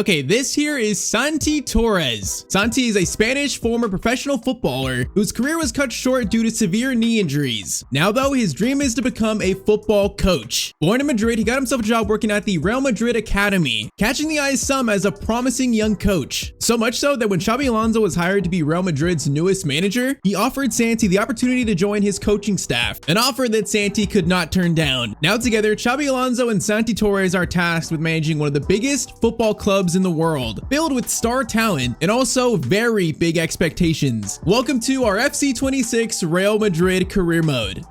Okay, this here is Santi Torres. Santi is a Spanish former professional footballer whose career was cut short due to severe knee injuries. Now though, his dream is to become a football coach. Born in Madrid, he got himself a job working at the Real Madrid Academy, catching the eye of some as a promising young coach. So much so that when Xabi Alonso was hired to be Real Madrid's newest manager, he offered Santi the opportunity to join his coaching staff, an offer that Santi could not turn down. Now together, Xabi Alonso and Santi Torres are tasked with managing one of the biggest football clubs in the world, filled with star talent and also very big expectations. Welcome to our FC 26 Real Madrid Career Mode.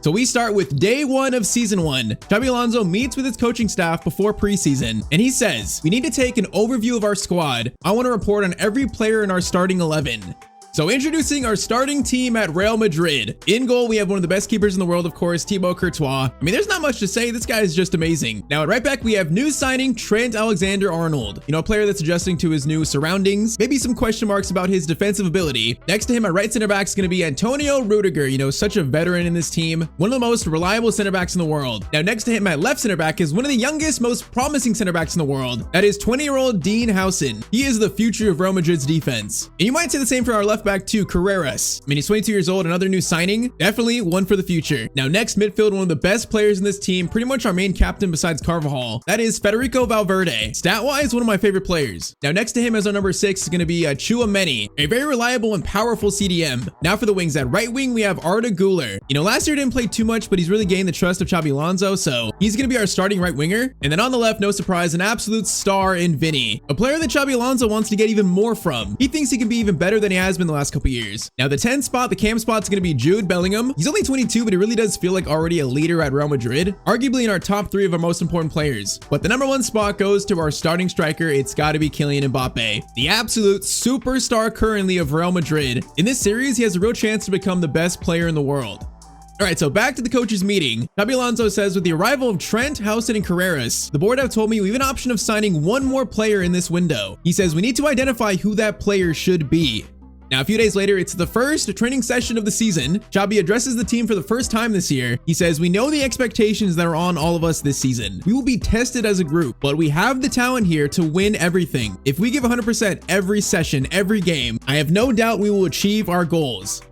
So we start with day 1 of season 1. Xabi Alonso meets with his coaching staff before preseason, and he says, "We need to take an overview of our squad. I want to report on every player in our starting 11. So introducing our starting team at Real Madrid. In goal, we have one of the best keepers in the world, of course, Thibaut Courtois. I mean, there's not much to say. This guy is just amazing. Now at right back, we have new signing Trent Alexander-Arnold. You know, a player that's adjusting to his new surroundings. Maybe some question marks about his defensive ability. Next to him, at right center back is going to be Antonio Rudiger. You know, such a veteran in this team. One of the most reliable center backs in the world. Now next to him at left center back is one of the youngest, most promising center backs in the world. That is 20-year-old Dean Howson. He is the future of Real Madrid's defense. And you might say the same for our left back too, Carreras. I mean, he's 22 years old, another new signing. Definitely one for the future. Now next, midfield, one of the best players in this team, pretty much our main captain besides Carvajal. That is Federico Valverde. Stat-wise, one of my favorite players. Now next to him as our number 6 is going to be Chouameni, a very reliable and powerful CDM. Now for the wings, at right wing, we have Arda Güler. You know, last year didn't play too much, but he's really gained the trust of Xabi Alonso, so he's going to be our starting right winger. And then on the left, no surprise, an absolute star in Vinny, a player that Xabi Alonso wants to get even more from. He thinks he can be even better than he has been the last couple years. Now the 10 spot, the cam spot, is going to be Jude Bellingham. He's only 22, but he really does feel like already a leader at Real Madrid, arguably in our top 3 of our most important players. But the number 1 spot goes to our starting striker. It's got to be Kylian Mbappe, the absolute superstar currently of Real Madrid. In this series, he has a real chance to become the best player in the world. All right, so back to the coaches meeting. Xabi Alonso says with the arrival of Trent, Howson, and Carreras, the board have told me we have an option of signing one more player in this window. He says we need to identify who that player should be. Now, a few days later, it's the first training session of the season. Xabi addresses the team for the first time this year. He says, "We know the expectations that are on all of us this season. We will be tested as a group, but we have the talent here to win everything. If we give 100% every session, every game, I have no doubt we will achieve our goals."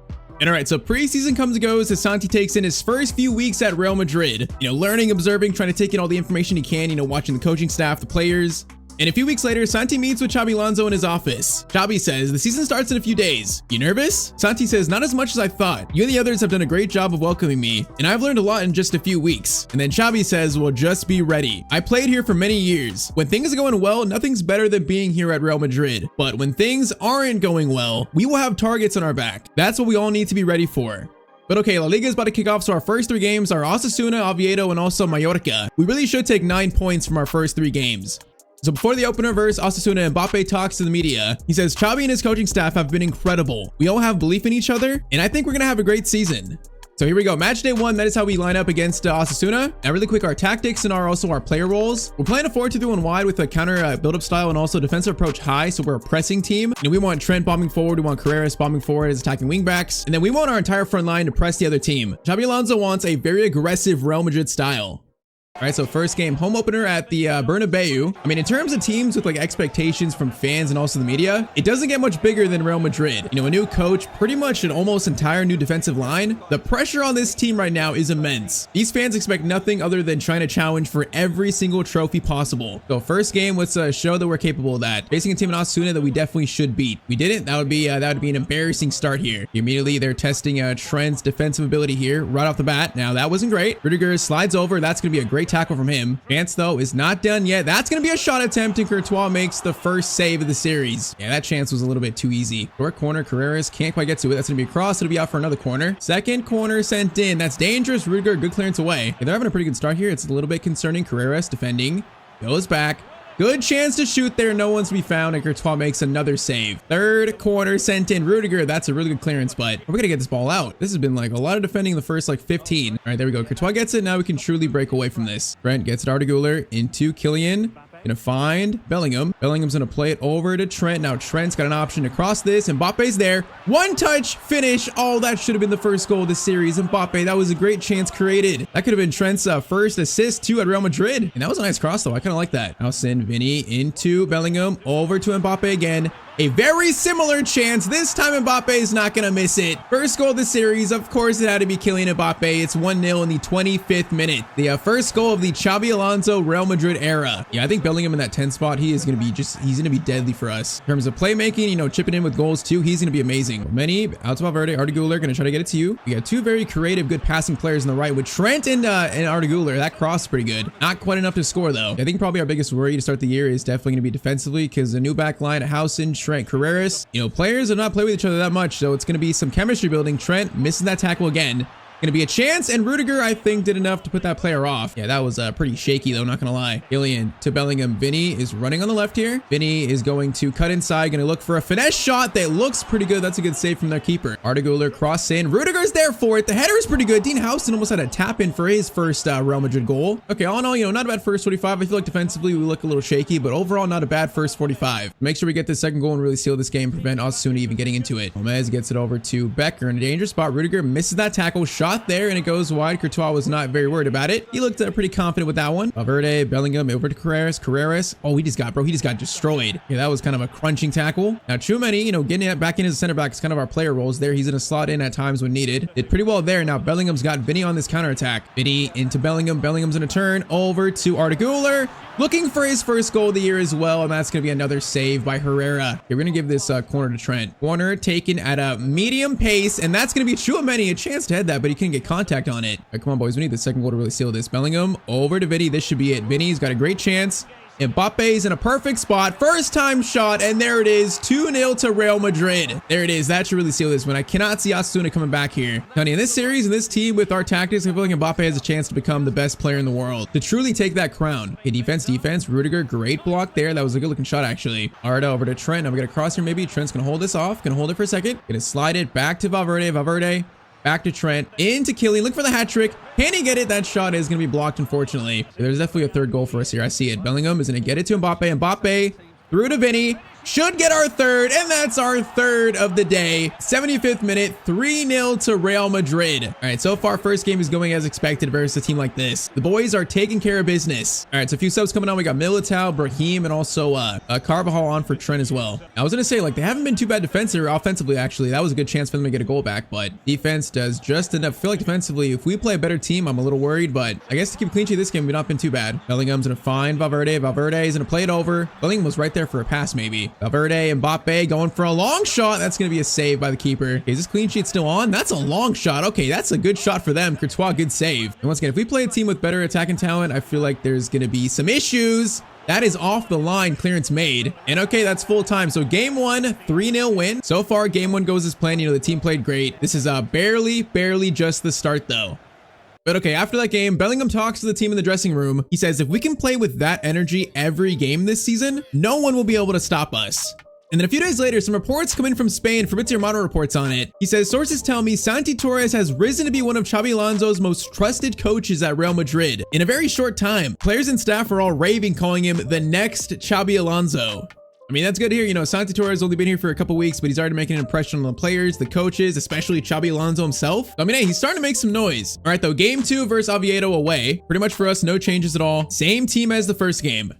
And all right, so preseason comes and goes as Santi takes in his first few weeks at Real Madrid. You know, learning, observing, trying to take in all the information he can, you know, watching the coaching staff, the players. And a few weeks later, Santi meets with Xabi Alonso in his office. Xabi says, "The season starts in a few days. You nervous?" Santi says, "Not as much as I thought. You and the others have done a great job of welcoming me, and I've learned a lot in just a few weeks." And then Xabi says, "Well, just be ready. I played here for many years. When things are going well, nothing's better than being here at Real Madrid. But when things aren't going well, we will have targets on our back. That's what we all need to be ready for." But okay, La Liga is about to kick off, so our first 3 games are Osasuna, Oviedo, and also Mallorca. We really should take 9 points from our first 3 games. So before the opener verse, Osasuna, Mbappe talks to the media. He says, "Xabi and his coaching staff have been incredible. We all have belief in each other, and I think we're going to have a great season." So here we go. Match day 1, that is how we line up against Osasuna. Now really quick, our tactics and also our player roles. We're playing a 4-2-3-1 wide with a counter build-up style and also defensive approach high. So we're a pressing team. You know, we want Trent bombing forward. We want Carreras bombing forward as attacking wingbacks. And then we want our entire front line to press the other team. Xabi Alonso wants a very aggressive Real Madrid style. All right, so first game, home opener at the Bernabeu. I mean, in terms of teams with like expectations from fans and also the media, it doesn't get much bigger than Real Madrid. You know, a new coach, pretty much an almost entire new defensive line. The pressure on this team right now is immense. These fans expect nothing other than trying to challenge for every single trophy possible. So first game, let's show that we're capable of that. Facing a team in Osasuna that we definitely should beat. We didn't. That would be an embarrassing start here. Immediately, they're testing Trent's defensive ability here right off the bat. Now that wasn't great. Rudiger slides over. That's going to be a great tackle from him. Chance though is not done yet. That's going to be a shot attempt, and Courtois makes the first save of the series. Yeah, that chance was a little bit too easy. Short corner, Carreras can't quite get to it. That's going to be a cross. It'll be out for another corner. Second corner sent in. That's dangerous. Rudiger, good clearance away. Yeah, they're having a pretty good start here. It's a little bit concerning. Carreras defending, goes back. Good chance to shoot there. No one's to be found, and Courtois makes another save. Third corner sent in. Rudiger, that's a really good clearance, but we're going to get this ball out. This has been like a lot of defending in the first like 15. All right, there we go. Courtois gets it. Now we can truly break away from this. Trent gets it. Arda Güler into Kylian. Gonna find Bellingham. Bellingham's gonna play it over to Trent. Now Trent's got an option to cross this. Mbappe's there. One touch finish. Oh, that should have been the first goal of the series. Mbappe, that was a great chance created. That could have been Trent's first assist too at Real Madrid. And that was a nice cross though. I kind of like that. Now send Vinny into Bellingham, over to Mbappe again. A very similar chance. This time Mbappe is not going to miss it. First goal of the series. Of course, it had to be Kylian Mbappe. It's 1-0 in the 25th minute. The first goal of the Xabi Alonso Real Madrid era. Yeah, I think Bellingham in that 10 spot, he is going to be he's going to be deadly for us. In terms of playmaking, you know, chipping in with goals too, he's going to be amazing. Many out to Valverde. Arda Güler going to try to get it to you. We got two very creative, good passing players on the right with Trent and Arda Güler. That cross is pretty good. Not quite enough to score though. I think probably our biggest worry to start the year is definitely going to be defensively because the new back line, Housen, Trent, Carreras. You know, players have not played with each other that much, so it's going to be some chemistry building. Trent missing that tackle again. Going to be a chance, and Rudiger, I think, did enough to put that player off. Yeah, that was pretty shaky, though, not going to lie. Kylian to Bellingham. Vinny is running on the left here. Vinny is going to cut inside, going to look for a finesse shot that looks pretty good. That's a good save from their keeper. Arda Güler cross in. Rudiger's there for it. The header is pretty good. Dean Housen almost had a tap in for his first Real Madrid goal. Okay, all in all, you know, not a bad first 45. I feel like defensively we look a little shaky, but overall not a bad first 45. Make sure we get this second goal and really seal this game, prevent Osasuna even getting into it. Gomez gets it over to Becker in a dangerous spot. Rudiger misses that tackle. Shot there, and it goes wide. Courtois was not very worried about it. He looked pretty confident with that one. Valverde, Bellingham over to Carreras. Oh, he just got destroyed. Yeah, that was kind of a crunching tackle. Now, Tchouameni, you know, getting it back in as a center back is kind of our player roles there. He's going to slot in at times when needed. Did pretty well there. Now, Bellingham's got Vinny on this counterattack. Vinny into Bellingham. Bellingham's going to turn over to Arda Güler. Looking for his first goal of the year as well, and that's going to be another save by Herrera. Okay, we're going to give this corner to Trent. Corner taken at a medium pace, and that's going to be Tchouameni. A chance to head that, but he couldn't get contact on it. All right, come on, boys. We need the second goal to really seal this. Bellingham over to Vinny. This should be it. Vinny's got a great chance. Mbappe's in a perfect spot. First time shot, and there it is. 2-0 to Real Madrid. There it is. That should really seal this one. I cannot see Osasuna coming back here. Tony, in this series, in this team, with our tactics, I feel like Mbappe has a chance to become the best player in the world, to truly take that crown. Okay, defense. Rudiger, great block there. That was a good looking shot, actually. Arda over to Trent. Now we got a cross here, maybe. Trent's going to hold this off. Going to hold it for a second. Going to slide it back to Valverde. Back to Trent, into Kylian, look for the hat trick. Can he get it? That shot is going to be blocked, unfortunately. There's definitely a third goal for us here. I see it. Bellingham is going to get it to Mbappe. Mbappe through to Vinny. Should get our third, and that's our third of the day. 75th minute, 3-0 to Real Madrid. All right, so far, first game is going as expected versus a team like this. The boys are taking care of business. All right, so a few subs coming on. We got Militao, Brahim, and also Carvajal on for Trent as well. I was going to say, like, they haven't been too bad offensively, actually. That was a good chance for them to get a goal back, but defense does just enough. I feel like defensively, if we play a better team, I'm a little worried, but I guess to keep clean sheet this game, we've not been too bad. Bellingham's going to find Valverde. Valverde is going to play it over. Bellingham was right there for a pass, maybe. Valverde, Mbappe going for a long shot. That's going to be a save by the keeper. Okay, is this clean sheet still on? That's a long shot. Okay, that's a good shot for them. Courtois, good save. And once again, if we play a team with better attacking talent, I feel like there's going to be some issues. That is off the line, clearance made. And okay, that's full time. So game one, 3-0 win. So far, game one goes as planned. You know, the team played great. This is barely just the start though. But okay, after that game, Bellingham talks to the team in the dressing room. He says, if we can play with that energy every game this season, no one will be able to stop us. And then a few days later, some reports come in from Spain. Fabrizio Romano reports on it. He says, sources tell me Santi Torres has risen to be one of Xabi Alonso's most trusted coaches at Real Madrid. In a very short time, players and staff are all raving, calling him the next Xabi Alonso. I mean, that's good to hear. You know, Santi Torres has only been here for a couple weeks, but he's already making an impression on the players, the coaches, especially Xabi Alonso himself. I mean, hey, he's starting to make some noise. All right, though, game 2 versus Oviedo away. Pretty much for us, no changes at all. Same team as the first game.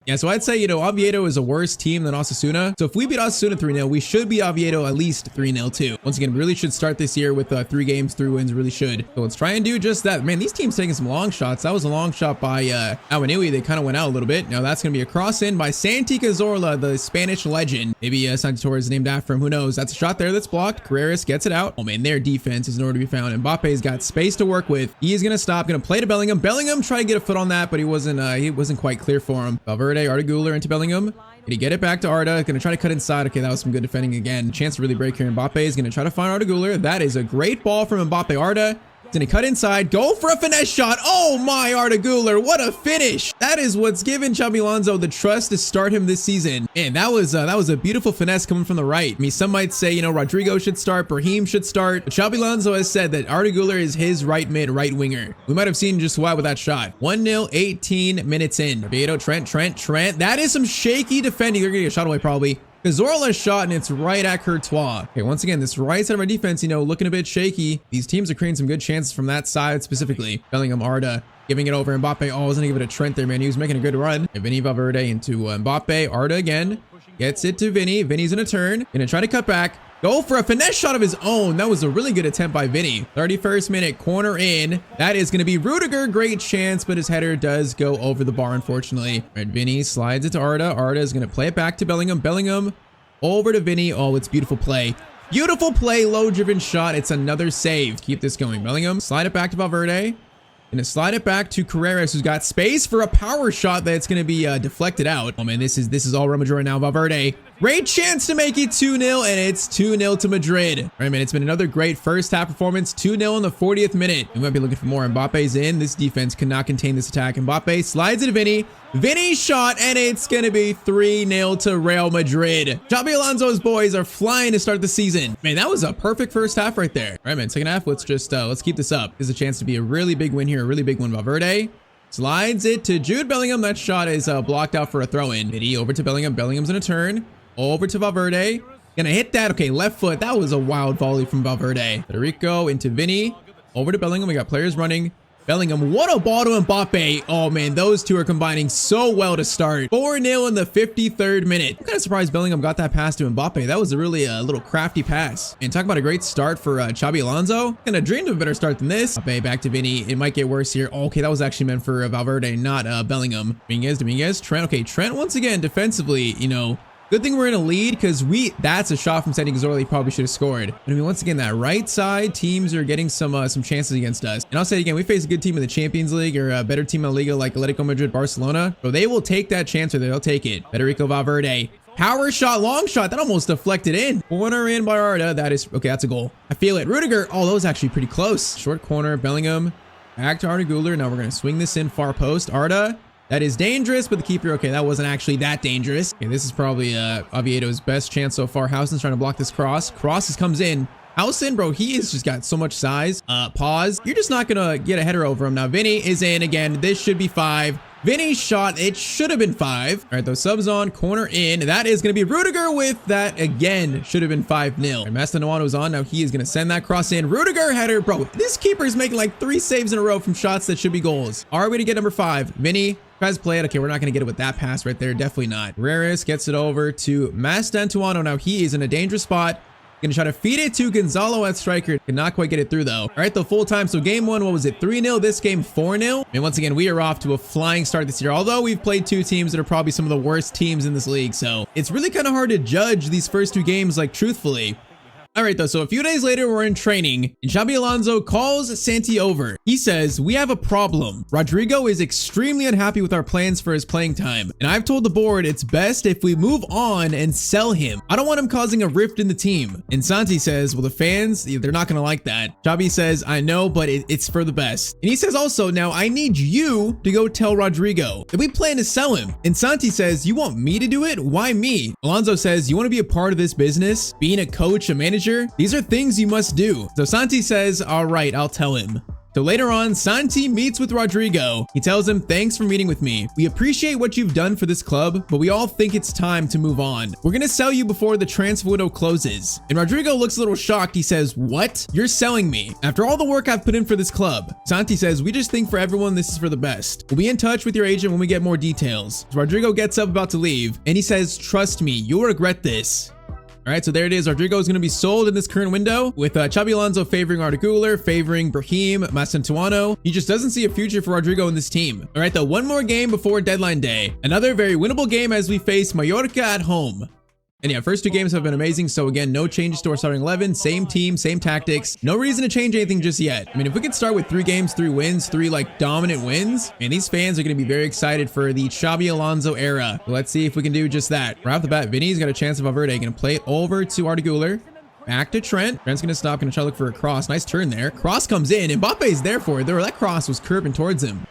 Yeah, so I'd say, you know, Oviedo is a worse team than Osasuna. So if we beat Osasuna 3-0, we should beat Oviedo at least 3-0 too. Once again, really should start this year with 3 games, 3 wins, really should. So let's try and do just that. Man, these teams taking some long shots. That was a long shot by Awanui. They kind of went out a little bit. Now that's going to be a cross in by Santi Cazorla, the Spanish legend. Maybe Santi Torres is named after him. Who knows? That's a shot there that's blocked. Carreras gets it out. Oh man, their defense is nowhere to be found. Mbappe's got space to work with. He is going to stop, going to play to Bellingham. Bellingham tried to get a foot on that, but he wasn't quite clear for him. Valverde, Arda Güler into Bellingham. Did he get it back to Arda? Gonna try to cut inside. Okay, that was some good defending again. Chance to really break here. Mbappe is gonna try to find Arda Güler. That is a great ball from Mbappe. Arda He's gonna cut inside, go for a finesse shot. Oh my, Arda Güler, what a finish. That is what's given Xabi Alonso the trust to start him this season. And that was a beautiful finesse coming from the right. I mean, some might say, you know, Rodrigo should start, Brahim should start. But Xabi Alonso has said that Arda Güler is his right mid, right winger. We might have seen just why with that shot. 1-0, 18 minutes in. Beto, Trent. That is some shaky defending. They're gonna get a shot away probably. Cazorla's shot, and it's right at Courtois. Okay, once again, this right side of our defense, you know, looking a bit shaky. These teams are creating some good chances from that side specifically. Bellingham, Arda, giving it over. Mbappe, oh, I was gonna give it a Trent there, man. He was making a good run. And Vinny Valverde into Mbappe. Arda again. Gets it to Vinny. Vinny's in a turn. Gonna try to cut back. Go for a finesse shot of his own. That was a really good attempt by Vinny. 31st minute, corner in. That is going to be Rudiger. Great chance, but his header does go over the bar, unfortunately. All right, Vinny slides it to Arda. Arda is going to play it back to Bellingham. Bellingham over to Vinny. Oh, it's beautiful play. Beautiful play, low-driven shot. It's another save. Keep this going. Bellingham, slide it back to Valverde. Gonna slide it back to Carreras, who's got space for a power shot that's gonna be deflected out. Oh man, this is all Real Madrid right now. Valverde, great chance to make it 2-0, and it's 2-0 to Madrid. All right, man, it's been another great first half performance. 2-0 in the 40th minute. We might be looking for more. Mbappe's in. This defense cannot contain this attack. Mbappe slides it to Vinny. Vinny's shot, and it's gonna be 3-0 to Real Madrid. Xabi Alonso's boys are flying to start the season. Man, that was a perfect first half right there. All right, man, second half, let's keep this up. There's a chance to be a really big win here, a really big one. Valverde slides it to Jude Bellingham. That shot is blocked out for a throw-in. Vinny over to Bellingham. Bellingham's in a turn. Over to Valverde. Gonna hit that. Okay, left foot. That was a wild volley from Valverde. Federico into Vinny. Over to Bellingham. We got players running. Bellingham, what a ball to Mbappe. Oh man, those two are combining so well to start. 4-0 in the 53rd minute. I'm kind of surprised Bellingham got that pass to Mbappe. That was a really little crafty pass. And talk about a great start for Xabi Alonso. Kinda dreamed of a better start than this. Mbappe back to Vinny. It might get worse here. Oh, okay, that was actually meant for Valverde, not Bellingham. Dominguez, Trent. Okay, Trent once again defensively, you know, good thing we're in a lead because that's a shot from Santi Cazorla he probably should have scored. But I mean, once again, that right side teams are getting some chances against us. And I'll say it again, we face a good team in the Champions League or a better team in La Liga like Atletico Madrid, Barcelona. So they will take that chance or they'll take it. Federico Valverde. Power shot, long shot. That almost deflected in. Corner in by Arda. That is, okay, that's a goal. I feel it. Rudiger. Oh, that was actually pretty close. Short corner, Bellingham. Back to Arda Güler. Now we're going to swing this in far post. Arda. That is dangerous, but the keeper, okay, that wasn't actually that dangerous. Okay, this is probably Oviedo's best chance so far. Housen's trying to block this cross. Cross comes in. Housen, bro, he has just got so much size. Pause. You're just not gonna get a header over him. Now, Vinny is in again. This should be 5. Vinny's shot, it should have been 5. All right, those subs on, corner in. That is gonna be Rudiger with that again. Should have been 5-0. Mastantuano's on. Now he is gonna send that cross in. Rudiger header, bro. This keeper is making like 3 saves in a row from shots that should be goals. Are we to get number 5? Vinny tries to play it. Okay, we're not going to get it with that pass right there. Definitely not. Carreras gets it over to Mastantuano. Now he is in a dangerous spot. Going to try to feed it to Gonzalo at striker. Cannot quite get it through though. All right, the full time. So game 1, what was it? 3-0. This game 4-0. And once again, we are off to a flying start this year. Although we've played 2 teams that are probably some of the worst teams in this league. So it's really kind of hard to judge these first 2 games like truthfully. All right, though, so a few days later, we're in training, and Xabi Alonso calls Santi over. He says, we have a problem. Rodrigo is extremely unhappy with our plans for his playing time, and I've told the board it's best if we move on and sell him. I don't want him causing a rift in the team. And Santi says, well, the fans, they're not going to like that. Xabi says, I know, but it's for the best. And he says also, now I need you to go tell Rodrigo that we plan to sell him. And Santi says, you want me to do it? Why me? Alonso says, you want to be a part of this business? Being a coach, a manager? These are things you must do. So Santi says, all right, I'll tell him. So later on, Santi meets with Rodrigo. He tells him, thanks for meeting with me. We appreciate what you've done for this club, but we all think it's time to move on. We're going to sell you before the transfer window closes. And Rodrigo looks a little shocked. He says, what? You're selling me? After all the work I've put in for this club. Santi says, we just think for everyone this is for the best. We'll be in touch with your agent when we get more details. So Rodrigo gets up about to leave, and he says, trust me, you'll regret this. All right, so there it is. Rodrigo is going to be sold in this current window with Xabi Alonso favoring Arda Güler, favoring Brahim, Mastantuano. He just doesn't see a future for Rodrigo in this team. All right, though, one more game before deadline day. Another very winnable game as we face Mallorca at home. And yeah, first 2 games have been amazing. So again, no changes to our starting 11, same team, same tactics. No reason to change anything just yet. I mean, if we could start with 3 games, 3 wins, 3 like dominant wins, and these fans are going to be very excited for the Xabi Alonso era. So let's see if we can do just that. Right off the bat, Vinny's got a chance of Valverde. Going to play it over to Arda Güler. Back to Trent. Trent's gonna stop, gonna try to look for a cross. Nice turn there. Cross comes in. Mbappe's there for it. That cross was curving towards him.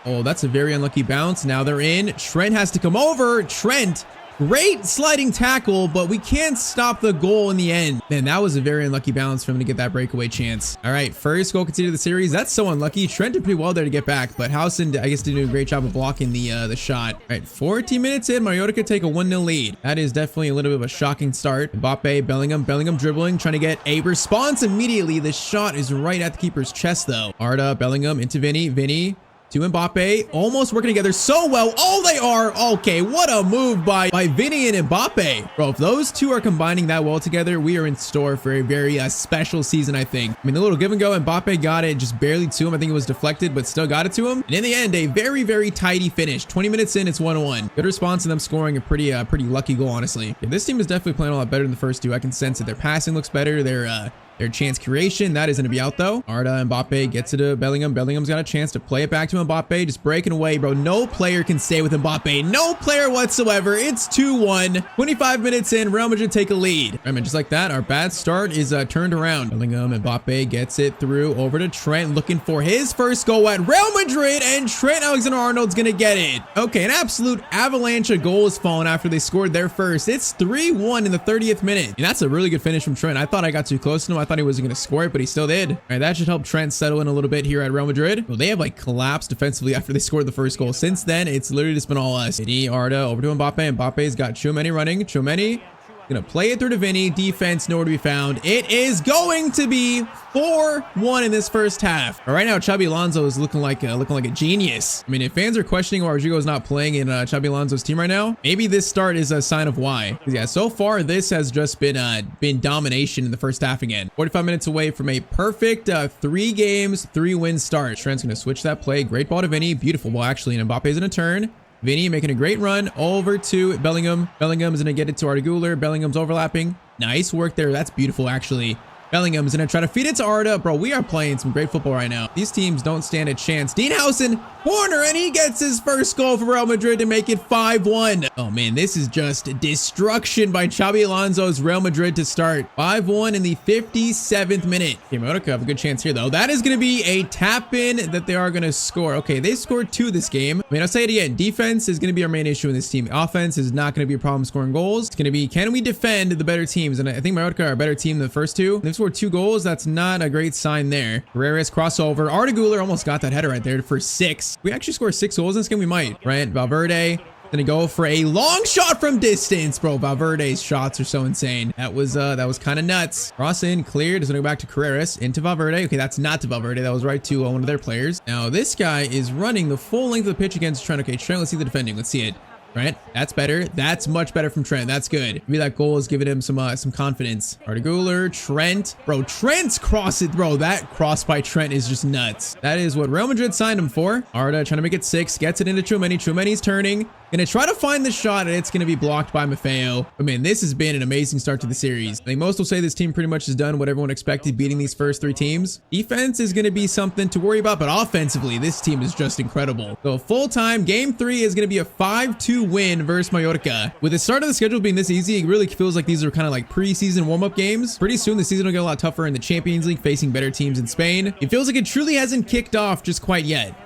Oh, that's a very unlucky bounce. Now they're in. Trent has to come over. Trent, great sliding tackle, but we can't stop the goal in the end. Man, that was a very unlucky bounce for him to get that breakaway chance. All right, first goal conceded of the series. That's so unlucky. Trent did pretty well there to get back, but Howson, I guess, did a great job of blocking the shot. All right, 14 minutes in, Mallorca take a 1-0 lead. That is definitely a little bit of a shocking start. Mbappe, Bellingham dribbling, trying to get a response immediately. The shot is right at the keeper's chest, though. Arda, Bellingham into Vinny. To Mbappe, almost working together so well. Oh, they are. Okay, what a move by Vinny and Mbappe. Bro, if those two are combining that well together, we are in store for a very special season, I think. I mean, the little give and go, Mbappe got it just barely to him. I think it was deflected, but still got it to him. And in the end, a very, very tidy finish. 20 minutes in, it's 1-1. Good response to them scoring a pretty lucky goal, honestly. Yeah, this team is definitely playing a lot better than the first two. I can sense it. Their passing looks better. Their chance creation, that is going to be out though. Arda, Mbappe gets it to Bellingham. Bellingham's got a chance to play it back to Mbappe. Just breaking away, bro. No player can stay with Mbappe. No player whatsoever. It's 2-1. 25 minutes in, Real Madrid take a lead. All right, man, just like that, our bad start is turned around. Bellingham, Mbappe gets it through over to Trent, looking for his first goal at Real Madrid, and Trent Alexander-Arnold's going to get it. Okay, an absolute avalanche of goals falling after they scored their first. It's 3-1 in the 30th minute. And that's a really good finish from Trent. I thought I got too close to him. I thought he wasn't going to score it, but he still did. All right, that should help Trent settle in a little bit here at Real Madrid. Well, they have like collapsed defensively after they scored the first goal. Since then, it's literally just been all us. Vinny, Arda, over to Mbappe. Mbappe's got Tchouaméni running. Tchouaméni gonna play it through to Vinny. Defense nowhere to be found. It is going to be 4-1 in this first half. But right now, Xabi Alonso is looking like a genius. I mean, if fans are questioning why Rodrigo is not playing in Xabi Alonso's team right now, maybe this start is a sign of why. Because yeah, so far this has just been domination in the first half again. 45 minutes away from a perfect 3 games, 3 win start. Trent's gonna switch that play. Great ball to Vinny. Beautiful ball actually, and Mbappe's in a turn. Vinny making a great run over to Bellingham. Bellingham's gonna get it to Arda Güler. Bellingham's overlapping. Nice work there. That's beautiful, actually. Bellingham's gonna try to feed it to Arda. Bro, we are playing some great football right now. These teams don't stand a chance. Dean Howson, corner, and he gets his first goal for Real Madrid to make it 5-1. Oh man, this is just destruction by Xabi Alonso's Real Madrid to start. 5-1 in the 57th minute. Okay, Mallorca have a good chance here though. That is gonna be a tap in that they are gonna score. Okay, they scored 2 this game. I mean, I'll say it again. Defense is gonna be our main issue in this team. Offense is not gonna be a problem scoring goals. It's gonna be, can we defend the better teams? And I think Mallorca are a better team than the first two. They've scored 2 goals. That's not a great sign there. Herrera's crossover. Arda Güler almost got that header right there for 6. We actually score 6 goals in this game. We might, right? Valverde gonna go for a long shot from distance. Bro, Valverde's shots are so insane. That was kind of nuts. Cross in, cleared. Is gonna go back to Carreras into Valverde. Okay, that's not to Valverde. That was right to one of their players. Now this guy is running the full length of the pitch against Trent. Okay, Trent, let's see the defending. Let's see it. Trent, that's better. That's much better from Trent. That's good. Maybe that goal is giving him some confidence. Arda Güler, Trent. Bro, Trent's cross it. Bro, that cross by Trent is just nuts. That is what Real Madrid signed him for. Arda trying to make it 6. Gets it into Tchouaméni. Tchouaméni's turning. Gonna try to find the shot, and it's gonna be blocked by Maffeo. But man, this has been an amazing start to the series. I think most will say this team pretty much has done what everyone expected, beating these first 3 teams. Defense is gonna be something to worry about, but offensively, this team is just incredible. So full time, game 3 is gonna be a 5-2 win versus Mallorca. With the start of the schedule being this easy, it really feels like these are kind of like preseason warm-up games. Pretty soon, the season will get a lot tougher in the Champions League, facing better teams in Spain. It feels like it truly hasn't kicked off just quite yet.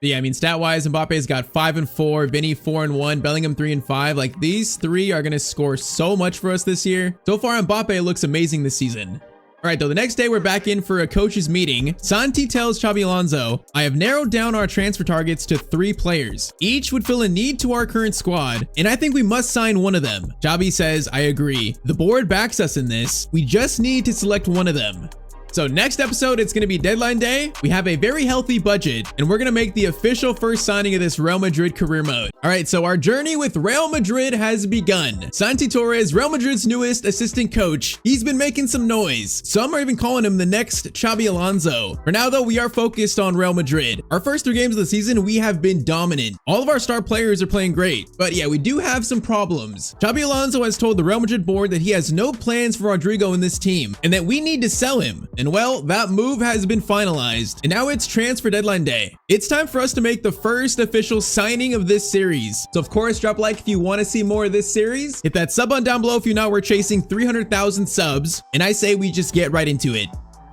But yeah, I mean, stat-wise, Mbappe's got 5-4, Vinny 4-1, Bellingham 3-5. Like, these 3 are going to score so much for us this year. So far, Mbappe looks amazing this season. All right, though, the next day we're back in for a coach's meeting. Santi tells Xabi Alonso, I have narrowed down our transfer targets to 3 players. Each would fill a need to our current squad, and I think we must sign one of them. Xabi says, I agree. The board backs us in this. We just need to select one of them. So next episode, it's going to be deadline day. We have a very healthy budget, and we're going to make the official first signing of this Real Madrid career mode. All right, so our journey with Real Madrid has begun. Santi Torres, Real Madrid's newest assistant coach, he's been making some noise. Some are even calling him the next Xabi Alonso. For now, though, we are focused on Real Madrid. Our first 3 games of the season, we have been dominant. All of our star players are playing great, but yeah, we do have some problems. Xabi Alonso has told the Real Madrid board that he has no plans for Rodrigo in this team, and that we need to sell him. And And well, that move has been finalized. And now it's transfer deadline day. It's time for us to make the first official signing of this series. So of course, drop a like if you want to see more of this series. Hit that sub button down below if you know we're chasing 300,000 subs. And I say we just get right into it.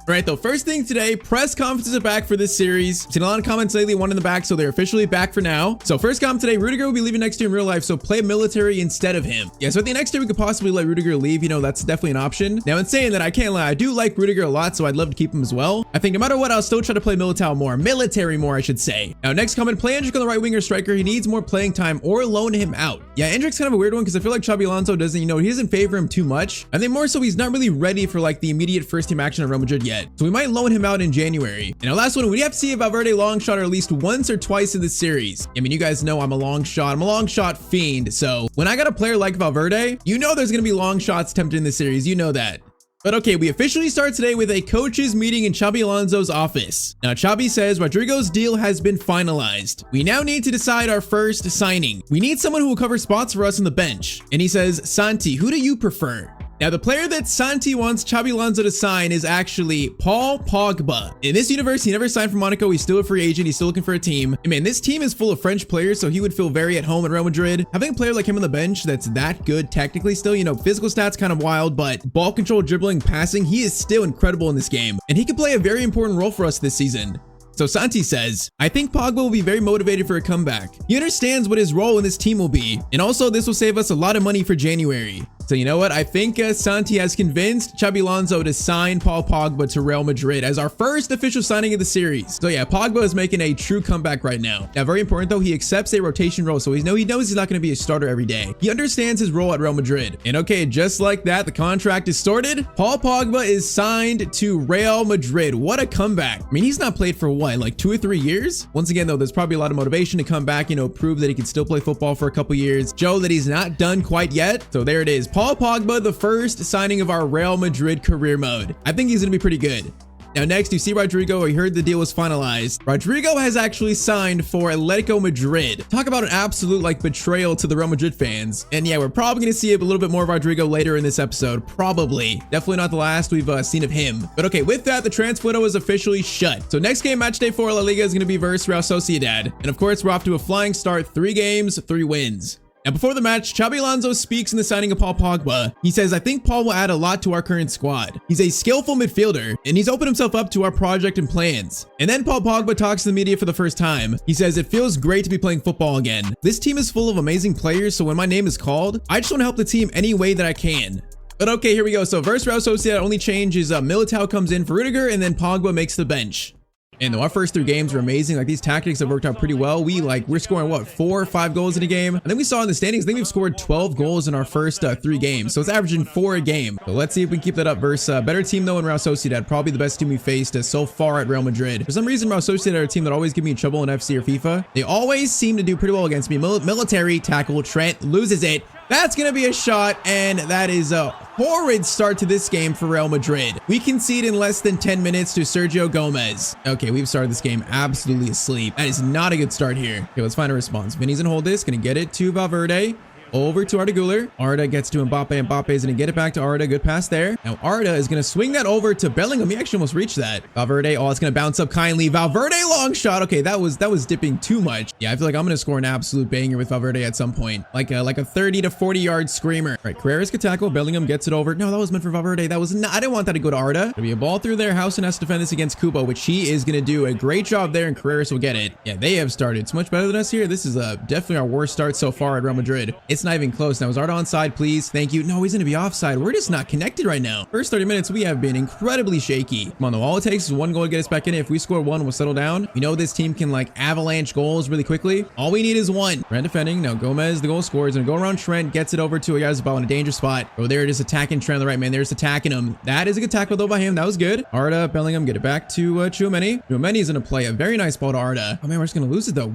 All right, though, first thing today, press conferences are back for this series. I've seen a lot of comments lately, one in the back, so they're officially back for now. So first comment today, Rudiger will be leaving next year in real life, so play military instead of him. Yeah, so I think next year we could possibly let Rudiger leave. You know, that's definitely an option. Now, in saying that, I can't lie, I do like Rudiger a lot, so I'd love to keep him as well. I think no matter what, I'll still try to play military more, I should say. Now, next comment, play Endrick on the right winger striker. He needs more playing time or loan him out. Yeah, Endrick's kind of a weird one because I feel like Xabi Alonso doesn't, you know, he doesn't favor him too much. I think more so he's not really ready for like the immediate first team action at Real Madrid yet. So we might loan him out in January. And our last one, we have to see if Valverde long shot at least once or twice in this series. I mean, you guys know I'm a long shot fiend. So when I got a player like Valverde, you know there's going to be long shots attempted in this series. You know that. But okay, we officially start today with a coaches meeting in Xabi Alonso's office. Now, Xabi says Rodrigo's deal has been finalized. We now need to decide our first signing. We need someone who will cover spots for us on the bench. And he says, Santi, who do you prefer? Now, the player that Santi wants Xabi Alonso to sign is actually Paul Pogba. In this universe, he never signed for Monaco. He's still a free agent. He's still looking for a team. And man, this team is full of French players, so he would feel very at home at Real Madrid. Having a player like him on the bench that's that good technically still, you know, physical stats kind of wild, but ball control, dribbling, passing, he is still incredible in this game. And he could play a very important role for us this season. So Santi says, I think Pogba will be very motivated for a comeback. He understands what his role in this team will be. And also this will save us a lot of money for January. So you know what? I think Santi has convinced Xabi Alonso to sign Paul Pogba to Real Madrid as our first official signing of the series. So yeah, Pogba is making a true comeback right now. Now, very important though, he accepts a rotation role. So he knows he's not going to be a starter every day. He understands his role at Real Madrid. And okay, just like that, the contract is sorted. Paul Pogba is signed to Real Madrid. What a comeback. I mean, he's not played for what, like 2 or 3 years? Once again though, there's probably a lot of motivation to come back, you know, prove that he can still play football for a couple years, show that he's not done quite yet. So there it is. Paul Pogba, the first signing of our Real Madrid career mode. I think he's going to be pretty good. Now next, you see Rodrigo. We heard the deal was finalized. Rodrigo has actually signed for Atletico Madrid. Talk about an absolute like betrayal to the Real Madrid fans. And yeah, we're probably going to see a little bit more of Rodrigo later in this episode. Probably. Definitely not the last we've seen of him. But okay, with that, the transfer window is officially shut. So next game, match day 4 La Liga, is going to be versus Real Sociedad. And of course, we're off to a flying start. 3 games, 3 wins. Now, before the match, Xabi Alonso speaks in the signing of Paul Pogba. He says, I think Paul will add a lot to our current squad. He's a skillful midfielder, and he's opened himself up to our project and plans. And then Paul Pogba talks to the media for the first time. He says, it feels great to be playing football again. This team is full of amazing players, so when my name is called, I just want to help the team any way that I can. But okay, here we go. So versus Real Sociedad, only change is Militao comes in for Rudiger, and then Pogba makes the bench. And our first 3 games were amazing. Like, these tactics have worked out pretty well. We're scoring what, 4 or 5 goals in a game. And then we saw in the standings, I think we've scored 12 goals in our first 3 games. So it's averaging 4 a game. So let's see if we can keep that up versus a better team though in Real Sociedad. Probably the best team we faced so far at Real Madrid. For some reason, Real Sociedad are a team that always give me trouble in FC or FIFA. They always seem to do pretty well against me. Military tackle, Trent loses it. That's going to be a shot, and that is a horrid start to this game for Real Madrid. We concede in less than 10 minutes to Sergio Gomez. Okay, we've started this game absolutely asleep. That is not a good start here. Okay, let's find a response. Vinny's going to hold this, going to get it to Valverde. Over to Arda Güler. Arda gets to Mbappe. Mbappe is going to get it back to Arda. Good pass there. Now Arda is going to swing that over to Bellingham. He actually almost reached that. Valverde. Oh, it's going to bounce up kindly. Valverde long shot. Okay, that was dipping too much. Yeah, I feel like I'm going to score an absolute banger with Valverde at some point. Like a 30 to 40 yard screamer. All right, Carreras could tackle. Bellingham gets it over. No, that was meant for Valverde. That was not. I didn't want that to go to Arda. There'll be a ball through there. Housen has to defend this against Kubo, which he is going to do a great job there, and Carreras will get it. Yeah, they have started so much better than us here. This is definitely our worst start so far at Real Madrid. It's not even close. Now, is Arda onside, please? Thank you. No, he's going to be offside. We're just not connected right now. First 30 minutes, we have been incredibly shaky. Come on, though. All it takes is 1 goal to get us back in it. If we score 1, we'll settle down. We know this team can, like, avalanche goals really quickly. All we need is 1. Trent defending. Now, Gomez, the goal scorer, is going to go around Trent, gets it over to Oyarzabal in a dangerous spot. Oh, they're just attacking Trent on the right, man. They're just attacking him. That is a good tackle, though, by him. That was good. Arda, Bellingham, get it back to Tchouameni. Tchouameni is going to play a very nice ball to Arda. Oh, man, we're just going to lose it, though.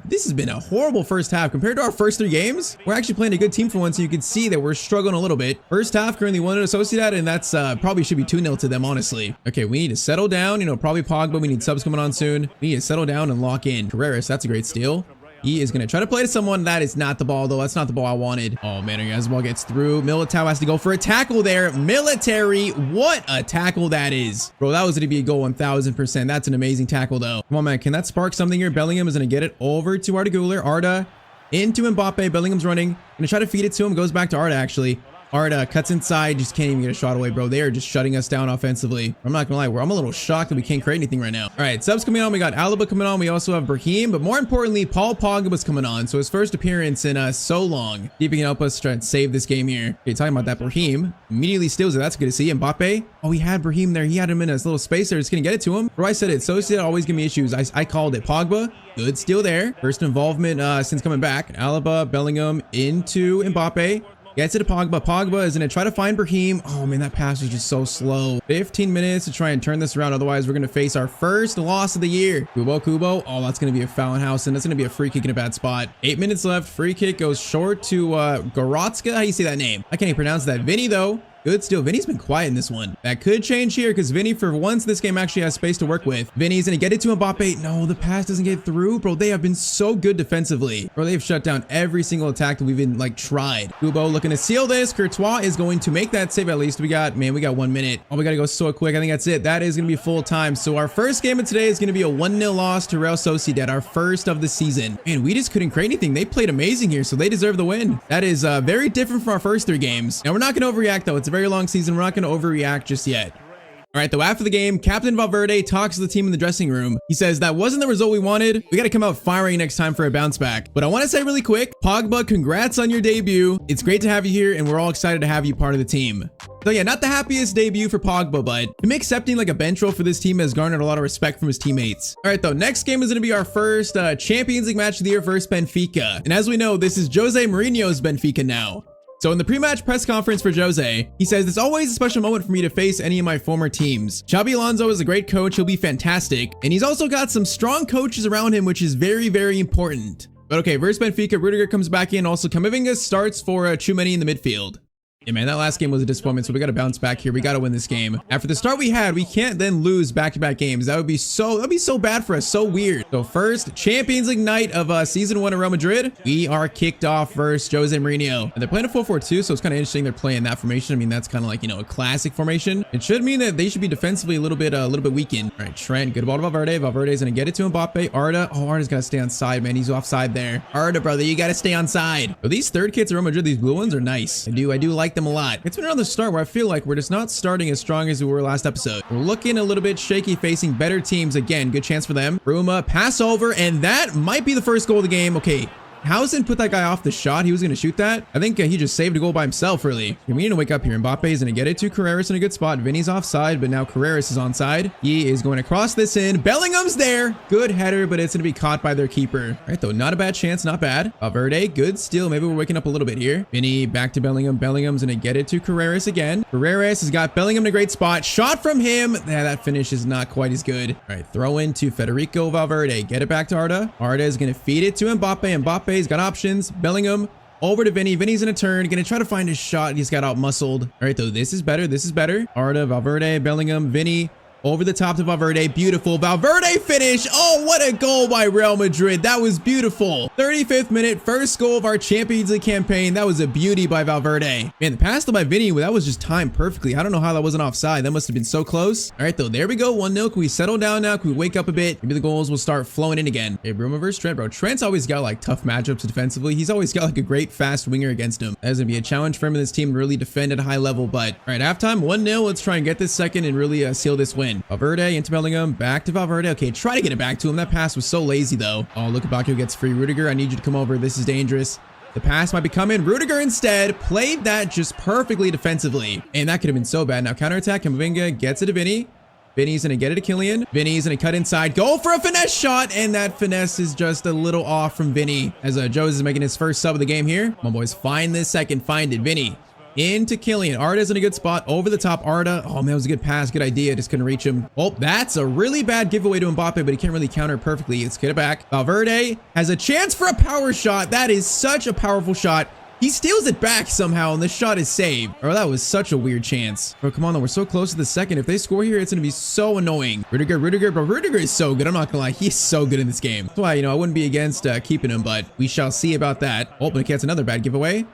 This has been a horrible first half. Compared to our first 3 games, we're actually playing a good team for once, so you can see that we're struggling a little bit. First half, currently 1-0 Sociedad, and that's probably should be 2-0 to them, honestly. Okay, we need to settle down. You know, probably Pogba. We need subs coming on soon. We need to settle down and lock in. Carreras, that's a great steal. He is going to try to play to someone. That is not the ball, though. That's not the ball I wanted. Oh, man. As the ball gets through, Militao has to go for a tackle there. Military. What a tackle that is. Bro, that was going to be a goal 1000%. That's an amazing tackle, though. Come on, man. Can that spark something here? Bellingham is going to get it over to Arda Güler. Arda into Mbappe. Bellingham's running. Going to try to feed it to him. Goes back to Arda, actually. Arda cuts inside, just can't even get a shot away, bro. They are just shutting us down offensively. I'm not gonna lie, I'm a little shocked that we can't create anything right now. All right, subs coming on. We got Alaba coming on. We also have Brahim, but more importantly, Paul Pogba's coming on. So his first appearance in so long. See if he can help us try and save this game here. Okay, talking about that, Brahim immediately steals it. That's good to see. Mbappe. Oh, he had Brahim there. He had him in his little space there. Just gonna get it to him. Bro, I said it. Sociedad always give me issues. I called it. Pogba, good steal there. First involvement since coming back. Alaba, Bellingham into Mbappe. Gets it to Pogba. Pogba is going to try to find Brahim. Oh, man, that pass was just so slow. 15 minutes to try and turn this around. Otherwise, we're going to face our first loss of the year. Kubo. Oh, that's going to be a foul in house, and that's going to be a free kick in a bad spot. 8 minutes left. Free kick goes short to Goretzka. How do you say that name? I can't even pronounce that. Vinny, though. Good steal. Vinny's been quiet in this one. That could change here because Vinny, for once, this game actually has space to work with. Vinny's going to get it to Mbappe. No, the pass doesn't get through. Bro, they have been so good defensively. Bro, they've shut down every single attack that we've been, like, tried. Kubo looking to seal this. Courtois is going to make that save at least. We got 1 minute. Oh, we got to go so quick. I think that's it. That is going to be full time. So our first game of today is going to be a 1-0 loss to Real Sociedad, our first of the season. Man, we just couldn't create anything. They played amazing here, so they deserve the win. That is very different from our first 3 games. Now, we're not going to overreact, though. It's a very long season. We're not going to overreact just yet. All right, though, after the game, Captain Valverde talks to the team in the dressing room. He says, that wasn't the result we wanted. We got to come out firing next time for a bounce back. But I want to say really quick, Pogba, congrats on your debut. It's great to have you here, and we're all excited to have you part of the team. So yeah, not the happiest debut for Pogba, but him accepting like a bench role for this team has garnered a lot of respect from his teammates. All right, though, next game is going to be our first Champions League match of the year versus Benfica. And as we know, this is Jose Mourinho's Benfica now. So in the pre-match press conference for Jose, he says, it's always a special moment for me to face any of my former teams. Xabi Alonso is a great coach. He'll be fantastic. And he's also got some strong coaches around him, which is very, very important. But okay, versus Benfica, Rudiger comes back in. Also, Camavinga starts for Tchouameni in the midfield. Yeah, man, that last game was a disappointment, so we got to bounce back here. We got to win this game. After the start we had, we can't then lose back-to-back games. That'd be so bad for us. So weird. So first, Champions League night of season 1 of Real Madrid. We are kicked off versus Jose Mourinho. And they're playing a 4-4-2, so it's kind of interesting they're playing that formation. I mean, that's kind of like, you know, a classic formation. It should mean that they should be defensively a little bit weakened. All right, Trent, good ball to Valverde. Valverde's going to get it to Mbappe. Arda. Oh, Arda's got to stay on side, man. He's offside there. Arda, brother, you got to stay on side. But these third kits of Real Madrid, these blue ones are nice. I do like them a lot. It's been another start where I feel like we're just not starting as strong as we were last episode. We're looking a little bit shaky facing better teams. Again, good chance for them. Bruma, pass over, and that might be the first goal of the game. Okay. Hausen put that guy off the shot. He was going to shoot that. I think he just saved a goal by himself, really. We need to wake up here. Mbappe is going to get it to Carreras in a good spot. Vinny's offside, but now Carreras is onside. He is going to cross this in. Bellingham's there. Good header, but it's going to be caught by their keeper. All right, though. Not a bad chance. Not bad. Valverde, good steal. Maybe we're waking up a little bit here. Vinny back to Bellingham. Bellingham's going to get it to Carreras again. Carreras has got Bellingham in a great spot. Shot from him. Yeah, that finish is not quite as good. All right, throw in to Federico Valverde. Get it back to Arda. Arda is going to feed it to Mbappe. Mbappe's got options. Bellingham over to Vinny. Vinny's in a turn. Gonna try to find his shot. He's got out-muscled. All right, though. This is better. This is better. Arda, Valverde, Bellingham, Vinny. Over the top to Valverde. Beautiful. Valverde finish. Oh, what a goal by Real Madrid. That was beautiful. 35th minute. First goal of our Champions League campaign. That was a beauty by Valverde. Man, the pass to by Vinny, that was just timed perfectly. I don't know how that wasn't offside. That must have been so close. All right, though. There we go. 1-0. Can we settle down now? Can we wake up a bit? Maybe the goals will start flowing in again. Hey, Bruma versus Trent, bro. Trent's always got like tough matchups defensively. He's always got like a great fast winger against him. That's going to be a challenge for him and this team to really defend at a high level. But all right, halftime 1-0. Let's try and get this second and really seal this win. Valverde into Bellingham, back to Valverde. Okay, try to get it back to him. That pass was so lazy, though. Oh, look, Bakio gets free. Rudiger, I need you to come over. This is dangerous. The pass might be coming. Rudiger instead played that just perfectly defensively. And that could have been so bad. Now, counterattack. Camavinga gets it to Vinny. Vinny's going to get it to Kylian. Vinny's going to cut inside. Go for a finesse shot. And that finesse is just a little off from Vinny as Jose is making his first sub of the game here. Come on, boys. Find this second. Find it. Vinny. Into Kylian. Arda's in a good spot. Over the top. Arda. Oh, man, that was a good pass. Good idea. Just couldn't reach him. Oh, that's a really bad giveaway to Mbappe, but he can't really counter perfectly. Let's get it back. Valverde has a chance for a power shot. That is such a powerful shot. He steals it back somehow, and the shot is saved. Oh, that was such a weird chance. Bro, come on, though. We're so close to the second. If they score here, it's going to be so annoying. Rudiger, bro. Rudiger is so good. I'm not going to lie. He's so good in this game. That's why, I wouldn't be against keeping him, but we shall see about that. Oh, but it's another bad giveaway.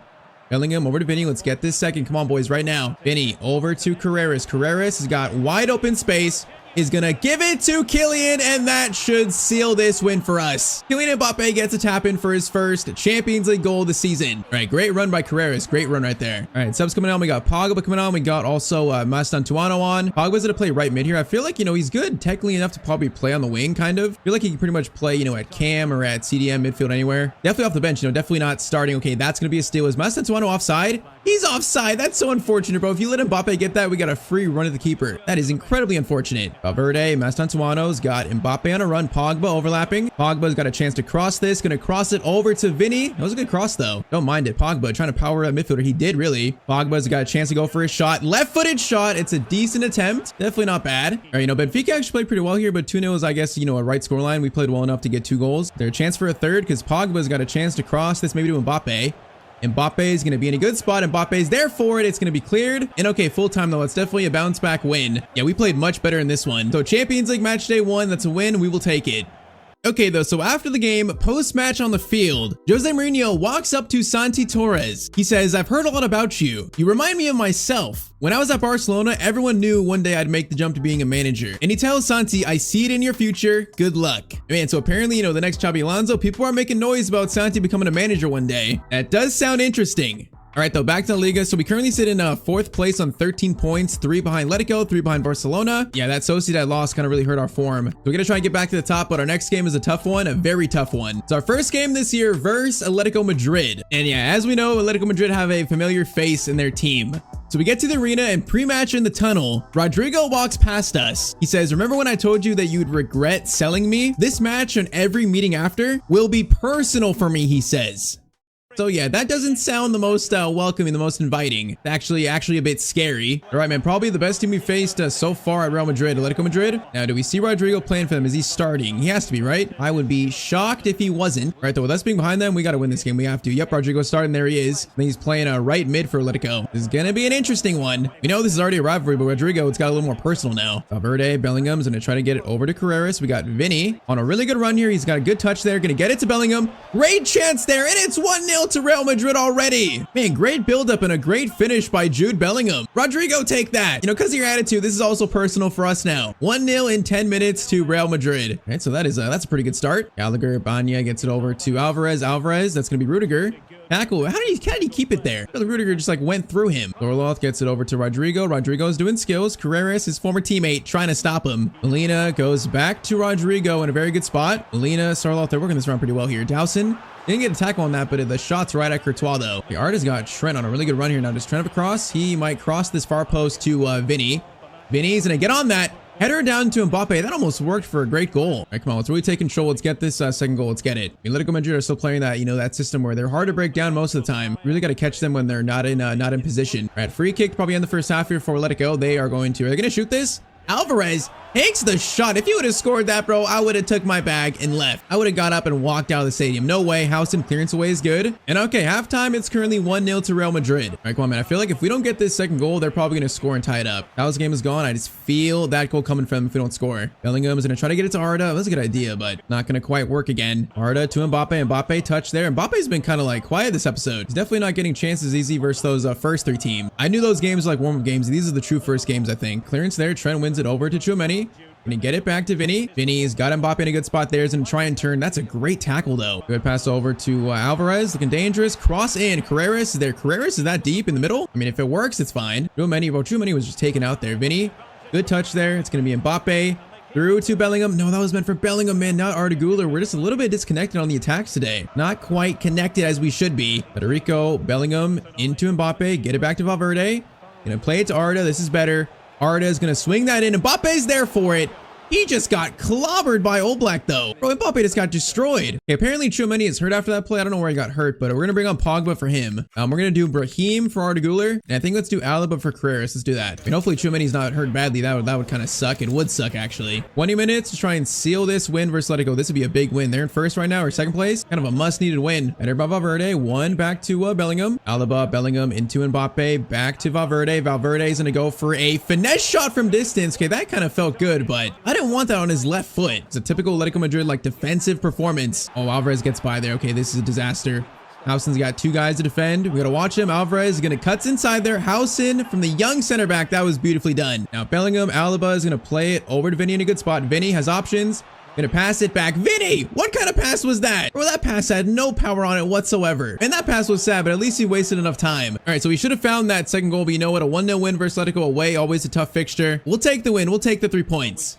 Bellingham over to Vinny. Let's get this second. Come on, boys, right now. Vinny over to Carreras. Carreras has got wide open space. Is gonna give it to Kylian, and that should seal this win for us. Kylian Mbappe gets a tap in for his first Champions League goal of the season. All right, great run by Carreras. Great run right there. All right, subs coming on. We got Pogba coming on. We got also Mastantuono on. Pogba's gonna play right mid here. I feel like, he's good technically enough to probably play on the wing, kind of. I feel like he can pretty much play, at cam or at CDM midfield anywhere. Definitely off the bench, definitely not starting. Okay, that's gonna be a steal. Is Mastantuono offside? He's offside. That's so unfortunate, bro. If you let Mbappe get that, we got a free run at the keeper. That is incredibly unfortunate. Valverde, Mastantuano's got Mbappe on a run. Pogba overlapping. Pogba's got a chance to cross this. Gonna cross it over to Vinny. That was a good cross, though. Don't mind it. Pogba trying to power that midfielder. He did, really. Pogba's got a chance to go for his shot. Left-footed shot. It's a decent attempt. Definitely not bad. All right, Benfica actually played pretty well here, but 2-0 is, I guess, a right scoreline. We played well enough to get 2 goals. There's a chance for a third because Pogba's got a chance to cross this maybe to Mbappe. Mbappe is going to be in a good spot. Mbappe's there for it. It's going to be cleared. And okay, full time though. It's definitely a bounce back win. Yeah, we played much better in this one. So Champions League match day 1, that's a win. We will take it. Okay, though, so after the game, post-match on the field, Jose Mourinho walks up to Santi Torres. He says, "I've heard a lot about you. You remind me of myself. When I was at Barcelona, everyone knew one day I'd make the jump to being a manager." And he tells Santi, "I see it in your future. Good luck." Man, so apparently, the next Xabi Alonso, people are making noise about Santi becoming a manager one day. That does sound interesting. All right, though, back to La Liga. So we currently sit in 4th place on 13 points, 3 behind Atletico, 3 behind Barcelona. Yeah, that Sociedad loss kind of really hurt our form. So we're going to try and get back to the top, but our next game is a tough one, a very tough one. It's our first game this year versus Atletico Madrid. And yeah, as we know, Atletico Madrid have a familiar face in their team. So we get to the arena and pre-match in the tunnel, Rodrigo walks past us. He says, "Remember when I told you that you'd regret selling me? This match and every meeting after will be personal for me," he says. So yeah, that doesn't sound the most welcoming, the most inviting. Actually a bit scary. All right, man, probably the best team we faced so far at Real Madrid, Atletico Madrid. Now, do we see Rodrigo playing for them? Is he starting? He has to be, right? I would be shocked if he wasn't. All right, though, with us being behind them, we got to win this game. We have to. Yep, Rodrigo's starting. There he is. And he's playing right mid for Atletico. This is going to be an interesting one. We know this is already a rivalry, but Rodrigo, it's got a little more personal now. Valverde, Bellingham's going to try to get it over to Carreras. We got Vinny on a really good run here. He's got a good touch there. Going to get it to Bellingham. Great chance there, and it's 1-0 to Real Madrid already. Man, great build-up and a great finish by Jude Bellingham. Rodrigo, take that. Because of your attitude, this is also personal for us now. 1-0 in 10 minutes to Real Madrid. All right, so that's a pretty good start. Gallagher, Banya gets it over to Alvarez. Alvarez, that's going to be Rudiger. Tackle. How did he keep it there? The Rudiger just went through him. Orloth gets it over to Rodrigo. Rodrigo's doing skills. Carreras, his former teammate, trying to stop him. Molina goes back to Rodrigo in a very good spot. Molina, Sarloth, they're working this around pretty well here. Dowson didn't get a tackle on that, but the shot's right at Courtois, though. The Arta's got Trent on a really good run here. Now, does Trent have a cross? He might cross this far post to Vinny. Vinny's going to get on that. Header down to Mbappe. That almost worked for a great goal. All right, come on. Let's really take control. Let's get this second goal. Let's get it. Atletico Madrid are still playing that, that system where they're hard to break down most of the time. Really got to catch them when they're not in position. All right, free kick probably in the first half here for Atletico. Are they going to shoot this? Alvarez takes the shot. If you would have scored that, bro, I would have took my bag and left. I would have got up and walked out of the stadium. No way. Houston clearance away is good. And okay, halftime, it's currently 1-0 to Real Madrid. All right, come on, man. I feel like if we don't get this second goal, they're probably going to score and tie it up. That game is gone. I just feel that goal coming from them if we don't score. Bellingham is going to try to get it to Arda. That's a good idea, but not going to quite work again. Arda to Mbappe. Mbappe touch there. Mbappe's been kind of quiet this episode. He's definitely not getting chances easy versus those first 3 teams. I knew those games were warm-up games. These are the true first games, I think. Clearance there. Trent wins it over to Tchouameni. Gonna get it back to Vinny. Vinny's got Mbappe in a good spot there. He's gonna try and turn. That's a great tackle, though. Good pass over to Alvarez. Looking dangerous. Cross in. Carreras is there. Carreras is that deep in the middle. I mean, if it works, it's fine. Tchouameni was just taken out there. Vinny, good touch there. It's gonna be Mbappe. Through to Bellingham. No, that was meant for Bellingham, man, not Arda Güler. We're just a little bit disconnected on the attacks today. Not quite connected as we should be. Federico, Bellingham into Mbappe. Get it back to Valverde. Gonna play it to Arda. This is better. Arda is going to swing that in. Mbappe's there for it. He just got clobbered by Oblak though. Bro, Mbappe just got destroyed. Okay, apparently Tchouaméni is hurt after that play. I don't know where he got hurt, but we're going to bring on Pogba for him. We're going to do Brahim for Arda Güler. And I think let's do Alaba for Carreras. Let's do that. I mean, hopefully Tchouaméni's not hurt badly. That would kind of suck. It would suck actually. 20 minutes to try and seal this win versus Atletico. This would be a big win. They're in first right now or second place. Kind of a must needed win. Header by Valverde. One back to Bellingham. Alaba, Bellingham into Mbappe. Back to Valverde. Valverde is going to go for a finesse shot from distance. Okay, that kind of felt good, but I didn't want that on his left foot. It's a typical Atletico Madrid like defensive performance. Oh, Alvarez gets by there. Okay, this is a disaster. Housen's got two guys to defend. We got to watch him. Alvarez is going to cuts inside there. Housen from the young center back. That was beautifully done. Now Bellingham, Alaba is going to play it over to Vinny in a good spot. Vinny has options. Gonna pass it back. Vinny, what kind of pass was that? Bro, that pass had no power on it whatsoever. And that pass was sad, but at least he wasted enough time. All right, so we should have found that second goal, but you know what? A 1-0 win versus Atletico away, always a tough fixture. We'll take the win. We'll take the 3 points.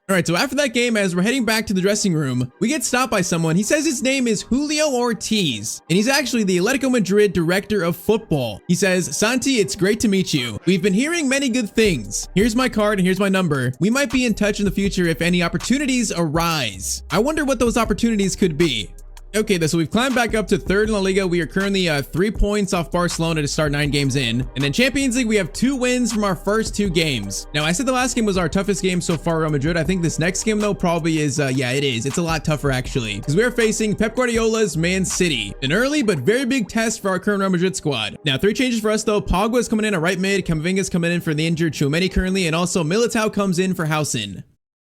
All right, so after that game, as we're heading back to the dressing room, we get stopped by someone. He says his name is Julio Ortiz, and he's actually the Atletico Madrid director of football. He says, Santi, it's great to meet you. We've been hearing many good things. Here's my card and here's my number. We might be in touch in the future if any opportunities arise. I wonder what those opportunities could be. Okay, so we've climbed back up to third in La Liga. We are currently 3 points off Barcelona to start 9 games in. And then Champions League, we have 2 wins from our first 2 games. Now, I said the last game was our toughest game so far, Real Madrid. I think this next game, though, probably is, yeah, it is. It's a lot tougher, actually. Because we are facing Pep Guardiola's Man City. An early but very big test for our current Real Madrid squad. Now, 3 changes for us, though. Pogba is coming in at right mid. Camavinga's coming in for the injured Tchouaméni currently. And also, Militao comes in for Housen.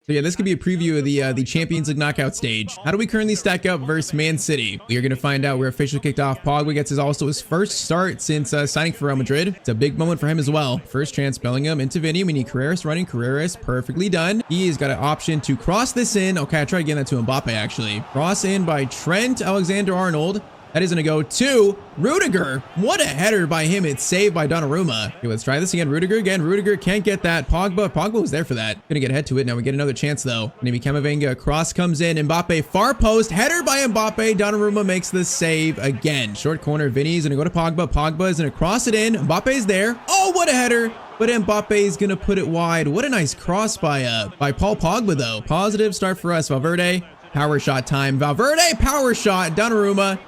So yeah, this could be a preview of the Champions League knockout stage. How do we currently stack up versus Man City? We are going to find out. We're officially kicked off. Pogba gets his first start since signing for Real Madrid. It's a big moment for him as well. First chance, Bellingham into Vinny. We need Carreras running. Carreras, perfectly done. He has got an option to cross this in. Okay, I tried getting that to Mbappe, actually. Cross in by Trent Alexander-Arnold. That is going to go to Rudiger. What a header by him. It's saved by Donnarumma. Okay, let's try this again. Rudiger again. Rudiger can't get that. Pogba was there for that. Gonna get ahead to it. Now we get another chance though. Maybe Camavinga. Cross comes in. Mbappe far post. Header by Mbappe. Donnarumma makes the save again. Short corner. Vinny's going to go to Pogba. Pogba is going to cross it in. Mbappe's there. Oh, what a header. But Mbappe is going to put it wide. What a nice cross by Paul Pogba though. Positive start for us. Valverde. Power shot time. Valverde. Power shot. Donnarumma.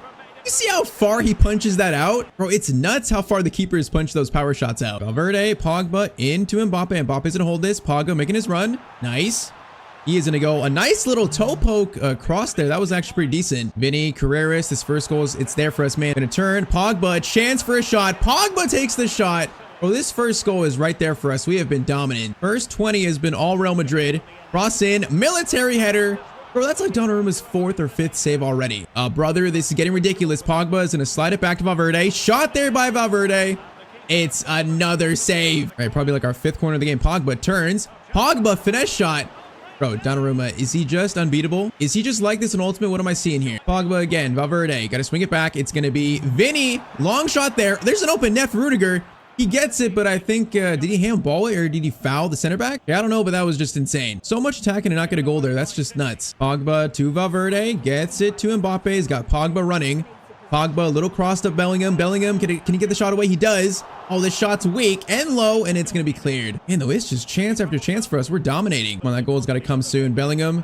You see how far he punches that out? Bro, it's nuts how far the keepers punch those power shots out. Valverde, Pogba into Mbappe. Mbappe's gonna hold this. Pogba making his run. Nice. He is gonna go a nice little toe poke across there. That was actually pretty decent. Vinny, Carreras, this first goal, it's there for us, man. Gonna turn. Pogba, a chance for a shot. Pogba takes the shot. Bro, this first goal is right there for us. We have been dominant. First 20 has been all Real Madrid. Cross in, military header. Bro, that's like Donnarumma's 4th or 5th save already. Brother, this is getting ridiculous. Pogba is going to slide it back to Valverde. Shot there by Valverde. It's another save. All right, probably like our 5th corner of the game. Pogba turns. Pogba, finesse shot. Bro, Donnarumma, is he just unbeatable? Is he just like this in Ultimate? What am I seeing here? Pogba again. Valverde, got to swing it back. It's going to be Vinny. Long shot there. There's an open net for Rudiger. He gets it, but I think, did he handball it or did he foul the center back? Yeah, I don't know, but that was just insane. So much attacking and not get a goal there. That's just nuts. Pogba to Valverde, gets it to Mbappe. He's got Pogba running. Pogba, a little crossed up Bellingham. Bellingham, can he get the shot away? He does. Oh, this shot's weak and low, and it's going to be cleared. Man, though, it's just chance after chance for us. We're dominating. Come on, that goal's got to come soon. Bellingham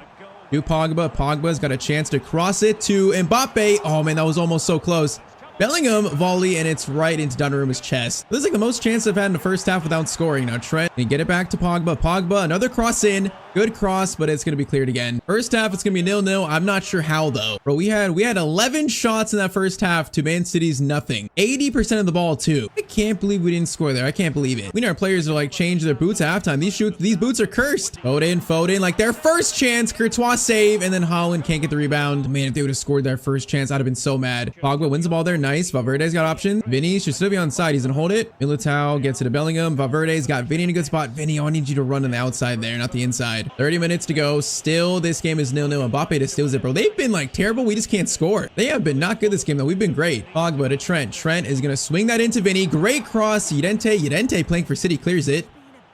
to Pogba. Pogba's got a chance to cross it to Mbappe. Oh, man, that was almost so close. Bellingham volley, and it's right into Donnarumma's chest. This is like the most chance I've had in the first half without scoring. Now Trent, and get it back to Pogba. Pogba, another cross in. Good cross, but it's going to be cleared again. First half, it's going to be 0-0. I'm not sure how, though. Bro, we had 11 shots in that first half to Man City's nothing. 80% of the ball, too. I can't believe we didn't score there. I can't believe it. We know our players are like change their boots at halftime. These boots are cursed. Foden, like their first chance. Courtois save, and then Haaland can't get the rebound. Man, if they would have scored their first chance, I'd have been so mad. Pogba wins the ball there. Nice. Valverde's got options. Vinny should still be on side. He's going to hold it. Militao gets it to Bellingham. Valverde's got Vinny in a good spot. Vinny, I need you to run on the outside there, not the inside. 30 minutes to go. Still, this game is 0-0. Mbappe just steals it, bro. They've been like terrible. We just can't score. They have been not good this game, though. We've been great. Pogba to Trent. Trent is going to swing that into Vinny. Great cross. Llorente playing for City clears it.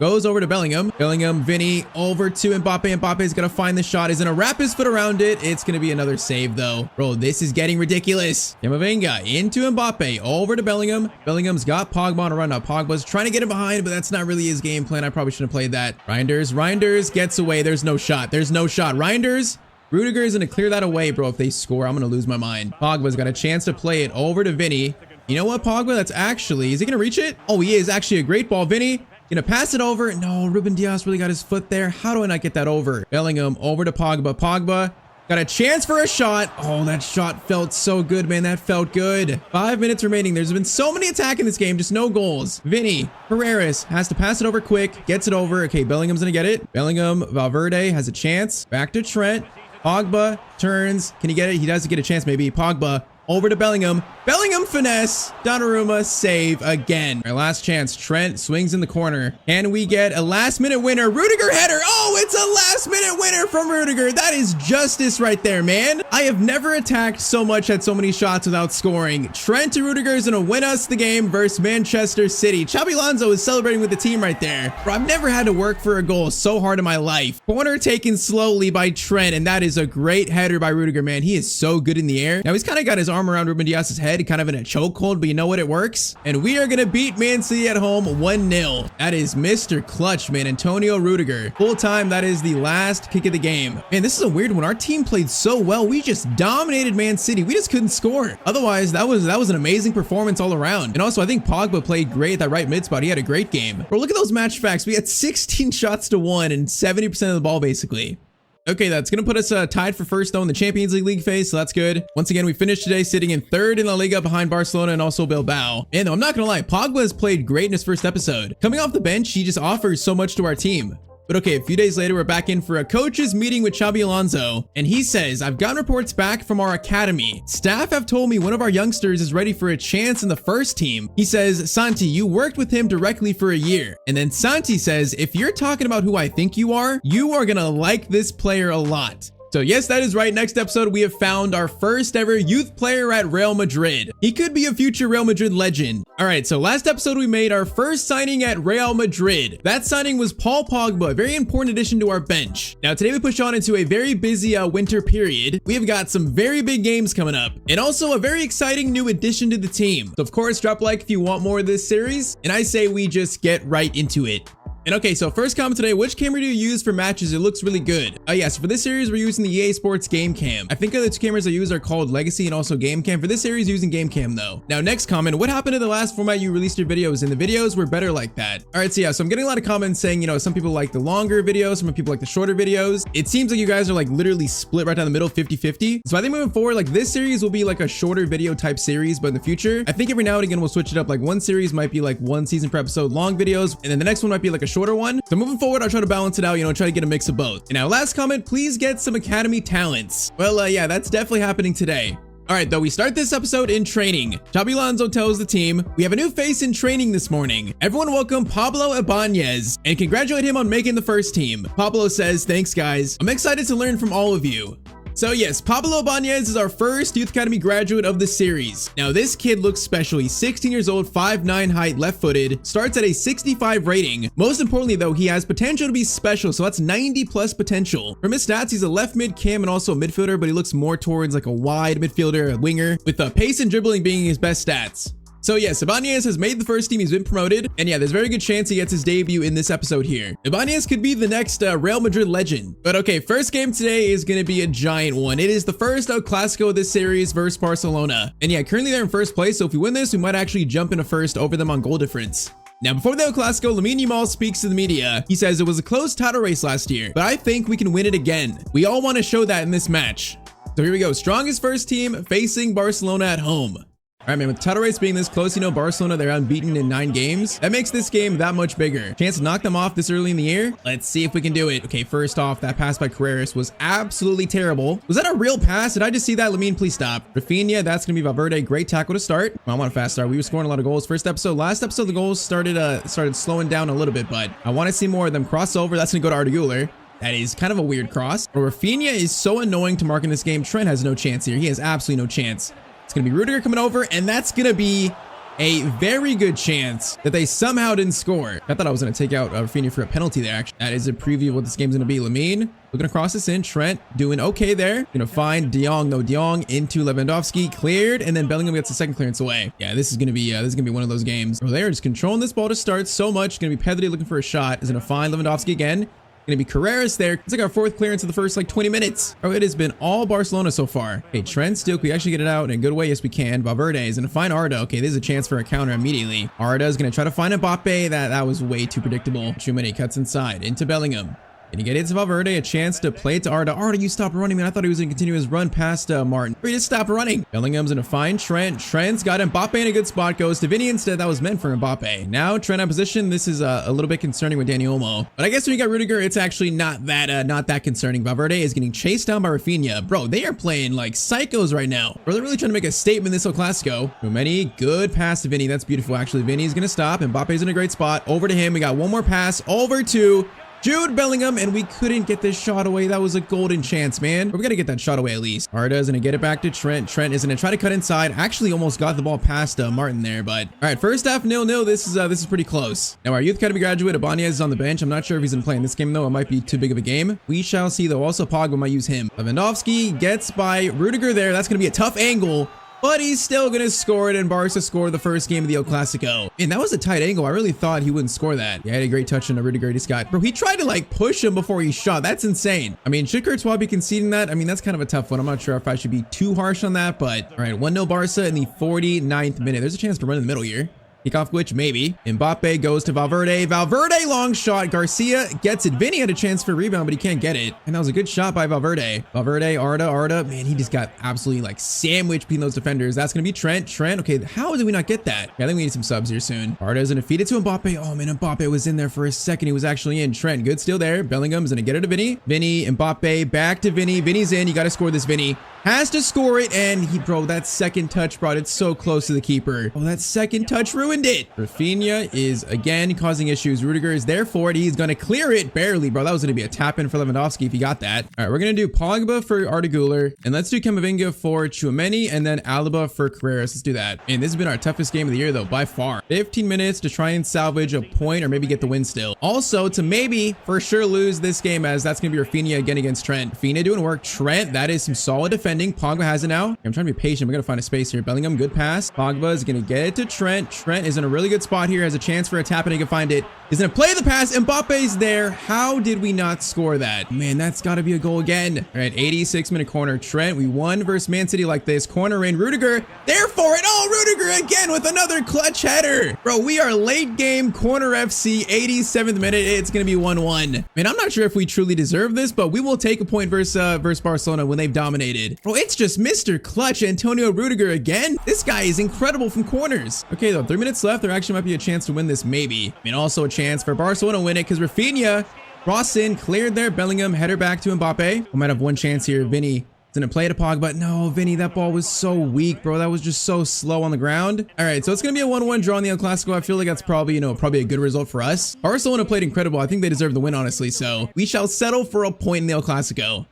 Goes over to Bellingham. Bellingham, Vinny, over to Mbappe. Mbappe's gonna find the shot. He's gonna wrap his foot around it. It's gonna be another save though. Bro, this is getting ridiculous. Camavinga into Mbappe, over to Bellingham. Bellingham's got Pogba on a run. Now Pogba's trying to get him behind, but that's not really his game plan. I probably shouldn't have played that. Reinders gets away. There's no shot. There's no shot. Rudiger is gonna clear that away, bro. If they score, I'm gonna lose my mind. Pogba's got a chance to play it over to Vinny. You know what, Pogba? That's actually, is he gonna reach it? Oh, he is. Actually a great ball. Vinny gonna pass it over. No, Ruben Dias really got his foot there. How do I not get that over? Bellingham over to Pogba. Pogba got a chance for a shot. Oh, that shot felt so good, man. That felt good. 5 minutes remaining. There's been so many attacks in this game, just no goals. Vinny Paredes has to pass it over quick. Gets it over. Okay, Bellingham's gonna get it. Bellingham, Valverde has a chance. Back to Trent. Pogba turns. Can he get it? He does get a chance, maybe. Pogba over to Bellingham. Bellingham finesse. Donnarumma save again. Our last chance. Trent swings in the corner. Can we get a last minute winner? Rudiger header. Oh, it's a last minute winner from Rudiger. That is justice right there, man. I have never attacked so much at so many shots without scoring. Trent to Rudiger is going to win us the game versus Manchester City. Xabi Alonso is celebrating with the team right there. Bro, I've never had to work for a goal so hard in my life. Corner taken slowly by Trent, and that is a great header by Rudiger, man. He is so good in the air. Now he's kind of got his arm around Ruben Dias's head, kind of in a chokehold, but you know what? It works. And we are going to beat Man City at home 1-0. That is Mr. Clutch, man. Antonio Rudiger. Full time, that is the last kick of the game. Man, this is a weird one. Our team played so well. We just dominated Man City. We just couldn't score. Otherwise, that was an amazing performance all around. And also, I think Pogba played great at that right mid spot. He had a great game. Bro, look at those match facts. We had 16 shots to 1 and 70% of the ball, basically. Okay, that's going to put us tied for first, though, in the Champions League phase, so that's good. Once again, we finished today sitting in third in La Liga behind Barcelona and also Bilbao. And though, I'm not going to lie, Pogba has played great in his first episode. Coming off the bench, he just offers so much to our team. But okay, a few days later, we're back in for a coach's meeting with Xabi Alonso. And he says, I've gotten reports back from our academy. Staff have told me one of our youngsters is ready for a chance in the first team. He says, Santi, you worked with him directly for a year. And then Santi says, if you're talking about who I think you are gonna like this player a lot. So yes, that is right. Next episode, we have found our first ever youth player at Real Madrid. He could be a future Real Madrid legend. All right, so last episode, we made our first signing at Real Madrid. That signing was Paul Pogba, a very important addition to our bench. Now, today we push on into a very busy winter period. We have got some very big games coming up and also a very exciting new addition to the team. So of course, drop a like if you want more of this series. And I say we just get right into it. And okay, so first comment today, which camera do you use for matches? It looks really good. Yes, for this series, we're using the EA Sports Game Cam. I think the two cameras I use are called Legacy and also Game Cam. For this series, using Game Cam though. Now, next comment, what happened to the last format you released your videos in? The videos were better like that. All right, so yeah, so I'm getting a lot of comments saying, you know, some people like the longer videos, some people like the shorter videos. It seems like you guys are like literally split right down the middle, 50-50. So I think moving forward, like this series will be like a shorter video type series, but in the future, I think every now and again, we'll switch it up. Like one series might be like one season per episode long videos, and then the next one might be like a shorter one. So moving forward, I'll try to balance it out, you know, try to get a mix of both. And now last comment, please get some academy talents. Well, yeah, that's definitely happening today. All right, though, we start this episode in training. Xabi Alonso tells the team, we have a new face in training this morning. Everyone welcome Pablo Ibanez and congratulate him on making the first team. Pablo says, thanks guys. I'm excited to learn from all of you. So yes, Pablo Ibanez is our first Youth Academy graduate of the series. Now this kid looks special. He's 16 years old, 5'9" height, left-footed, starts at a 65 rating. Most importantly though, he has potential to be special, so that's 90 plus potential. From his stats, he's a left mid cam and also a midfielder, but he looks more towards like a wide midfielder, a winger, with pace and dribbling being his best stats. So yes, Ibanez has made the first team, he's been promoted, and yeah, there's a very good chance he gets his debut in this episode here. Ibanez could be the next Real Madrid legend. But okay, first game today is going to be a giant one. It is the first El Clasico of this series versus Barcelona. And yeah, currently they're in first place, so if we win this, we might actually jump into first over them on goal difference. Now, before the El Clasico, Lamine Yamal speaks to the media. He says it was a close title race last year, but I think we can win it again. We all want to show that in this match. So here we go, strongest first team facing Barcelona at home. All right, man, with title race being this close, you know, Barcelona, they're unbeaten in 9 games. That makes this game that much bigger. Chance to knock them off this early in the year. Let's see if we can do it. Okay, first off, that pass by Carreras was absolutely terrible. Was that a real pass? Did I just see that? Lamine, please stop. Rafinha, that's going to be Valverde. Great tackle to start. I want a fast start. We were scoring a lot of goals. First episode, last episode, the goals started slowing down a little bit, but I want to see more of them cross over. That's going to go to Arda Güler. That is kind of a weird cross. But Rafinha is so annoying to mark in this game. Trent has no chance here. He has absolutely no chance. It's going to be Rudiger coming over, and that's going to be a very good chance that they somehow didn't score. I thought I was going to take out Rafinha for a penalty there, actually. That is a preview of what this game's going to be. Lamine looking to cross this in. Trent doing okay there. Gonna find De Jong. No, De Jong into Lewandowski. Cleared, and then Bellingham gets the second clearance away. Yeah, this is gonna be one of those games where they're just controlling this ball to start so much. Gonna be Pedri looking for a shot. Is gonna find Lewandowski again. Gonna be Carreras there. It's like our fourth clearance in the first like 20 minutes. Oh, it has been all Barcelona so far. Okay, Trent still, can we actually get it out in a good way? Yes, we can. Valverde is gonna find Arda. Okay, this is a chance for a counter immediately. Arda is gonna try to find Mbappe. That was way too predictable. Too many cuts inside into Bellingham. And you get it to Valverde, a chance to play it to Arda. Arda, you stop running, man. I thought he was going to continue his run past Martin. He just stopped running. Bellingham's going to find Trent. Trent's got Mbappe in a good spot. Goes to Vinny instead. That was meant for Mbappe. Now Trent out of position. This is a little bit concerning with Dani Olmo. But I guess when you got Rudiger, it's actually not that concerning. Valverde is getting chased down by Rafinha. Bro, they are playing like psychos right now. Bro, they're really trying to make a statement this El Clasico. Many good pass to Vinny. That's beautiful, actually. Vinny's going to stop. Mbappe's in a great spot. Over to him. We got one more pass. Over to Jude Bellingham, and we couldn't get this shot away. That was a golden chance, man. But we gotta get that shot away at least. Arda's gonna get it back to Trent. Trent is gonna try to cut inside. Actually, almost got the ball past Martin there, but all right. First half 0-0. This is pretty close. Now our youth academy graduate Ibanez is on the bench. I'm not sure if he's gonna play in this game though. It might be too big of a game. We shall see though. Also, Pogba might use him. Lewandowski gets by Rudiger there. That's gonna be a tough angle, but he's still going to score it, and Barca scored the first game of the El Clasico. And that was a tight angle. I really thought he wouldn't score that. He had a great touch on Rudiger. He just got, bro, he tried to like push him before he shot. That's insane. I mean, should Courtois be conceding that? I mean, that's kind of a tough one. I'm not sure if I should be too harsh on that, but all right, 1-0 Barca in the 49th minute. There's a chance to run in the middle here. Kickoff glitch, maybe. Mbappe goes to Valverde. Valverde, long shot. Garcia gets it. Vinny had a chance for a rebound, but he can't get it. And that was a good shot by Valverde. Valverde, Arda. Man, he just got absolutely like sandwiched between those defenders. That's going to be Trent. Okay, how did we not get that? Yeah, I think we need some subs here soon. Arda's going to feed it to Mbappe. Oh, man, Mbappe was in there for a second. He was actually in. Trent, good steal there. Bellingham's going to get it to Vinny. Vinny, Mbappe, back to Vinny. Vinny's in. You got to score this, Vinny. Has to score it, and bro, that second touch brought it so close to the keeper. Oh, that second touch ruined it. Rafinha is again causing issues. Rudiger is there for it. He's gonna clear it barely, bro. That was gonna be a tap in for Lewandowski if he got that. All right, we're gonna do Pogba for Arda Güler, and let's do Camavinga for Tchouaméni, and then Alaba for Carreras. Let's do that. And this has been our toughest game of the year, though, by far. 15 minutes to try and salvage a point or maybe get the win still. Also, to maybe for sure lose this game, as that's gonna be Rafinha again against Trent. Rafinha doing work. Trent, that is some solid defending. Pogba has it now. I'm trying to be patient. We're gonna find a space here. Bellingham, good pass. Pogba is gonna get it to Trent. Trent is in a really good spot here. Has a chance for a tap, and he can find it. He's gonna play the pass. Mbappe's there. How did we not score that? Man, that's gotta be a goal again. All right, 86-minute corner. Trent, we won versus Man City like this. Corner in. Rudiger, there for it. Oh, Rudiger again with another clutch header. Bro, we are late game corner FC, 87th minute. It's gonna be 1-1. Man, I'm not sure if we truly deserve this, but we will take a point versus Barcelona when they've dominated. Bro, it's just Mr. Clutch Antonio Rudiger again. This guy is incredible from corners. Okay, though, 3 minutes left. There actually might be a chance to win this, maybe. I mean, also a chance for Barcelona to win it because Rafinha, cross in, cleared there. Bellingham, header back to Mbappe. We might have one chance here. Vinny is gonna play to Pogba. No, Vinny, that ball was so weak, bro. That was just so slow on the ground. All right, so it's gonna be a 1-1 draw in the El Clasico. I feel like that's probably, probably a good result for us. Barcelona played incredible. I think they deserve the win, honestly. So we shall settle for a point in the El Clasico.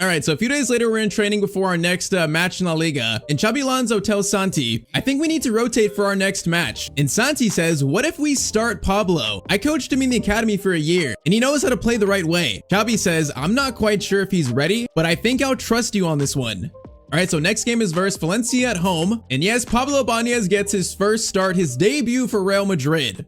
All right, so a few days later, we're in training before our next match in La Liga, and Xabi Alonso tells Santi, I think we need to rotate for our next match. And Santi says, what if we start Pablo? I coached him in the academy for a year, and he knows how to play the right way. Xabi says, I'm not quite sure if he's ready, but I think I'll trust you on this one. All right, so next game is versus Valencia at home. And yes, Pablo Ibanez gets his first start, his debut for Real Madrid.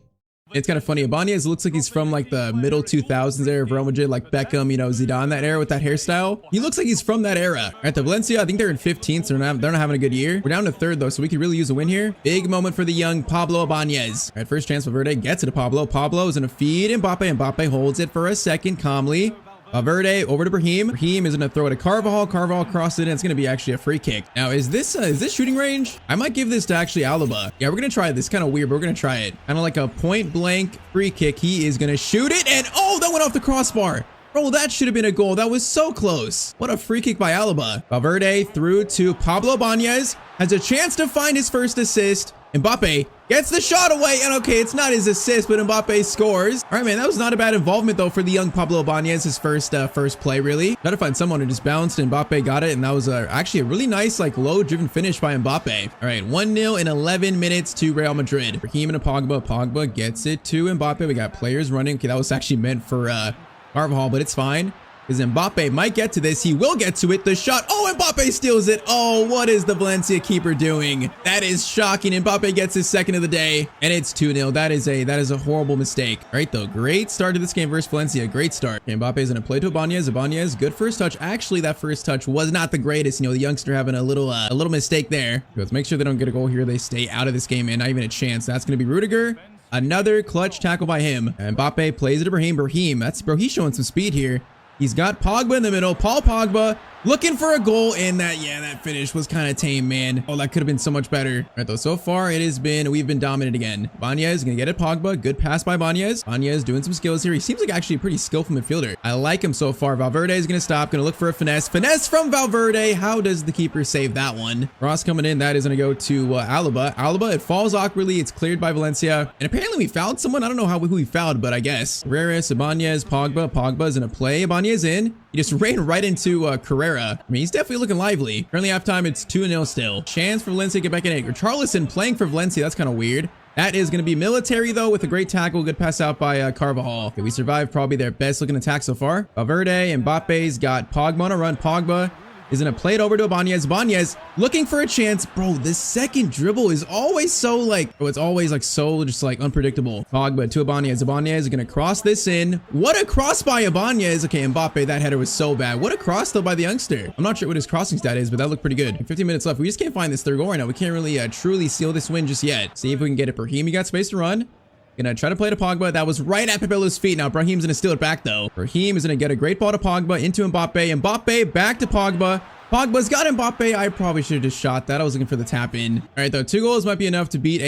It's kind of funny. Ibanez looks like he's from like the middle 2000s era of Real Madrid, like Beckham, Zidane, that era with that hairstyle. He looks like he's from that era. All right, the Valencia, I think they're in 15th, so they're not having a good year. We're down to 3rd though, so we could really use a win here. Big moment for the young Pablo Ibanez. All right, first chance for Valverde, gets it to Pablo. Pablo is gonna feed Mbappe. Mbappe holds it for a second calmly. Valverde over to Brahim. Brahim is going to throw it to Carvajal. Carvajal crossed it, and it's going to be actually a free kick. Now, is this shooting range? I might give this to actually Alaba. Yeah, we're going to try this. Kind of weird, but we're going to try it. Kind of like a point blank free kick. He is going to shoot it, and oh, that went off the crossbar. Bro, that should have been a goal. That was so close. What a free kick by Alaba. Valverde through to Pablo Ibanez. Has a chance to find his first assist. Mbappe gets the shot away. And okay, it's not his assist, but Mbappe scores. All right, man, that was not a bad involvement, though, for the young Pablo Ibanez. His first play, really. Try to find someone who just bounced, and Mbappe got it. And that was actually a really nice, like, low-driven finish by Mbappe. All right, 1-0 in 11 minutes to Real Madrid. Raheem and Pogba. Pogba gets it to Mbappe. We got players running. Okay, that was actually meant for Carvajal, but it's fine. Because Mbappe might get to this. He will get to it. The shot. Oh, Mbappe steals it. Oh, what is the Valencia keeper doing? That is shocking. Mbappe gets his second of the day. And it's 2-0. That is a horrible mistake. All right, though. Great start to this game versus Valencia. Great start. Okay, Mbappe is going to play to Ibanez. Ibanez, good first touch. Actually, that first touch was not the greatest. You know, the youngster having a little mistake there. Let's make sure they don't get a goal here. They stay out of this game, and not even a chance. That's going to be Rudiger. Another clutch tackle by him. And Mbappe plays it to Raheem. Raheem, bro, he's showing some speed here. He's got Pogba in the middle. Paul Pogba looking for a goal, and that finish was kind of tame, man. Oh, that could have been so much better. All right, though, so far we've been dominant again. Ibanez gonna get it. Pogba, good pass by Ibanez. Ibanez doing some skills here. He seems like actually a pretty skillful midfielder. I like him so far. Valverde is gonna stop, gonna look for a finesse. Finesse from Valverde. How does the keeper save that one? Cross coming in. That is gonna go to Alaba. Alaba, it falls awkwardly. It's cleared by Valencia, and apparently we fouled someone. I don't know who we fouled, but I guess Herreras, Ibanez, Pogba. Pogba is gonna play. Ibanez in. He just ran right into Carrera. I mean, he's definitely looking lively. Currently halftime, it's 2-0 still. Chance for Valencia to get back in it. Richarlison playing for Valencia. That's kind of weird. That is going to be Military, though, with a great tackle. Good pass out by Carvajal. Okay, we survived probably their best looking attack so far. Valverde and Mbappe's got Pogba on a run. Pogba is going to play it over to Ibanez. Ibanez looking for a chance. Bro, this second dribble is always so it's always so just unpredictable. Pogba to Ibanez. Ibanez is going to cross this in. What a cross by Ibanez. Okay, Mbappe, that header was so bad. What a cross, though, by the youngster. I'm not sure what his crossing stat is, but that looked pretty good. 15 minutes left. We just can't find this third goal right now. We can't really truly seal this win just yet. See if we can get it. Raheem, you got space to run. Gonna try to play to Pogba. That was right at Pepelo's feet. Now Brahim's gonna steal it back, though. Raheem is gonna get a great ball to Pogba into Mbappe. Mbappe back to Pogba. Pogba's got Mbappe. I probably should have just shot that. I was looking for the tap in. All right, though, 2 goals might be enough to beat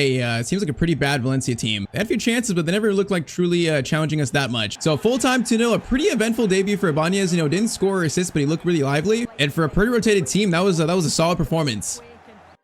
seems like a pretty bad Valencia team. They had a few chances, but they never looked like truly challenging us that much. So full-time 2-0, a pretty eventful debut for Ibanez. You know, didn't score or assist, but he looked really lively. And for a pretty rotated team, that was a solid performance.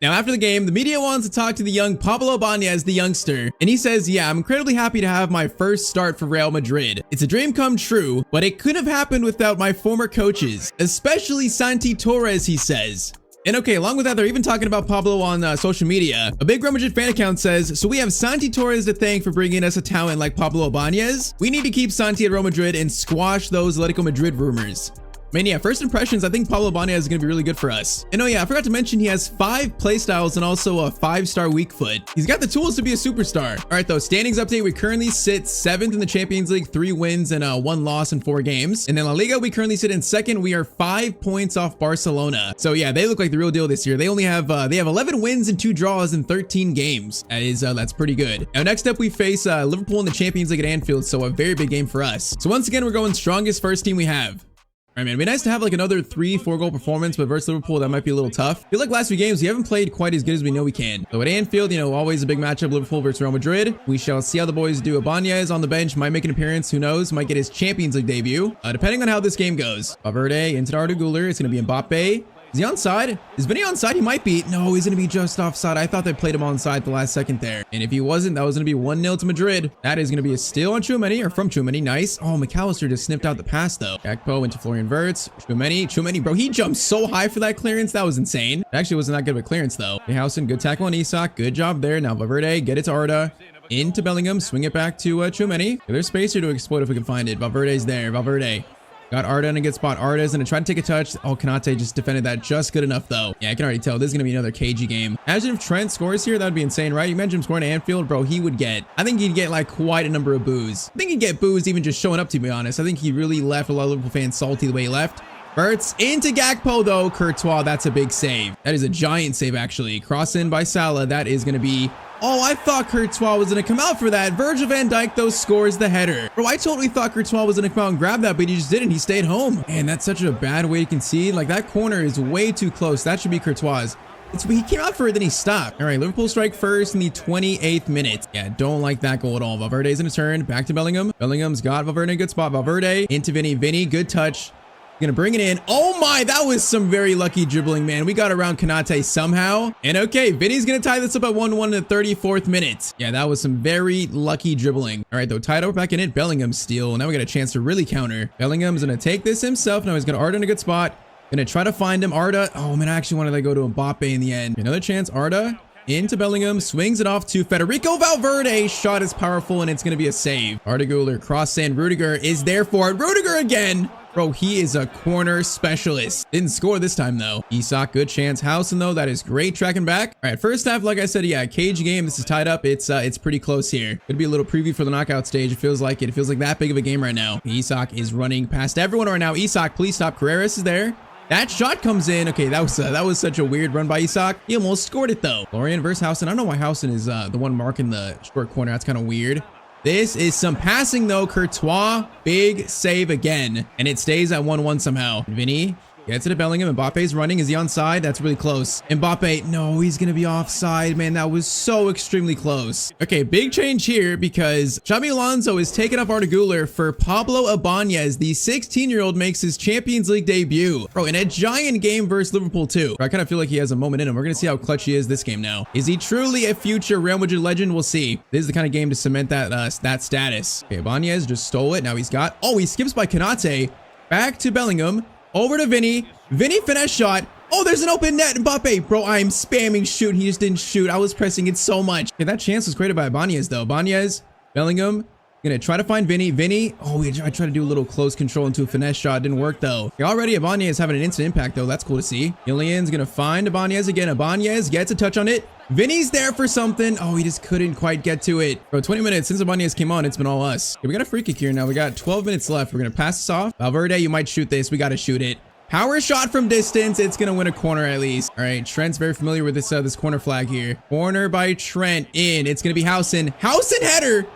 Now, after the game, the media wants to talk to the young Pablo Ibanez, the youngster, and he says, yeah, I'm incredibly happy to have my first start for Real Madrid. It's a dream come true, but it couldn't have happened without my former coaches, especially Santi Torres, he says. And okay, along with that, they're even talking about Pablo on social media. A big Real Madrid fan account says, so we have Santi Torres to thank for bringing us a talent like Pablo Ibanez. We need to keep Santi at Real Madrid and squash those Atletico Madrid rumors. Man, yeah, first impressions, I think Pablo Ibanez is going to be really good for us. And oh yeah, I forgot to mention he has 5 playstyles and also a 5-star weak foot. He's got the tools to be a superstar. All right, though, standings update, we currently sit 7th in the Champions League, 3 wins and 1 loss in 4 games. And then La Liga, we currently sit in 2nd. We are 5 points off Barcelona. So yeah, they look like the real deal this year. They only have, they have 11 wins and 2 draws in 13 games. That's pretty good. Now, next up, we face Liverpool in the Champions League at Anfield. So a very big game for us. So once again, we're going strongest first team we have. All right, man, it'd be nice to have like another 3-4 goal performance, but versus Liverpool, that might be a little tough. I feel like last few games, we haven't played quite as good as we know we can. So at Anfield, you know, always a big matchup, Liverpool versus Real Madrid. We shall see how the boys do. Ibanez on the bench, might make an appearance, who knows, might get his Champions League debut, depending on how this game goes. Valverde into Arda Güler, it's going to be Mbappe. Is he onside? Is Vinny onside? He might be. No, he's going to be just offside. I thought they played him onside at the last second there. And if he wasn't, that was going to be 1-0 to Madrid. That is going to be a steal on Tchouaméni, or from Tchouaméni. Nice. Oh, McAllister just snipped out the pass, though. Gakpo into Florian Wirtz. Tchouaméni, bro, he jumped so high for that clearance. That was insane. It actually wasn't that good of a clearance, though. Hausen, good tackle on Isak. Good job there. Now Valverde, get it to Arda. Into Bellingham, swing it back to Tchouaméni. There's space here to explode if we can find it. Valverde's there. Valverde. Got Arda in a good spot. Arda's gonna try to take a touch. Oh, Kanate just defended that just good enough, though. Yeah, I can already tell this is gonna be another cagey game. Imagine if Trent scores here. That would be insane, right? You imagine him scoring at Anfield, bro. I think he'd get like quite a number of boos. I think he'd get boos even just showing up, to be honest. I think he really left a lot of Liverpool fans salty the way he left. Wirtz into Gakpo, though. Courtois, that's a big save. That is a giant save, actually. Cross in by Salah. That is gonna be... Oh, I thought Courtois was going to come out for that. Virgil van Dijk, though, scores the header. Bro, I totally thought Courtois was going to come out and grab that, but he just didn't. He stayed home. Man, that's such a bad way to concede. Like, that corner is way too close. That should be Courtois. He came out for it, then he stopped. All right, Liverpool strike first in the 28th minute. Yeah, don't like that goal at all. Valverde's in a turn. Back to Bellingham. Bellingham's got Valverde. Good spot. Valverde into Vinny. Vinny, good touch. Gonna bring it in. Oh my, that was some very lucky dribbling, man. We got around Konate somehow. And okay, Vinny's gonna tie this up at 1-1 in the 34th minute. Yeah, that was some very lucky dribbling. All right, though, tied over back in it. Bellingham steal. Now we got a chance to really counter. Bellingham's gonna take this himself. Now he's gonna Arda in a good spot. Gonna try to find him. Arda. Oh man, I actually wanted to go to Mbappe in the end. Another chance. Arda into Bellingham, swings it off to Federico Valverde. Shot is powerful and it's gonna be a save. Arda Güler cross in. Rudiger is there for it. Rudiger again. Bro, he is a corner specialist. Didn't score this time, though. Isak, good chance. Housen, though, that is great tracking back. All right, first half, like I said, yeah, cage game. This is tied up. It's pretty close here. Could be a little preview for the knockout stage. It feels like it. It feels like that big of a game right now. Isak is running past everyone right now. Isak, please stop. Carreras is there. That shot comes in. Okay, that was such a weird run by Isak. He almost scored it, though. Lorient versus Housen. I don't know why Housen is the one marking the short corner. That's kind of weird. This is some passing, though. Courtois, big save again. And it stays at 1-1 somehow. Vinny gets it to Bellingham. Mbappe's running. Is he onside? That's really close. Mbappe, no, he's going to be offside, man. That was so extremely close. Okay, big change here because Xabi Alonso is taking off Arda Güler for Pablo Ibanez. The 16-year-old makes his Champions League debut. Bro, in a giant game versus Liverpool too. I kind of feel like he has a moment in him. We're going to see how clutch he is this game now. Is he truly a future Real Madrid legend? We'll see. This is the kind of game to cement that status. Okay, Ibanez just stole it. Now he's got... Oh, he skips by Konate. Back to Bellingham. Over to Vinny. Vinny finesse shot. Oh, there's an open net. Mbappe. Bro, I am spamming shoot. He just didn't shoot. I was pressing it so much. Okay, that chance was created by Ibanez, though. Ibanez, Bellingham. Gonna try to find Vinny. Vinny. Oh, I tried to do a little close control into a finesse shot. Didn't work, though. Okay, already Ibanez is having an instant impact, though. That's cool to see. Ilian's gonna find Ibanez again. Ibanez gets a touch on it. Vinny's there for something. Oh, he just couldn't quite get to it. Bro, 20 minutes since Ibanez came on, it's been all us. Okay, we got a free kick here now. We got 12 minutes left. We're gonna pass this off. Valverde, you might shoot this. We gotta shoot it. Power shot from distance. It's gonna win a corner at least. All right, Trent's very familiar with this corner flag here. Corner by Trent in. It's gonna be Housen. Housen header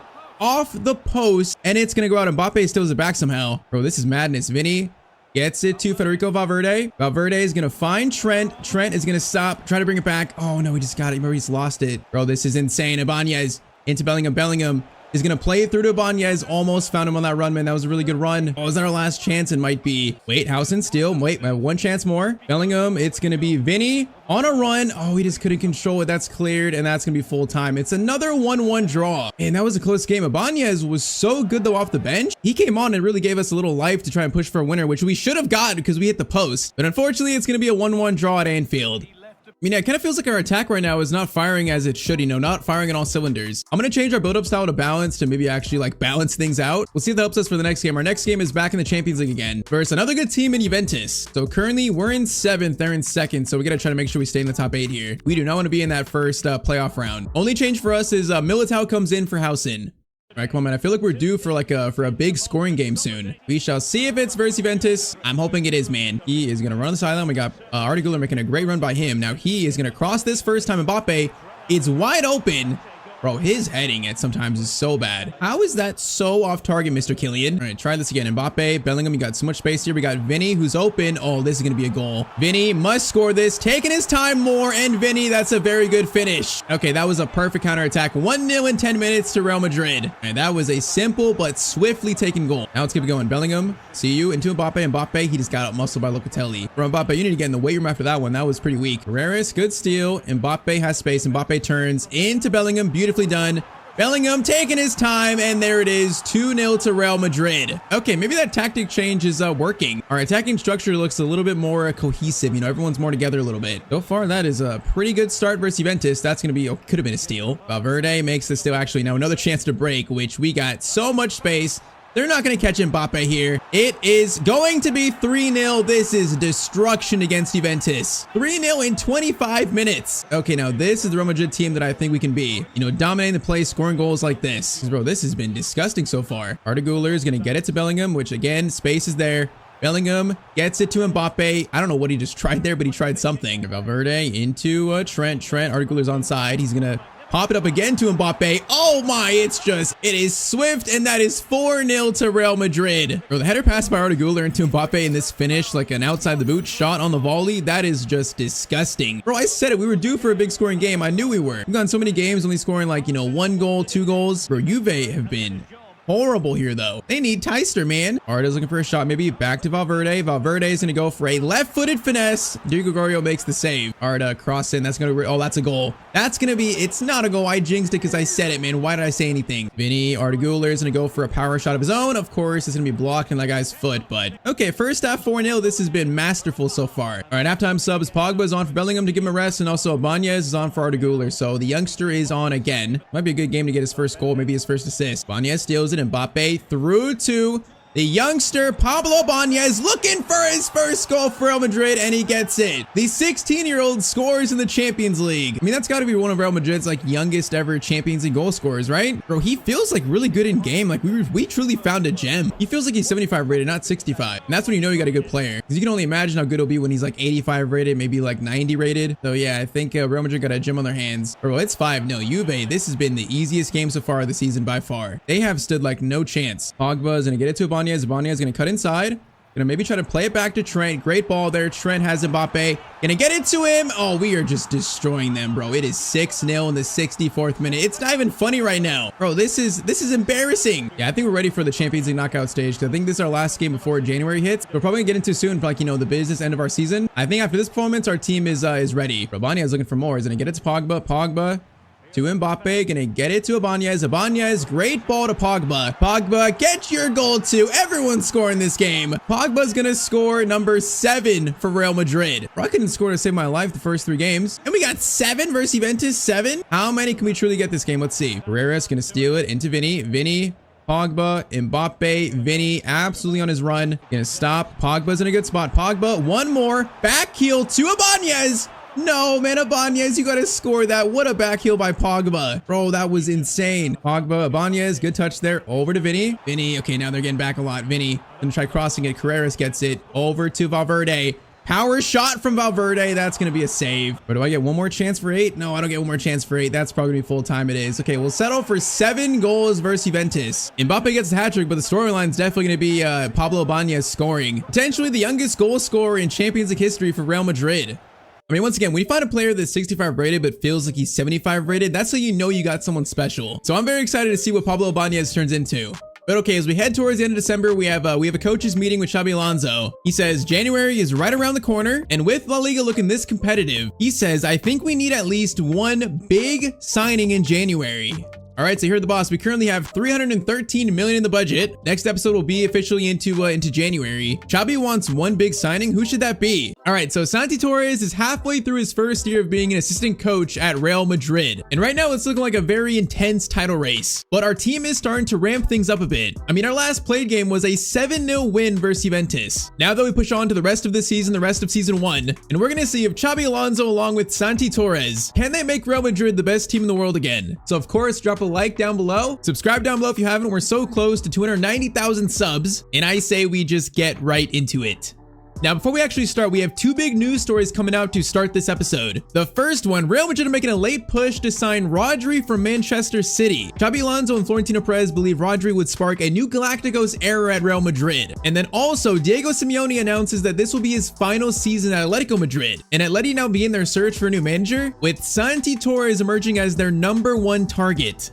off the post, and it's gonna go out. Mbappe steals it back somehow. Bro, this is madness. Vinny gets it to Federico Valverde. Valverde is gonna find Trent. Trent is gonna stop, try to bring it back. Oh no, he just got it. Remember, he's lost it. Bro, this is insane. Ibanez into Bellingham. Bellingham is gonna play it through to Ibanez. Almost found him on that run, man. That was a really good run. Oh, is that our last chance? It might be. Wait, Housen still. Wait, one chance more. Bellingham, it's gonna be Vinny on a run. Oh, he just couldn't control it. That's cleared, and that's gonna be full time. It's another 1-1 draw. And that was a close game. Ibanez was so good, though, off the bench. He came on and really gave us a little life to try and push for a winner, which we should have got because we hit the post. But unfortunately, it's gonna be a 1-1 draw at Anfield. I mean, it kind of feels like our attack right now is not firing as it should, you know, not firing on all cylinders. I'm going to change our build-up style to balance to maybe actually like balance things out. We'll see if that helps us for the next game. Our next game is back in the Champions League again versus another good team in Juventus. So currently we're in 7th, they're in 2nd. So we got to try to make sure we stay in the top 8 here. We do not want to be in that first playoff round. Only change for us is Militao comes in for Housen. All right, come on, man. I feel like we're due for like a big scoring game soon. We shall see if it's versus Juventus. I'm hoping it is, man. He is going to run on the sideline. We got Arda Güler making a great run by him. Now he is going to cross this first time. Mbappe, it's wide open. Bro, his heading at sometimes is so bad. How is that so off target, Mr. Kylian? All right, try this again. Mbappe, Bellingham, you got so much space here. We got Vinny, who's open. Oh, this is going to be a goal. Vinny must score this, taking his time more. And Vinny, that's a very good finish. Okay, that was a perfect counterattack. 1-0 in 10 minutes to Real Madrid. And that was a simple but swiftly taken goal. Now let's keep it going. Bellingham, see you into Mbappe. Mbappe, he just got out muscled by Locatelli. Bro, Mbappe, you need to get in the weight room after that one. That was pretty weak. Carreras, good steal. Mbappe has space. Mbappe turns into Bellingham. Beautifully done. Bellingham taking his time, and there it is, 2-0 to Real Madrid. Okay, maybe that tactic change is working. Our attacking structure looks a little bit more cohesive. You know, everyone's more together a little bit. So far, that is a pretty good start versus Juventus. That's going to be, could have been a steal. Valverde makes the steal. Actually, now another chance to break, which we got so much space. They're not going to catch Mbappe here. It is going to be 3-0. This is destruction against Juventus. 3-0 in 25 minutes. Okay, now this is the Real Madrid team that I think we can be. You know, dominating the play, scoring goals like this. Bro, this has been disgusting so far. Arda Güler is going to get it to Bellingham, which again, space is there. Bellingham gets it to Mbappe. I don't know what he just tried there, but he tried something. Valverde into Trent. Arda Güler's onside. He's going to Pop it up again to Mbappe. Oh my, it is swift, and that is 4-0 to Real Madrid. Bro, the header pass by Arda Güler into Mbappe in this finish, like an outside the boot shot on the volley, that is just disgusting. Bro, I said it, we were due for a big scoring game. I knew we were. We've gone so many games only scoring like, 1 goal, 2 goals. Bro, Juve have been horrible here though. They need Tyztir, man. Arda's looking for a shot, maybe back to Valverde. Valverde is gonna go for a left-footed finesse. Diego Gregorio makes the save. Arda cross in, that's gonna, oh, that's a goal. That's gonna be, it's not a goal. I jinxed it because I said it, man. Why did I say anything? Vinny, Arda Güler is gonna go for a power shot of his own. Of course, it's gonna be blocked in that guy's foot, but okay, first half 4-0. This has been masterful so far. All right, halftime subs. Pogba is on for Bellingham to give him a rest, and also Ibanez is on for Arda Güler. So the youngster is on again. Might be a good game to get his first goal, maybe his first assist. Ibanez steals it, and Mbappe through to the youngster Pablo Ibanez, looking for his first goal for Real Madrid, and he gets it. The 16-year-old scores in the Champions League. I mean, that's got to be one of Real Madrid's like youngest ever Champions League goal scorers, right? Bro, he feels like really good in game. Like we truly found a gem. He feels like he's 75 rated, not 65. And that's when you know you got a good player, because you can only imagine how good he'll be when he's like 85 rated, maybe like 90 rated. So yeah, I think Real Madrid got a gem on their hands. Bro, it's 5-0. Juve, this has been the easiest game so far of the season by far. They have stood like no chance. Pogba is going to get it to Ibanez. Ibanez going to cut inside. Gonna maybe try to play it back to Trent. Great ball there. Trent has Mbappe. Gonna get it to him. Oh, we are just destroying them, bro. It is 6-0 in the 64th minute. It's not even funny right now. Bro, this is embarrassing. Yeah, I think we're ready for the Champions League knockout stage. I think this is our last game before January hits. We're probably gonna get into soon for like, the business end of our season. I think after this performance, our team is ready. Ibanez is looking for more. He's gonna get it to Pogba. Pogba to Mbappe, gonna get it to Ibanez. Ibanez, great ball to Pogba. Pogba, get your goal too. Everyone's scoring this game. Pogba's gonna score number 7 for Real Madrid. Bro, I couldn't score to save my life the first 3 games. And we got 7 versus Juventus, 7. How many can we truly get this game? Let's see. Herrera's gonna steal it into Vinny. Vinny, Pogba, Mbappe, Vinny, absolutely on his run. Gonna stop. Pogba's in a good spot. Pogba, one more. Back heel to Ibanez. No, man, Ibanez, you gotta score that. What a back heel by Pogba. Bro, that was insane. Pogba, Ibanez, good touch there. Over to Vinny. Vinny, okay, now they're getting back a lot. Vinny, gonna try crossing it. Carreras gets it. Over to Valverde. Power shot from Valverde. That's gonna be a save. But do I get one more chance for 8? No, I don't get one more chance for 8. That's probably gonna be full time. It is. Okay, we'll settle for 7 goals versus Juventus. Mbappe gets the hat trick, but the storyline's definitely gonna be Pablo Ibanez scoring. Potentially the youngest goal scorer in Champions League history for Real Madrid. I mean, once again, when you find a player that's 65 rated but feels like he's 75 rated, that's how you know you got someone special. So I'm very excited to see what Pablo Ibanez turns into. But okay, as we head towards the end of December, we have a coach's meeting with Xabi Alonso. He says January is right around the corner, and with La Liga looking this competitive, he says, I think we need at least one big signing in January. All right, so here's the boss. We currently have 313 million in the budget. Next episode will be officially into January. Xabi wants one big signing. Who should that be? All right, so Santi Torres is halfway through his first year of being an assistant coach at Real Madrid. And right now it's looking like a very intense title race. But our team is starting to ramp things up a bit. I mean, our last played game was a 7-0 win versus Juventus. Now that we push on to the rest of the season, the rest of season 1, and we're gonna see if Xabi Alonso along with Santi Torres, can they make Real Madrid the best team in the world again? So of course, drop a like down below, subscribe down below if you haven't. We're so close to 290,000 subs, and I say we just get right into it. Now, before we actually start, we have 2 big news stories coming out to start this episode. The first one, Real Madrid are making a late push to sign Rodri from Manchester City. Xabi Alonso and Florentino Perez believe Rodri would spark a new Galacticos era at Real Madrid. And then also, Diego Simeone announces that this will be his final season at Atletico Madrid. And Atleti now begin their search for a new manager, with Santi Torres emerging as their #1 target.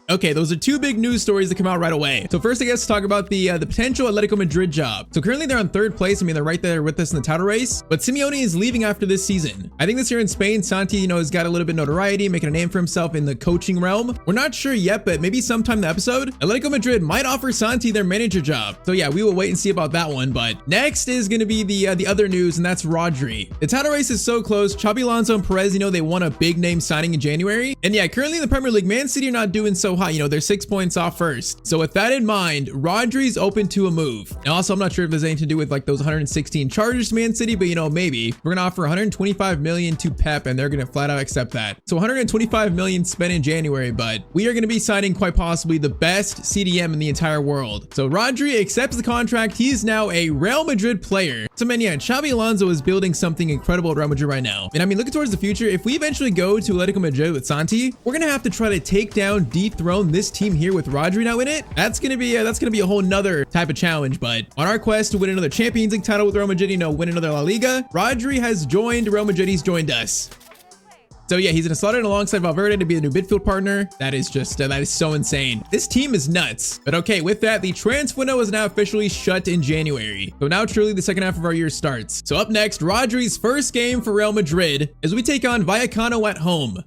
Okay, those are 2 big news stories that come out right away. So first, I guess, talk about the potential Atletico Madrid job. So currently they're on 3rd place. I mean, they're right there with us in the title race, but Simeone is leaving after this season. I think this year in Spain, Santi, has got a little bit of notoriety, making a name for himself in the coaching realm. We're not sure yet, but maybe sometime in the episode, Atletico Madrid might offer Santi their manager job. So yeah, we will wait and see about that one. But next is going to be the other news, and that's Rodri. The title race is so close. Xabi Alonso and Perez, they want a big name signing in January. And yeah, currently in the Premier League, Man City are not doing so so high. You know, they're 6 points off first. So with that in mind, Rodri's open to a move. And also, I'm not sure if there's anything to do with like those 116 charges to Man City, but you know, maybe. We're gonna offer 125 million to Pep and they're gonna flat out accept that. So 125 million spent in January, but we are gonna be signing quite possibly the best CDM in the entire world. So Rodri accepts the contract. He's now a Real Madrid player. So man, yeah, Xabi Alonso is building something incredible at Real Madrid right now. And I mean, looking towards the future, if we eventually go to Atletico Madrid with Santi, we're gonna have to try to take down, dethrone this team here with Rodri now in it. That's gonna be a whole nother type of challenge. But on our quest to win another Champions League title with Real Madrid, you know, win another La Liga, Rodri has joined Real Madrid. He's joined us. So yeah, he's gonna slot in alongside Valverde to be the new midfield partner. That is just, that is so insane. This team is nuts. But okay, with that, the transfer window is now officially shut in January. So now truly the second half of our year starts. So up next, Rodri's first game for Real Madrid as we take on Vallecano at home.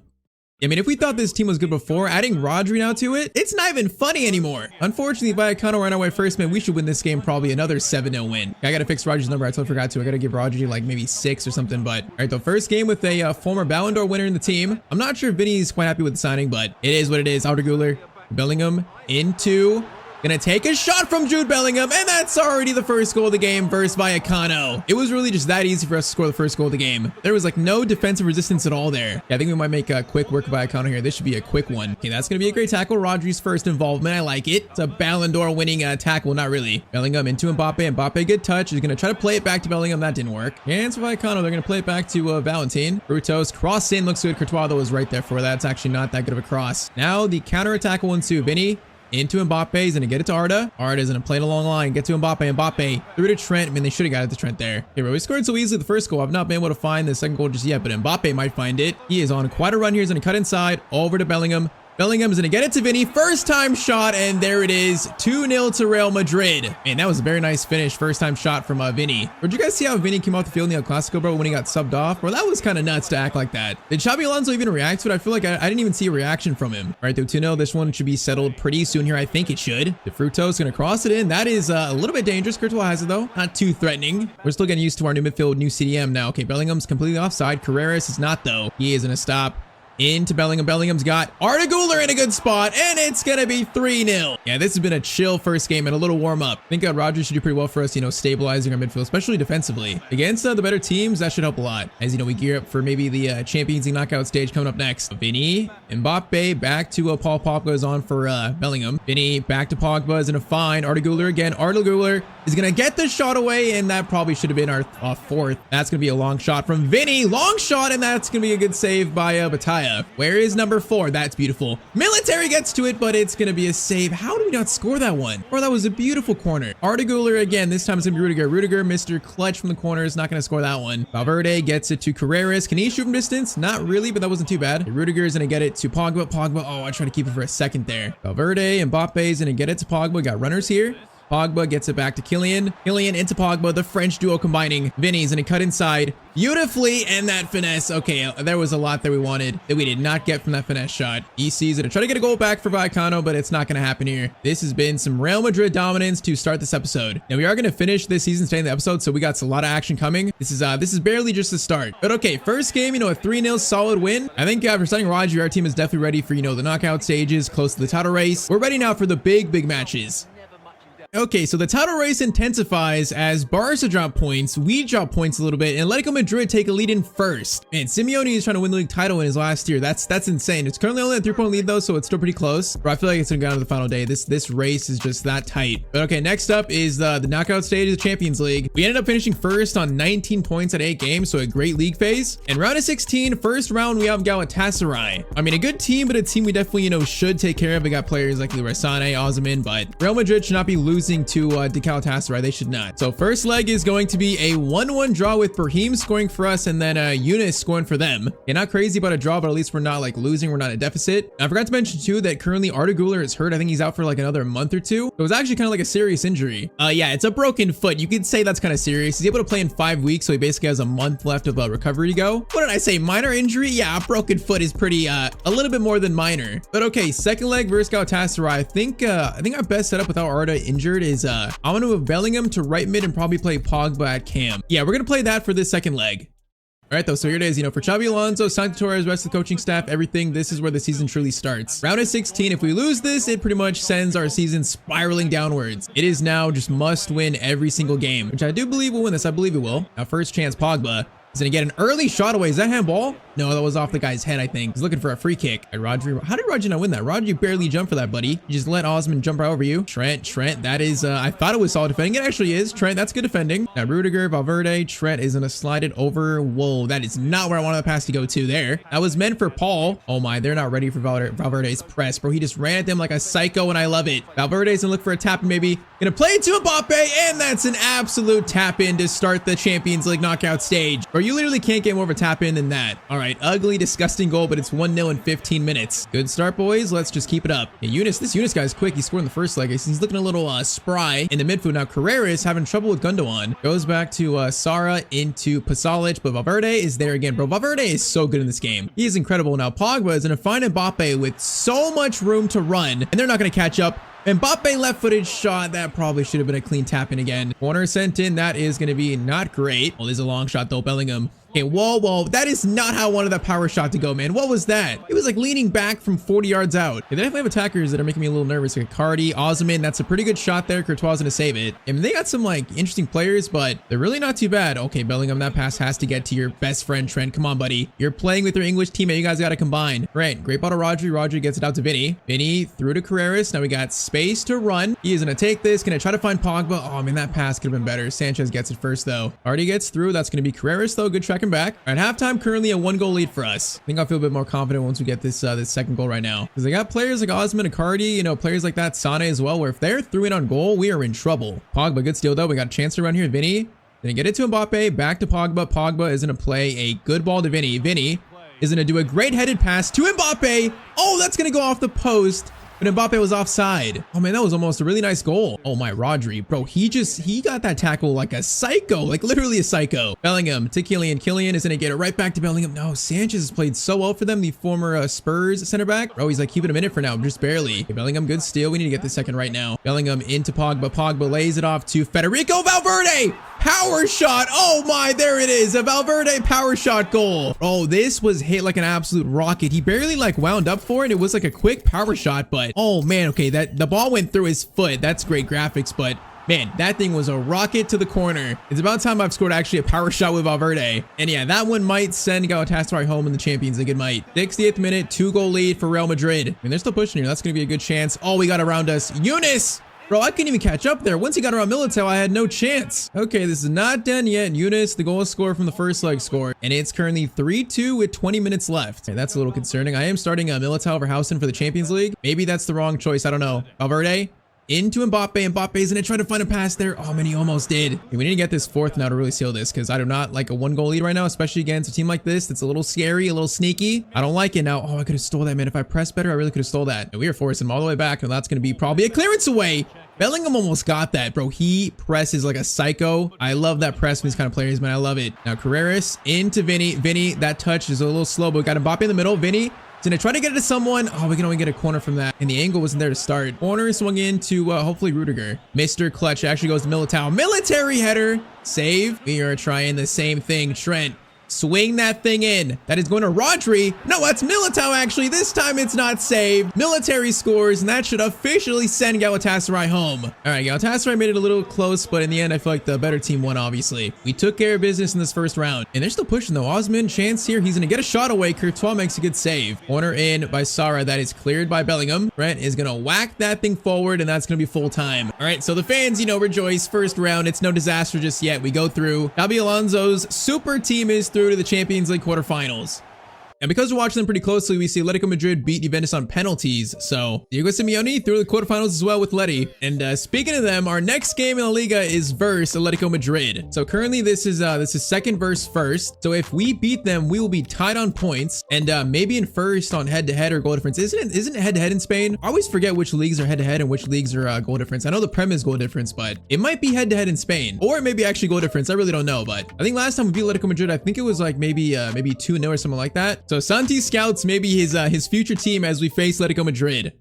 I mean, if we thought this team was good before, adding Rodri now to it, it's not even funny anymore. Unfortunately, Vallecano ran away first, man. We should win this game, probably another 7-0 win. I gotta fix Rodri's number. I totally forgot to. I gotta give Rodri like maybe 6 or something. But all right, the first game with a former Ballon d'Or winner in the team. I'm not sure if Vinny's quite happy with the signing, but it is what it is. Arda Güler, Bellingham into... Gonna take a shot from Jude Bellingham, and that's already the first goal of the game versus Vallecano. It was really just that easy for us to score the first goal of the game. There was like no defensive resistance at all there. Yeah, I think we might make a quick work of Vallecano here. This should be a quick one. Okay, that's gonna be a great tackle. Rodri's first involvement. I like it. It's a Ballon d'Or winning tackle. Not really. Bellingham into Mbappe. Mbappe, good touch. He's gonna try to play it back to Bellingham. That didn't work. And for Vallecano, they're gonna play it back to Valentin. Brutos cross in, looks good. Courtois though was right there for that. It's actually not that good of a cross. Now the counter attack will ensue. Vinny into Mbappe. He's gonna get it to Arda. Arda's gonna play it a long line. Get to Mbappe. Mbappe through to Trent. I mean, they should have got it to Trent there. Okay, bro, we scored so easily the first goal. I've not been able to find the second goal just yet, but Mbappe might find it. He is on quite a run here. He's gonna cut inside over to Bellingham. Bellingham's gonna get it to Vinny. First time shot, and there it is. 2-0 to Real Madrid. Man, that was a very nice finish. First time shot from Vinny. Did you guys see how Vinny came off the field in the El Clasico, bro, when he got subbed off? Bro, that was kind of nuts to act like that. Did Xabi Alonso even react to it? I feel like I didn't even see a reaction from him. All right, though, 2-0. This one should be settled pretty soon here. I think it should. De Fruito's gonna cross it in. That is a little bit dangerous. Courtois has it, though. Not too threatening. We're still getting used to our new midfield, new CDM now. Okay, Bellingham's completely offside. Carreras is not, though. He is gonna stop. Into Bellingham. Bellingham's got Arda Güler in a good spot, and it's gonna be 3-0. Yeah, this has been a chill first game and a little warm up. I think Rodri should do pretty well for us, you know, stabilizing our midfield, especially defensively. Against the better teams, that should help a lot. As you know, we gear up for maybe the Champions League knockout stage coming up next. Vinny, Mbappe, back to Paul Pogba is on for Bellingham. Vinny, back to Pogba is gonna find Arda Güler again. Arda Güler is gonna get the shot away, and that probably should have been our fourth. That's gonna be a long shot from Vinny. Long shot, and that's gonna be a good save by Bataya. Where is number 4? That's beautiful. Military gets to it, but it's going to be a save. How did we not score that one? Bro, that was a beautiful corner. Arda Güler again. This time it's going to be Rudiger. Rudiger, Mr. Clutch from the corner, is not going to score that one. Valverde gets it to Carreras. Can he shoot from distance? Not really, but that wasn't too bad. Rudiger is going to get it to Pogba. Pogba, oh, I tried to keep it for a second there. Valverde, Mbappe is going to get it to Pogba. Got runners here. Pogba gets it back to Kylian. Kylian into Pogba, the French duo combining. Vinny's gonna cut inside beautifully, and that finesse. Okay, there was a lot that we wanted that we did not get from that finesse shot. EC's gonna try to get a goal back for Vallecano, but it's not gonna happen here. This has been some Real Madrid dominance to start this episode. Now we are gonna finish this season today in the episode, so we got a lot of action coming. This is barely just the start. But okay, first game, you know, a 3-0 solid win. I think for signing Rodri, our team is definitely ready for, you know, the knockout stages, close to the title race. We're ready now for the big matches. Okay, so the title race intensifies as Barca drop points, we drop points a little bit, and Atletico Madrid take a lead in first. Man, Simeone is trying to win the league title in his last year. That's insane. It's currently only a 3-point lead though, so it's still pretty close. But I feel like it's gonna go down to the final day. This race is just that tight. But okay, next up is the knockout stage of the Champions League. We ended up finishing first on 19 points at 8 games, so a great league phase. And round of 16, first round, we have Galatasaray. I mean, a good team, but a team we definitely, you know, should take care of. We got players like Leroy Sané, Osimhen, but Real Madrid should not be losing to Galatasaray. They should not. So first leg is going to be a 1-1 draw with Brahim scoring for us and then Yunus scoring for them. Okay, not crazy about a draw, but at least we're not like losing. We're not a deficit. I forgot to mention too that currently Arda Güler is hurt. I think he's out for like another month or two. It was actually kind of like a serious injury. Yeah, it's a broken foot. You could say that's kind of serious. He's able to play in 5 weeks, so he basically has a month left of recovery to go. What did I say? Minor injury? Yeah, a broken foot is pretty a little bit more than minor. But okay, second leg versus Galatasaray. I think our best setup without Arda injured is I'm gonna move Bellingham to right mid and probably play Pogba at cam. Yeah, we're gonna play that for this second leg. All right, though, so here it is. For Xabi Alonso, Santi Torres, rest of the coaching staff, everything, this is where the season truly starts. Round of 16, if we lose this, it pretty much sends our season spiraling downwards. It is now just must win every single game, which I do believe will win this. I believe it will. Now, first chance, Pogba. He's gonna get an early shot away. Is that handball? No, that was off the guy's head, I think. He's looking for a free kick. All right, Rodri. How did Rodri not win that? Rodri barely jumped for that, buddy. You just let Osman jump right over you. Trent, that is, I thought it was solid defending. It actually is. Trent, that's good defending. Now, Rudiger, Valverde, Trent is gonna slide it over. Whoa, that is not where I wanted the pass to go to there. That was meant for Paul. Oh my, they're not ready for Valverde's press, bro. He just ran at them like a psycho, and I love it. Valverde's gonna look for a tap and maybe gonna play it to Mbappe, and that's an absolute tap in to start the Champions League knockout stage. Or you literally can't get more of a tap in than that. All right, ugly, disgusting goal, but it's 1-0 in 15 minutes. Good start, boys. Let's just keep it up. Yeah, this Yunus guy's quick. He scored in the first leg. He's looking a little spry in the midfield. Now, Carrera is having trouble with Gundogan. Goes back to Sara into Pasalic, but Valverde is there again, bro. Valverde is so good in this game. He is incredible. Now, Pogba is going to find Mbappe with so much room to run, and they're not going to catch up. Mbappe left-footed shot. That probably should have been a clean tap in again. Corner sent in. That is going to be not great. Well, there's a long shot, though. Bellingham. Okay, whoa. That is not how I wanted that power shot to go, man. What was that? It was like leaning back from 40 yards out. They definitely have attackers that are making me a little nervous. Like Cardi, Osman. That's a pretty good shot there. Courtois is going to save it. And they got some like interesting players, but they're really not too bad. Okay, Bellingham, that pass has to get to your best friend, Trent. Come on, buddy. You're playing with your English teammate. You guys got to combine. Right, great ball to Rodri. Rodri gets it out to Vinny. Vinny through to Carreras. Now we got space to run. He is going to take this. Going to try to find Pogba. Oh, man, that pass could have been better. Sanchez gets it first, though. Already gets through. That's going to be Carreras, though. Good tracking back. All right, halftime, currently a 1-goal lead for us. I think I'll feel a bit more confident once we get this this second goal right now. Because they got players like Osman and Cardi, players like that, Sane as well, where if they're through in on goal, we are in trouble. Pogba, good steal, though. We got a chance to run here. Vinny. Gonna get it to Mbappe. Back to Pogba. Pogba is going to play a good ball to Vinny. Vinny is going to do a great headed pass to Mbappe. Oh, that's going to go off the post. But Mbappe was offside. Oh man, that was almost a really nice goal. Oh my, Rodri, bro, he got that tackle like a psycho, like literally a psycho. Bellingham to Kylian. Kylian is gonna get it right back to Bellingham. No, Sanchez has played so well for them, the former Spurs center back. Bro, he's like keeping him in it for now, just barely. Okay, Bellingham, good steal. We need to get this second right now. Bellingham into Pogba. Pogba lays it off to Federico Valverde. Power shot. Oh my, there it is. A Valverde power shot goal. Oh, this was hit like an absolute rocket. He barely like wound up for it. It was like a quick power shot, but oh man, okay, the ball went through his foot. That's great graphics, but man, that thing was a rocket to the corner. It's about time I've scored actually a power shot with Valverde. And yeah, that one might send Galatasaray home in the Champions League. It might. 60th minute, 2-goal lead for Real Madrid. I mean, they're still pushing here. That's going to be a good chance. Oh, we got around us. Yunus! Bro, I couldn't even catch up there. Once he got around Militao, I had no chance. Okay, this is not done yet. Yunus, the goal scorer from the first leg score. And it's currently 3-2 with 20 minutes left. Okay, that's a little concerning. I am starting Militao over Housen for the Champions League. Maybe that's the wrong choice. I don't know. Valverde into Mbappe. Mbappe's gonna try to find a pass there. Oh man, he almost did. Okay, we need to get this fourth now to really seal this, because I do not like a 1-goal lead right now, especially against a team like this. It's a little scary, a little sneaky. I don't like it now. Oh, I could have stole that, man. If I pressed better, I really could have stole that. And we are forcing him all the way back, and that's gonna be probably a clearance away. Bellingham almost got that, bro. He presses like a psycho. I love that press from these kind of players, man. I love it. Now, Carreras into Vinny. Vinny, that touch is a little slow, but we got Mbappe in the middle. Vinny is gonna try to get it to someone. Oh, we can only get a corner from that. And the angle wasn't there to start. Corner swung into hopefully Rudiger. Mr. Clutch actually goes to Militao. Military header. Save. We are trying the same thing. Trent. Swing that thing in. That is going to Rodri. No, that's Militao actually. This time it's not saved. Military scores, and that should officially send Galatasaray home. All right, Galatasaray made it a little close, but in the end, I feel like the better team won, obviously. We took care of business in this first round, and they're still pushing though. Osman, chance here. He's going to get a shot away. Courtois makes a good save. Corner in by Sara. That is cleared by Bellingham. Brent is going to whack that thing forward, and that's going to be full time. All right, so the fans, rejoice. First round. It's no disaster just yet. We go through. Xabi Alonso's super team is through to the Champions League quarterfinals. And because we're watching them pretty closely, we see Atletico Madrid beat Juventus on penalties. So Diego Simeone through the quarterfinals as well with Letty. And speaking of them, our next game in La Liga is versus Atletico Madrid. So currently this is second versus first. So if we beat them, we will be tied on points and maybe in first on head-to-head or goal difference. Isn't it head-to-head in Spain? I always forget which leagues are head-to-head and which leagues are goal difference. I know the Prem is goal difference, but it might be head-to-head in Spain, or it may be actually goal difference. I really don't know, but I think last time we beat Atletico Madrid, I think it was like maybe 2-0 or something like that. So Santi scouts maybe his future team as we face Atletico Madrid.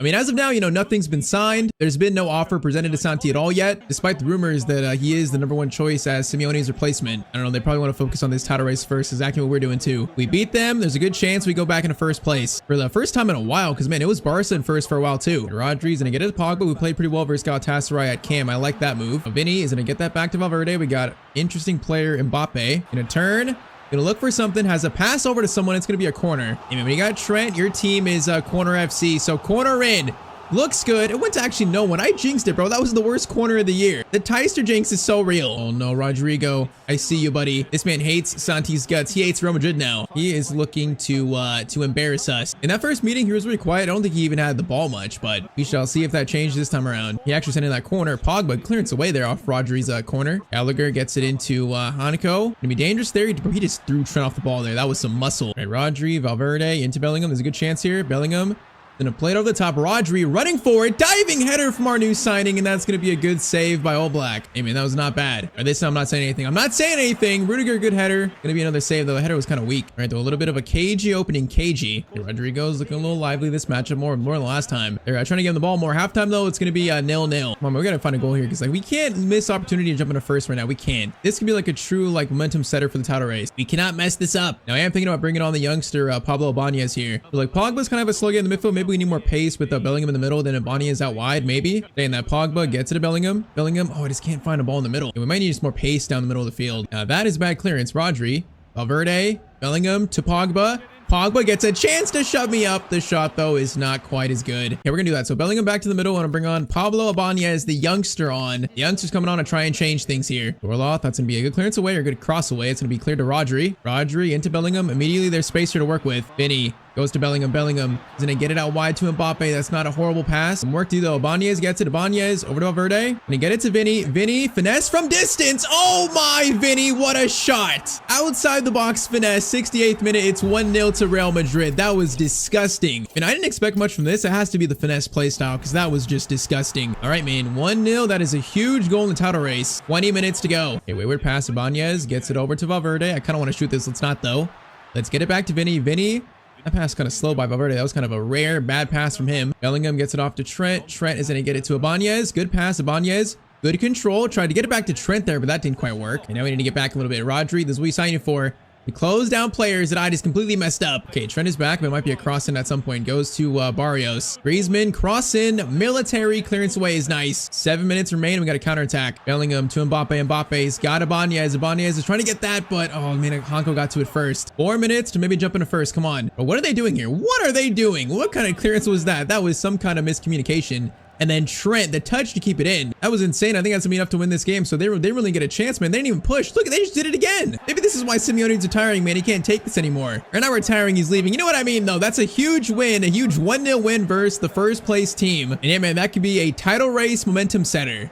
I mean, as of now, nothing's been signed. There's been no offer presented to Santi at all yet, despite the rumors that he is the #1 choice as Simeone's replacement. I don't know, they probably want to focus on this title race first, exactly what we're doing too. We beat them, there's a good chance we go back into first place for the first time in a while, because man, it was Barca in first for a while too. Rodri's gonna get it to Pogba, who played pretty well versus Tyztir at Cam. I like that move. Vinny is gonna get that back to Valverde. We got interesting player Mbappe. Gonna turn. Gonna look for something, has a pass over to someone. It's gonna be a corner. I mean, when you got Trent, your team is corner FC, so corner in. Looks good. It went to actually no one. I jinxed it, bro. That was the worst corner of the year. The Tyztir jinx is so real. Oh no, Rodrigo. I see you, buddy. This man hates Santi's guts. He hates Real Madrid now. He is looking to embarrass us. In that first meeting, he was really quiet. I don't think he even had the ball much, but we shall see if that changes this time around. He actually sent in that corner. Pogba clearance away there off Rodri's corner. Gallagher gets it into Hanako. Gonna be dangerous there. He just threw Trent off the ball there. That was some muscle. All right, Rodri, Valverde into Bellingham. There's a good chance here. Bellingham. Then a plate over the top. Rodri running for it. Diving header from our new signing. And that's going to be a good save by All Black. Hey, man, that was not bad. All right, this time I'm not saying anything. I'm not saying anything. Rudiger, good header. Going to be another save, though. The header was kind of weak. All right, though, a little bit of a cagey opening. Cagey. Hey, Rodrigo's looking a little lively this matchup. More than the last time. They're trying to give him the ball more. Halftime, though, it's going to be 0-0. Come on, we got to find a goal here because, like, we can't miss opportunity to jump into first right now. We can't. This could be like a true, like, momentum setter for the title race. We cannot mess this up. Now, I am thinking about bringing on the youngster, Pablo Ibanez here. But, like, Pogba's kind of a slow guy in the midfield. Maybe we need more pace with Bellingham in the middle, then Ibanez out wide, maybe. Saying that Pogba gets it to Bellingham. Bellingham, oh, I just can't find a ball in the middle. We might need just more pace down the middle of the field. That is bad clearance. Rodri, Valverde, Bellingham to Pogba. Pogba gets a chance to shove me up. The shot, though, is not quite as good. Okay, we're gonna do that. So Bellingham back to the middle. I want to bring on Pablo Ibanez, the youngster on. The youngster's coming on to try and change things here. Orloff, that's gonna be a good clearance away or good cross away. It's gonna be cleared to Rodri. Rodri into Bellingham. Immediately, there's space here to work with. Vinny goes to Bellingham. Bellingham is gonna get it out wide to Mbappe. That's not a horrible pass. Some work to do though. Ibanez gets it. Ibanez over to Valverde. Gonna get it to Vinny. Vinny finesse from distance. Oh my, Vinny, what a shot! Outside the box finesse. 68th minute. It's 1-0 to Real Madrid. That was disgusting. And I didn't expect much from this. It has to be the finesse play style because that was just disgusting. All right, man. 1-0. That is a huge goal in the title race. 20 minutes to go. Okay, wayward pass. Ibanez gets it over to Valverde. I kind of want to shoot this. Let's not though. Let's get it back to Vinny. Vinny. That pass kind of slow by Valverde. That was kind of a rare bad pass from him. Bellingham gets it off to Trent. Trent is going to get it to Ibanez. Good pass, Ibanez. Good control. Tried to get it back to Trent there, but that didn't quite work. And now we need to get back a little bit. Rodri, this is what we signed you for. We close down players that I just completely messed up. Okay, Trent is back, but it might be a cross in at some point. Goes to Barrios. Griezmann, cross in, military clearance away is nice. 7 minutes remain. We got a counterattack. Bellingham to Mbappe. Mbappe's got Ibanez. Ibanez is trying to get that, but oh man, Hanko got to it first. 4 minutes to maybe jump into first. Come on. But what are they doing here? What are they doing? What kind of clearance was that? That was some kind of miscommunication. And then Trent, the touch to keep it in. That was insane. I think that's gonna be enough to win this game. So they really get a chance, man. They didn't even push. Look, they just did it again. Maybe this is why Simeone's retiring, man. He can't take this anymore. Or not retiring, he's leaving. You know what I mean, though? That's a huge win, a huge 1-0 win versus the first place team. And yeah, man, that could be a title race momentum setter.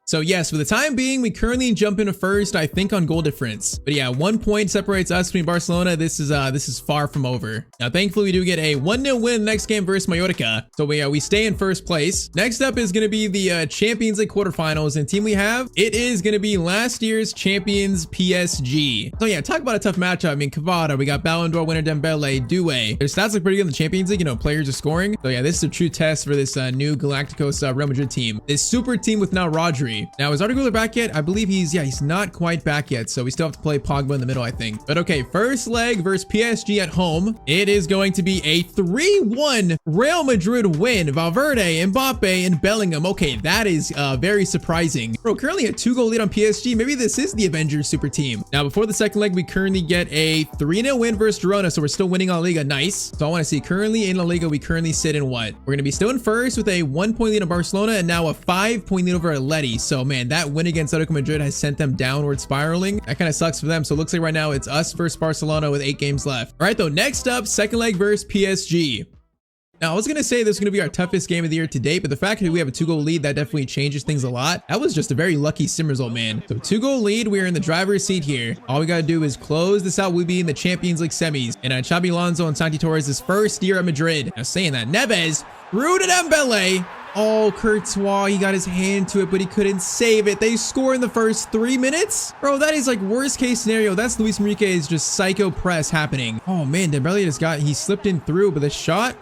So yes, for the time being, we currently jump into first, I think, on goal difference. But yeah, 1 point separates us between Barcelona. This is far from over. Now, thankfully, we do get a 1-0 win next game versus Mallorca. So we stay in first place. Next up is going to be the Champions League quarterfinals. And team we have, it is going to be last year's champions PSG. So yeah, talk about a tough matchup. I mean, Kvara, we got Ballon d'Or winner Dembele, Doué. Their stats look pretty good in the Champions League. You know, players are scoring. So yeah, this is a true test for this new Galacticos Real Madrid team. This super team with now Rodri. Now, is Arda Güler back yet? I believe he's not quite back yet. So we still have to play Pogba in the middle, I think. But okay, first leg versus PSG at home. It is going to be a 3-1 Real Madrid win. Valverde, Mbappe, and Bellingham. Okay, that is very surprising. Bro, currently a 2-goal lead on PSG. Maybe this is the Avengers super team. Now, before the second leg, we currently get a 3-0 win versus Girona. So we're still winning La Liga. Nice. So I want to see currently in La Liga, we currently sit in what? We're going to be still in first with a 1-point lead on Barcelona and now a 5-point lead over Atleti. So man, that win against Atletico Madrid has sent them downward spiraling. That kind of sucks for them. So it looks like right now it's us versus Barcelona with 8 games left. All right, though, next up, second leg versus PSG. Now, I was going to say this is going to be our toughest game of the year to date, but the fact that we have a 2-goal lead, that definitely changes things a lot. That was just a very lucky sim result, man. So 2-goal lead, we are in the driver's seat here. All we got to do is close this out. We'll be in the Champions League semis. And Xabi Alonso and Santi Torres' first year at Madrid. Now, saying that, Neves through to Dembele. Oh, Courtois, he got his hand to it, but he couldn't save it. They score in the first 3 minutes? Bro, that is like worst case scenario. That's Luis Enrique's just psycho press happening. Oh man, Dembele he slipped in through, but the shot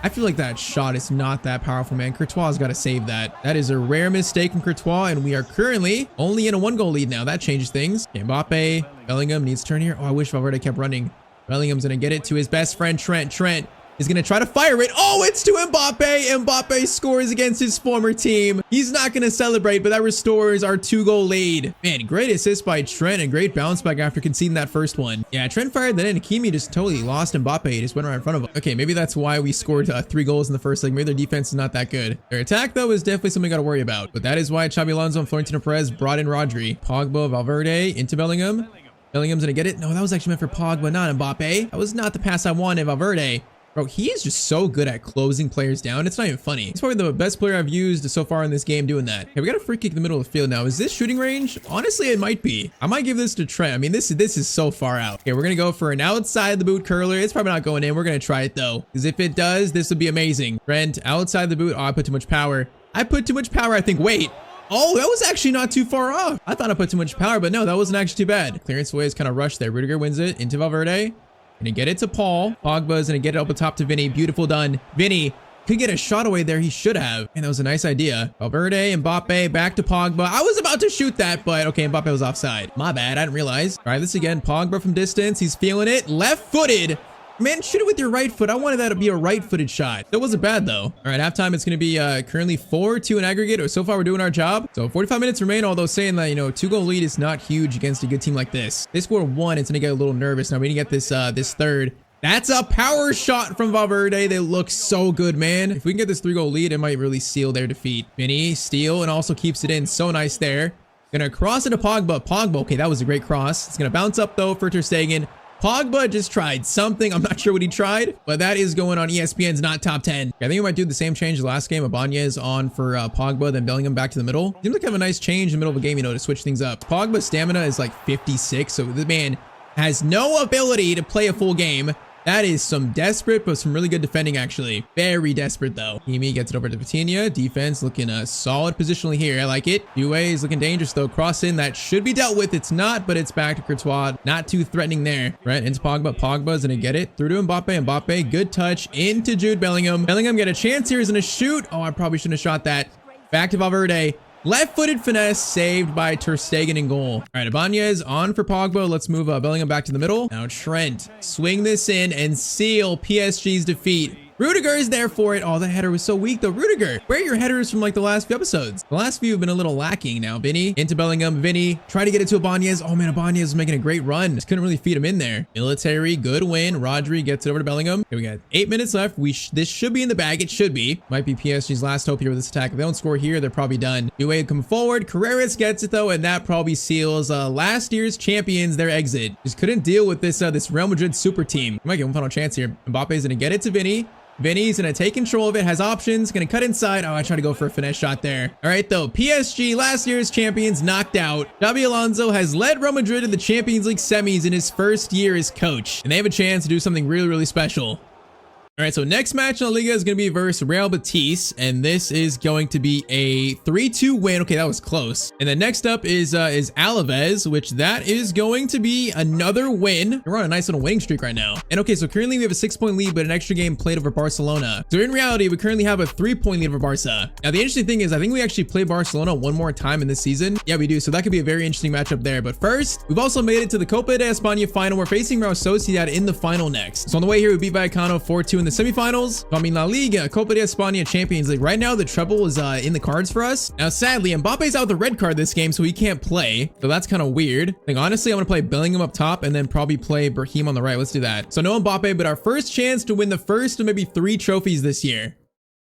I feel like that shot is not that powerful, man. Courtois got to save that. That is a rare mistake from Courtois, and we are currently only in a 1-goal lead now. That changes things. Okay, Mbappe, Bellingham needs to turn here. Oh, I wish Valverde kept running. Bellingham's going to get it to his best friend, Trent. Trent is going to try to fire it. Oh, it's to Mbappe. Mbappe scores against his former team. He's not going to celebrate, but that restores our 2-goal lead. Man, great assist by Trent and great bounce back after conceding that first one. Yeah, Trent fired that in. Hakimi just totally lost Mbappe. He just went right in front of him. Okay, maybe that's why we scored 3 goals in the first leg. Maybe their defense is not that good. Their attack, though, is definitely something we got to worry about. But that is why Xabi Alonso and Florentino Perez brought in Rodri. Pogba, Valverde into Bellingham. Bellingham's going to get it. No, that was actually meant for Pogba, not Mbappe. That was not the pass I wanted, Valverde. Bro, he is just so good at closing players down. It's not even funny. He's probably the best player I've used so far in this game doing that. Okay, we got a free kick in the middle of the field now. Is this shooting range? Honestly, it might be. I might give this to Trent. I mean, this is so far out. Okay, we're going to go for an outside the boot curler. It's probably not going in. We're going to try it though. Because if it does, this would be amazing. Trent, outside the boot. Oh, I put too much power. I put too much power, I think. Wait. Oh, that was actually not too far off. I thought I put too much power, but no, that wasn't actually too bad. Clearance away is kind of rushed there. Rudiger wins it into Valverde. Gonna get it to Paul. Pogba's gonna get it up the top to Vinny. Beautiful done. Vinny could get a shot away there. He should have. And that was a nice idea. Valverde, Mbappe, back to Pogba. I was about to shoot that, but okay, Mbappe was offside. My bad. I didn't realize. All right, this again. Pogba from distance. He's feeling it. Left-footed. Man, shoot it with your right foot. I wanted that to be a right-footed shot. That wasn't bad, though. All right, halftime, it's going to be currently 4-2 in aggregate. So far, we're doing our job. So 45 minutes remain, although saying that, 2-goal lead is not huge against a good team like this. They scored 1. It's going to get a little nervous. Now, we need to get this third. That's a power shot from Valverde. They look so good, man. If we can get this 3-goal lead, it might really seal their defeat. Vinny, steal, and also keeps it in. So nice there. Gonna cross into Pogba. Pogba, okay, that was a great cross. It's going to bounce up, though, for Ter Stegen. Pogba just tried something. I'm not sure what he tried, but that is going on ESPN's Not Top 10. I think we might do the same change the last game. Ibanez on for Pogba, then Bellingham back to the middle. Seems like have a nice change in the middle of a game, to switch things up. Pogba's stamina is like 56, so the man has no ability to play a full game. That is some desperate, but some really good defending, actually. Very desperate, though. Hakimi gets it over to Vitinha. Defense looking solid positionally here. I like it. Due is looking dangerous, though. Cross in. That should be dealt with. It's not, but it's back to Courtois. Not too threatening there. Right, into Pogba. Pogba's going to get it through to Mbappe. Mbappe, good touch into Jude Bellingham. Bellingham get a chance here. He's going to shoot. Oh, I probably shouldn't have shot that. Back to Valverde. Left-footed finesse saved by Ter Stegen in goal. All right, Ibanez on for Pogba. Let's move Bellingham back to the middle. Now Trent, swing this in and seal PSG's defeat. Rudiger is there for it. Oh, that header was so weak, though. Rudiger, where are your headers from like the last few episodes? The last few have been a little lacking now. Vinny into Bellingham. Vinny, try to get it to Ibanez. Oh, man, Ibanez is making a great run. Just couldn't really feed him in there. Military, good win. Rodri gets it over to Bellingham. Okay, we got 8 minutes left. This should be in the bag. It should be. Might be PSG's last hope here with this attack. If they don't score here, they're probably done. Due come forward. Carreras gets it, though, and that probably seals last year's champions their exit. Just couldn't deal with this Real Madrid super team. We might get one final chance here. Mbappe's going to get it to Vinny. Vinny's going to take control of it, has options, going to cut inside. Oh, I tried to go for a finesse shot there. All right, though, PSG, last year's champions, knocked out. Xabi Alonso has led Real Madrid to the Champions League semis in his first year as coach, and they have a chance to do something really, really special. All right, so next match in La Liga is going to be versus Real Betis, and this is going to be a 3-2 win. Okay, that was close. And then next up is Alaves, which that is going to be another win. We're on a nice little winning streak right now. And okay, so currently we have a 6-point lead, but an extra game played over Barcelona. So in reality, we currently have a 3-point lead over Barca. Now, the interesting thing is I think we actually play Barcelona one more time in this season. Yeah, we do. So that could be a very interesting matchup there. But first, we've also made it to the Copa de España final. We're facing Real Sociedad in the final next. So on the way here, we beat Vallecano 4-2 in the semifinals. I mean, La Liga, Copa de España, Champions League. Right now, the treble is in the cards for us. Now, sadly, Mbappe's out with the red card this game, so he can't play. So that's kind of weird. I think, honestly, I'm going to play Bellingham up top and then probably play Brahim on the right. Let's do that. So no Mbappe, but our first chance to win the first of maybe 3 trophies this year.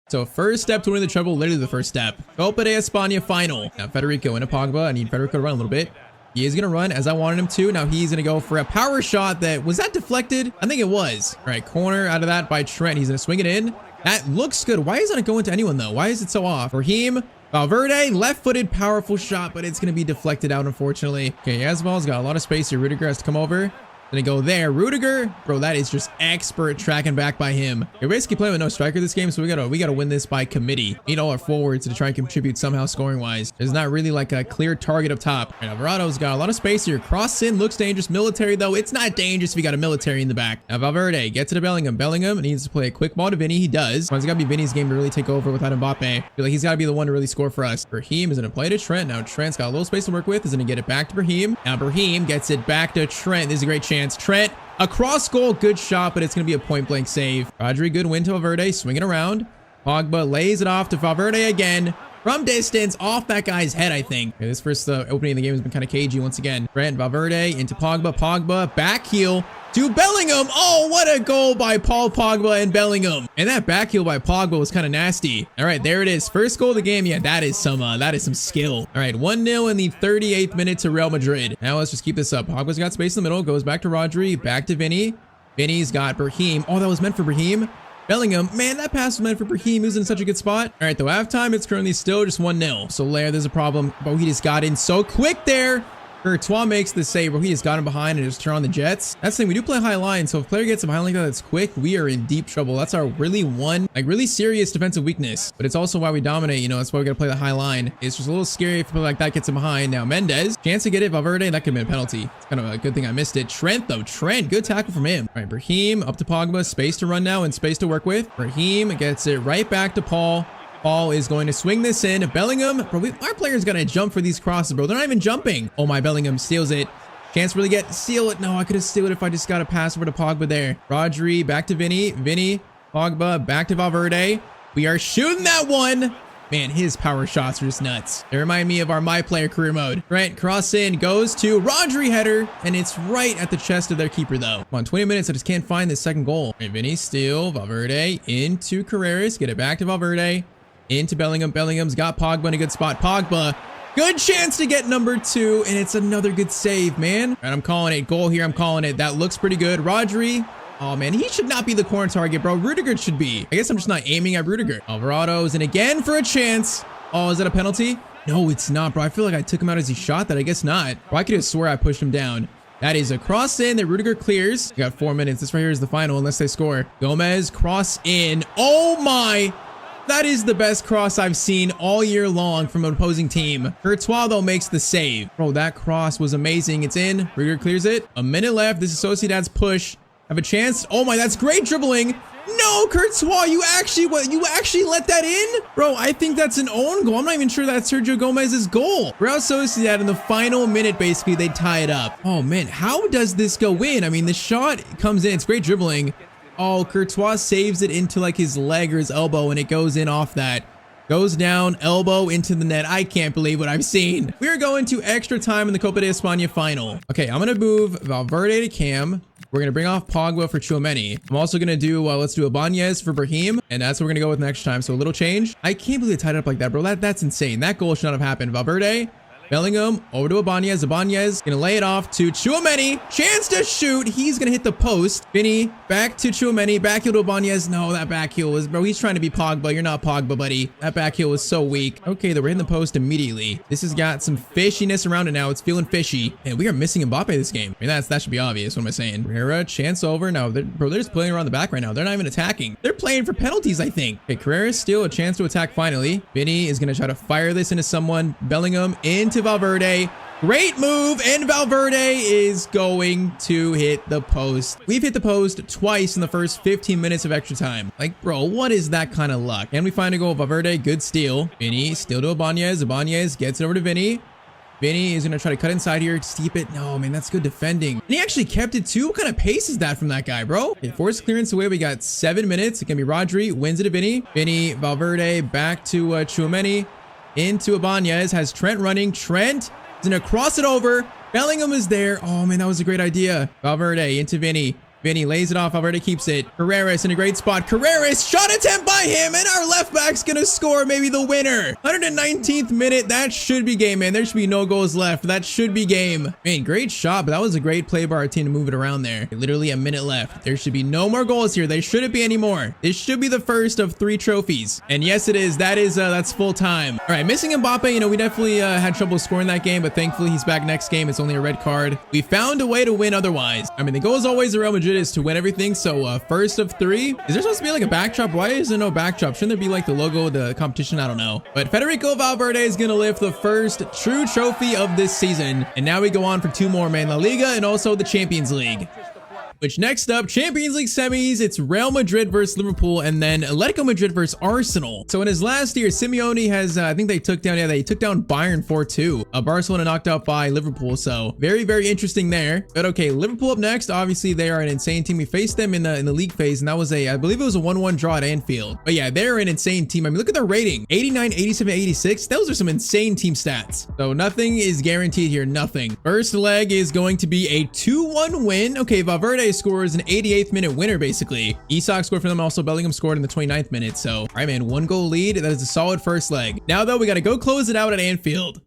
So first step to win the treble, literally the first step. Copa de España final. Now, Federico into Pogba. I need Federico to run a little bit. He is going to run as I wanted him to. Now he's going to go for a power shot that, was that deflected? I think it was. All right, corner out of that by Trent. He's going to swing it in. That looks good. Why isn't it going to anyone though? Why is it so off? Brahim, Valverde, left-footed, powerful shot, but it's going to be deflected out, unfortunately. Okay, Yazbal's got a lot of space here. Rudiger has to come over. Gonna go there. Rudiger, bro, that is just expert tracking back by him. We're basically playing with no striker this game, so we gotta win this by committee. Need all our forwards to try and contribute somehow scoring wise. There's not really like a clear target up top. And Alvarado's got a lot of space here. Cross in, looks dangerous. Military though, it's not dangerous if you got a military in the back. Now Valverde gets to the Bellingham. Bellingham needs to play a quick ball to Vinny. He does. It's gotta be Vinny's game to really take over without Mbappe. I feel like he's gotta be the one to really score for us. Brahim is gonna play to Trent. Now Trent's got a little space to work with. Is gonna get it back to Brahim. Now Brahim gets it back to Trent. This is a great chance. Trent, a cross goal, good shot, but it's gonna be a point blank save. Rodri, good win to Valverde, swinging around. Pogba lays it off to Valverde again. From distance, off that guy's head, I think. Okay, this first opening of the game has been kind of cagey once again. Trent, Valverde into Pogba. Pogba, back heel to Bellingham. Oh, what a goal by Paul Pogba and Bellingham. And that back heel by Pogba was kind of nasty. All right, there it is. First goal of the game. Yeah, that is some skill. All right, 1-0 in the 38th minute to Real Madrid. Now let's just keep this up. Pogba's got space in the middle. Goes back to Rodri. Back to Vinny. Vinny's got Brahim. Oh, that was meant for Brahim. Bellingham, man, that pass was meant for Brahim. He was in such a good spot. All right, though, halftime, it's currently still just 1-0. So, there's a problem. Bro, he just got in so quick there. Courtois makes the save, bro. He just got him behind and just turn on the Jets. That's the thing. We do play high line, so if a player gets him behind like that, that's quick, we are in deep trouble. That's our really serious defensive weakness. But it's also why we dominate, you know, that's why we got to play the high line. It's just a little scary if a player like that gets him behind. Now, Mendes, chance to get it. Valverde, that could have been a penalty. It's kind of a good thing I missed it. Trent, though. Trent, good tackle from him. All right, Brahim up to Pogba. Space to run now and space to work with. Brahim gets it right back to Paul. Paul is going to swing this in. Bellingham, bro, our players got to jump for these crosses, bro. They're not even jumping. Oh my, Bellingham steals it. Chance to really seal it. No, I could have steal it if I just got a pass over to Pogba there. Rodri, back to Vinny. Vinny, Pogba, back to Valverde. We are shooting that one. Man, his power shots are just nuts. They remind me of our My Player career mode. Trent, cross in, goes to Rodri header, and it's right at the chest of their keeper, though. Come on, 20 minutes, I just can't find this second goal. Right, Vinny steal, Valverde into Carreras. Get it back to Valverde. Into Bellingham. Bellingham's got Pogba in a good spot. Pogba, good chance to get number 2, and it's another good save, man. All right, I'm calling it. Goal here, I'm calling it. That looks pretty good. Rodri. Oh, man, he should not be the corner target, bro. Rudiger should be. I guess I'm just not aiming at Rudiger. Alvarado's in again for a chance. Oh, is that a penalty? No, it's not, bro. I feel like I took him out as he shot that. I guess not. Bro, I could have swore I pushed him down. That is a cross in that Rudiger clears. We got 4 minutes. This right here is the final unless they score. Gomez, cross in. Oh, my. That is the best cross I've seen all year long from an opposing team. Courtois, though, makes the save. Bro, that cross was amazing. It's in. Rudiger clears it. A minute left. This is Sociedad's push. Have a chance. Oh my, that's great dribbling. No, Courtois, you actually let that in? Bro, I think that's an own goal. I'm not even sure that's Sergio Gomez's goal. Real Sociedad in the final minute, basically, they tie it up. Oh man, how does this go in? I mean, the shot comes in. It's great dribbling. Oh, Courtois saves it into like his leg or his elbow, and it goes in off that. Goes down, elbow into the net. I can't believe what I've seen. We are going to extra time in the Copa de España final. Okay, I'm going to move Valverde to Cam. We're going to bring off Pogba for Tchouaméni. I'm also going to do, let's do Ibanez for Brahim. And that's what we're going to go with next time. So a little change. I can't believe they tied it up like that, bro. That's insane. That goal should not have happened. Valverde. Bellingham over to Ibanez. Ibanez gonna lay it off to Tchouaméni. Chance to shoot. He's gonna hit the post. Vinny back to Tchouaméni. Back heel to Ibanez. No, that back heel was, bro, he's trying to be Pogba. You're not Pogba, buddy. That back heel was so weak. Okay, they're hitting the post immediately. This has got some fishiness around it now. It's feeling fishy. And we are missing Mbappe this game. I mean, that should be obvious. What am I saying? Carrera, chance over. No, they're just playing around the back right now. They're not even attacking. They're playing for penalties, I think. Okay, Carrera still a chance to attack finally. Vinny is gonna try to fire this into someone. Bellingham into Valverde. Great move, and Valverde is going to hit the post. We've hit the post twice in the first 15 minutes of extra time. Like, bro, what is that kind of luck? And we find a goal. Valverde, good steal. Vinny, steal to Ibanez. Ibanez gets it over to Vinny. Vinny is going to try to cut inside here, steep it. No, man, that's good defending. And he actually kept it too. What kind of pace is that from that guy, bro? Okay, forced clearance away. We got 7 minutes. It can be Rodri. Wins it to Vinny. Vinny, Valverde, back to Tchouaméni. Into Ibanez. Has Trent running. Trent is going to cross it over. Bellingham is there. Oh, man, that was a great idea. Valverde into Vinny. Vinny lays it off. Valverde keeps it. Carreras in a great spot. Carreras, shot attempt by him, and our left back's gonna score maybe the winner. 119th minute. That should be game, man. There should be no goals left. That should be game. Man, great shot, but that was a great play by our team to move it around there. Literally a minute left. There should be no more goals here. There shouldn't be any more. This should be the first of 3 trophies. And yes, it is. That's full time. All right, missing Mbappe. You know, we definitely had trouble scoring that game, but thankfully he's back next game. It's only a red card. We found a way to win otherwise. I mean, the goal is always Real Madrid is to win everything. So first of 3. Is there supposed to be like a backdrop? Why is there no backdrop? Shouldn't there be like the logo of the competition? I don't know. But Federico Valverde is going to lift the first true trophy of this season. And now we go on for 2 more, man. La Liga and also the Champions League. Which next up, Champions League semis, it's Real Madrid versus Liverpool, and then Atletico Madrid versus Arsenal. So in his last year, Simeone has, I think they took down Bayern 4-2. Barcelona knocked out by Liverpool, so very, very interesting there. But okay, Liverpool up next. Obviously, they are an insane team. We faced them in the league phase, and that was I believe it was a 1-1 draw at Anfield. But yeah, they're an insane team. I mean, look at their rating, 89, 87, 86. Those are some insane team stats. So nothing is guaranteed here, nothing. First leg is going to be a 2-1 win. Okay, Valverde scores an 88th minute winner, basically. Isak scored for them. Also, Bellingham scored in the 29th minute. So, all right, man, 1 goal lead. That is a solid first leg. Now, though, we got to go close it out at Anfield.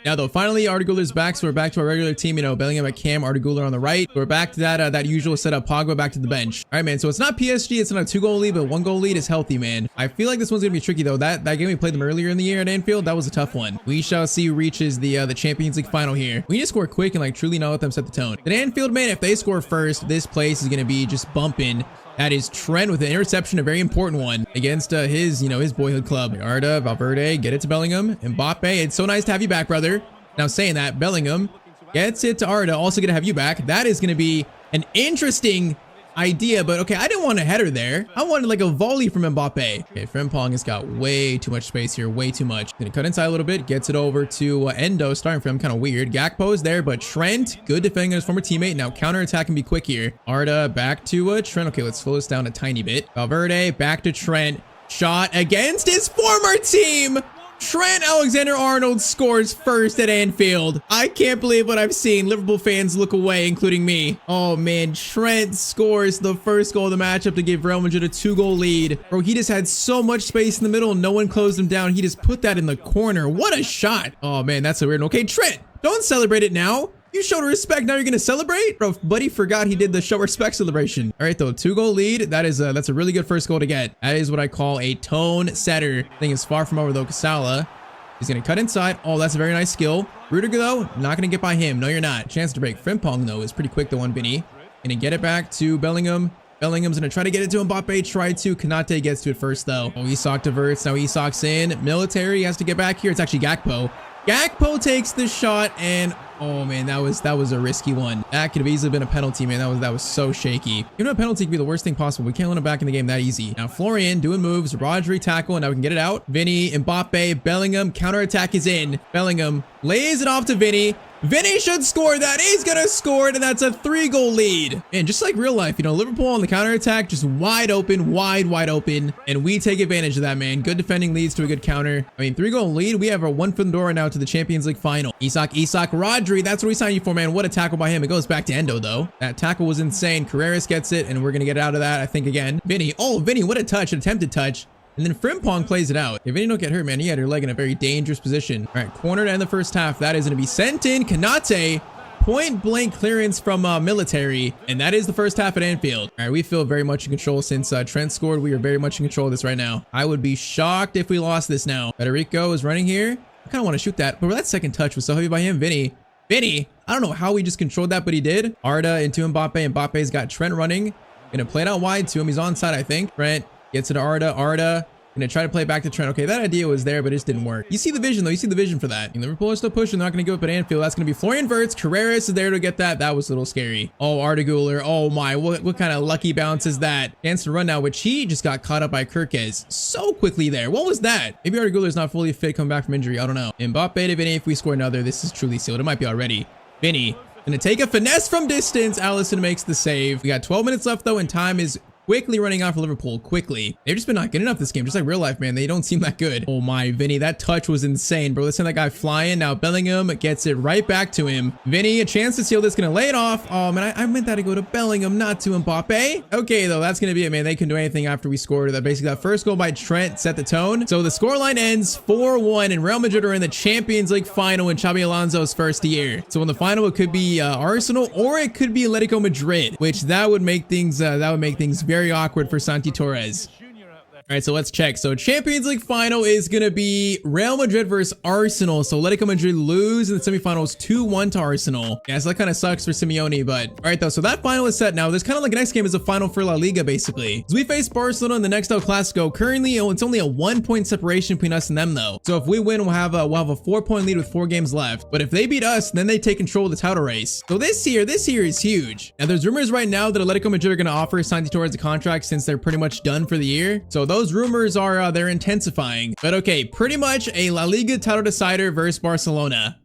Now, though, finally, Arda Güler's back, so we're back to our regular team. You know, Bellingham at Cam, Arda Güler on the right. So we're back to that usual setup. Pogba back to the bench. All right, man. So it's not PSG. It's not a 2-goal lead, but 1-goal lead is healthy, man. I feel like this one's gonna be tricky though. That game we played them earlier in the year at Anfield, that was a tough one. We shall see who reaches the Champions League final here. We need to score quick and like truly not let them set the tone. At Anfield, man, if they score first, this place is gonna be just bumping. That is Trent with an interception, a very important one against his boyhood club. Arda, Valverde, get it to Bellingham. Mbappe, it's so nice to have you back, brother. Now saying that, Bellingham gets it to Arda, also gonna have you back. That is gonna be an interesting idea, but okay, I didn't want a header there. I wanted like a volley from Mbappe. Okay, Frimpong has got way too much space here, way too much. Gonna cut inside a little bit, gets it over to Endo, starting from kind of weird. Gakpo is there, but Trent, good defending on his former teammate. Now counter-attack can be quick here. Arda back to Trent. Okay, let's slow this down a tiny bit. Valverde back to Trent. Shot against his former team. Trent Alexander-Arnold scores first at Anfield. I can't believe what I've seen. Liverpool fans look away, including me. Oh man, Trent scores the first goal of the matchup to give Real Madrid a 2-goal lead. Bro, he just had so much space in the middle and no one closed him down. He just put that in the corner. What a shot. Oh man, that's a weird one. Okay, Trent, don't celebrate it now. You showed respect, now you're gonna celebrate? Bro, buddy forgot he did the show respect celebration. All right, though, 2-goal lead. That's a really good first goal to get. That is what I call a tone setter. Thing is far from over, though. Casala is gonna cut inside. Oh, that's a very nice skill. Rudiger, though, not gonna get by him. No, you're not. Chance to break. Frimpong, though, is pretty quick, though, on Vinny. Gonna get it back to Bellingham. Bellingham's gonna try to get it to Mbappe. Try to. Kanate gets to it first, though. Oh, Isak diverts. Now Isak's in. Military has to get back here. It's actually Gakpo. Gakpo takes the shot, and oh man, that was a risky one. That could have easily been a penalty, man. That was so shaky. Even a penalty could be the worst thing possible. We can't let him back in the game that easy. Now Florian doing moves. Rodri tackle, and now we can get it out. Vinny, Mbappe, Bellingham. Counterattack is in. Bellingham lays it off to Vinny. Vinny should score that. He's gonna score it, and that's a 3-goal lead. And just like real life, you know, Liverpool on the counterattack, just wide open, wide open, and we take advantage of that, man. Good defending leads to a good counter. I mean, 3-goal lead. We have our 1 foot in the door now to the Champions League final. Isak, Rodri. That's what we signed you for, man. What a tackle by him. It goes back to Endo, though. That tackle was insane. Carreras gets it, and we're gonna get out of that, I think, again. Vinny. Oh, Vinny, what a touch. An attempted touch. And then Frimpong plays it out. If Vinny don't get hurt, man, he had her leg in a very dangerous position. All right, corner to end the first half. That is going to be sent in. Kanate, point blank clearance from Military. And that is the first half at Anfield. All right, we feel very much in control since Trent scored. We are very much in control of this right now. I would be shocked if we lost this now. Federico is running here. I kind of want to shoot that, but that second touch was so heavy by him. Vinny, I don't know how he just controlled that, but he did. Arda into Mbappe. Mbappe's got Trent running. Gonna play it out wide to him. He's onside, I think. Trent gets it to Arda. Gonna try to play back to Trent. Okay, that idea was there, but it just didn't work. You see the vision, though. You see the vision for that. And Liverpool is still pushing. They're not gonna give up at Anfield. That's gonna be Florian Wirtz. Carreras is there to get that. That was a little scary. Oh, Arda Güler. Oh my, what kind of lucky bounce is that? Chance to run now, which he just got caught up by Kirkes so quickly there. What was that? Maybe Arda Güler's not fully fit coming back from injury. I don't know. Mbappe to Vinny. If we score another, this is truly sealed. It might be already. Vinny gonna take a finesse from distance. Allison makes the save. We got 12 minutes left, though, and time is quickly running out for Liverpool. Quickly. They've just been not good enough this game. Just like real life, man. They don't seem that good. Oh my, Vinny. That touch was insane, bro. Let's send that guy flying. Now Bellingham gets it right back to him. Vinny, a chance to seal this. Gonna lay it off. Oh man, I meant that to go to Bellingham, not to Mbappe. Okay, though. That's gonna be it, man. They couldn't do anything after we scored. That basically that first goal by Trent set the tone. So the scoreline ends 4-1, and Real Madrid are in the Champions League final in Xabi Alonso's first year. So in the final, it could be Arsenal or it could be Atletico Madrid, which that would make things very awkward for Santi Torres. All right, so let's check. So Champions League final is going to be Real Madrid versus Arsenal. So Atletico Madrid lose in the semifinals 2-1 to Arsenal. Yeah, so that kind of sucks for Simeone, but all right, though. So that final is set now. There's kind of like the next game is a final for La Liga, basically. So we face Barcelona in the next El Clasico. Currently, it's only a 1-point separation between us and them, though. So if we win, we'll have a 4-point lead with 4 games left. But if they beat us, then they take control of the title race. So this year is huge. Now, there's rumors right now that Atletico Madrid are going to offer Santi Torres a contract since they're pretty much done for the year. So those rumors are they're intensifying. But okay, pretty much a La Liga title decider versus Barcelona.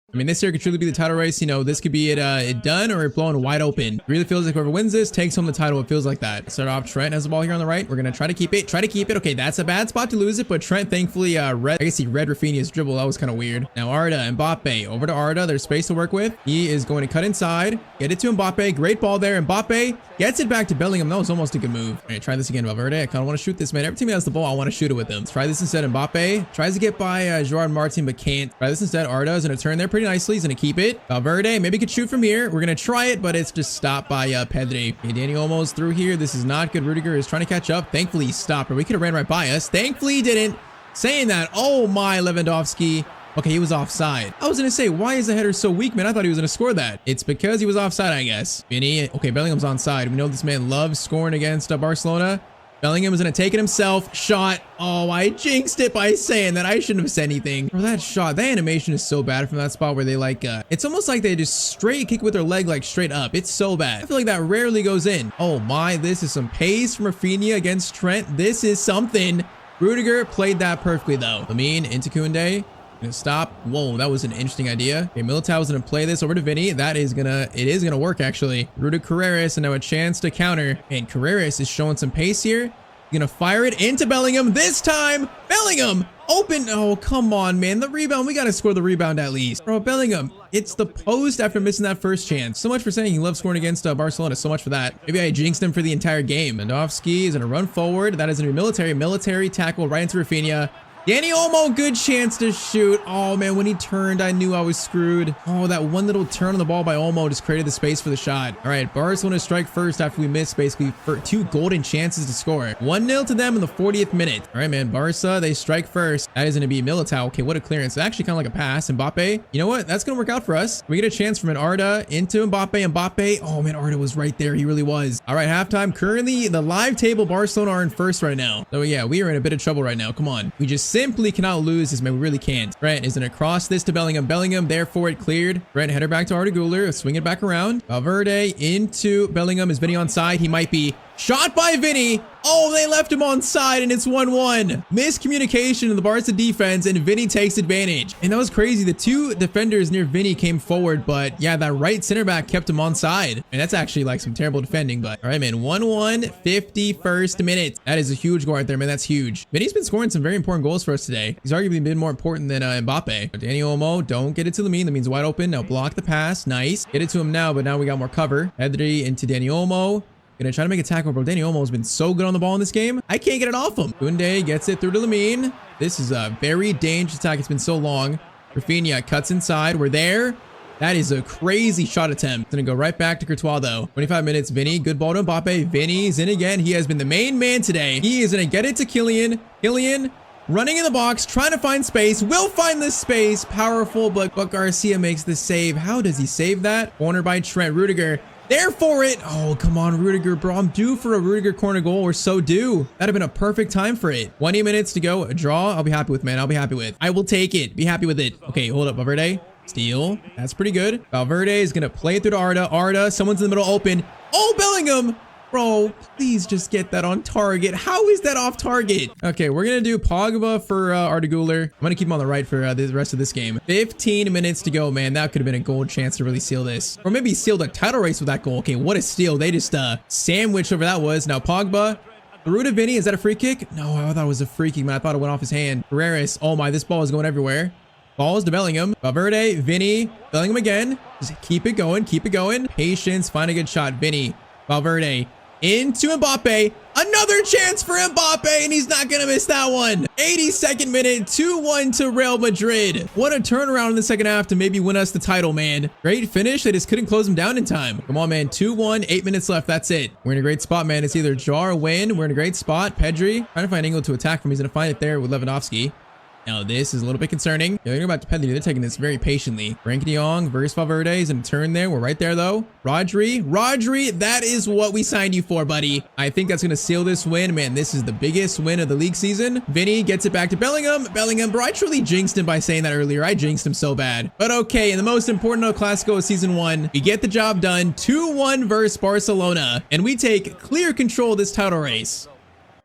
I mean, this year could truly be the title race. You know, this could be it done or it blown wide open. It really feels like whoever wins this takes home the title. It feels like that. Start off, Trent has the ball here on the right. We're going to try to keep it. Okay, that's a bad spot to lose it, but Trent thankfully I guess he read Rafinha's dribble. That was kind of weird. Now Arda, Mbappe, over to Arda. There's space to work with. He is going to cut inside. Get it to Mbappe. Great ball there. Mbappe gets it back to Bellingham. That was almost a good move. All right, try this again, Valverde. I kind of want to shoot this, man. Every time he has the ball, I want to shoot it with him. Let's try this instead. Mbappe tries to get by Gerard Martin, but can't. Try this instead. Arda is going to turn there pretty nicely. He's going to keep it. Valverde maybe could shoot from here. We're gonna try it, but it's just stopped by Pedri. Okay, Danny almost through here. This is not good. Rudiger is trying to catch up. Thankfully, he stopped, or we could have ran right by us. Thankfully, he didn't. Saying that, oh my, Lewandowski. Okay, he was offside. I was gonna say, why is the header so weak, man? I thought he was gonna score that. It's because he was offside, I guess. Vinny, okay, Bellingham's onside. We know this man loves scoring against Barcelona. Bellingham is going to take it himself. Shot. Oh, I jinxed it by saying that. I shouldn't have said anything. Bro, that shot, that animation is so bad from that spot where they like, it's almost like they just straight kick with their leg like straight up. It's so bad. I feel like that rarely goes in. Oh my, this is some pace from Rafinha against Trent. This is something. Rudiger played that perfectly though. Lamine into Koundé. Gonna stop. Whoa, that was an interesting idea. Okay, Militao is gonna play this over to Vinny. It is gonna work actually. Rudiger Carreras, and now a chance to counter. And Carreras is showing some pace here. Gonna fire it into Bellingham. This time, Bellingham open. Oh, come on, man. The rebound. We gotta score the rebound at least. Bro, Bellingham. It's the post after missing that first chance. So much for saying he loves scoring against Barcelona. So much for that. Maybe I jinxed him for the entire game. Lewandowski is gonna run forward. That is gonna be military tackle right into Rafinha. Danny Olmo, good chance to shoot. Oh man, when he turned, I knew I was screwed. Oh, that one little turn on the ball by Olmo just created the space for the shot. All right, Barcelona strike first after we missed basically for 2 golden chances to score. 1-0 to them in the 40th minute. All right, man, Barca, they strike first. That is going to be Militao. Okay, what a clearance. It's actually kind of like a pass. Mbappe, you know what? That's going to work out for us. We get a chance from an Arda into Mbappe. Mbappe, oh man, Arda was right there. He really was. All right, halftime. Currently, the live table, Barcelona are in first right now. So yeah, we are in a bit of trouble right now. Come on. We just simply cannot lose this, man. We really can't. Trent is going to cross this to Bellingham. Bellingham, therefore it cleared. Trent, header back to Arda Güler. Swing it back around. Valverde into Bellingham. Is Vinny onside? He might be. Shot by Vinny. Oh, they left him on side and it's 1-1. Miscommunication in the Barca defense and Vinny takes advantage. And that was crazy. The 2 defenders near Vinny came forward, but yeah, that right center back kept him on side. And that's actually like some terrible defending, but all right, man. 1-1, 51st minute. That is a huge goal right there, man. That's huge. Vinny's been scoring some very important goals for us today. He's arguably been more important than Mbappe. But Danny Olmo, don't get it to Lamine. Lamine's wide open. Now block the pass. Nice. Get it to him now, but now we got more cover. Pedri into Danny Olmo. Gonna try to make a tackle, bro. Danny Olmo has been so good on the ball in this game. I can't get it off him. Koundé gets it through to Lamine. This is a very dangerous attack. It's been so long. Rafinha cuts inside. We're there. That is a crazy shot attempt. It's gonna go right back to Courtois though. 25 minutes. Vinny, good ball to Mbappe. Vinny's in again. He has been the main man today. He is gonna get it to Kylian. Kylian running in the box, trying to find space. Will find the space. Powerful, but Garcia makes the save. How does he save that? Corner by Trent. Rudiger. There for it. Oh, come on, Rudiger, bro. I'm due for a Rudiger corner goal. We're so due. That'd have been a perfect time for it. 20 minutes to go. A draw. I'll be happy with, man. I'll be happy with. I will take it. Be happy with it. Okay, hold up. Valverde. Steal. That's pretty good. Valverde is going to play it through to Arda. Arda. Someone's in the middle open. Oh, Bellingham. Bro, please just get that on target. How is that off target? Okay, we're gonna do Pogba for Arda Güler. I'm gonna keep him on the right for the rest of this game. 15 minutes to go, man. That could have been a gold chance to really seal this. Or maybe seal the title race with that goal. Okay, what a steal. They just sandwiched over that was. Now Pogba. Through to Vinny. Is that a free kick? No, I thought it was a free kick, man. I thought it went off his hand. Carreras. Oh my, this ball is going everywhere. Balls to Bellingham. Valverde. Vinny. Bellingham again. Just keep it going. Keep it going. Patience. Find a good shot. Vinny. Valverde. Into Mbappe. Another chance for Mbappe, and he's not going to miss that one. 82nd minute, 2-1 to Real Madrid. What a turnaround in the second half to maybe win us the title, man. Great finish. They just couldn't close him down in time. Come on, man. 2-1, 8 minutes left. That's it. We're in a great spot, man. It's either draw or win. We're in a great spot. Pedri trying to find an angle to attack from. He's going to find it there with Lewandowski. Now this is a little bit concerning. They're going back to Pedri. They're taking this very patiently. Frenkie de Jong versus Valverde is in a turn there. We're right there though. Rodri, that is what we signed you for, buddy. I think that's going to seal this win. Man, this is the biggest win of the league season. Vinny gets it back to Bellingham. Bro, I truly jinxed him by saying that earlier. I jinxed him so bad. But okay, in the most important El Clasico of season 1, we get the job done. 2-1 versus Barcelona. And we take clear control of this title race.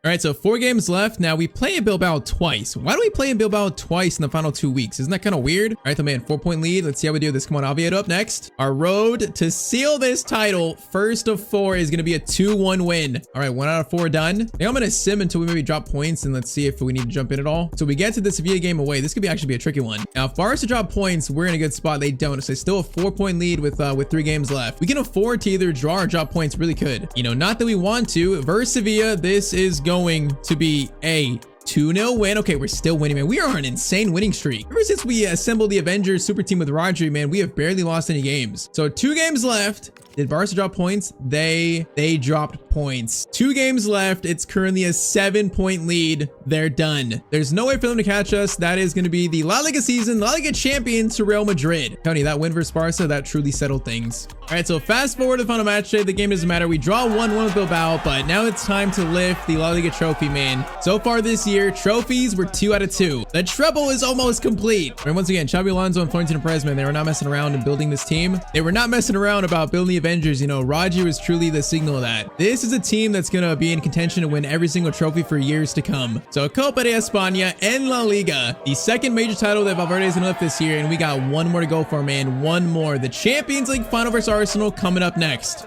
All right, so 4 games left. Now we play in Bilbao twice. Why do we play in Bilbao twice in the final 2 weeks? Isn't that kind of weird? All right, the man, 4-point lead. Let's see how we do this. Come on, Oviedo up next. Our road to seal this title, first of 4, is going to be a 2-1 win. All right, 1 out of 4 done. I think I'm going to sim until we maybe drop points, and let's see if we need to jump in at all. So we get to the Sevilla game away. This could actually be a tricky one. Now, if Barca drop points, we're in a good spot. They don't. So still a 4-point lead with 3 games left. We can afford to either draw or drop points. Really could. You know, not that we want to. Versus Sevilla, this is going to be a 2-0 win. Okay, we're still winning, man. We are on an insane winning streak. Ever since we assembled the Avengers super team with Rodri, man, we have barely lost any games. So 2 games left. Did Barca drop points? They dropped points. 2 games left. It's currently a 7-point lead. They're done. There's no way for them to catch us. That is going to be the La Liga season, La Liga champions to Real Madrid. Tony, that win versus Barca, that truly settled things. All right, so fast forward to the final match day. The game doesn't matter. We draw 1-1 with Bilbao, but now it's time to lift the La Liga trophy, man. So far this year, trophies were 2 out of 2. The treble is almost complete. And once again, Xabi Alonso and Florentino Perez, man, they were not messing around in building this team. They were not messing around about building the Avengers. You know, Rodri was truly the signal of that. This is a team that's going to be in contention to win every single trophy for years to come. So Copa de España and La Liga, the second major title that Valverde is going to lift this year, and we got 1 more to go for, man. 1 more. The Champions League final versus Arsenal coming up next.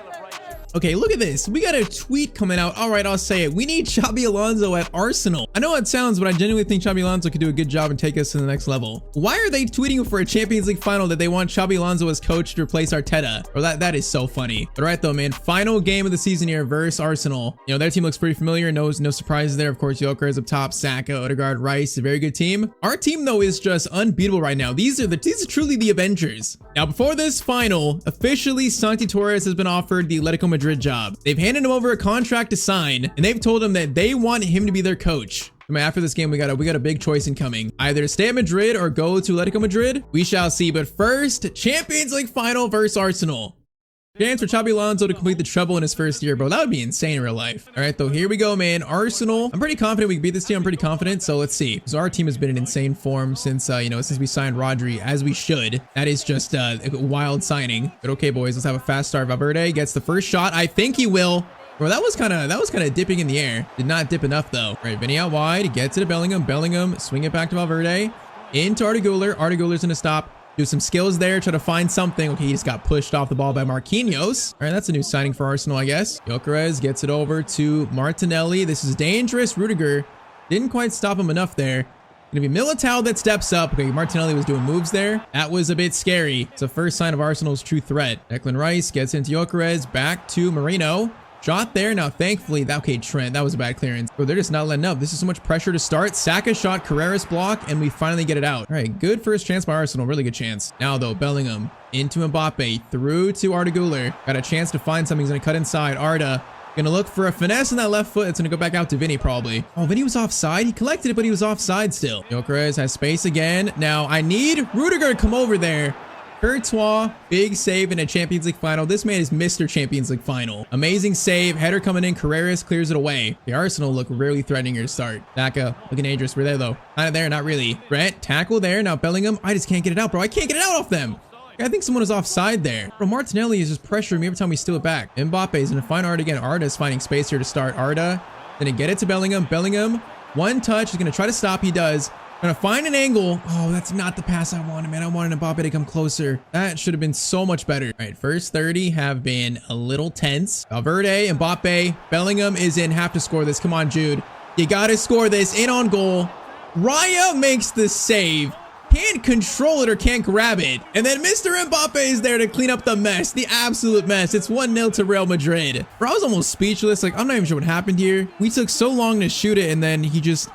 Okay, look at this. We got a tweet coming out. All right, I'll say it. We need Xabi Alonso at Arsenal. I know it sounds, but I genuinely think Xabi Alonso could do a good job and take us to the next level. Why are they tweeting for a Champions League final that they want Xabi Alonso as coach to replace Arteta? Or that is so funny. But all right, though, man. Final game of the season here versus Arsenal. You know, their team looks pretty familiar. No surprises there. Of course, Gyökeres up top, Saka, Odegaard, Rice, a very good team. Our team, though, is just unbeatable right now. These are truly the Avengers. Now, before this final, officially, Santi Torres has been offered the Atletico Madrid job. They've handed him over a contract to sign, and they've told him that they want him to be their coach. I mean, after this game, we got a big choice incoming. Either stay at Madrid or go to Atletico Madrid. We shall see. But first, Champions League final versus Arsenal. Chance for Xabi Alonso to complete the treble in his first year, bro. That would be insane in real life. All right, though, here we go, man. Arsenal. I'm pretty confident we can beat this team. I'm pretty confident. So let's see. So our team has been in insane form since, since we signed Rodri, as we should. That is just a wild signing. But okay, boys, let's have a fast start. Valverde gets the first shot. I think he will. Bro, that was kind of dipping in the air. Did not dip enough, though. All right, Vinny out wide. Gets it to Bellingham. Bellingham, swing it back to Valverde. Into Arda Güler. Arda Güler's going to stop. Do some skills there, try to find something. Okay, he just got pushed off the ball by Marquinhos. All right, that's a new signing for Arsenal, I guess. Gyökeres gets it over to Martinelli. This is dangerous. Rudiger didn't quite stop him enough there. Gonna be Militao that steps up. Okay, Martinelli was doing moves there. That was a bit scary. It's the first sign of Arsenal's true threat. Declan Rice gets into Gyökeres, back to Moreno. Shot there. Now, thankfully, okay, Trent, that was a bad clearance. Bro, they're just not letting up. This is so much pressure to start. Saka shot, Carreras block, and we finally get it out. All right, good first chance by Arsenal. Really good chance. Now, though, Bellingham into Mbappe, through to Arda Güler. Got a chance to find something. He's going to cut inside. Arda gonna look for a finesse in that left foot. It's gonna go back out to Vinny, probably. Oh, Vinny was offside. He collected it, but he was offside still. Gyökeres has space again. Now, I need Rudiger to come over there. Courtois, big save in a Champions League final. This man is Mr. Champions League final. Amazing save. Header coming in. Carreras clears it away. The Arsenal look really threatening here to start. Saka looking dangerous. We're there, though. Kind of there, not really. Brent, tackle there. Now Bellingham. I just can't get it out, bro. I can't get it out off them. I think someone was offside there. Bro, Martinelli is just pressuring me every time we steal it back. Mbappe is going to find Arda again. Arda is finding space here to start. Arda, gonna get it to Bellingham. Bellingham, one touch. He's going to try to stop. He does. Gonna find an angle. Oh, that's not the pass I wanted, man. I wanted Mbappe to come closer. That should have been so much better. All right, first 30 have been a little tense. Valverde, Mbappe, Bellingham is in. Have to score this. Come on, Jude. You gotta score this. In on goal. Raya makes the save. Can't control it or can't grab it. And then Mr. Mbappe is there to clean up the mess. The absolute mess. It's 1-0 to Real Madrid. Bro, I was almost speechless. Like, I'm not even sure what happened here. We took so long to shoot it, and then we just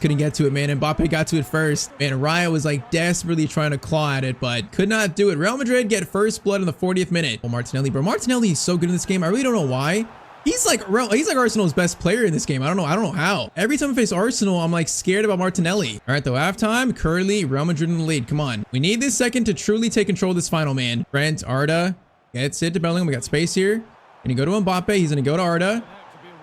couldn't get to it, man. Mbappe got to it first. Man, Raya was like desperately trying to claw at it, but could not do it. Real Madrid get first blood in the 40th minute. Oh, Martinelli, bro. Martinelli is so good in this game. I really don't know why. He's like Arsenal's best player in this game. I don't know how. Every time I face Arsenal, I'm like scared about Martinelli. All right, though, halftime, currently Real Madrid in the lead. Come on. We need this second to truly take control of this final, man. Brent, Arda gets it to Bellingham. We got space here. Gonna go to Mbappe. He's gonna go to Arda.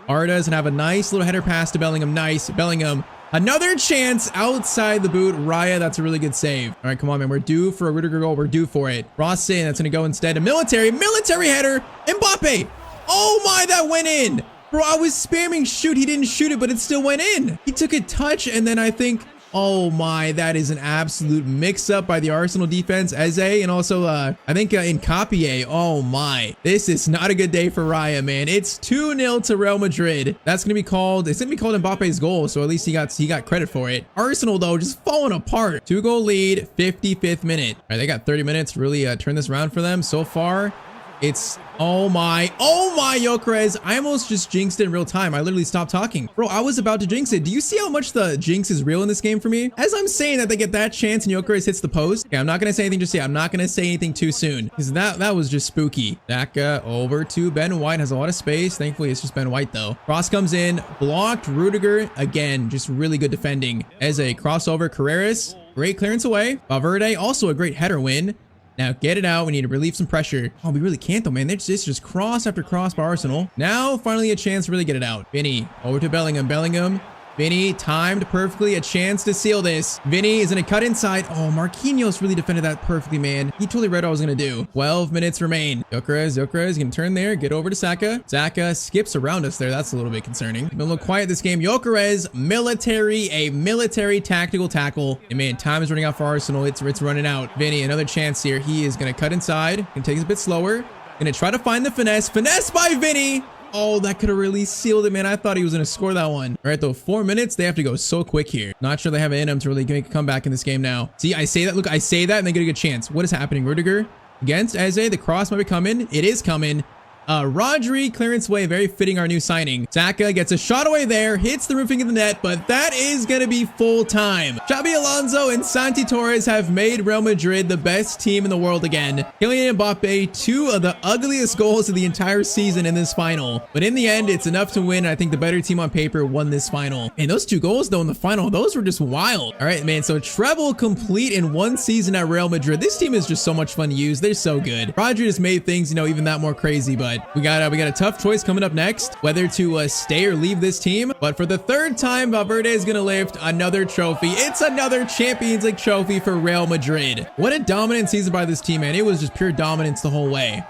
Arda's gonna have a nice little header pass to Bellingham. Nice. Bellingham. Another chance outside the boot. Raya, that's a really good save. All right, come on, man. We're due for a Rudiger goal. We're due for it. Rossin, that's gonna go instead. A military header. Mbappe. Oh my, that went in. Bro, I was spamming shoot. He didn't shoot it, but it still went in. He took a touch, and then I think, oh my, that is an absolute mix-up by the Arsenal defense. Eze, and also, I think Nkapie. Oh my, this is not a good day for Raya, man. It's 2-0 to Real Madrid. That's gonna be called, it's gonna be called Mbappe's goal, so at least he got credit for it. Arsenal, though, just falling apart. 2-goal lead, 55th minute. All right, they got 30 minutes to really turn this around for them. So far, it's, oh my, Gyökeres. I almost just jinxed it in real time. I literally stopped talking. Bro, I was about to jinx it. Do you see how much the jinx is real in this game for me? As I'm saying that they get that chance and Gyökeres hits the post. Okay, I'm not going to say anything just yet. I'm not going to say anything too soon because that was just spooky. Daka over to Ben White. Has a lot of space. Thankfully, it's just Ben White though. Cross comes in. Blocked. Rudiger. Again, just really good defending. As a crossover, Carreras. Great clearance away. Valverde. Also a great header win. Now get it out. We need to relieve some pressure. Oh, we really can't though, man. It's just cross after cross by Arsenal. Now finally a chance to really get it out. Vinny over to Bellingham. Bellingham. Vinny timed perfectly. A chance to seal this. Vinny is going to cut inside. Oh, Marquinhos really defended that perfectly, man. He totally read what I was going to do. 12 minutes remain. Gyökeres is going to turn there. Get over to Saka. Saka skips around us there. That's a little bit concerning. Been a little quiet this game. Gyökeres, a military tactical tackle. And man, time is running out for Arsenal. It's running out. Vinny, another chance here. He is going to cut inside. Going to take it a bit slower. Going to try to find the finesse. Finesse by Vinny. Oh, that could have really sealed it, man. I thought he was going to score that one. All right, though, 4 minutes. They have to go so quick here. Not sure they have it in them to really make a comeback in this game now. See, I say that. Look, I say that and they get a good chance. What is happening? Rudiger against Eze. The cross might be coming. It is coming. Rodri clearance away, very fitting our new signing. Saka gets a shot away there, hits the roofing of the net, but that is going to be full time. Xabi Alonso and Santi Torres have made Real Madrid the best team in the world again. Kylian Mbappe, 2 of the ugliest goals of the entire season in this final. But in the end, it's enough to win. I think the better team on paper won this final. And those 2 goals though in the final, those were just wild. All right, man, so treble complete in 1 season at Real Madrid. This team is just so much fun to use. They're so good. Rodri just made things, even that more crazy, but we got a tough choice coming up next, whether to stay or leave this team. But for the 3rd time, Valverde is going to lift another trophy. It's another Champions League trophy for Real Madrid. What a dominant season by this team, man. It was just pure dominance the whole way.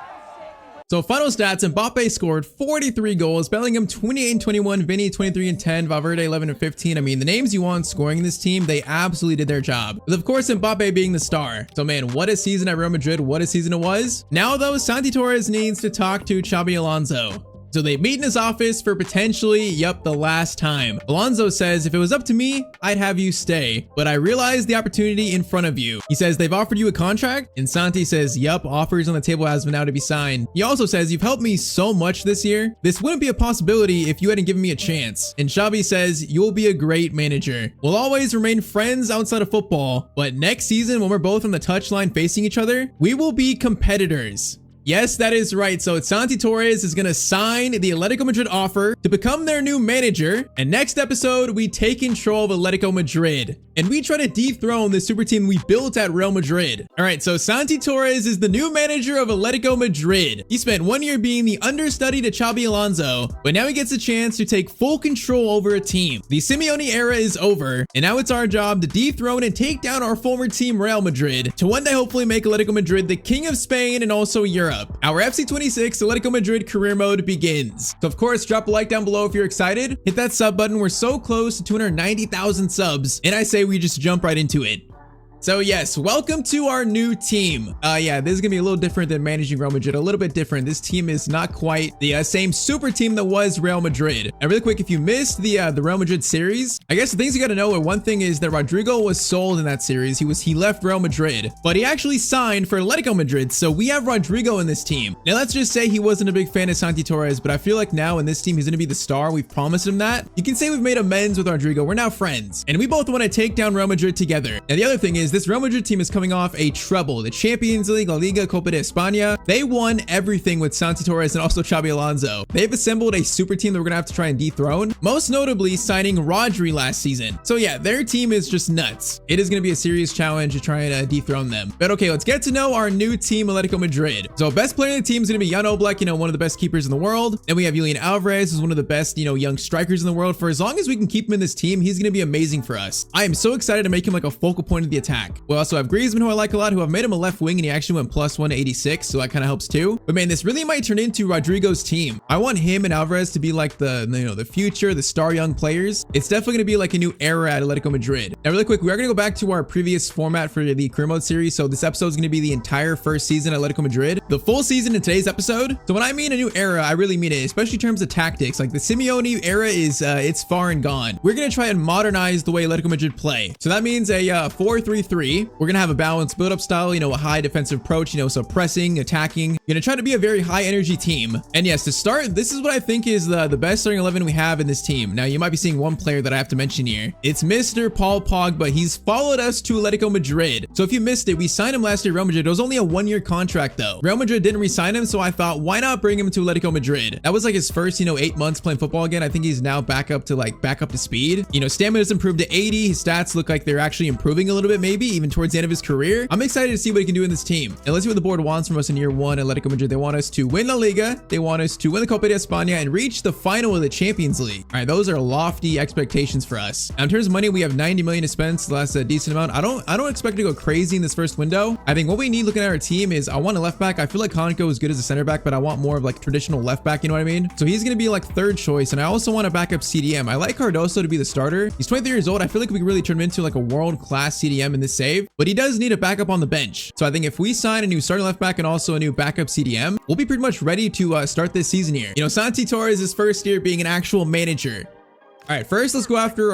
So final stats, Mbappe scored 43 goals, Bellingham 28 and 21, Vinny 23 and 10, Valverde 11 and 15. I mean, the names you want scoring in this team, they absolutely did their job. With of course Mbappe being the star. So man, what a season at Real Madrid, what a season it was. Now though, Santi Torres needs to talk to Xabi Alonso. So they meet in his office for potentially, the last time. Alonso says, if it was up to me, I'd have you stay. But I realized the opportunity in front of you. He says, they've offered you a contract? And Santi says, offers on the table has been now to be signed. He also says, you've helped me so much this year. This wouldn't be a possibility if you hadn't given me a chance. And Xabi says, you'll be a great manager. We'll always remain friends outside of football. But next season, when we're both on the touchline facing each other, we will be competitors. Yes, that is right. So Santi Torres is going to sign the Atletico Madrid offer to become their new manager. And next episode, we take control of Atletico Madrid and we try to dethrone the super team we built at Real Madrid. All right, so Santi Torres is the new manager of Atletico Madrid. He spent 1 year being the understudy to Xabi Alonso, but now he gets a chance to take full control over a team. The Simeone era is over, and now it's our job to dethrone and take down our former team Real Madrid to one day hopefully make Atletico Madrid the king of Spain and also Europe. Our FC 26 Atletico Madrid career mode begins. So of course, drop a like down below if you're excited. Hit that sub button. We're so close to 290,000 subs, and I say we just jump right into it. So yes, welcome to our new team. Yeah, this is gonna be a little different than managing Real Madrid, a little bit different. This team is not quite the same super team that was Real Madrid. And really quick, if you missed the Real Madrid series, I guess the things you gotta know are, one thing is that Rodrigo was sold in that series. He left Real Madrid, but he actually signed for Atletico Madrid. So we have Rodrigo in this team. Now let's just say he wasn't a big fan of Santi Torres, but I feel like now in this team, he's gonna be the star. We've promised him that. You can say we've made amends with Rodrigo. We're now friends, and we both want to take down Real Madrid together. Now the other thing is, this Real Madrid team is coming off a treble, the Champions League, La Liga, Copa de España. They won everything with Santi Torres and also Xabi Alonso. They've assembled a super team that we're gonna have to try and dethrone, most notably signing Rodri last season. So yeah, their team is just nuts. It is gonna be a serious challenge to try and dethrone them. But okay, let's get to know our new team, Atletico Madrid. So best player in the team is gonna be Jan Oblak, one of the best keepers in the world. Then we have Julian Alvarez, who's one of the best, young strikers in the world. For as long as we can keep him in this team, he's gonna be amazing for us. I am so excited to make him like a focal point of the attack. We also have Griezmann, who I like a lot, who I've made him a left wing, and he actually went +1 to 86, so that kind of helps too. But man, this really might turn into Rodrigo's team. I want him and Alvarez to be like the future, the star young players. It's definitely gonna be like a new era at Atletico Madrid. Now really quick, we are gonna go back to our previous format for the career mode series. So this episode is gonna be the entire first season at Atletico Madrid, the full season in today's episode. So when I mean a new era, I really mean it, especially in terms of tactics. Like the Simeone era is it's far and gone. We're gonna try and modernize the way Atletico Madrid play. So that means a 4-3-3. We're gonna have a balanced build-up style, a high defensive approach, so pressing, attacking. Gonna try to be a very high energy team. And yes, to start, this is what I think is the best starting 11 we have in this team. Now you might be seeing one player that I have to mention here. It's Mr. Paul Pogba. He's followed us to Atletico Madrid. So if you missed it, we signed him last year at Real Madrid. It was only a 1-year contract though. Real Madrid didn't re-sign him, so I thought, why not bring him to Atletico Madrid? That was like his first, 8 months playing football again. I think he's now back up to speed. Stamina's improved to 80. His stats look like they're actually improving a little bit, maybe even towards the end of his career. I'm excited to see what he can do in this team. And let's see what the board wants from us in year 1 at Atletico Madrid. They want us to win La Liga. They want us to win the Copa de España and reach the final of the Champions League. All right, those are lofty expectations for us. Now, in terms of money, we have 90 million to spend, so that's a decent amount. I don't expect to go crazy in this first window. I think what we need looking at our team is, I want a left back. I feel like Konko is good as a center back, but I want more of like traditional left back, you know what I mean? So he's going to be like third choice, and I also want a backup CDM. I like Cardoso to be the starter. He's 23 years old. I feel like we can really turn him into like a world-class CDM in this save, but he does need a backup on the bench. So I think if we sign a new starting left back and also a new backup CDM, we'll be pretty much ready to start this season here. Santi Torres is first year being an actual manager. All right, first let's go after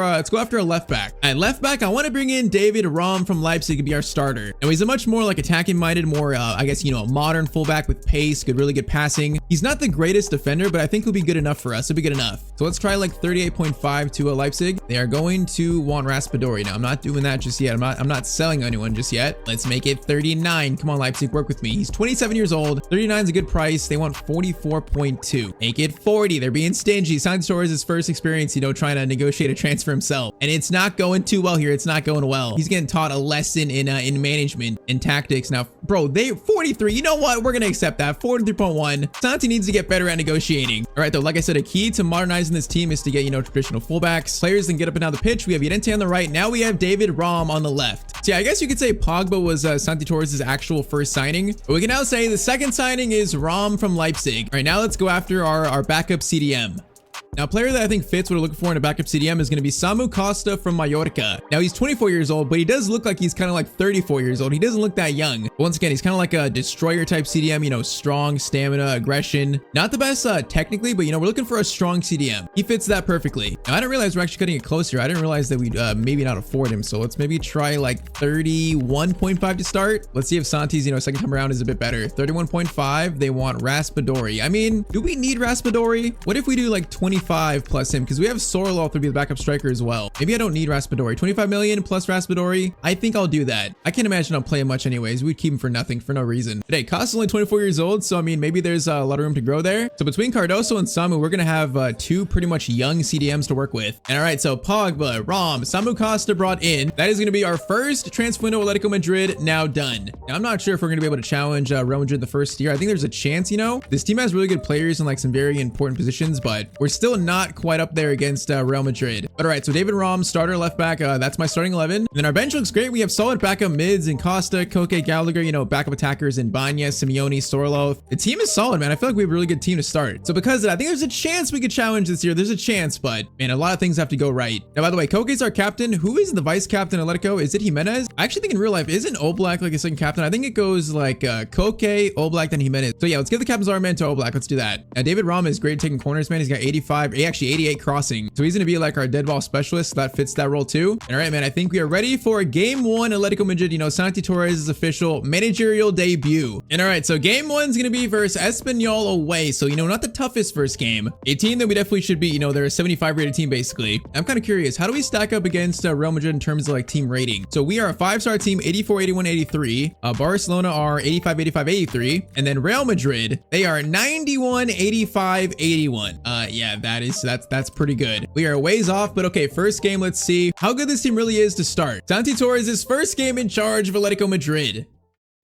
a left back. At left back, I want to bring in David Raum from Leipzig to be our starter. Now he's a much more like attacking minded, more I guess a modern fullback with pace, could really get passing. He's not the greatest defender, but I think he'll be good enough for us. He'll be good enough. So let's try like 38.5 to Leipzig. They are going to want Raspadori. Now I'm not doing that just yet. I'm not selling anyone just yet. Let's make it 39. Come on, Leipzig, work with me. He's 27 years old. 39 is a good price. They want 44.2. Make it 40. They're being stingy. Santi Torres' first experience, trying to negotiate a transfer himself, and it's not going too well here. It's not going well. He's getting taught a lesson in management and tactics. Now, bro, they 43. You know what? We're gonna accept that. 43.1. Santi needs to get better at negotiating. All right, though, like I said, a key to modernizing this team is to get traditional fullbacks, players that can get up and down the pitch. We have Llorente on the right. Now we have David Raum on the left. So yeah, I guess you could say Pogba was Santi Torres' actual first signing, but we can now say the second signing is Raum from Leipzig. All right, now let's go after our backup CDM. Now, a player that I think fits what we're looking for in a backup CDM is going to be Samu Costa from Mallorca. Now, he's 24 years old, but he does look like he's kind of like 34 years old. He doesn't look that young. But once again, he's kind of like a destroyer type CDM, strong, stamina, aggression. Not the best technically, but we're looking for a strong CDM. He fits that perfectly. Now, I didn't realize we're actually cutting it closer. I didn't realize that we'd maybe not afford him. So let's maybe try like 31.5 to start. Let's see if Santi's, second time around is a bit better. 31.5. They want Raspadori. I mean, do we need Raspadori? What if we do like 25 25 plus him because we have Sorloth to be the backup striker as well. Maybe I don't need Raspadori. 25 million plus Raspadori. I think I'll do that. I can't imagine I'll play him much anyways. We'd keep him for nothing, for no reason. But hey, Costa's only 24 years old, so I mean, maybe there's a lot of room to grow there. So between Cardoso and Samu, we're gonna have two pretty much young CDMs to work with. And all right, so Pogba, Rom, Samu Costa brought in. That is gonna be our first transfer window Atletico Madrid now done. Now, I'm not sure if we're gonna be able to challenge Real Madrid the first year. I think there's a chance, you know. This team has really good players in like some very important positions, but we're still not quite up there against Real Madrid. But all right, so David Rom, starter left back. That's my starting 11. And then our bench looks great. We have solid backup mids in Costa, Koke, Gallagher, you know, backup attackers in Banya, Simeone, Sorloth. The team is solid, man. I feel like we have a really good team to start. So because of that, I think there's a chance we could challenge this year. There's a chance, but man, a lot of things have to go right. Now, by the way, Koke's our captain. Who is the vice captain of Atletico? Is it Jimenez? I actually think in real life, isn't Oblak like a second captain? I think it goes like Koke, Oblak, then Jimenez. So yeah, let's give the captain's armband to Oblak. Let's do that. Now, David Rom is great at taking corners, man. He's got 85, actually 88 crossing. So he's going to be like our dead ball specialist. So that fits that role too. And all right, man, I think we are ready for game one Atletico Madrid. You know, Santi Torres' official managerial debut. And all right, so game one's going to be versus Espanyol away. So, you know, not the toughest first game. A team that we definitely should beat. You know, they're a 75 rated team, basically. I'm kind of curious. How do we stack up against Real Madrid in terms of like team rating? So we are a 5-star team, 84, 81, 83. Barcelona are 85, 85, 83. And then Real Madrid, they are 91, 85, 81. Yeah, that's pretty good. We are ways off, but okay, first game, let's see how good this team really is to start. Santi Torres' first game in charge of Atletico Madrid.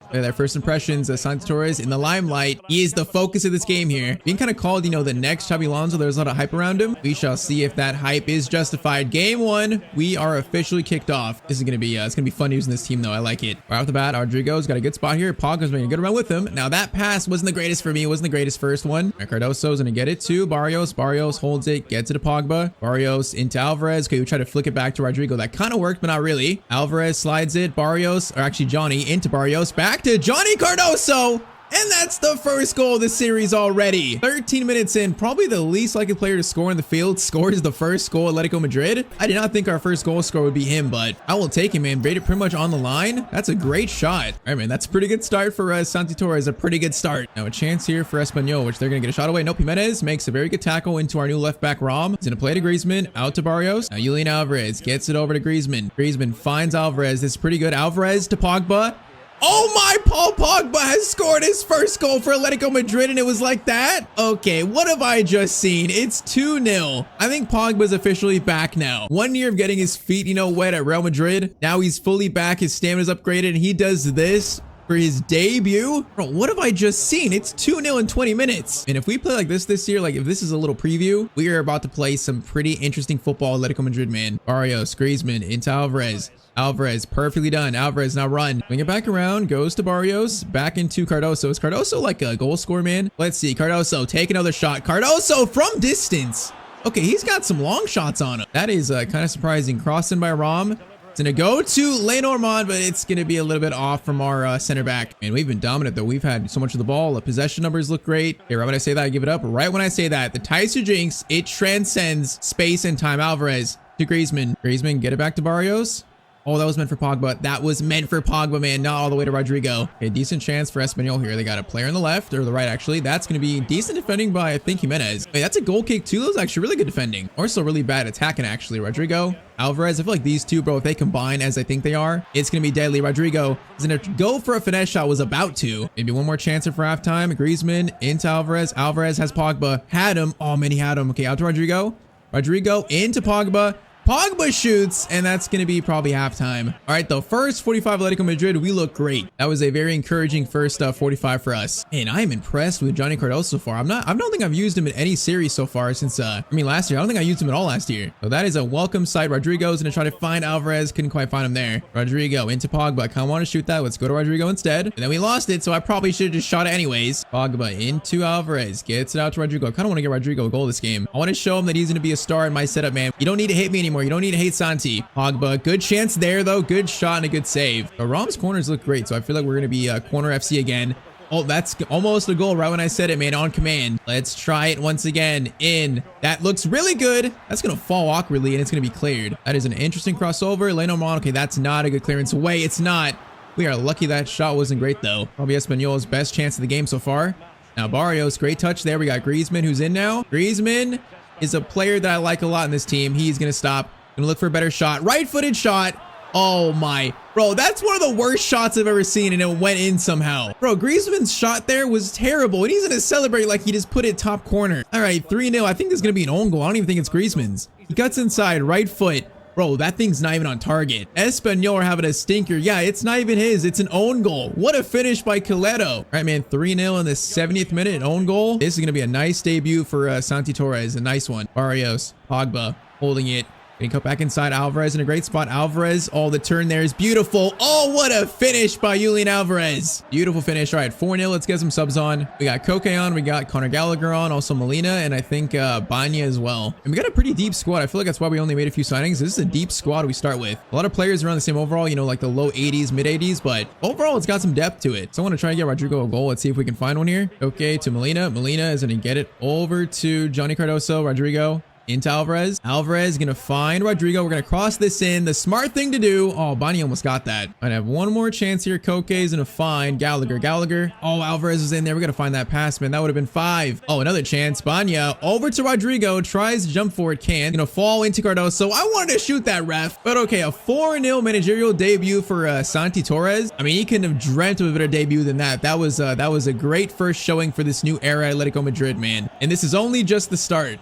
Their first impressions, Santi Torres in the limelight. He is the focus of this game here. Being kind of called, you know, the next Xabi Alonso. There's a lot of hype around him. We shall see if that hype is justified. Game one, we are officially kicked off. This is gonna be it's gonna be fun using this team though. I like it. Right off the bat, Rodrigo's got a good spot here. Pogba's making a good run with him. Now that pass wasn't the greatest for me. It wasn't the greatest first one. Cardoso's gonna get it to Barrios. Barrios holds it, gets it to Pogba. Barrios into Alvarez. Okay, we try to flick it back to Rodrigo. That kind of worked, but not really. Alvarez slides it. Barrios, or actually Johnny, into Barrios. Back to Johnny Cardoso. And that's the first goal of the series already. 13 minutes in, probably the least likely player to score in the field scores the first goal, Atletico Madrid. I did not think our first goal scorer would be him, but I will take him, man. Made it pretty much on the line. That's a great shot. All right, man, that's a pretty good start for Santi Torres. A pretty good start. Now a chance here for Espanyol, which they're going to get a shot away. Nope, Jimenez makes a very good tackle into our new left back, Rom. He's going to play to Griezmann, out to Barrios. Now Julian Alvarez gets it over to Griezmann. Griezmann finds Alvarez. This is pretty good. Alvarez to Pogba. Oh my, Paul Pogba has scored his first goal for Atletico Madrid, and it was like that? Okay, what have I just seen? It's 2-0. I think Pogba's officially back now. 1 year of getting his feet, you know, wet at Real Madrid. Now he's fully back. His stamina's upgraded, and he does this for his debut. Bro, what have I just seen? It's 2-0 in 20 minutes. And if we play like this year, like if this is a little preview, we are about to play some pretty interesting football, Atletico Madrid, man. Barrios, Griezmann into Alvarez. Alvarez, perfectly done. Alvarez now run. Bring it back around, goes to Barrios, back into Cardoso. Is Cardoso like a goal scorer, man? Let's see. Cardoso, take another shot. Cardoso from distance. Okay, he's got some long shots on him. That is kind of surprising. Crossing by Rom. It's gonna go to Lenormand, but it's gonna be a little bit off from our center back. And we've been dominant though. We've had so much of the ball. The possession numbers look great. Here, right when I say that, I give it up. Right when I say that, the Tyztir jinx, it transcends space and time. Alvarez to Griezmann. Griezmann, get it back to Barrios. Oh, that was meant for Pogba. That was meant for Pogba, man. Not all the way to Rodrigo. Okay, decent chance for Espanyol here. They got a player on the left, or the right, actually. That's going to be decent defending by, I think, Jimenez. Wait, that's a goal kick, too. That was actually really good defending. Or still really bad attacking, actually. Rodrigo, Alvarez. I feel like these two, bro, if they combine as I think they are, it's going to be deadly. Rodrigo is going to go for a finesse shot. Was about to. Maybe one more chance for halftime. Griezmann into Alvarez. Alvarez has Pogba. Had him. Oh, man, he had him. Okay, out to Rodrigo. Rodrigo into Pogba. Pogba shoots, and that's going to be probably halftime. All right, the first 45 Atletico Madrid, we look great. That was a very encouraging first 45 for us. And I am impressed with Johnny Cardoso so far. I don't think I've used him in any series so far since, last year. I don't think I used him at all last year. So that is a welcome sight. Rodrigo's going to try to find Alvarez. Couldn't quite find him there. Rodrigo into Pogba. I kind of want to shoot that. Let's go to Rodrigo instead. And then we lost it, so I probably should have just shot it anyways. Pogba into Alvarez. Gets it out to Rodrigo. I kind of want to get Rodrigo a goal this game. I want to show him that he's going to be a star in my setup, man. You don't need to hit me anymore. You don't need to hate Santi. Pogba, good chance there though. Good shot and a good save. Rom's corners look great, so I feel like we're going to be corner FC again. Oh, that's almost a goal right when I said it, man, on command. Let's try it once again. In. That looks really good. That's going to fall awkwardly, and it's going to be cleared. That is an interesting crossover. Lenormand, okay, that's not a good clearance away. It's not. We are lucky that shot wasn't great, though. Probably Espanyol's best chance of the game so far. Now, Barrios, great touch there. We got Griezmann, who's in now. Griezmann. is a player that I like a lot in this team. He's going to stop. Going to look for a better shot. Right-footed shot. Oh my. Bro, that's one of the worst shots I've ever seen, and it went in somehow. Bro, Griezmann's shot there was terrible, and he's going to celebrate like he just put it top corner. All right, 3-0. I think this is going to be an own goal. I don't even think it's Griezmann's. He cuts inside, right foot. Bro, that thing's not even on target. Espanyol are having a stinker. Yeah, it's not even his. It's an own goal. What a finish by Coletto. All right, man, 3-0 in the 70th minute, an own goal. This is going to be a nice debut for Santi Torres. A nice one. Barrios, Pogba, holding it. Getting cut back inside. Alvarez in a great spot. Alvarez. Oh, the turn there is beautiful. Oh, what a finish by Julian Alvarez. Beautiful finish. All right, 4-0. Let's get some subs on. We got Koke on. We got Conor Gallagher on. Also Molina. And I think Banya as well. And we got a pretty deep squad. I feel like that's why we only made a few signings. This is a deep squad we start with. A lot of players around the same overall, you know, like the low 80s, mid 80s. But overall, it's got some depth to it. So I want to try and get Rodrigo a goal. Let's see if we can find one here. Okay, to Molina. Molina is going to get it over to Johnny Cardoso. Rodrigo. Into Alvarez. Alvarez gonna find Rodrigo. We're gonna cross this in. The smart thing to do. Oh, Bonnie almost got that. Might have one more chance here. Koke is gonna find Gallagher. Gallagher. Oh, Alvarez is in there. We're gonna find that pass, man. That would have been 5. Oh, another chance. Banya over to Rodrigo. Tries to jump for it. Can't. Gonna fall into Cardoso. I wanted to shoot that, ref. But okay, a 4-0 managerial debut for Santi Torres. I mean, he couldn't have dreamt of a better debut than that. That was a great first showing for this new era Atletico Madrid, man. And this is only just the start.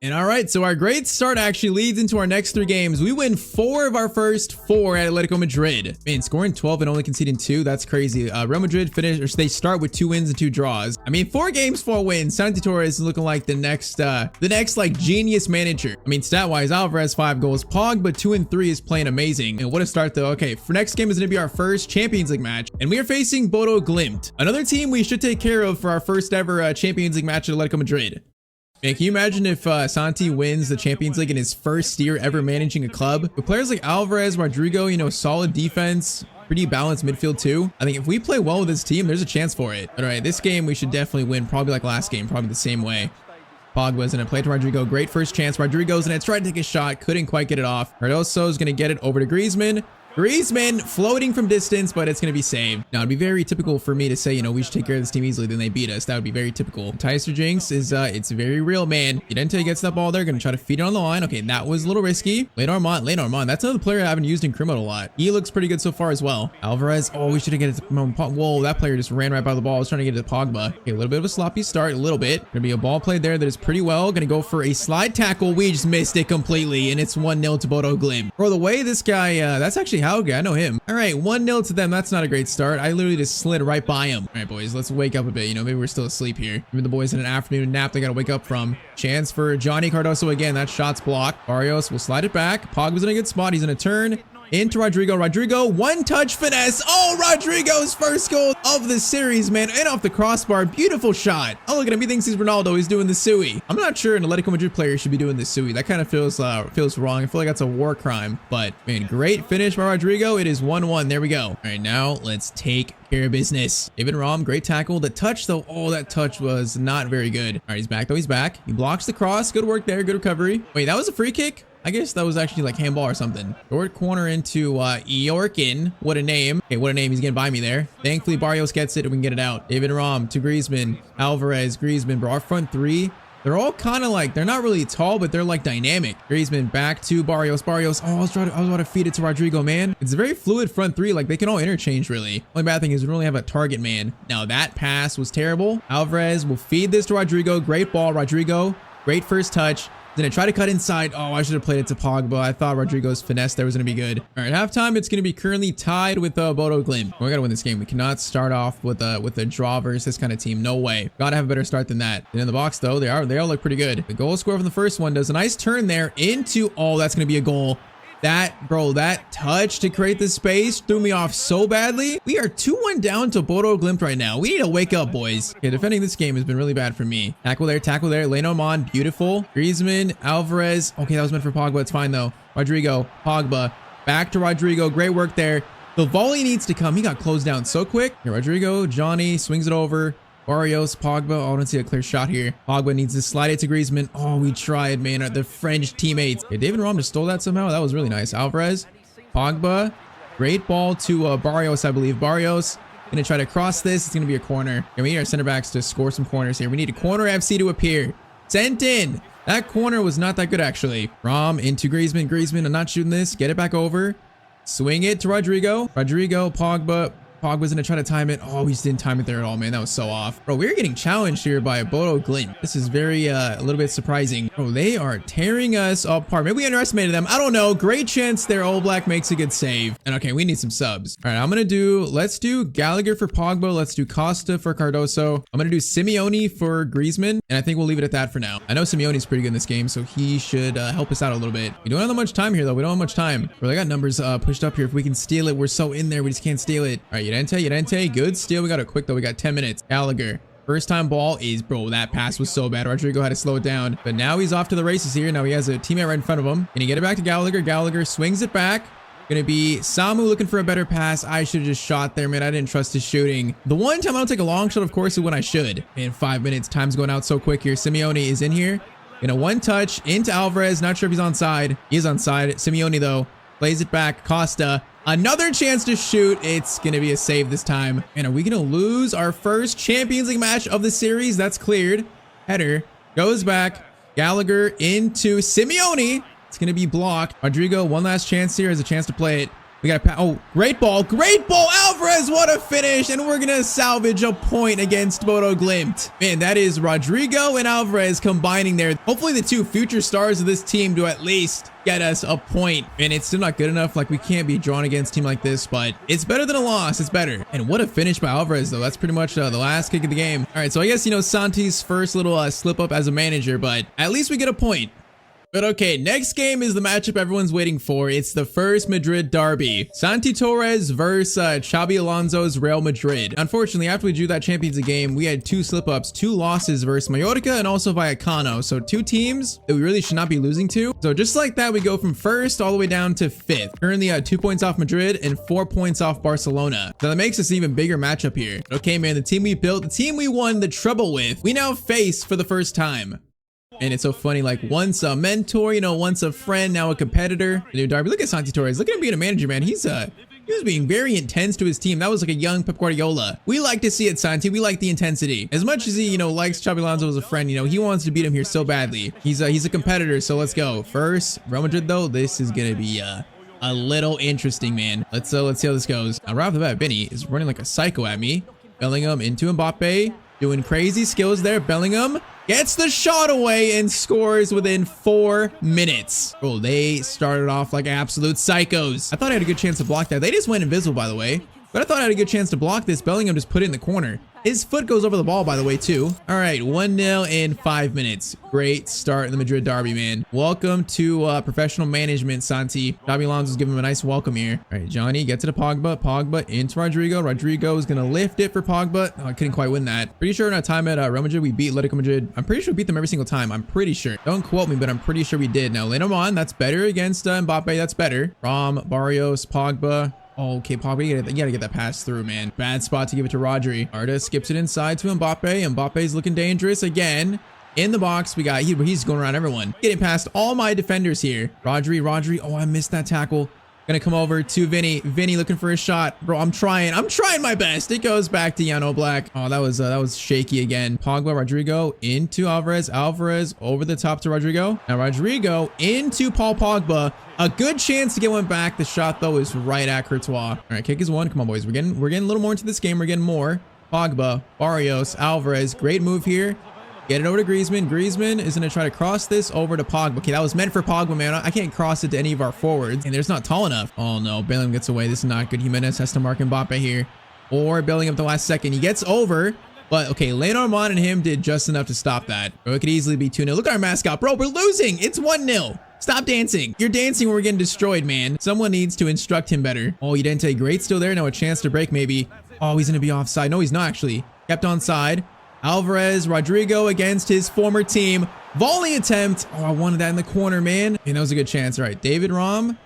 And all right, so our great start actually leads into our next 3 games. We win 4 of our first 4 at Atletico Madrid. Man, scoring 12 and only conceding 2, that's crazy. Real Madrid finish, or they start with 2 wins and 2 draws. I mean, 4 games, 4 wins. Santi Torres is looking like the next like genius manager. I mean, stat-wise, Alvarez 5 goals. Pogba 2 and 3 is playing amazing. And what a start though. Okay, for next game is gonna be our first Champions League match, and we are facing Bodo Glimt, another team we should take care of for our first ever Champions League match at Atletico Madrid. Man, can you imagine if Santi wins the Champions League in his first year ever managing a club? With players like Alvarez, Rodrigo, you know, solid defense, pretty balanced midfield too. I think if we play well with this team, there's a chance for it. All right, this game we should definitely win, probably like last game, probably the same way. Pogba's gonna play to Rodrigo. Great first chance. Rodrigo's gonna try to take a shot. Couldn't quite get it off. Cardoso's gonna get it over to Griezmann. Griezmann floating from distance, but it's going to be saved. Now, it'd be very typical for me to say, you know, we should take care of this team easily, then they beat us. That would be very typical. Tyztir jinx is, it's very real, man. Udente gets that ball there, going to try to feed it on the line. Okay, that was a little risky. Lenormand. That's another player I haven't used in Career Mode a lot. He looks pretty good so far as well. Alvarez. Oh, we should have get it to whoa, that player just ran right by the ball. I was trying to get it to Pogba. Okay, a little bit of a sloppy start, a little bit. Gonna be a ball play there that is pretty well. Gonna go for a slide tackle. We just missed it completely, and it's 1-0 to Bodo Glimt. Bro, the way this guy, that's actually Hauge. I know him. All right, 1-0 to them. That's not a great start. I literally just slid right by him. All right, boys, let's wake up a bit. You know, maybe we're still asleep here. Even the boys in an afternoon nap they got to wake up from. Chance for Johnny Cardoso again. That shot's blocked. Barrios will slide it back. Pogba's in a good spot. He's going to turn into Rodrigo. Rodrigo, one-touch finesse. Oh, Rodrigo's first goal of the series, man. And off the crossbar. Beautiful shot. Oh, look at him. He thinks he's Ronaldo. He's doing the Sui. I'm not sure an Atletico Madrid player should be doing the Sui. That kind of feels wrong. I feel like that's a war crime. But, man, great finish by Rodrigo. It is 1-1. There we go. All right, now let's take care of business. David Raum, great tackle. The touch, though. Oh, that touch was not very good. All right, he's back, though. He's back. He blocks the cross. Good work there. Good recovery. Wait, that was a free kick? I guess that was actually like handball or something. Short corner into Yorkin. What a name. Okay, what a name. He's getting by me there. Thankfully, Barrios gets it and we can get it out. David Raum to Griezmann. Alvarez, Griezmann. Bro, our front 3. They're all kind of like, they're not really tall, but they're like dynamic. Griezmann back to Barrios. Barrios. Oh, I was about to feed it to Rodrigo, man. It's a very fluid front 3. Like they can all interchange really. Only bad thing is we don't really have a target man. Now that pass was terrible. Alvarez will feed this to Rodrigo. Great ball, Rodrigo. Great first touch. Then I try to cut inside. Oh, I should have played it to Pogba. I thought Rodrigo's finesse there was going to be good. All right, halftime, it's going to be currently tied with Bodo Glimt. We got to win this game. We cannot start off with a draw versus this kind of team. No way. Got to have a better start than that. And in the box, though, they all look pretty good. The goal scorer from the first one does a nice turn there into, oh, that's going to be a goal. That touch to create the space threw me off so badly. We are 2-1 down to Bodo Glimt right now. We need to wake up, boys. Okay, defending this game has been really bad for me. Tackle there. Lenormand, beautiful. Griezmann, Alvarez. Okay, that was meant for Pogba. It's fine, though. Rodrigo, Pogba. Back to Rodrigo. Great work there. The volley needs to come. He got closed down so quick. Here, Rodrigo, Johnny swings it over. Barrios, Pogba. Oh, I don't see a clear shot here. Pogba needs to slide it to Griezmann. Oh, we tried, man. The French teammates. Okay, David Raum just stole that somehow. That was really nice. Alvarez, Pogba. Great ball to Barrios, I believe. Barrios gonna try to cross this. It's gonna be a corner. And we need our center backs to score some corners here. We need a corner FC to appear. Sent in. That corner was not that good, actually. Rom into Griezmann. Griezmann, I'm not shooting this. Get it back over. Swing it to Rodrigo. Rodrigo, Pogba. Pogba's gonna try to time it. Oh, we just didn't time it there at all, man. That was so off. Bro, we're getting challenged here by Bodo Glimt. This is very, a little bit surprising. Bro, they are tearing us apart. Maybe we underestimated them. I don't know. Great chance there. All Black makes a good save. And okay, we need some subs. All right, let's do Gallagher for Pogba. Let's do Costa for Cardoso. I'm gonna do Simeone for Griezmann. And I think we'll leave it at that for now. I know Simeone's pretty good in this game, so he should help us out a little bit. We don't have that much time here, though. We don't have much time. Bro, I got numbers pushed up here. If we can steal it, we're so in there. We just can't steal it. All right, Llorente, good steal. We got it quick though. We got 10 minutes. Gallagher, first time ball is, bro, that pass was so bad. Rodrigo had to slow it down, but now he's off to the races here. Now he has a teammate right in front of him. Can he get it back to Gallagher? Gallagher swings it back. Gonna be Samu looking for a better pass. I should have just shot there, man. I didn't trust his shooting. The one time I don't take a long shot, of course, is when I should. Man, 5 minutes. Time's going out so quick here. Simeone is in here. Gonna one touch into Alvarez. Not sure if he's onside. He is onside. Simeone, though, plays it back. Costa. Another chance to shoot. It's going to be a save this time. And are we going to lose our first Champions League match of the series? That's cleared. Header goes back. Gallagher into Simeone. It's going to be blocked. Rodrigo, one last chance here. Has a chance to play it. We got a oh, great ball. Great ball. Alvarez, what a finish. And we're going to salvage a point against Bodo Glimt. Man, that is Rodrigo and Alvarez combining there. Hopefully the two future stars of this team do at least get us a point. And it's still not good enough. Like, we can't be drawn against a team like this, but it's better than a loss. It's better. And what a finish by Alvarez, though. That's pretty much the last kick of the game. All right, so I guess, you know, Santi's first little slip up as a manager, but at least we get a point. But okay, next game is the matchup everyone's waiting for. It's the first Madrid derby. Santi Torres versus Xabi Alonso's Real Madrid. Unfortunately, after we drew that Champions League game, we had two slip-ups, two losses versus Mallorca and also Vallecano. So two teams that we really should not be losing to. So just like that, we go from first all the way down to fifth. Currently 2 points off Madrid and 4 points off Barcelona. So that makes us an even bigger matchup here. Okay, man, the team we built, the team we won the treble with, we now face for the first time. And it's so funny, like once a mentor, you know, once a friend, now a competitor. The new derby. Look at Santi Torres. Look at him being a manager, man. He was being very intense to his team. That was like a young Pep Guardiola. We like to see it, Santi. We like the intensity. As much as he, you know, likes Xabi Alonso as a friend, you know, he wants to beat him here so badly. He's a competitor, so let's go. First, Real Madrid, though, this is gonna be a little interesting, man. Let's see how this goes. Now, right off the bat, Benny is running like a psycho at me. Bellingham into Mbappe. Doing crazy skills there. Bellingham gets the shot away and scores within 4 minutes. Oh, they started off like absolute psychos. I thought I had a good chance to block that. They just went invisible, by the way. But I thought I had a good chance to block this. Bellingham just put it in the corner. His foot goes over the ball, by the way, too. All right, 1-0 in 5 minutes. Great start in the Madrid derby, man. Welcome to professional management, Santi. Xabi Alonso's giving him a nice welcome here. All right, Johnny, get to the Pogba. Pogba into Rodrigo. Rodrigo is going to lift it for Pogba. Oh, I couldn't quite win that. Pretty sure in our time at Real Madrid, we beat Atletico Madrid. I'm pretty sure we beat them every single time. I'm pretty sure. Don't quote me, but I'm pretty sure we did. Now, Lenormand, that's better against Mbappe. That's better. Rom, Barrios, Pogba. Oh, okay, Pogba, you gotta get that pass through, man. Bad spot to give it to Rodri. Arda skips it inside to Mbappe. Mbappe's looking dangerous again. In the box, we got, he's going around everyone. Getting past all my defenders here. Rodri. Oh, I missed that tackle. Gonna come over to Vinny. Vinny looking for a shot. Bro, I'm trying my best. It goes back to Jan Black. Oh, that was shaky again. Pogba, Rodrigo into Alvarez. Alvarez over the top to Rodrigo. Now Rodrigo into Paul Pogba. A good chance to get one back. The shot, though, is right at Courtois. All right, kick is one. Come on, boys. We're getting a little more into this game. We're getting more. Pogba, Barrios, Alvarez. Great move here. Get it over to Griezmann. Griezmann is going to try to cross this over to Pogba. Okay, that was meant for Pogba, man. I can't cross it to any of our forwards. And there's not tall enough. Oh, no. Bellingham gets away. This is not good. Jimenez has to mark Mbappe here. Or Bellingham at the last second. He gets over. But, okay, Lenormand and him did just enough to stop that. Bro, it could easily be 2-0. Look at our mascot. Bro, we're losing. It's 1-0. Stop dancing. You're dancing when we're getting destroyed, man. Someone needs to instruct him better. Oh, you didn't take great still there. Now a chance to break, maybe. Oh, he's going to be offside. No, he's not, actually. Kept onside. Alvarez, Rodrigo against his former team. Volley attempt. Oh, I wanted that in the corner, man. And that was a good chance. All right, David Rom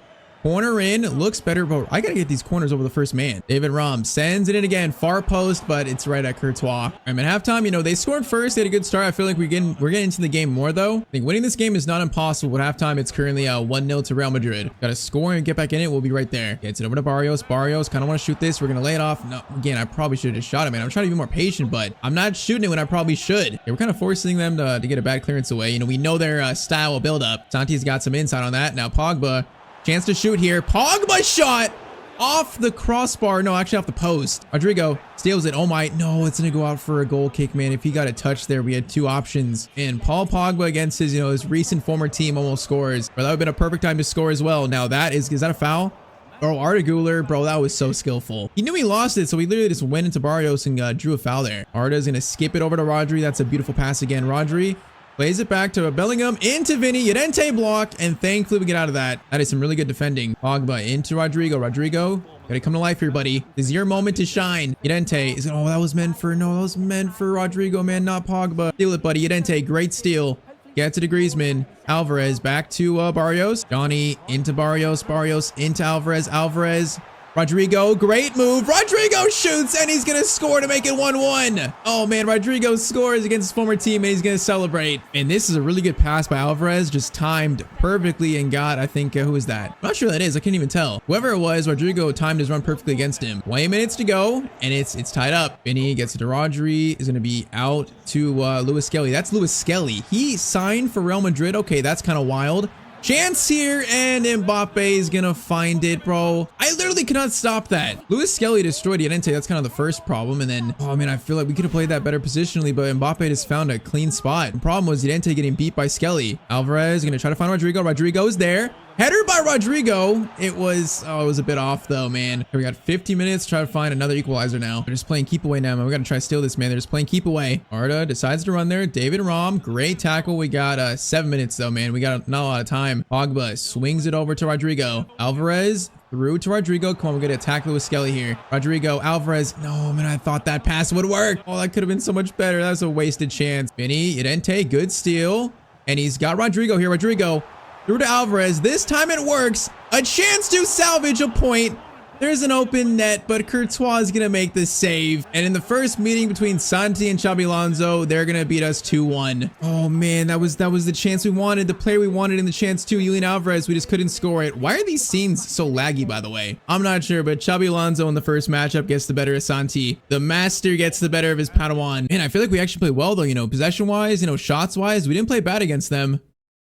Corner in, looks better, but I gotta get these corners over the first man. David Raum sends it in again, far post, but it's right at Courtois. I'm at halftime, you know, they scored first, they had a good start. I feel like we're getting into the game more though. I think winning this game is not impossible. At halftime, it's currently 1-0 to Real Madrid. Gotta score and get back in it, we'll be right there. Gets it over to Barrios. Barrios kind of want to shoot this. We're gonna lay it off. No, again, I probably should have just shot it, man. I'm trying to be more patient, but I'm not shooting it when I probably should. Yeah, we're kind of forcing them to get a bad clearance away. You know, we know their style of build up. Santi's got some insight on that. Now Pogba. Chance to shoot here. Pogba shot off the crossbar. No, actually off the post. Rodrigo steals it. Oh my, no, it's gonna go out for a goal kick, man. If he got a touch there, we had two options. And Paul Pogba against his, you know, his recent former team almost scores. But that would have been a perfect time to score as well. Now that is that a foul? Bro, Arda Güler, bro, that was so skillful. He knew he lost it, so he literally just went into Barrios and drew a foul there. Arda's gonna skip it over to Rodri. That's a beautiful pass again. Rodri plays it back to Bellingham, into Vinny, Llorente block, and thankfully we get out of that. That is some really good defending. Pogba into Rodrigo. Rodrigo, gotta come to life here, buddy. This is your moment to shine. Llorente, is it, oh, that was meant for, no, that was meant for Rodrigo, man, not Pogba. Steal it, buddy. Llorente, great steal. Get to Griezmann. Alvarez back to Barrios. Johnny into Barrios. Barrios into Alvarez. Alvarez. Rodrigo, great move. Rodrigo shoots and he's gonna score to make it 1-1. Oh man, Rodrigo scores against his former team and he's gonna celebrate. And this is a really good pass by Alvarez, just timed perfectly and got, I think, who is that? I'm not sure who that is. I can't even tell. Whoever it was, Rodrigo timed his run perfectly against him. 20 minutes to go and it's tied up. Vinny gets it to Rodri, is gonna be out to Lewis Skelly. That's Lewis Skelly. He signed for Real Madrid. Okay, that's kind of wild. Chance here, and Mbappe is gonna find it, bro. I literally cannot stop that. Lewis Skelly destroyed Llorente. That's kind of the first problem. And then, oh man, I feel like we could have played that better positionally, but Mbappe just found a clean spot. The problem was Llorente getting beat by Skelly. Alvarez gonna try to find Rodrigo. Rodrigo's there. Header by Rodrigo. It was a bit off though, man. We got 50 minutes to try to find another equalizer now. They're just playing keep away now, man. We gotta try to steal this, man. They're just playing keep away. Arda decides to run there. David Raum, great tackle. We got 7 minutes though, man. We got not a lot of time. Pogba swings it over to Rodrigo. Alvarez through to Rodrigo. Come on, we're gonna attack Lewis Skelly here. Rodrigo, Alvarez. No, man, I thought that pass would work. Oh, that could have been so much better. That was a wasted chance. Vinny, Llorente, good steal. And he's got Rodrigo here. Rodrigo through to Alvarez. This time it works. A chance to salvage a point. There's an open net, but Courtois is going to make the save. And in the first meeting between Santi and Xabi Alonso, they're going to beat us 2-1. Oh man, that was the chance we wanted. The player we wanted in the chance too. Julian Alvarez, we just couldn't score it. Why are these scenes so laggy, by the way? I'm not sure, but Xabi Alonso in the first matchup gets the better of Santi. The master gets the better of his Padawan. Man, I feel like we actually played well though, you know, possession-wise, you know, shots-wise. We didn't play bad against them.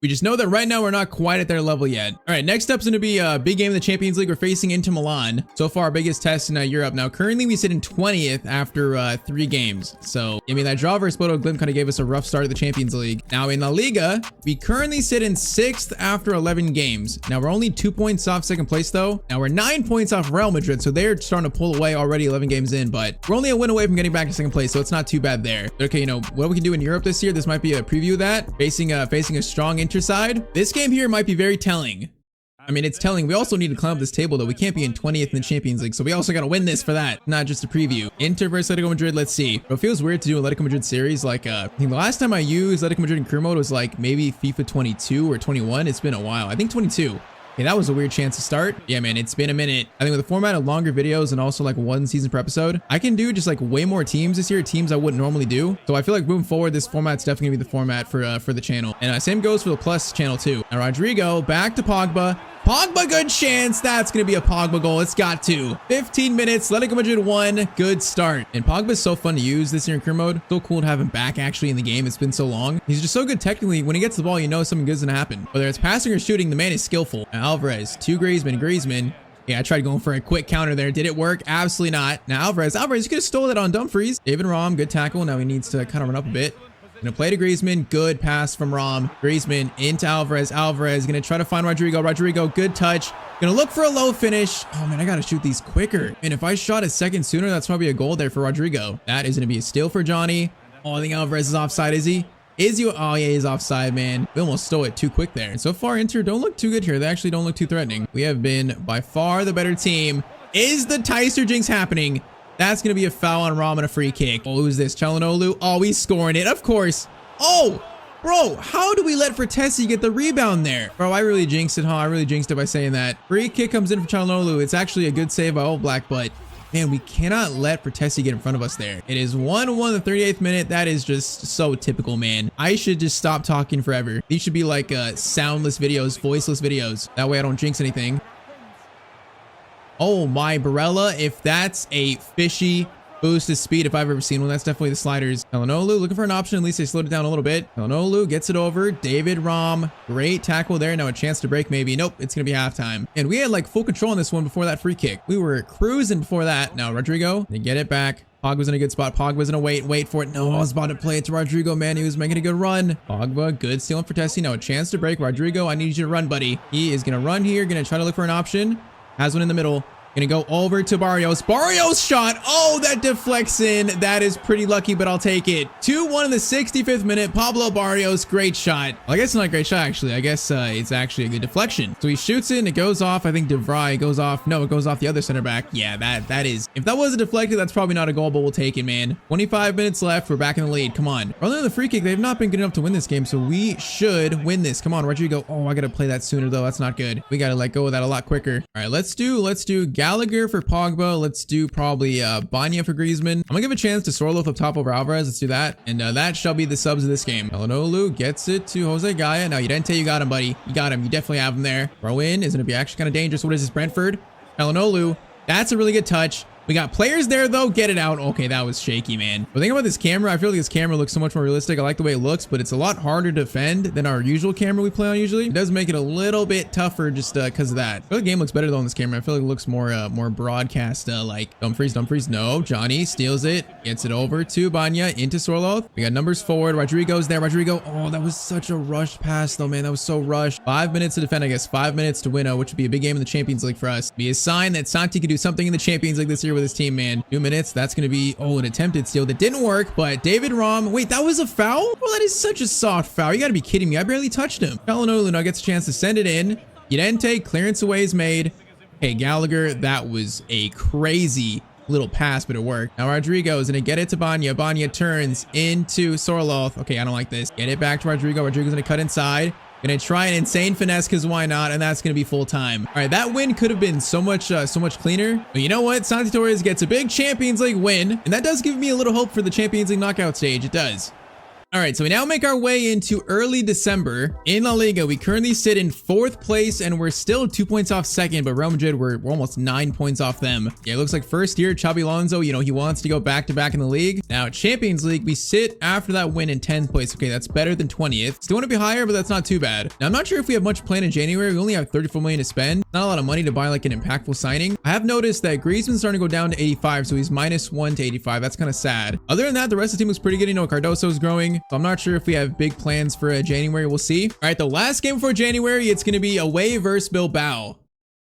We just know that right now we're not quite at their level yet. All right, next up is going to be a big game in the Champions League. We're facing Inter Milan. So far, our biggest test in Europe. Now, currently we sit in 20th after 3 games. So, I mean, that draw versus Bodo Glimt kind of gave us a rough start of the Champions League. Now, in La Liga, we currently sit in 6th after 11 games. Now, we're only 2 points off second place, though. Now, we're 9 points off Real Madrid, so they're starting to pull away already 11 games in. But we're only a win away from getting back to second place, so it's not too bad there. Okay, you know, what we can do in Europe this year, this might be a preview of that. Facing a strong Inter side. This game here might be very telling. I mean, it's telling. We also need to climb up this table, though. We can't be in 20th in the Champions League, so we also got to win this for that, not just a preview. Inter versus Atletico Madrid. Let's see. But it feels weird to do a Atletico Madrid series. Like, I think the last time I used Atletico Madrid in career mode was like maybe FIFA 22 or 21. It's been a while. I think 22. Okay, that was a weird chance to start. Yeah, man, it's been a minute. I think with the format of longer videos and also like 1 season per episode, I can do just like way more teams this year, teams I wouldn't normally do. So I feel like moving forward, this format's definitely gonna be the format for the channel. And same goes for the Plus channel too. Now Rodrigo back to Pogba. Pogba, good chance. That's going to be a Pogba goal. It's got to. 15 minutes. Atletico Madrid 1. Good start. And Pogba's so fun to use this year in career mode. So cool to have him back actually in the game. It's been so long. He's just so good technically. When he gets the ball, you know something good's going to happen. Whether it's passing or shooting, the man is skillful. Now Alvarez to Griezmann. Griezmann. Yeah, I tried going for a quick counter there. Did it work? Absolutely not. Now Alvarez, you could have stole it on Dumfries. David Raum, good tackle. Now he needs to kind of run up a bit. Gonna play to Griezmann. Good pass from Raum. Griezmann into Alvarez. Alvarez gonna try to find Rodrigo. Rodrigo, good touch. Gonna look for a low finish. Oh man, I gotta shoot these quicker. And if I shot a second sooner, that's probably a goal there for Rodrigo. That is gonna be a steal for Johnny. Oh, I think Alvarez is offside, is he? Is he? Oh yeah, he's offside, man. We almost stole it too quick there. And so far, Inter don't look too good here. They actually don't look too threatening. We have been by far the better team. Is the Tyztir jinx happening? That's going to be a foul on Raum and a free kick. Oh, who's this? Çalhanoğlu. Oh, he's scoring it. Of course. Oh, Bro, how do we let Vertesi get the rebound there? Bro, I really jinxed it, huh? I really jinxed it by saying that. Free kick comes in from Çalhanoğlu. It's actually a good save by All Black, but man, we cannot let Vertesi get in front of us there. It is 1-1 the 38th minute. That is just so typical, man. I should just stop talking forever. These should be like soundless videos, voiceless videos. That way I don't jinx anything. Oh my, Barella, if that's a fishy boost of speed if I've ever seen one, that's definitely the sliders. Çalhanoğlu looking for an option. At least they slowed it down a little bit. Çalhanoğlu gets it over. David Raum, great tackle there. Now a chance to break maybe. Nope, it's gonna be halftime. And we had like full control on this one before that free kick. We were cruising before that. Now Rodrigo, they get it back. Pogba's in a good spot. Pogba's gonna wait for it. No, I was about to play it to Rodrigo, man. He was making a good run. Pogba, good stealing for Tessie. Now a chance to break. Rodrigo, I need you to run, buddy. He is gonna run here, gonna try to look for an option. Has one in the middle. Gonna go over to Barrios. Barrios shot. Oh, that deflects in. That is pretty lucky, but I'll take it. 2-1 in the 65th minute. Pablo Barrios, great shot. Well, I guess it's not a great shot, actually. I guess it's actually a good deflection. So he shoots it and it goes off. I think De Vrij goes off. No, it goes off the other center back. Yeah, that is. If that wasn't deflected, that's probably not a goal, but we'll take it, man. 25 minutes left. We're back in the lead. Come on. Other than the free kick, they've not been good enough to win this game, so we should win this. Come on, Rodrigo. Oh, I gotta play that sooner, though. That's not good. We gotta let go of that a lot quicker. All right, let's do Gallagher for Pogba. Let's do probably Banya for Griezmann. I'm gonna give a chance to Sorloth up top over Alvarez. Let's do that. And that shall be the subs of this game. Çalhanoğlu gets it to Jose Gaya. Now, Udente, you got him, buddy. You got him. You definitely have him there. Throw in. Is gonna be actually kind of dangerous. What is this, Brentford? Çalhanoğlu. That's a really good touch. We got players there, though. Get it out. Okay, that was shaky, man. But think about this camera. I feel like this camera looks so much more realistic. I like the way it looks, but it's a lot harder to defend than our usual camera we play on usually. It does make it a little bit tougher just because of that. I feel like the game looks better, though, on this camera. I feel like it looks more broadcast like Dumfries. No, Johnny steals it. Gets it over to Banya into Sorloth. We got numbers forward. Rodrigo's there. Rodrigo. Oh, that was such a rushed pass, though, man. That was so rushed. 5 minutes to defend, I guess. 5 minutes to win, which would be a big game in the Champions League for us. Be a sign that Santi could do something in the Champions League this year with his team, man. 2 minutes. That's going to be, an attempted steal that didn't work, but David Raum. Wait, that was a foul? Well, that is such a soft foul. You got to be kidding me. I barely touched him. Çalhanoğlu now gets a chance to send it in. Udente, clearance away is made. Hey, Gallagher, that was a crazy little pass, but it worked. Now Rodrigo is going to get it to Banya. Banya turns into Sorloth. Okay, I don't like this. Get it back to Rodrigo. Rodrigo's going to cut inside. Gonna try an insane finesse because why not? And that's gonna be full time. All right, that win could have been so much cleaner. But you know what? Santi Torres gets a big Champions League win, and that does give me a little hope for the Champions League knockout stage. It does. All right, so we now make our way into early December. In La Liga, we currently sit in 4th place, and we're still 2 points off second, but Real Madrid, we're almost 9 points off them. Yeah, it looks like first year, Xabi Alonso, he wants to go back-to-back in the league. Now, Champions League, we sit after that win in 10th place. Okay, that's better than 20th. Still want to be higher, but that's not too bad. Now, I'm not sure if we have much planned in January. We only have 34 million to spend. Not a lot of money to buy like an impactful signing. I have noticed that Griezmann's starting to go down to 85, so he's -1 to 85. That's kind of sad. Other than that, the rest of the team looks pretty good. Cardoso's growing, so I'm not sure if we have big plans for January. We'll see. All right, the last game for January, it's going to be away versus Bilbao.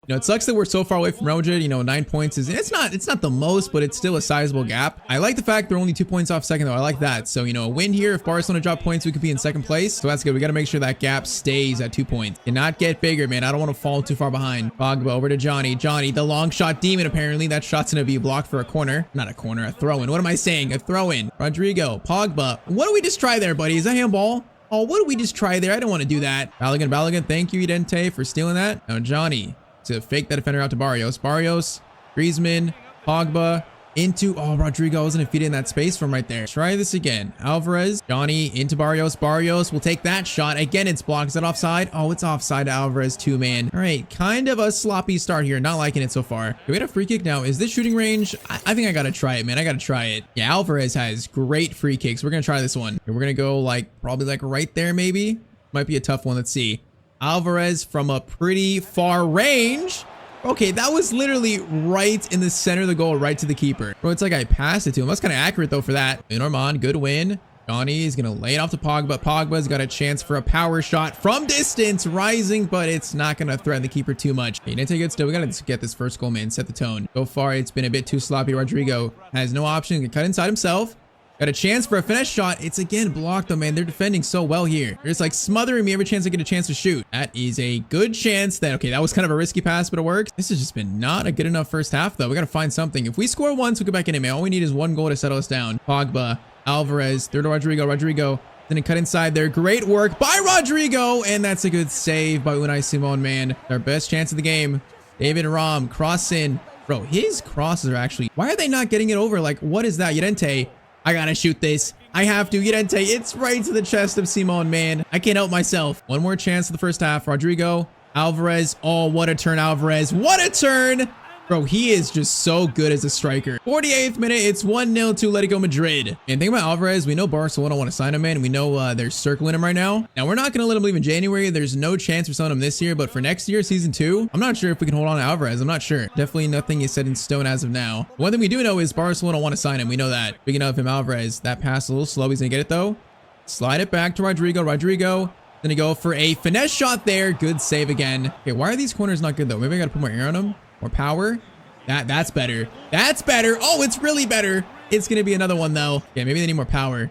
It sucks that we're so far away from Real Madrid. 9 points is, it's not the most, but it's still a sizable gap. I like the fact they're only 2 points off second, though. I like that. So, a win here, if Barcelona drop points, we could be in second place. So that's good. We got to make sure that gap stays at 2 points. Cannot get bigger, man. I don't want to fall too far behind. Pogba over to Johnny. Johnny, the long shot demon, apparently. That shot's going to be blocked for a corner. Not a corner, a throw-in. What am I saying? A throw-in. Rodrigo, Pogba. What do we just try there, buddy? Is that handball? Oh, what did we just try there? I don't want to do that. Balogun. Thank you, Udente, for stealing that. Now, Johnny. To fake that defender out to Barrios. Barrios, Griezmann, Pogba, into, Rodrigo wasn't feeding that space from right there. Try this again. Alvarez, Johnny into Barrios. Barrios will take that shot. Again, it's blocked. Is that offside? Oh, it's offside to Alvarez too, man. All right, kind of a sloppy start here. Not liking it so far. Do we have a free kick now? Is this shooting range? I think I got to try it, man. I got to try it. Yeah, Alvarez has great free kicks. We're going to try this one. And we're going to go probably right there, maybe. Might be a tough one. Let's see. Alvarez from a pretty far range. Okay, that was literally right in the center of the goal, right to the keeper. Bro, it's like I passed it to him. That's kind of accurate, though, for that. Norman, good win. Johnny is going to lay it off to Pogba. Pogba's got a chance for a power shot from distance, rising, but it's not going to threaten the keeper too much. He didn't take it still. We got to get this first goal, man. Set the tone. So far, it's been a bit too sloppy. Rodrigo has no option. He can cut inside himself. Got a chance for a finesse shot. It's again blocked, though, man. They're defending so well here. They're just smothering me every chance I get a chance to shoot. That is a good chance that, okay, that was kind of a risky pass, but it works. This has just been not a good enough first half, though. We got to find something. If we score once, we'll get back in it, man. All we need is one goal to settle us down. Pogba, Alvarez, third to Rodrigo. Rodrigo Then cut inside there. Great work by Rodrigo. And that's a good save by Unai Simon, man. Our best chance of the game. David Raum, cross in. Bro, his crosses are actually... Why are they not getting it over? Like, what is that? Llorente, I gotta shoot this. I have to. Llorente, it's right to the chest of Simon, man. I can't help myself. One more chance for the first half. Rodrigo, Alvarez. Oh, what a turn, Alvarez. What a turn. Bro, he is just so good as a striker. 48th minute, it's 1-0 to Atletico Madrid. And think about Alvarez, we know Barcelona want to sign him in. We know they're circling him right now. Now, we're not going to let him leave in January. There's no chance for selling him this year, but for next year, season 2, I'm not sure if we can hold on to Alvarez. I'm not sure. Definitely nothing is set in stone as of now. One thing we do know is Barcelona want to sign him. We know that. Speaking of him, Alvarez, that pass a little slow. He's going to get it though. Slide it back to Rodrigo. Rodrigo, gonna go for a finesse shot there. Good save again. Okay, why are these corners not good though? Maybe I got to put more air on them. More power. That's better. That's better. Oh, it's really better. It's going to be another one, though. Yeah, maybe they need more power.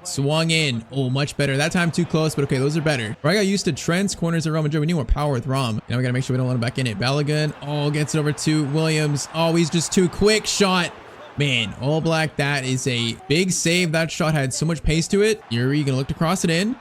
Swung in. Oh, much better. That time too close, but okay, those are better. I got used to Trent's corners at Real Madrid. We need more power with Rom. Now we got to make sure we don't let him back in it. Balogun. Oh, gets it over to Williams. Oh, he's just too quick. Shot. Man, All Black, that is a big save. That shot had so much pace to it. Yuri going to look to cross it in.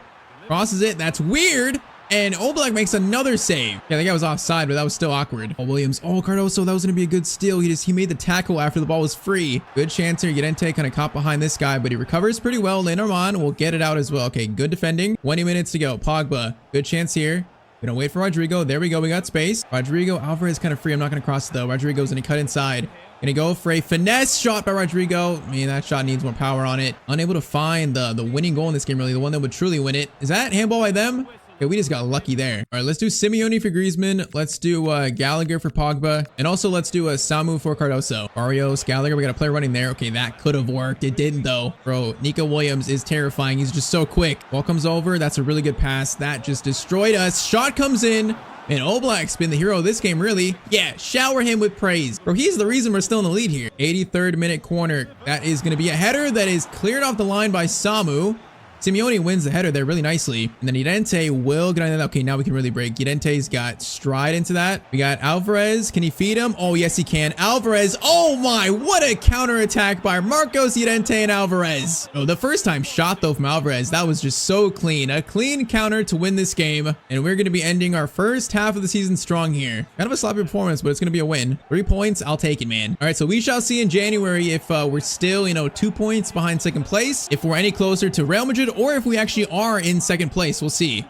Crosses it. That's weird. And Oblak makes another save. Yeah, the guy was offside, but that was still awkward. Oh, Williams. Oh, Cardoso, that was going to be a good steal. He made the tackle after the ball was free. Good chance here. Llorente kind of caught behind this guy, but he recovers pretty well. Lenormand will get it out as well. Okay, good defending. 20 minutes to go. Pogba, good chance here. Gonna wait for Rodrigo. There we go. We got space. Rodrigo, Alvarez kind of free. I'm not going to cross it though. Rodrigo's going to cut inside. Gonna go for a finesse shot by Rodrigo. Man, that shot needs more power on it. Unable to find the winning goal in this game, really. The one that would truly win it. Is that handball by them? Okay, we just got lucky there. All right, let's do Simeone for Griezmann. Let's do Gallagher for Pogba. And also let's do Samu for Cardoso. Barrios, Gallagher, we got a player running there. Okay, that could have worked. It didn't though. Bro, Nico Williams is terrifying. He's just so quick. Ball comes over. That's a really good pass. That just destroyed us. Shot comes in. And Oblak's been the hero of this game, really. Yeah, shower him with praise. Bro, he's the reason we're still in the lead here. 83rd minute corner. That is going to be a header that is cleared off the line by Samu. Simeone wins the header there really nicely. And then Llorente will get on that. Okay, now we can really break. Llorente's got stride into that. We got Alvarez. Can he feed him? Oh, yes, he can. Alvarez. Oh, my. What a counter attack by Marcos Llorente and Alvarez. Oh, the first time shot, though, from Alvarez. That was just so clean. A clean counter to win this game. And we're going to be ending our first half of the season strong here. Kind of a sloppy performance, but it's going to be a win. 3 points. I'll take it, man. All right, so we shall see in January if we're still, 2 points behind second place. If we're any closer to Real Madrid, or if we actually are in second place. We'll see.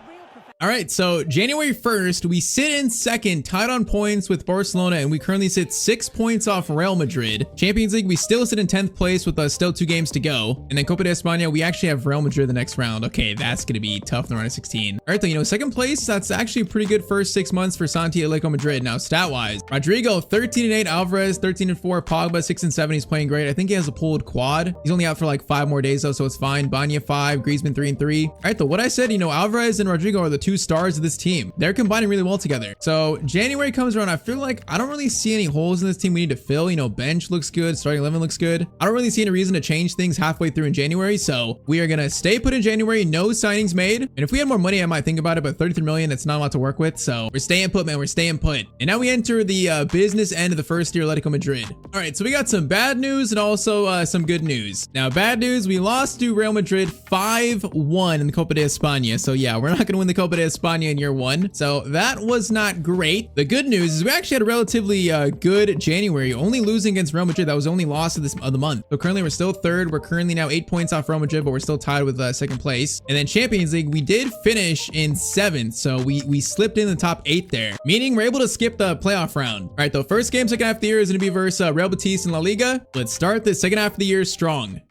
All right, so January 1st, we sit in second, tied on points with Barcelona, and we currently sit 6 points off Real Madrid. Champions League, we still sit in 10th place with still 2 games to go. And then Copa de España, we actually have Real Madrid the next round. Okay, that's going to be tough in the round of 16. All right, then, second place, that's actually a pretty good first 6 months for Santi Atletico Madrid. Now, stat-wise, Rodrigo, 13-8, Alvarez, 13-4, Pogba, 6-7. He's playing great. I think he has a pulled quad. He's only out for like 5 more days, though, so it's fine. Banya, 5, Griezmann, 3-3. All right, though, what I said, Alvarez and Rodrigo are the 2 stars of this team. They're combining really well together. So January comes around. I feel like I don't really see any holes in this team we need to fill. Bench looks good. Starting 11 looks good. I don't really see any reason to change things halfway through in January. So we are going to stay put in January. No signings made. And if we had more money, I might think about it, but 33 million, that's not a lot to work with. So we're staying put, man. We're staying put. And now we enter the business end of the first year Atletico Madrid. All right. So we got some bad news and also some good news. Now, bad news, we lost to Real Madrid 5-1 in the Copa de España. So yeah, we're not going to win the Copa de España in year 1. So that was not great. The good news is we actually had a relatively good January, only losing against Real Madrid. That was the only loss of the month. So currently we're still third. We're currently now 8 points off Real Madrid, but we're still tied with second place. And then Champions League, we did finish in 7th. So we slipped in the top 8 there, meaning we're able to skip the playoff round. All right, though, first game, second half of the year is going to be versus Real Betis in La Liga. Let's start the second half of the year strong.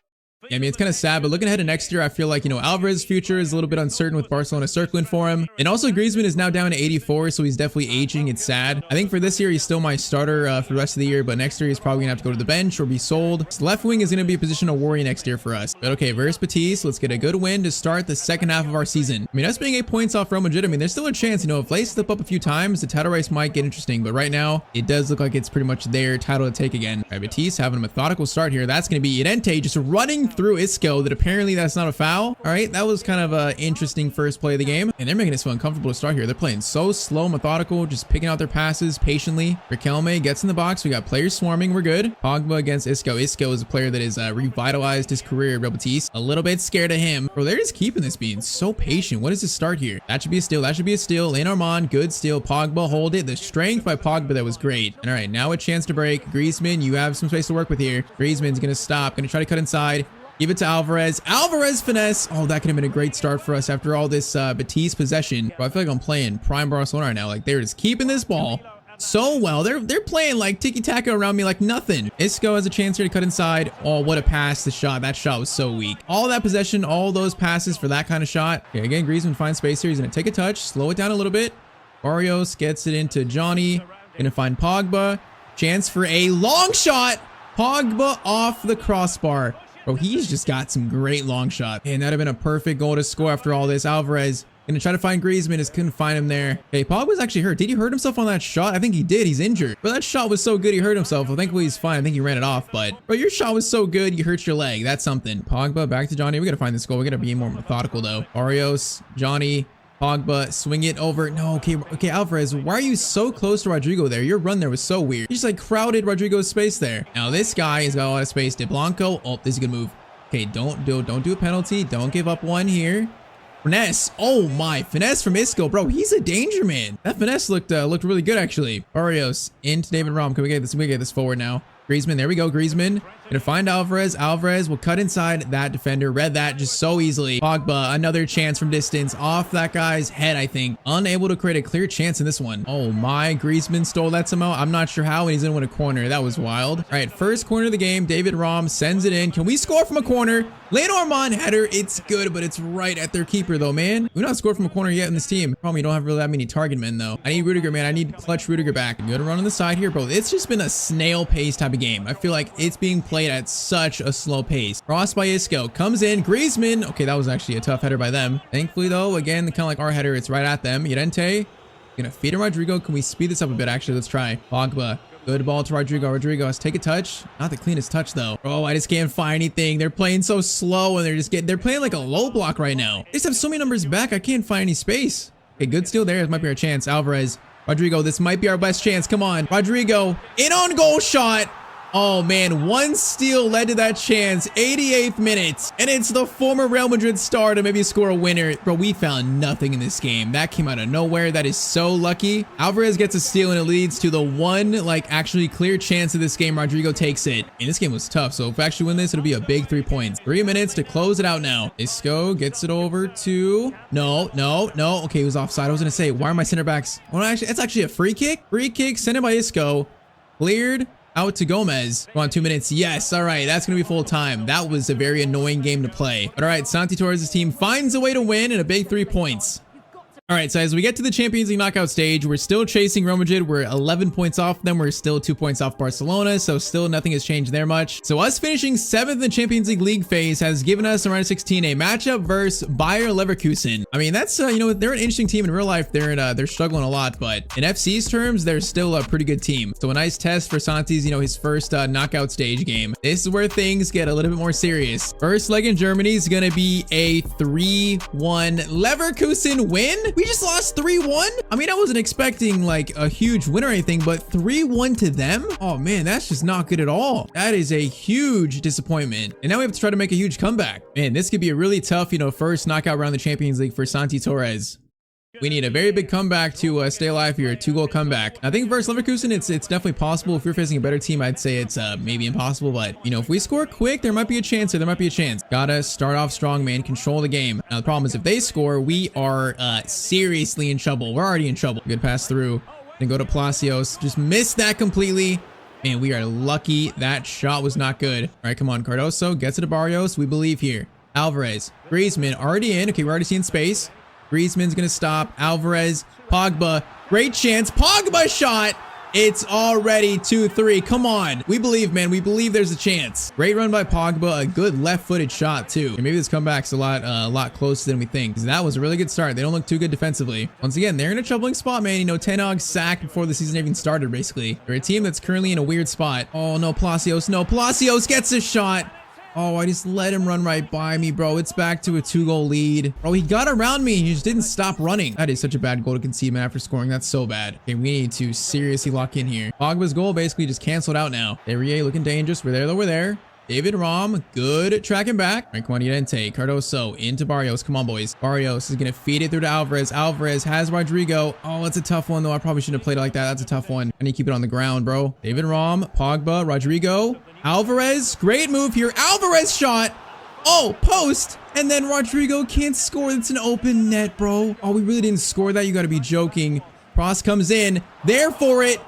Yeah, I mean, it's kind of sad, but looking ahead to next year, I feel like, Alvarez's future is a little bit uncertain with Barcelona circling for him. And also Griezmann is now down to 84, so he's definitely aging. It's sad. I think for this year, he's still my starter for the rest of the year, but next year, he's probably gonna have to go to the bench or be sold. His left wing is gonna be a position of worry next year for us. But okay, versus Betis, let's get a good win to start the second half of our season. I mean, us being 8 points off Real Madrid, I mean, there's still a chance, if they slip up a few times, the title race might get interesting, but right now, it does look like it's pretty much their title to take again. All right, Betis having a methodical start here. That's gonna be Llorente just running through through Isco that apparently that's not a foul. All right, that was kind of an interesting first play of the game. And they're making it so uncomfortable to start here. They're playing so slow, methodical, just picking out their passes patiently. Riquelme gets in the box. We got players swarming. We're good. Pogba against Isco. Isco is a player that has revitalized his career at Real Betis. A little bit scared of him. Bro, they're just keeping this being so patient. What is this start here? That should be a steal. That should be a steal. Lane Armand, good steal. Pogba, hold it. The strength by Pogba, that was great. And all right, now a chance to break. Griezmann, you have some space to work with here. Griezmann's going to stop. Going to try to cut inside. Give it to Alvarez. Alvarez finesse. Oh, that could have been a great start for us after all this Betis possession. Bro, I feel like I'm playing prime Barcelona right now. Like, they're just keeping this ball so well. They're playing like tiki-taka around me like nothing. Isco has a chance here to cut inside. Oh, what a pass. The shot. That shot was so weak. All that possession, all those passes for that kind of shot. Okay, again, Griezmann finds space here. He's going to take a touch, slow it down a little bit. Barrios gets it into Johnny. Going to find Pogba. Chance for a long shot. Pogba off the crossbar. Bro, he's just got some great long shot. And that'd have been a perfect goal to score after all this. Alvarez gonna try to find Griezmann. Just couldn't find him there. Okay, Pogba's actually hurt. Did he hurt himself on that shot? I think he did. He's injured. But that shot was so good, he hurt himself. Well, thankfully he's fine. I think he ran it off. But bro, your shot was so good, you hurt your leg. That's something. Pogba back to Johnny. We gotta find this goal. We gotta be more methodical though. Barrios, Johnny. Pogba, swing it over. No, okay, Alvarez, why are you so close to Rodrigo there? Your run there was so weird. You just like crowded Rodrigo's space there. Now this guy has got a lot of space. De Blanco, oh, this is a good move. Okay, don't do a penalty. Don't give up one here. Finesse. Oh my, finesse from Isco, bro. He's a danger man. That finesse looked really good actually. Barrios into David Rom. Can we get this? We get this forward now. Griezmann, there we go. Griezmann gonna find Alvarez. Alvarez will cut inside that defender. Read that just so easily. Pogba, another chance from distance off that guy's head, I think. Unable to create a clear chance in this one. Oh my, Griezmann stole that somehow. I'm not sure how, and he's gonna win a corner. That was wild. All right, first corner of the game. David Rom sends it in. Can we score from a corner? Lenormand header. It's good, but it's right at their keeper though, man. We've not scored from a corner yet in this team. Probably don't have really that many target men though. I need Rudiger, man. I need clutch Rudiger back. Good run on the side here, bro. It's just been a snail pace type of game. I feel like it's being played at such a slow pace. Cross by Isco. Comes in. Griezmann. Okay, that was actually a tough header by them. Thankfully though, again, kind of like our header, it's right at them. Llorente. Gonna feed him Rodrigo. Can we speed this up a bit? Actually, let's try. Pogba. Good ball to Rodrigo. Rodrigo has to take a touch. Not the cleanest touch though. Oh, I just can't find anything. They're playing so slow and they're playing like a low block right now. They just have so many numbers back. I can't find any space. Okay, good steal there. This might be our chance. Alvarez. Rodrigo, this might be our best chance. Come on. Rodrigo. In on goal shot. Oh man, one steal led to that chance. 88th minute. And it's the former Real Madrid star to maybe score a winner. Bro, we found nothing in this game. That came out of nowhere. That is so lucky. Alvarez gets a steal and it leads to the one like actually clear chance of this game. Rodrigo takes it. And this game was tough. So if we actually win this, it'll be a big 3 points. 3 minutes to close it out now. Isco gets it over to... No. Okay, he was offside. I was going to say, why are my center backs... Well, actually, it's actually a free kick. Free kick sent in by Isco. Cleared. Out to Gomez. Come on, 2 minutes. Yes. All right. That's going to be full time. That was a very annoying game to play. But all right. Santi Torres' team finds a way to win and a big 3 points. All right, so as we get to the Champions League knockout stage, we're still chasing Real Madrid. We're 11 points off them. We're still 2 points off Barcelona, so still nothing has changed there much. So us finishing 7th in the Champions League phase has given us in round 16 a matchup versus Bayer Leverkusen. I mean, that's you know, they're an interesting team in real life. They're struggling a lot, but in FC's terms, they're still a pretty good team. So a nice test for Santi's, you know, his first knockout stage game. This is where things get a little bit more serious. First leg in Germany is gonna be a 3-1 Leverkusen win. We just lost 3-1. I mean, I wasn't expecting like a huge win or anything, but 3-1 to them. Oh man, that's just not good at all. That is a huge disappointment. And now we have to try to make a huge comeback. Man, this could be a really tough, you know, first knockout round of the Champions League for Santi Torres. We need a very big comeback to stay alive here. A 2-goal comeback. I think versus Leverkusen, it's definitely possible. If you're facing a better team, I'd say it's maybe impossible. But, you know, if we score quick, there might be a chance. There might be a chance. Gotta start off strong, man. Control the game. Now, the problem is if they score, we are seriously in trouble. We're already in trouble. Good pass through. Then go to Palacios. Just missed that completely. Man, we are lucky that shot was not good. All right, come on. Cardoso gets it to Barrios. We believe here. Alvarez. Griezmann already in. Okay, we're already seeing space. Griezmann's gonna stop. Alvarez, Pogba, great chance. Pogba shot. It's already 2-3. Come on. We believe, man. We believe there's a chance. Great run by Pogba. A good left-footed shot too. And maybe this comeback's a lot closer than we think. That was a really good start. They don't look too good defensively. Once again, they're in a troubling spot, man. You know, Ten Hag sacked before the season even started, basically. They're a team that's currently in a weird spot. Oh no, Palacios. No, Palacios gets a shot. Oh, I just let him run right by me, bro. It's back to a 2-goal lead. Bro, he got around me. He just didn't stop running. That is such a bad goal to concede, man, after scoring. That's so bad. Okay, we need to seriously lock in here. Pogba's goal basically just canceled out now. Derriere looking dangerous. We're there, though. We're there. David Rom, good tracking back. All right, come on, Llorente, Cardoso, into Barrios. Come on, boys. Barrios is going to feed it through to Alvarez. Alvarez has Rodrigo. Oh, it's a tough one, though. I probably shouldn't have played it like that. That's a tough one. I need to keep it on the ground, bro. David Rom, Pogba, Rodrigo, Alvarez. Great move here. Alvarez shot. Oh, post. And then Rodrigo can't score. It's an open net, bro. Oh, we really didn't score that. You got to be joking. Cross comes in. There for it.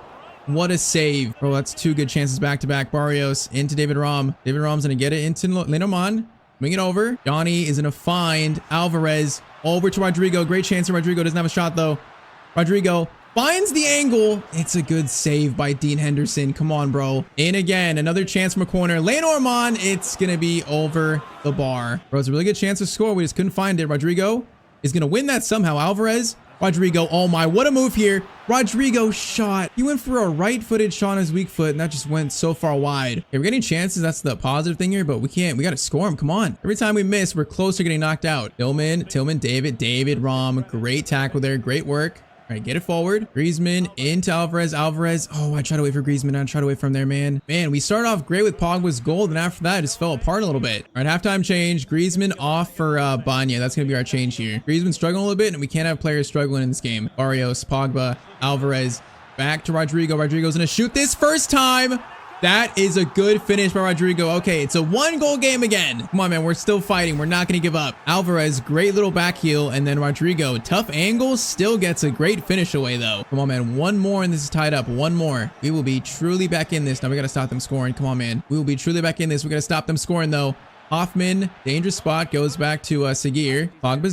What a save. Bro, that's 2 good chances back to back. Barrios into David Rom. David Rom's going to get it into Lenormand. Bring it over. Johnny is going to find Alvarez over to Rodrigo. Great chance. Rodrigo doesn't have a shot, though. Rodrigo finds the angle. It's a good save by Dean Henderson. Come on, bro. In again. Another chance from a corner. Lenormand. It's going to be over the bar. Bro, it's a really good chance to score. We just couldn't find it. Rodrigo is going to win that somehow. Alvarez. Rodrigo, oh my, what a move here. Rodrigo shot. He went for a right-footed shot on his weak foot, and that just went so far wide. Okay, we're getting chances. That's the positive thing here, but we can't. We got to score him. Come on. Every time we miss, we're close to getting knocked out. Tillman, David Rom. Great tackle there. Great work. All right, get it forward. Griezmann into Alvarez. Oh, I tried to wait for Griezmann. I tried to wait from there, man. Man, we started off great with Pogba's goal, and after that, it just fell apart a little bit. All right, halftime change. Griezmann off for Banya. That's going to be our change here. Griezmann struggling a little bit, and we can't have players struggling in this game. Barrios, Pogba, Alvarez. Back to Rodrigo. Rodrigo's going to shoot this first time. That is a good finish by Rodrigo. Okay, it's a 1-goal game again. Come on, man. We're still fighting. We're not going to give up. Alvarez, great little back heel. And then Rodrigo, tough angle, still gets a great finish away, though. Come on, man. 1 more, and this is tied up. 1 more. We will be truly back in this. Now we got to stop them scoring. Come on, man. We will be truly back in this. We got to stop them scoring, though. Hoffman, dangerous spot, goes back to Seguir. Pogba's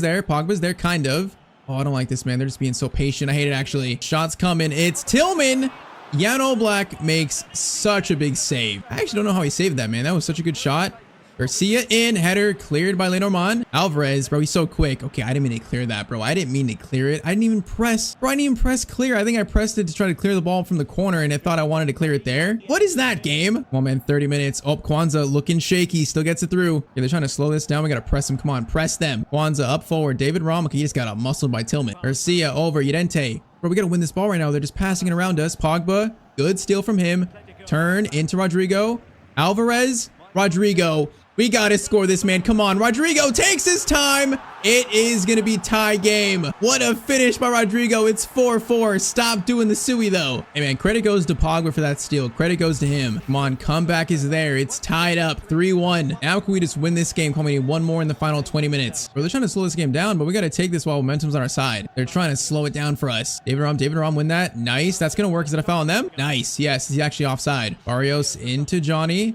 there, kind of. Oh, I don't like this, man. They're just being so patient. I hate it, actually. Shots coming. It's Tillman. Jan Oblak makes such a big save. I actually don't know how he saved that, man. That was such a good shot. Garcia in, header cleared by Lenormand. Alvarez, bro, he's so quick. Okay, I didn't mean to clear that, bro. I didn't mean to clear it. I didn't even press. Bro, I didn't even press clear. I think I pressed it to try to clear the ball from the corner, and I thought I wanted to clear it there. What is that game? Come on, man, 30 minutes. Oh, Kwanzaa looking shaky. Still gets it through. Okay, they're trying to slow this down. We got to press them. Come on, press them. Kwanzaa up forward. David Rom. Okay, he just got muscled by Tillman. Garcia over. Llorente. Bro, we got to win this ball right now. They're just passing it around us. Pogba. Good steal from him. Turn into Rodrigo. Alvarez. Rodrigo. We got to score this, man. Come on. Rodrigo takes his time. It is going to be tie game. What a finish by Rodrigo. It's 4-4. Stop doing the suey, though. Hey, man, credit goes to Pogba for that steal. Credit goes to him. Come on. Comeback is there. It's tied up 3-1. Now can we just win this game? Come on, we need 1 more in the final 20 minutes. Bro, they're trying to slow this game down, but we got to take this while momentum's on our side. They're trying to slow it down for us. David Rom win that. Nice. That's going to work. Is it a foul on them? Nice. Yes, he's actually offside. Barrios into Johnny.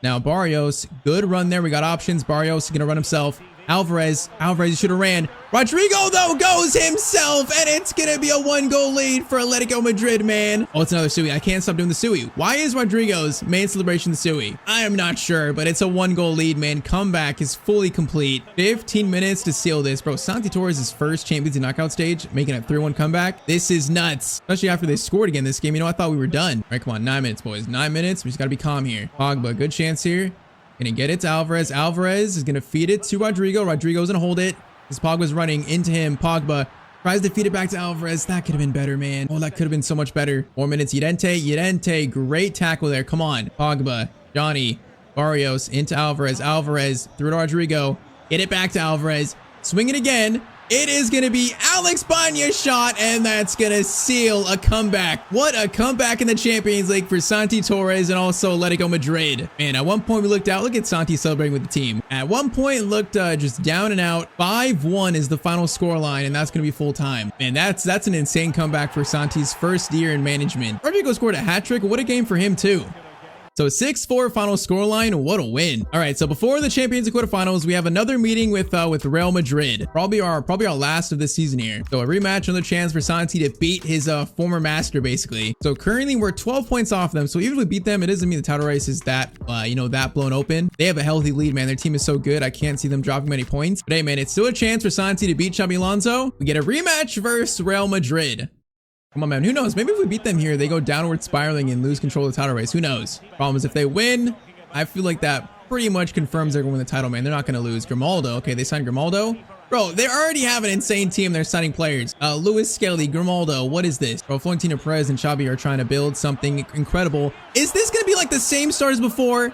Now Barrios, good run there. We got options. Barrios is going to run himself. Alvarez should have ran. Rodrigo, though, goes himself, and it's going to be a 1-goal lead for Atletico Madrid, man. Oh, it's another suey. I can't stop doing the suey. Why is Rodrigo's main celebration the suey? I am not sure, but it's a 1-goal lead, man. Comeback is fully complete. 15 minutes to seal this. Bro, Santi Torres' first Champions League knockout stage, making a 3-1 comeback. This is nuts, especially after they scored again this game. You know, I thought we were done. All right, come on, 9 minutes, boys. 9 minutes. We just got to be calm here. Pogba, good chance here. Gonna get it to Alvarez. Alvarez is gonna feed it to Rodrigo. Rodrigo's gonna hold it. This Pogba's running into him. Pogba tries to feed it back to Alvarez. That could have been better, man. Oh, that could have been so much better. 4 minutes. Llorente. Great tackle there. Come on. Pogba. Johnny. Barrios into Alvarez. Alvarez through to Rodrigo. Get it back to Alvarez. Swing it again. It is going to be Alex Banya's shot, and that's going to seal a comeback. What a comeback in the Champions League for Santi Torres and also Atletico Madrid. Man, at one point we looked out. Look at Santi celebrating with the team. At one point, it looked just down and out. 5-1 is the final score line, and that's going to be full time. Man, that's an insane comeback for Santi's first year in management. Rodrigo scored a hat trick. What a game for him, too. So 6-4 final scoreline. What a win. All right, so before the Champions League quarterfinals, we have another meeting with Real Madrid. Probably our last of this season here. So a rematch, another chance for Santi to beat his former master, basically. So currently we're 12 points off them. So even if we beat them, it doesn't mean the title race is that that blown open. They have a healthy lead, man. Their team is so good. I can't see them dropping many points. But hey, man, it's still a chance for Santi to beat Xabi Alonso. We get a rematch versus Real Madrid. Come on, man. Who knows? Maybe if we beat them here, they go downward spiraling and lose control of the title race. Who knows? Problem is, if they win, I feel like that pretty much confirms they're going to win the title, man. They're not going to lose. Grimaldo. Okay, they signed Grimaldo. Bro, they already have an insane team. They're signing players. Luis Skelly, Grimaldo. What is this? Bro, Florentino Perez and Xabi are trying to build something incredible. Is this going to be like the same start as before?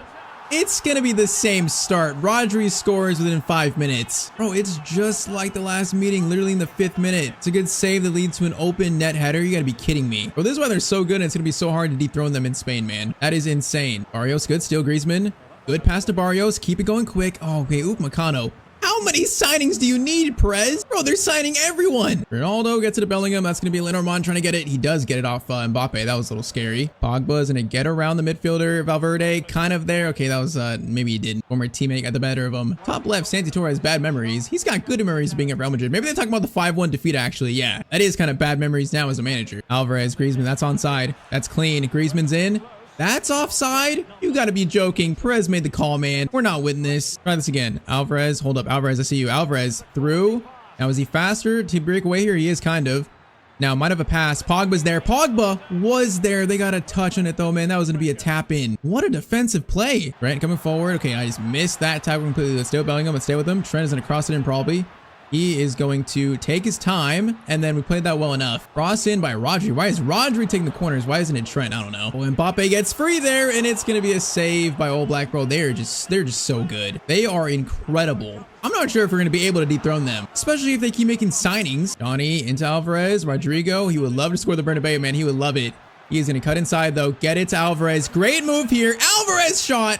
It's going to be the same start. Rodri scores within 5 minutes. Bro, it's just like the last meeting, literally in the 5th minute. It's a good save that leads to an open net header. You got to be kidding me. Bro, this is why they're so good, and it's going to be so hard to dethrone them in Spain, man. That is insane. Barrios, good steal. Griezmann. Good pass to Barrios. Keep it going quick. Oh, okay. Upamecano. How many signings do you need, Perez? Bro, they're signing everyone. Ronaldo gets it to Bellingham. That's going to be Lenormand trying to get it. He does get it off Mbappe. That was a little scary. Pogba's going to get around the midfielder. Valverde kind of there. Okay, that was, maybe he didn't. Former teammate got the better of him. Top left, Santi Torres, bad memories. He's got good memories being at Real Madrid. Maybe they're talking about the 5-1 defeat, actually. Yeah, that is kind of bad memories now as a manager. Alvarez, Griezmann, that's onside. That's clean. Griezmann's in. That's offside? You gotta be joking. Perez made the call, man. We're not winning this. Try this again. Alvarez, hold up. Alvarez, I see you. Alvarez through. Now, is he faster to break away here? He is kind of. Now, might have a pass. Pogba's there. Pogba was there. They got a touch on it, though, man. That was gonna be a tap in. What a defensive play. Trent coming forward. Okay, I just missed that tackle completely. Let's stay with Bellingham. Let's stay with him. Trent is gonna cross it in probably. He is going to take his time, and then we played that well enough. Cross in by Rodri. Why is Rodri taking the corners? Why isn't it Trent? I don't know. Well, Mbappe gets free there, and it's going to be a save by All Black. Bro, they're just so good. They are incredible. I'm not sure if we're going to be able to dethrone them, especially if they keep making signings. Donny into Alvarez. Rodrigo, he would love to score the Bernabeu, man. He would love it. He is going to cut inside, though. Get it to Alvarez. Great move here. Alvarez shot.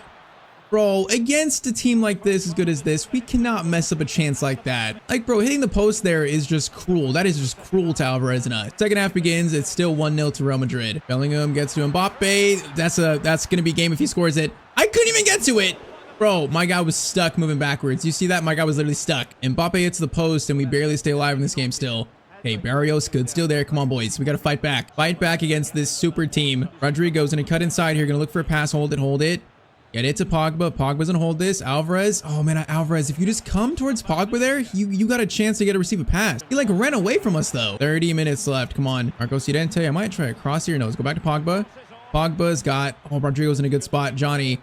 Bro, against a team like this, as good as this, we cannot mess up a chance like that. Like, bro, hitting the post there is just cruel. That is just cruel to Alvarez and us. Second half begins. It's still 1-0 to Real Madrid. Bellingham gets to Mbappe. That's going to be game if he scores it. I couldn't even get to it. Bro, my guy was stuck moving backwards. You see that? My guy was literally stuck. Mbappe hits the post, and we barely stay alive in this game still. Hey, Barrios, good steal there. Come on, boys. We got to fight back. Fight back against this super team. Rodrigo's going to cut inside here. Going to look for a pass. Hold it. Get it to Pogba. Pogba's gonna hold this. Alvarez. Oh man, Alvarez, if you just come towards Pogba there, you got a chance to receive a pass. He like ran away from us though. 30 minutes left. Come on. Marcos Llorente. I might try a cross here. No, let's go back to Pogba. Pogba's got, oh, Rodrigo's in a good spot. Johnny,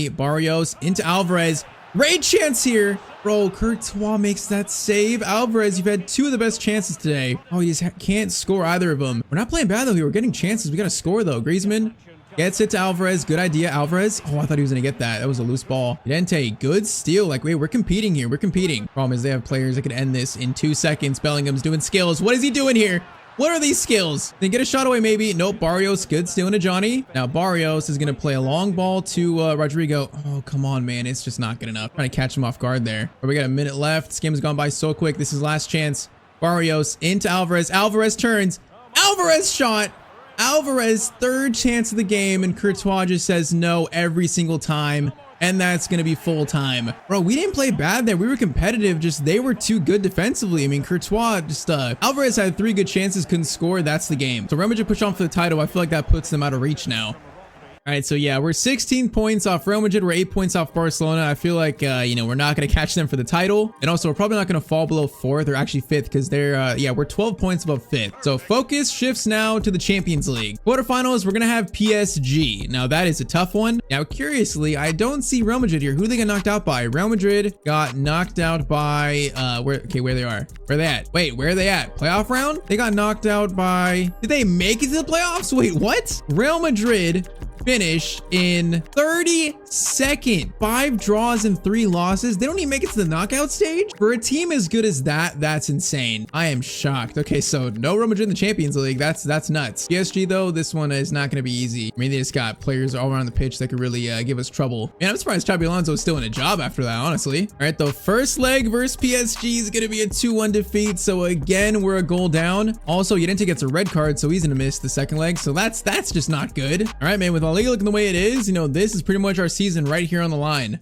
Barrios into Alvarez. Great chance here. Bro, Courtois makes that save. Alvarez, you've had 2 of the best chances today. Oh, you just can't score either of them. We're not playing bad though here. We're getting chances. We got to score though. Griezmann. Gets it to Alvarez. Good idea, Alvarez. Oh, I thought he was going to get that. That was a loose ball. Llorente, good steal. Like, wait, we're competing here. We're competing. Problem is they have players that could end this in 2 seconds. Bellingham's doing skills. What is he doing here? What are these skills? They get a shot away, maybe. Nope. Barrios, good steal into Johnny. Now, Barrios is going to play a long ball to Rodrigo. Oh, come on, man. It's just not good enough. Trying to catch him off guard there. But we got a minute left. This game has gone by so quick. This is last chance. Barrios into Alvarez. Alvarez turns. Alvarez shot. Alvarez, 3rd chance of the game, and Courtois just says no every single time, and that's going to be full time. Bro, we didn't play bad there. We were competitive, just they were too good defensively. I mean, Courtois just, Alvarez had 3 good chances, couldn't score. That's the game. So Real Madrid push on for the title. I feel like that puts them out of reach now. All right, so yeah, we're 16 points off Real Madrid. We're 8 points off Barcelona. I feel like, we're not going to catch them for the title. And also, we're probably not going to fall below 4th or actually 5th because they're, we're 12 points above 5th. So focus shifts now to the Champions League. Quarterfinals, we're going to have PSG. Now, that is a tough one. Now, curiously, I don't see Real Madrid here. Who did they get knocked out by? Real Madrid got knocked out by, where they are. Where are they at? Wait, where are they at? Playoff round? They got knocked out by, did they make it to the playoffs? Wait, what? Real Madrid finish in 32nd. 5 draws and 3 losses. They don't even make it to the knockout stage. For a team as good as that, that's insane. I am shocked. Okay, so no Real Madrid in the Champions League. That's nuts. PSG though, this one is not going to be easy. I mean, they just got players all around the pitch that could really give us trouble. Man, I'm surprised Xabi Alonso is still in a job after that, honestly. All right, the first leg versus PSG is going to be a 2-1 defeat. So again, we're a goal down. Also, Llorente gets a red card, so he's going to miss the second leg. So that's just not good. All right, man, with La Liga looking the way it is, this is pretty much our season right here on the line.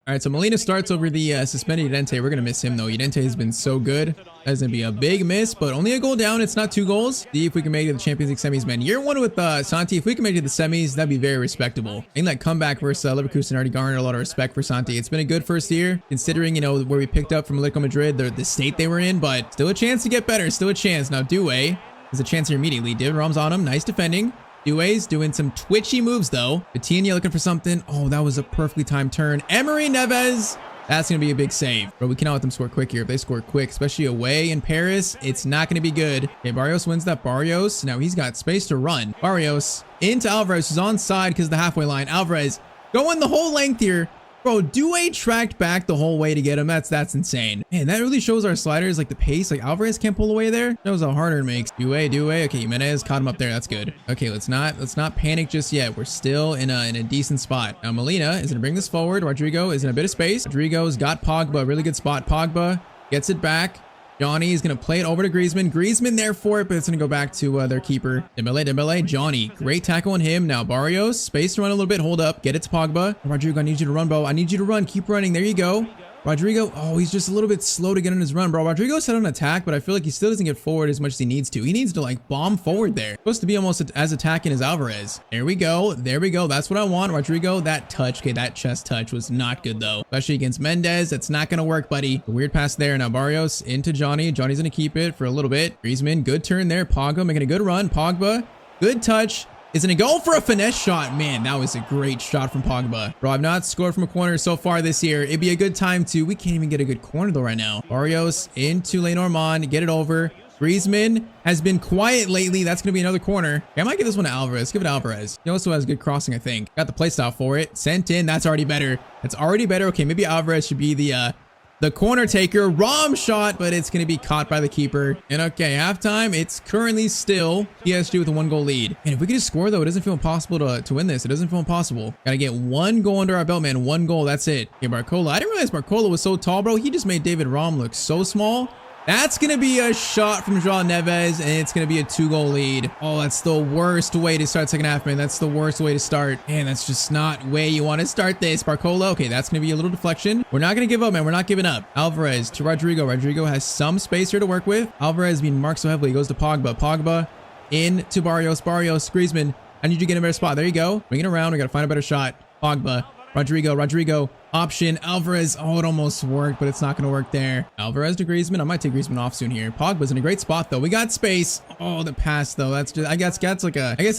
All right, so Molina starts over the suspended Llorente. We're going to miss him, though. Llorente has been so good. That's going to be a big miss, but only a goal down. It's not 2 goals. See if we can make it to the Champions League semis, man. Year 1 with Santi. If we can make it to the semis, that'd be very respectable. I think that comeback versus Leverkusen already garnered a lot of respect for Santi. It's been a good first year, considering, where we picked up from Atletico Madrid, the state they were in, but still a chance to get better. Still a chance. Now, Doué is a chance here immediately. David Ram's on him. Nice defending. Due's doing some twitchy moves though. Vitinha looking for something. Oh, that was a perfectly timed turn. Emery Neves. That's going to be a big save. Bro, we cannot let them score quick here. If they score quick, especially away in Paris, it's not going to be good. Okay, Barrios wins that. Barrios. Now he's got space to run. Barrios into Alvarez, who's on side because of the halfway line. Alvarez going the whole length here. Bro, Due tracked back the whole way to get him. That's insane. Man, that really shows our sliders, like the pace. Like Alvarez can't pull away there. Shows how harder it makes. Due. Okay, Jimenez caught him up there. That's good. Okay, let's not panic just yet. We're still in a decent spot. Now Molina is gonna bring this forward. Rodrigo is in a bit of space. Rodrigo's got Pogba, really good spot. Pogba gets it back. Johnny is going to play it over to Griezmann. Griezmann there for it, but it's going to go back to their keeper. Dembele, Johnny. Great tackle on him. Now Barrios, space to run a little bit. Hold up. Get it to Pogba. Rodrigo, I need you to run, bro. I need you to run. Keep running. There you go. Rodrigo, oh, he's just a little bit slow to get on his run, bro. Rodrigo's set on attack, but I feel like he still doesn't get forward as much as he needs to. He needs to like bomb forward there. Supposed to be almost as attacking as Alvarez. There we go. There we go. That's what I want. Rodrigo, that touch, okay, that chest touch was not good though. Especially against Mendes. That's not going to work, buddy. A weird pass there. Now Barrios into Johnny. Johnny's going to keep it for a little bit. Griezmann, good turn there. Pogba making a good run. Pogba, good touch. Is gonna go for a finesse shot. Man, that was a great shot from Pogba. Bro, I've not scored from a corner so far this year. It'd be a good time to. We can't even get a good corner though right now. Barrios into Lenormand. Get it over. Griezmann has been quiet lately. That's gonna be another corner. Okay, I might give this one to Alvarez. Give it to Alvarez. He also has good crossing, I think. Got the play style for it. Sent in. That's already better. That's already better. Okay, maybe Alvarez should be the corner taker. Rom shot, but it's going to be caught by the keeper. And okay, halftime, it's currently still PSG with a 1-goal lead. And if we could just score though, it doesn't feel impossible to win this. It doesn't feel impossible. Got to get 1 goal under our belt, man. 1 goal, that's it. Okay, Barcola. I didn't realize Barcola was so tall, bro. He just made David Rom look so small. That's going to be a shot from João Neves, and it's going to be a 2-goal lead. Oh, that's the worst way to start second half, man. That's the worst way to start. Man, that's just not way you want to start this. Barcola, okay, that's going to be a little deflection. We're not going to give up, man. We're not giving up. Alvarez to Rodrigo. Rodrigo has some space here to work with. Alvarez being marked so heavily. He goes to Pogba. Pogba in to Barrios. Barrios, Griezmann. I need you to get in a better spot. There you go. Bring it around. We got to find a better shot. Pogba. Rodrigo, option, Alvarez. Oh, it almost worked, but it's not going to work there. Alvarez to Griezmann. I might take Griezmann off soon here. Pogba's in a great spot though. We got space. Oh, the pass though. That's just, I guess it's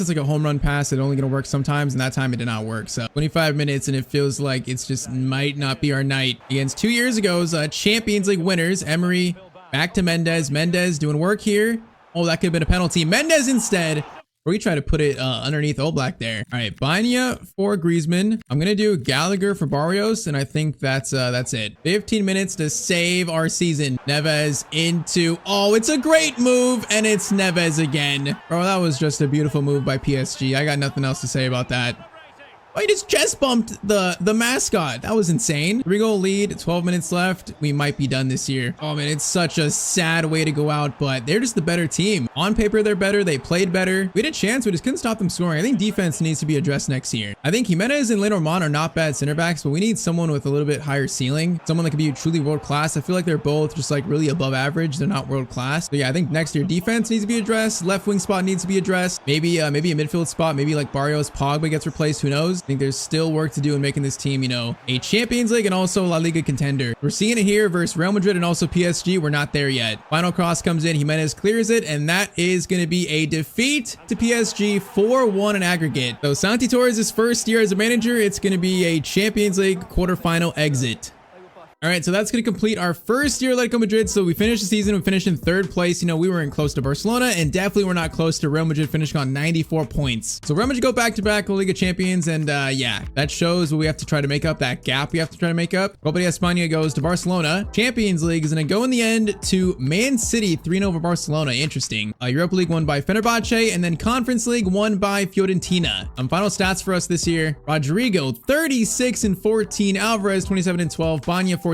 like a home run pass. It's only going to work sometimes, and that time it did not work. So 25 minutes, and it feels like it's just might not be our night against 2 years ago's Champions League winners. Emery back to Mendes. Mendes doing work here. Oh, that could have been a penalty. Mendes instead. Or we try to put it underneath Oblak there. All right, Banya for Griezmann. I'm gonna do Gallagher for Barrios, and I think that's it. 15 minutes to save our season. Neves into. Oh, it's a great move, and it's Neves again. Bro, that was just a beautiful move by PSG. I got nothing else to say about that. Oh, he just chest bumped the mascot. That was insane. 3-goal lead, 12 minutes left. We might be done this year. Oh man, it's such a sad way to go out, but they're just the better team. On paper, they're better. They played better. We had a chance. We just couldn't stop them scoring. I think defense needs to be addressed next year. I think Jimenez and Lenormand are not bad center backs, but we need someone with a little bit higher ceiling. Someone that could be truly world class. I feel like they're both just like really above average. They're not world class. So yeah, I think next year defense needs to be addressed. Left wing spot needs to be addressed. Maybe a midfield spot. Maybe like Barrios, Pogba gets replaced. Who knows? I think there's still work to do in making this team, you know, a Champions League and also La Liga contender. We're seeing it here versus Real Madrid and also PSG. We're not there yet. Final cross comes in. Jimenez clears it, and that is going to be a defeat to PSG, 4-1 in aggregate. So Santi Torres' first year as a manager, it's going to be a Champions League quarterfinal exit. All right, so that's going to complete our first year at Atletico Madrid. So we finished the season, we finished in 3rd place. You know, we weren't close to Barcelona, and definitely we're not close to Real Madrid finishing on 94 points. So Real Madrid go back-to-back La Liga champions, and yeah, that shows what we have to try to make up, that gap we have to try to make up. Copa de España goes to Barcelona. Champions League is going to go in the end to Man City, 3-0 over Barcelona. Interesting. Europa League won by Fenerbahce, and then Conference League won by Fiorentina. Final stats for us this year. Rodrigo, 36-14. Alvarez, 27-12. Banya, 14-9,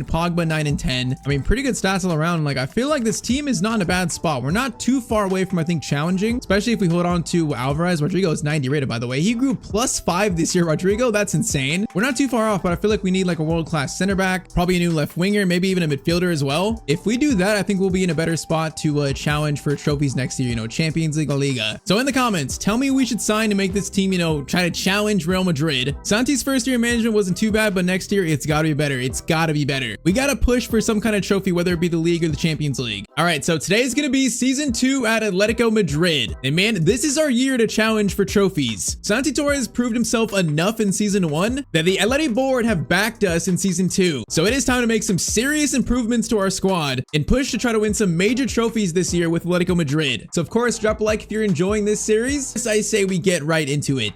Pogba 9-10. I mean, pretty good stats all around. Like, I feel like this team is not in a bad spot. We're not too far away from, I think, challenging, especially if we hold on to Alvarez. Rodrigo is 90 rated, by the way. He grew +5 this year. Rodrigo, that's insane. We're not too far off, but I feel like we need like a world-class center back, probably a new left winger, maybe even a midfielder as well. If we do that, I think we'll be in a better spot to challenge for trophies next year, you know, Champions League, La Liga. So in the comments, tell me who we should sign to make this team, you know, try to challenge Real Madrid. Santi's first year in management wasn't too bad, but next year it's got to be better. It's gotta be better. We gotta push for some kind of trophy, whether it be the league or the Champions League. All right, so today is gonna be season 2 at Atletico Madrid. And man, this is our year to challenge for trophies. Santi Torres proved himself enough in season 1 that the Atleti board have backed us in season 2. So it is time to make some serious improvements to our squad and push to try to win some major trophies this year with Atletico Madrid. So of course, drop a like if you're enjoying this series. As I say, we get right into it.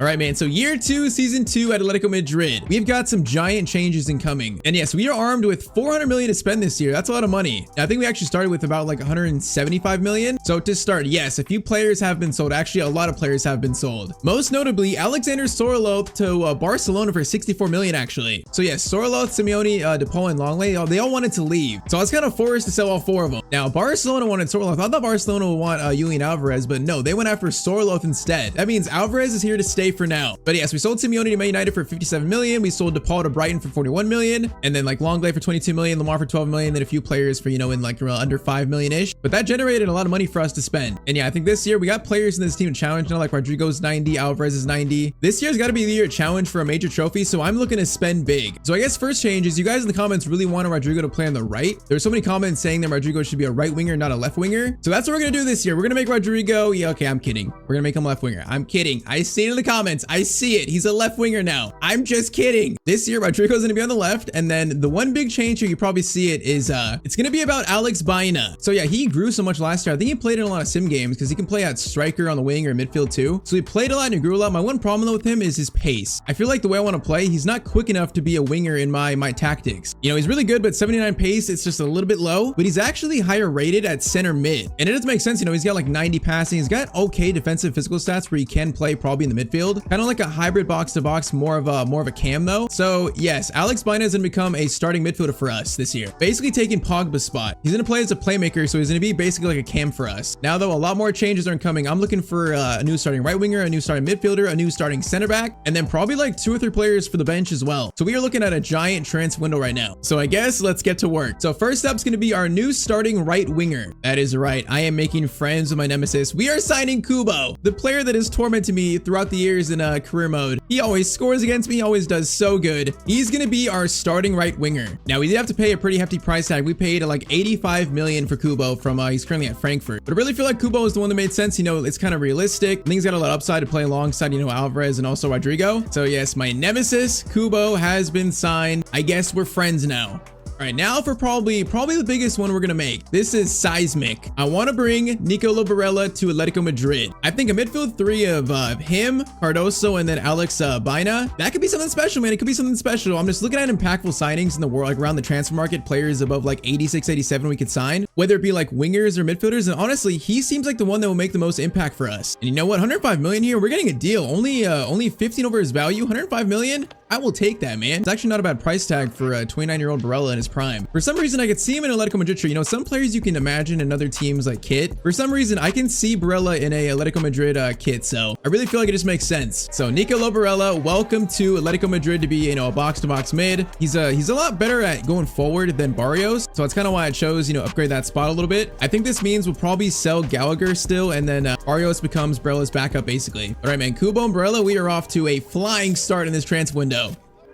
All right, man. So year 2, season 2 at Atletico Madrid. We've got some giant changes incoming. And yes, we are armed with 400 million to spend this year. That's a lot of money. Now, I think we actually started with about like 175 million. So to start, yes, a few players have been sold. Actually, a lot of players have been sold. Most notably, Alexander Sorloth to Barcelona for 64 million, actually. So yes, Sorloth, Simeone, DePaul, and Longley, they all wanted to leave. So I was kind of forced to sell all 4 of them. Now, Barcelona wanted Sorloth. I thought Barcelona would want Julian Alvarez, but no, they went after Sorloth instead. That means Alvarez is here to stay for now. But yes, we sold Simeone to Man United for 57 million. We sold DePaul to Brighton for 41 million. And then like Longley for 22 million, Lamar for 12 million, then a few players for, you know, in like under 5 million-ish. But that generated a lot of money for us to spend. And yeah, I think this year we got players in this team to challenge now, like Rodrigo's 90, Alvarez is 90. This year's got to be the year to challenge for a major trophy. So I'm looking to spend big. So I guess first change is you guys in the comments really wanted Rodrigo to play on the right. There's so many comments saying that Rodrigo should be a right winger, not a left winger. So that's what we're going to do this year. We're going to make Rodrigo. Yeah, okay, I'm kidding. We're going to make him left winger. I'm kidding. I see it in the comments. I see it. He's a left winger now. I'm just kidding. This year, Rodrigo's going to be on the left. And then the one big change here, you probably see it, is it's going to be about Alex Baena. So yeah, he grew so much last year. I think he played in a lot of sim games because he can play at striker on the wing or midfield too. So he played a lot and he grew a lot. My one problem though with him is his pace. I feel like the way I want to play, he's not quick enough to be a winger in my tactics. You know, he's really good, but 79 pace, it's just a little bit low, but he's actually higher rated at center mid. And it doesn't make sense. You know, he's got like 90 passing. He's got okay defensive physical stats where he can play probably in the midfield, kind of like a hybrid box to box, more of a cam though. So yes, Alex Baena is going to become a starting midfielder for us this year, basically taking Pogba's spot. He's going to play as a playmaker, so he's going to be basically like a cam for us. Now though, a lot more changes are coming. I'm looking for a new starting right winger, a new starting midfielder, a new starting center back, and then probably like 2 or 3 players for the bench as well. So we are looking at a giant transfer window right now. So I guess let's get to work. So first up is going to be our new starting right winger. That is right. I am making friends with my nemesis. We are signing Kubo, the player that has tormented me throughout the years in career mode. He always scores against me, always does so good. He's gonna be our starting right winger. Now we did have to pay a pretty hefty price tag. We paid like 85 million for Kubo from he's currently at Frankfurt. But I really feel like Kubo is the one that made sense. You know, it's kind of realistic. I think he's got a lot of upside to play alongside, you know, Alvarez and also Rodrigo. So yes, my nemesis Kubo has been signed. I guess we're friends now. All right, now for probably the biggest one we're gonna make. This is seismic. I want to bring Nicolo Barella to Atletico Madrid. I think a midfield 3 of him, Cardoso, and then Alex Baena. That could be something special, man. It could be something special. I'm just looking at impactful signings in the world, like around the transfer market, players above like 86, 87 we could sign, whether it be like wingers or midfielders. And honestly, he seems like the one that will make the most impact for us. And you know what? 105 million here. We're getting a deal. Only 15 over his value. 105 million. I will take that, man. It's actually not a bad price tag for a 29-year-old Barella in his prime. For some reason, I could see him in Atletico Madrid. You know, some players you can imagine in other teams like kit. For some reason, I can see Barella in a Atletico Madrid kit. So I really feel like it just makes sense. So Nicolo Barella, welcome to Atletico Madrid to be, you know, a box-to-box mid. He's a lot better at going forward than Barrios. So that's kind of why I chose, you know, upgrade that spot a little bit. I think this means we'll probably sell Gallagher still, and then Barrios becomes Barella's backup basically. All right, man. Kubo and Barella, we are off to a flying start in this transfer window.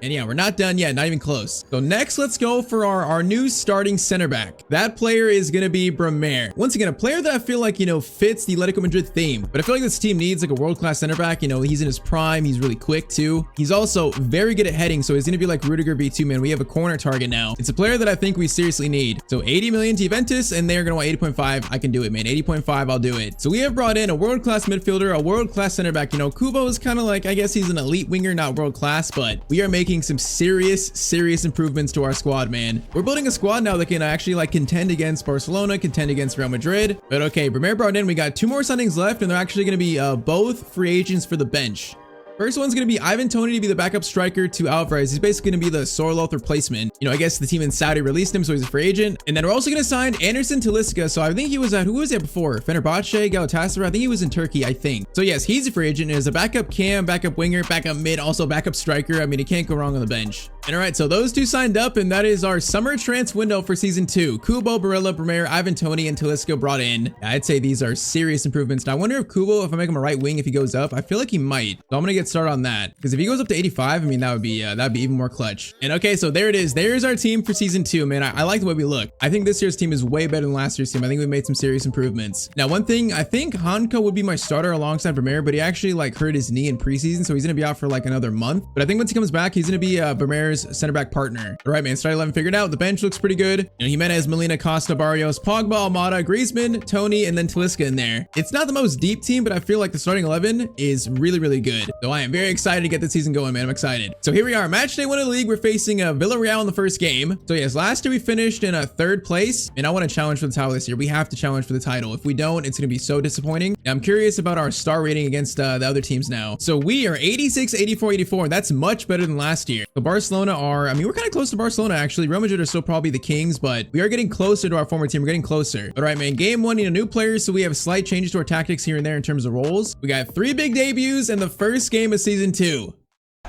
And yeah, we're not done yet, not even close. So next, let's go for our new starting center back. That player is going to be Bremer. Once again, a player that I feel like, you know, fits the Atletico Madrid theme. But I feel like this team needs like a world-class center back. You know, he's in his prime. He's really quick too. He's also very good at heading. So he's going to be like Rudiger V2, man. We have a corner target now. It's a player that I think we seriously need. So 80 million to Juventus, and they're going to want 80.5. I can do it, man. 80.5, I'll do it. So we have brought in a world-class midfielder, a world-class center back. You know, Kubo is kind of like, I guess he's an elite winger, not world-class, but we are making some serious improvements to our squad, man. We're building a squad now that can actually like contend against Barcelona, contend against Real Madrid. But okay, Bremer brought in. We got 2 more signings left, and they're actually going to be both free agents for the bench. First one's going to be Ivan Toney to be the backup striker to Alvarez. He's basically going to be the Sorloth replacement. You know, I guess the team in Saudi released him, so he's a free agent. And then we're also going to sign Anderson Talisca. So I think he was at, who was it before? Fenerbahce, Galatasaray. I think he was in Turkey, I think. So yes, he's a free agent. Is a backup cam, backup winger, backup mid, also backup striker. I mean, he can't go wrong on the bench. And all right, so those 2 signed up, and that is our summer transfer window for season 2. Kubo, Barella, Bremer, Ivan Toney, and Talisca brought in. I'd say these are serious improvements. Now I wonder if Kubo, if I make him a right wing, if he goes up, I feel like he might. So I'm going to get get started on that, because if he goes up to 85, I mean, that'd be even more clutch. And okay, so there it is. There's our team for season 2, man. I like the way we look. I think this year's team is way better than last year's team. I think we made some serious improvements. Now, one thing, I think Hanko would be my starter alongside Vermeer, but he actually like hurt his knee in preseason, so he's gonna be out for like another month. But I think once he comes back, he's gonna be Vermeer's center back partner. All right, man. Start 11 figured out. The bench looks pretty good. You know, Jimenez, Molina, Costa, Barrios, Pogba, Almada, Griezmann, Tony, and then Talisca in there. It's not the most deep team, but I feel like the starting 11 is really, really good. So I am very excited to get this season going, man. I'm excited. So here we are, match day 1 of the league. We're facing Villarreal in the first game. So yes, last year we finished in 3rd place, and I want to challenge for the title this year. We have to challenge for the title. If we don't, it's going to be so disappointing. Now, I'm curious about our star rating against the other teams now. So we are 86, 84, 84. That's much better than last year. So Barcelona are, I mean, we're kind of close to Barcelona actually. Real Madrid are still probably the kings, but we are getting closer to our former team. We're getting closer. All right, man. Game 1, need a new player, so we have slight changes to our tactics here and there in terms of roles. We got 3 big debuts in the first game of season 2.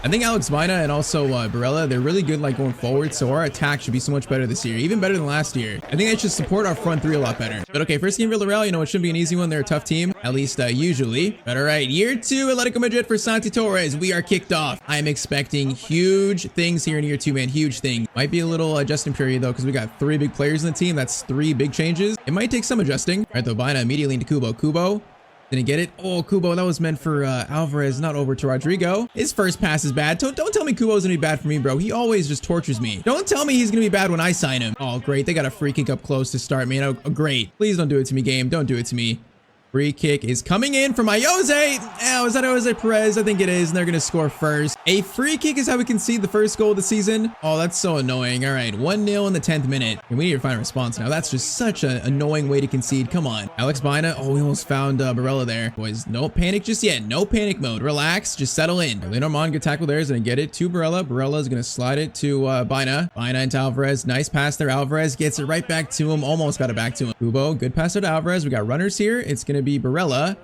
I think Alex Mina and also Barella, they're really good like going forward, so our attack should be so much better this year, even better than last year. I think they should support our front 3 a lot better. But okay, first game Villarreal, you know, it shouldn't be an easy one. They're a tough team, at least usually. But all right, year 2, Atletico Madrid for Santi Torres. We are kicked off. I am expecting huge things here in year 2, man. Huge thing. Might be a little adjusting period though, because we got 3 big players in the team. That's 3 big changes. It might take some adjusting. All right, though, Bina immediately into Kubo. Kubo. Didn't get it. Oh, Kubo, that was meant for Alvarez, not over to Rodrigo. His first pass is bad. Don't tell me Kubo's gonna be bad for me, bro. He always just tortures me. Don't tell me he's gonna be bad when I sign him. Oh, great. They got a free kick up close to start, man. Oh, great. Please don't do it to me, game. Don't do it to me. Free kick is coming in from Jose. Oh, is that Jose Perez? I think it is, and they're going to score first. A free kick is how we concede the first goal of the season. Oh, that's so annoying. All right, 1-0 in the 10th minute. And we need to find a response now. That's just such an annoying way to concede. Come on. Alex Bina. Oh, we almost found Barella there. Boys, no panic just yet. No panic mode. Relax. Just settle in. Lenormand, good tackle there. Is going to get it to Barella. Barella is going to slide it to Bina. Bina into Alvarez. Nice pass there. Alvarez gets it right back to him. Almost got it back to him. Kubo, good pass to Alvarez. We got runners here. It's going to be Barella.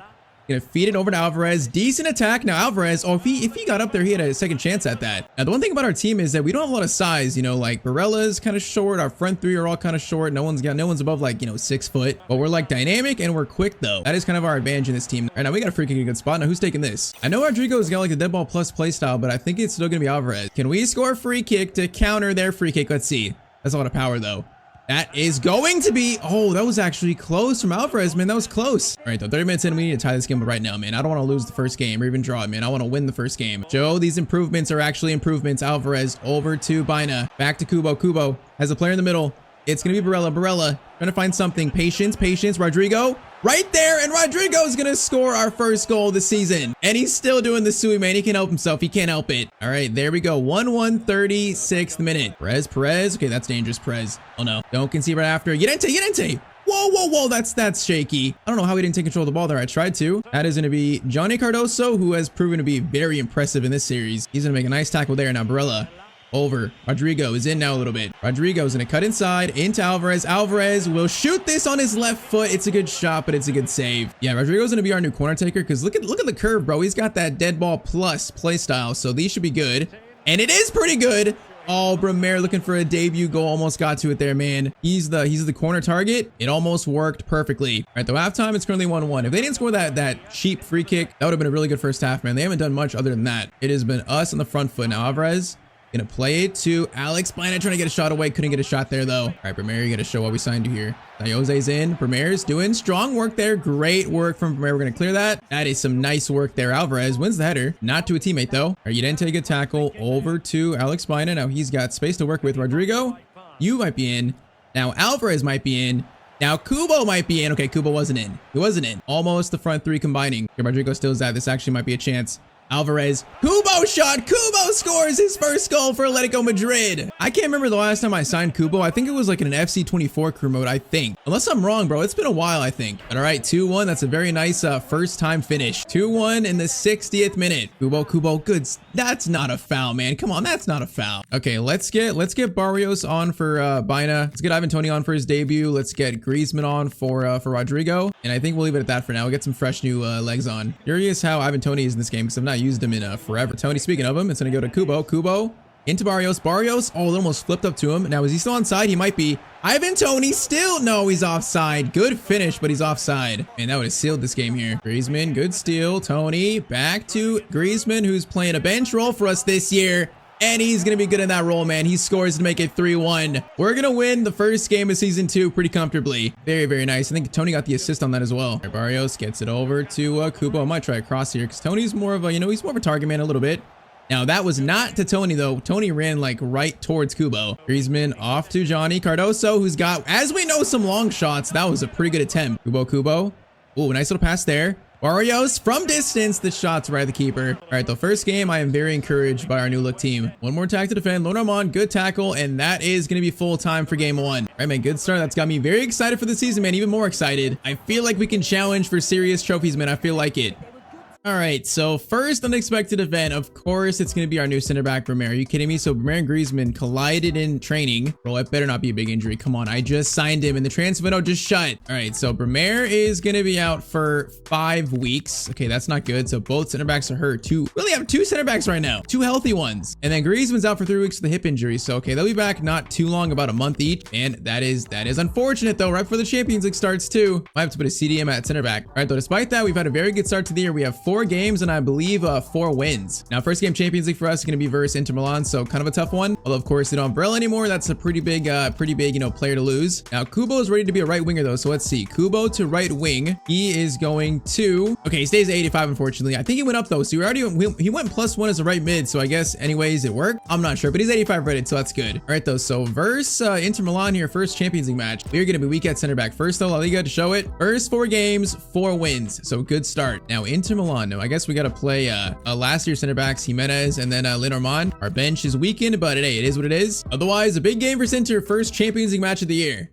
Gonna feed it over to Alvarez. Decent attack. Now Alvarez, oh, if he got up there, he had a second chance at that. Now, the one thing about our team is that we don't have a lot of size, you know, like Barella's kind of short. Our front 3 are all kind of short. No one's above like, you know, 6 foot, but we're like dynamic and we're quick though. That is kind of our advantage in this team. All right, now we got a free kick in a good spot. Now who's taking this? I know Rodrigo's got like the dead ball plus play style, but I think it's still gonna be Alvarez. Can we score a free kick to counter their free kick? Let's see. That's a lot of power though. That is going to be, oh, that was actually close from Alvarez, man. That was close. All right, though, 30 minutes in, we need to tie this game up right now, man. I don't want to lose the first game or even draw it, man. I want to win the first game. Joe, these improvements are actually improvements. Alvarez over to Bina. Back to Kubo. Kubo has a player in the middle. It's going to be Barella. Barella trying to find something. Patience, patience. Rodrigo right there. And Rodrigo is going to score our first goal of the season. And he's still doing the Sui, man. He can't help himself. He can't help it. All right, there we go. 1-1, 36th minute. Perez. Okay, that's dangerous, Perez. Oh, no. Don't concede right after. Llorente. Whoa. That's shaky. I don't know how he didn't take control of the ball there. I tried to. That is going to be Johnny Cardoso, who has proven to be very impressive in this series. He's going to make a nice tackle there. Now, Barella. Over. Rodrigo is in now a little bit. Rodrigo's gonna cut inside into Alvarez. Alvarez will shoot this on his left foot. It's a good shot, but it's a good save. Yeah, Rodrigo's gonna be our new corner taker because look at the curve, bro. He's got that dead ball plus play style, so these should be good. And it is pretty good. Oh, Bremer looking for a debut goal. Almost got to it there, man. He's the corner target. It almost worked perfectly. All right, though, halftime, it's currently 1-1. If they didn't score that cheap free kick, that would have been a really good first half, man. They haven't done much other than that. It has been us on the front foot. Now, Alvarez gonna play it to Alex Bina, trying to get a shot away. Couldn't get a shot there, though. All right, Bremer, you gotta show what we signed you here. Jose's in. Bremer's doing strong work there. Great work from Bremer. We're gonna clear that. That is some nice work there. Alvarez wins the header. Not to a teammate, though. All right, you didn't take a tackle. Over to Alex Bina. Now he's got space to work with. Rodrigo, you might be in. Now Alvarez might be in. Now Kubo might be in. Okay, Kubo wasn't in. He wasn't in. Almost the front 3 combining. Okay, Rodrigo still is that. This actually might be a chance. Alvarez, Kubo shot. Kubo scores his first goal for Atletico Madrid. I can't remember the last time I signed Kubo. I think it was like in an FC 24 crew mode, I think. Unless I'm wrong, bro. It's been a while, I think. But all right, 2-1. That's a very nice first time finish. 2-1 in the 60th minute. Kubo, good. That's not a foul, man. Come on, that's not a foul. Okay, let's get Barrios on for Bina. Let's get Ivan Toney on for his debut. Let's get Griezmann on for Rodrigo. And I think we'll leave it at that for now. We'll get some fresh new legs on. Curious how Ivan Toney is in this game because I've not used him in forever. Tony, speaking of him, it's gonna go to Kubo. Into Barrios. Barrios, oh, it almost flipped up to him. Now, is he still onside? He might be. Ivan Toney still, no, he's offside. Good finish, but he's offside. Man, that would have sealed this game here. Griezmann, good steal. Toney, back to Griezmann, who's playing a bench role for us this year. And he's going to be good in that role, man. He scores to make it 3-1. We're going to win the first game of season 2 pretty comfortably. Very, very nice. I think Toney got the assist on that as well. Barrios gets it over to Kubo. I might try a cross here because Toney's more of a, he's more of a target man a little bit. Now, that was not to Toney, though. Toney ran, like, right towards Kubo. Griezmann off to Johnny Cardoso, who's got, as we know, some long shots. That was a pretty good attempt. Kubo. Oh, nice little pass there. Barrios from distance, the shot's right at the keeper. All right, the first game, I am very encouraged by our new look team. One more attack to defend. Lenormand, good tackle, and that is going to be full time for game 1. All right, man, good start. That's got me very excited for the season, man. Even more excited. I feel like we can challenge for serious trophies, man. I feel like it. All right, so first unexpected event, of course, it's going to be our new center back, Bremer. Are you kidding me? So Bremer and Griezmann collided in training. Bro, it better not be a big injury. Come on, I just signed him and the transfer window just shut. All right, so Bremer is going to be out for 5 weeks. Okay, that's not good. So both center backs are hurt. Really have 2 center backs right now, 2 healthy ones. And then Griezmann's out for 3 weeks with a hip injury. So, okay, they'll be back not too long, about a month each. And that is unfortunate, though, right before the Champions League starts, too. Might have to put a CDM at center back. All right, though, despite that, we've had a very good start to the year. We have 4 games and I believe 4 wins. Now, first game Champions League for us is going to be versus Inter Milan, so kind of a tough one. Although, of course, they don't have Barella anymore. That's a pretty big, player to lose. Now, Kubo is ready to be a right winger, though, so let's see. Kubo to right wing. He is going to... Okay, he stays at 85, unfortunately. I think he went up, though, so he went +1 as a right mid, so I guess, anyways, it worked. I'm not sure, but he's 85 rated, so that's good. All right, though, so versus Inter Milan here, first Champions League match. We're going to be weak at center back. First, though, La Liga to show it. First 4 games, 4 wins, so good start. Now, Inter Milan. Now, I guess we got to play last year's center backs, Jimenez and then Lenormand. Our bench is weakened, but hey, it is what it is. Otherwise, a big game for Inter, first Champions League match of the year.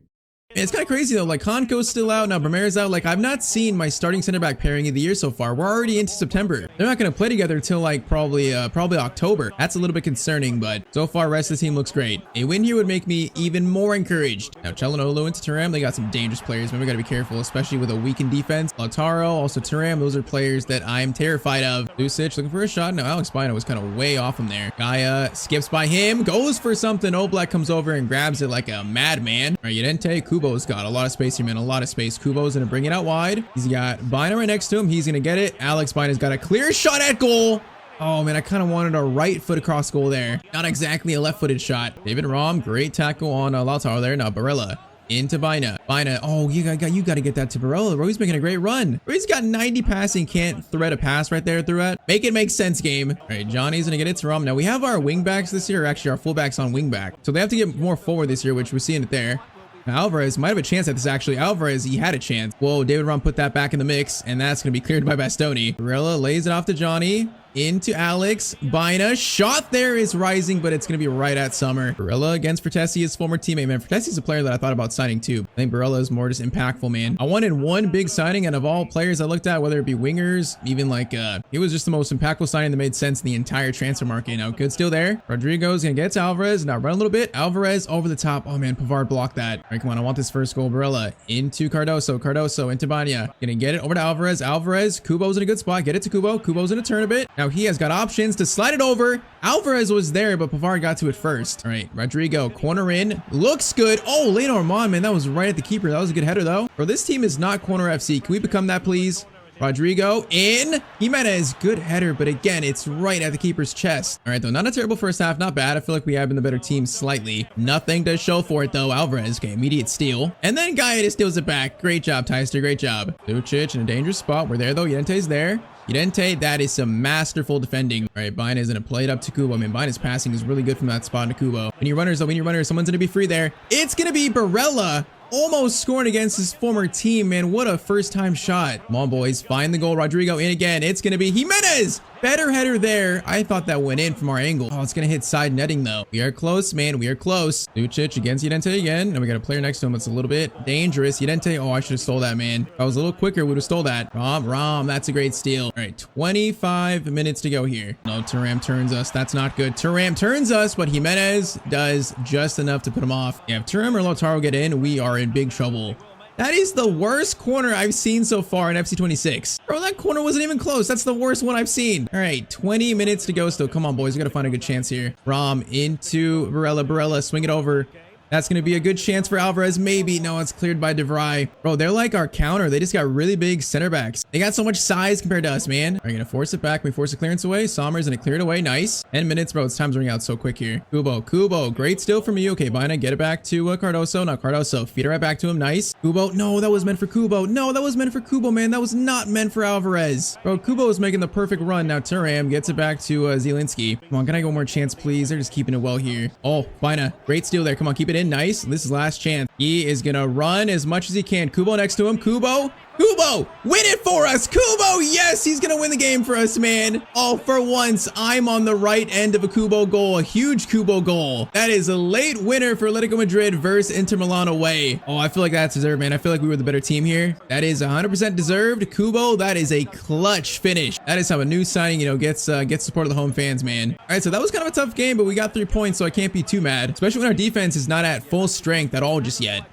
And it's kind of crazy though, like Konko's still out, now Bremer's out. Like, I've not seen my starting center back pairing of the year so far. We're already into September. They're not going to play together until like probably October. That's a little bit concerning, but so far rest of the team looks great. A win here would make me even more encouraged. Now Çalhanoğlu into Thuram, they got some dangerous players, man. We got to be careful, especially with a weakened defense. Lautaro, also Thuram, those are players that I'm terrified of. Lucic looking for a shot. Now Alex Bina was kind of way off him there. Gaia skips by him, goes for something. Oblak comes over and grabs it like a madman. All right, Llorente, Kubo's got a lot of space here, man. A lot of space. Kubo's gonna bring it out wide. He's got Bina right next to him. He's gonna get it. Alex Bina's got a clear shot at goal. Oh man, I kind of wanted a right foot across goal there. Not exactly a left-footed shot. David Raum, great tackle on Lautaro there. Now Barella into Bina. Bina, oh, you got to get that to Barella, bro. He's making a great run. Bro, he's got 90 passing, can't thread a pass right there through it. Make it make sense, game. All right, Johnny's gonna get it to Raum. Now we have our wing backs this year, or actually our fullbacks on wing back. So they have to get more forward this year, which we're seeing it there. Alvarez might have a chance at this, actually. Alvarez, he had a chance. Whoa, David Raum put that back in the mix, and that's going to be cleared by Bastoni. Barella lays it off to Johnny. Into Alex. Bina. Shot there is rising, but it's going to be right at Summer. Barella against Fertesi, his former teammate, man. Fertesi's a player that I thought about signing too. I think Barella is more just impactful, man. I wanted one big signing, and of all players I looked at, whether it be wingers, even like, he was just the most impactful signing that made sense in the entire transfer market. Now, good steal there. Rodrigo's going to get to Alvarez. Now, run a little bit. Alvarez over the top. Oh, man, Pavard blocked that. All right, come on. I want this first goal. Barella into Cardoso. Cardoso into Bania. Going to get it over to Alvarez. Alvarez. Kubo's in a good spot. Get it to Kubo. Kubo's in a turn a bit. Now, he has got options to slide it over. Alvarez was there, but Pavard got to it first. All right, Rodrigo, corner in. Looks good. Oh, Lenormand, man, that was right at the keeper. That was a good header, though. Bro, this team is not corner FC. Can we become that, please? Rodrigo in. Jimenez, good header, but again, it's right at the keeper's chest. All right, though, not a terrible first half. Not bad. I feel like we have been the better team slightly. Nothing to show for it, though. Alvarez, okay, immediate steal. And then Gaia just steals it back. Great job, Tyztir. Great job. Lucic in a dangerous spot. We're there, though. Llorente's there. Llorente, that is some masterful defending. All right, Bina is going to play it up to Kubo. I mean, Bina's passing is really good from that spot to Kubo. When you runners, though, when you runners, someone's going to be free there. It's going to be Barella. Almost scoring against his former team, man. What a first-time shot. Come on, boys. Find the goal. Rodrigo in again. It's going to be Jimenez. Better header there. I thought that went in from our angle. Oh, it's going to hit side netting, though. We are close, man. We are close. Lucic against Llorente again. And we got a player next to him that's a little bit dangerous. Llorente. Oh, I should have stole that, man. If I was a little quicker, we would have stole that. Rom. That's a great steal. All right, 25 minutes to go here. No, Thuram turns us. That's not good. Thuram turns us, but Jimenez does just enough to put him off. Yeah, if Thuram or Lautaro get in, we are in big trouble. That is the worst corner I've seen so far in FC 26. Bro, that corner wasn't even close. That's the worst one I've seen. All right, 20 minutes to go still. Come on, boys. We got to find a good chance here. Rom into Barella. Barella, swing it over. That's going to be a good chance for Alvarez. Maybe. No, it's cleared by De Vrij. Bro, they're like our counter. They just got really big center backs. They got so much size compared to us, man. Are you going to force it back? We force the clearance away. Sommer's going to clear it away. Nice. 10 minutes, bro. It's time's running out so quick here. Kubo. Great steal from you. Okay, Bina, get it back to Cardoso. Not Cardoso. Feed it right back to him. Nice. Kubo. No, that was meant for Kubo. No, that was meant for Kubo, man. That was not meant for Alvarez. Bro, Kubo is making the perfect run. Now Thuram gets it back to Zielinski. Come on, can I get one more chance, please? They're just keeping it well here. Oh, Bina. Great steal there. Come on, keep it in. Nice. This is last chance. He is gonna run as much as he can. Kubo next to him. Kubo, win it for us. Kubo, yes, he's gonna win the game for us, man. Oh, for once, I'm on the right end of a Kubo goal, a huge Kubo goal. That is a late winner for Atletico Madrid versus Inter Milan away. Oh, I feel like that's deserved, man. I feel like we were the better team here. That is 100% deserved. Kubo, that is a clutch finish. That is how a new signing, gets support of the home fans, man. All right, so that was kind of a tough game, but we got 3 points, so I can't be too mad, especially when our defense is not at full strength at all just yet.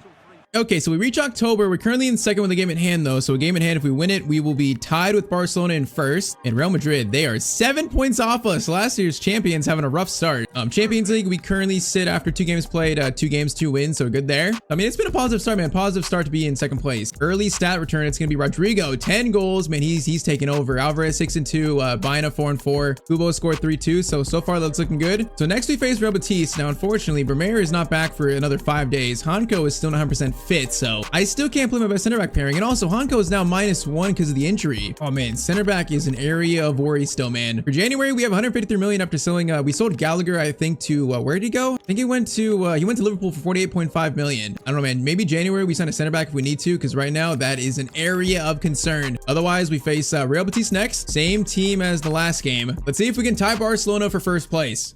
Okay, so we reach October. We're currently in second with a game at hand, though. So a game at hand, if we win it, we will be tied with Barcelona in first. And Real Madrid, they are 7 points off us. Last year's champions having a rough start. Champions League, we currently sit after 2 games played, 2 games, 2 wins. So good there. I mean, it's been a positive start, man. Positive start to be in second place. Early stat return, it's going to be Rodrigo. 10 goals, man. He's taking over. Alvarez 6-2. Bina 4-4. Kubo scored 3-2. So far, that's looking good. So next we face Real Betis. Now, unfortunately, Vermeer is not back for another 5 days. Hanko is still not 100% fit. So I still can't play my best center back pairing. And also, Hanko is now -1 because of the injury. Oh, man. Center back is an area of worry still, man. For January, we have 153 million after selling. We sold Gallagher, I think, to where did he go? I think he went to Liverpool for 48.5 million. I don't know, man. Maybe January we sign a center back if we need to, because right now that is an area of concern. Otherwise, we face Real Betis next. Same team as the last game. Let's see if we can tie Barcelona for first place.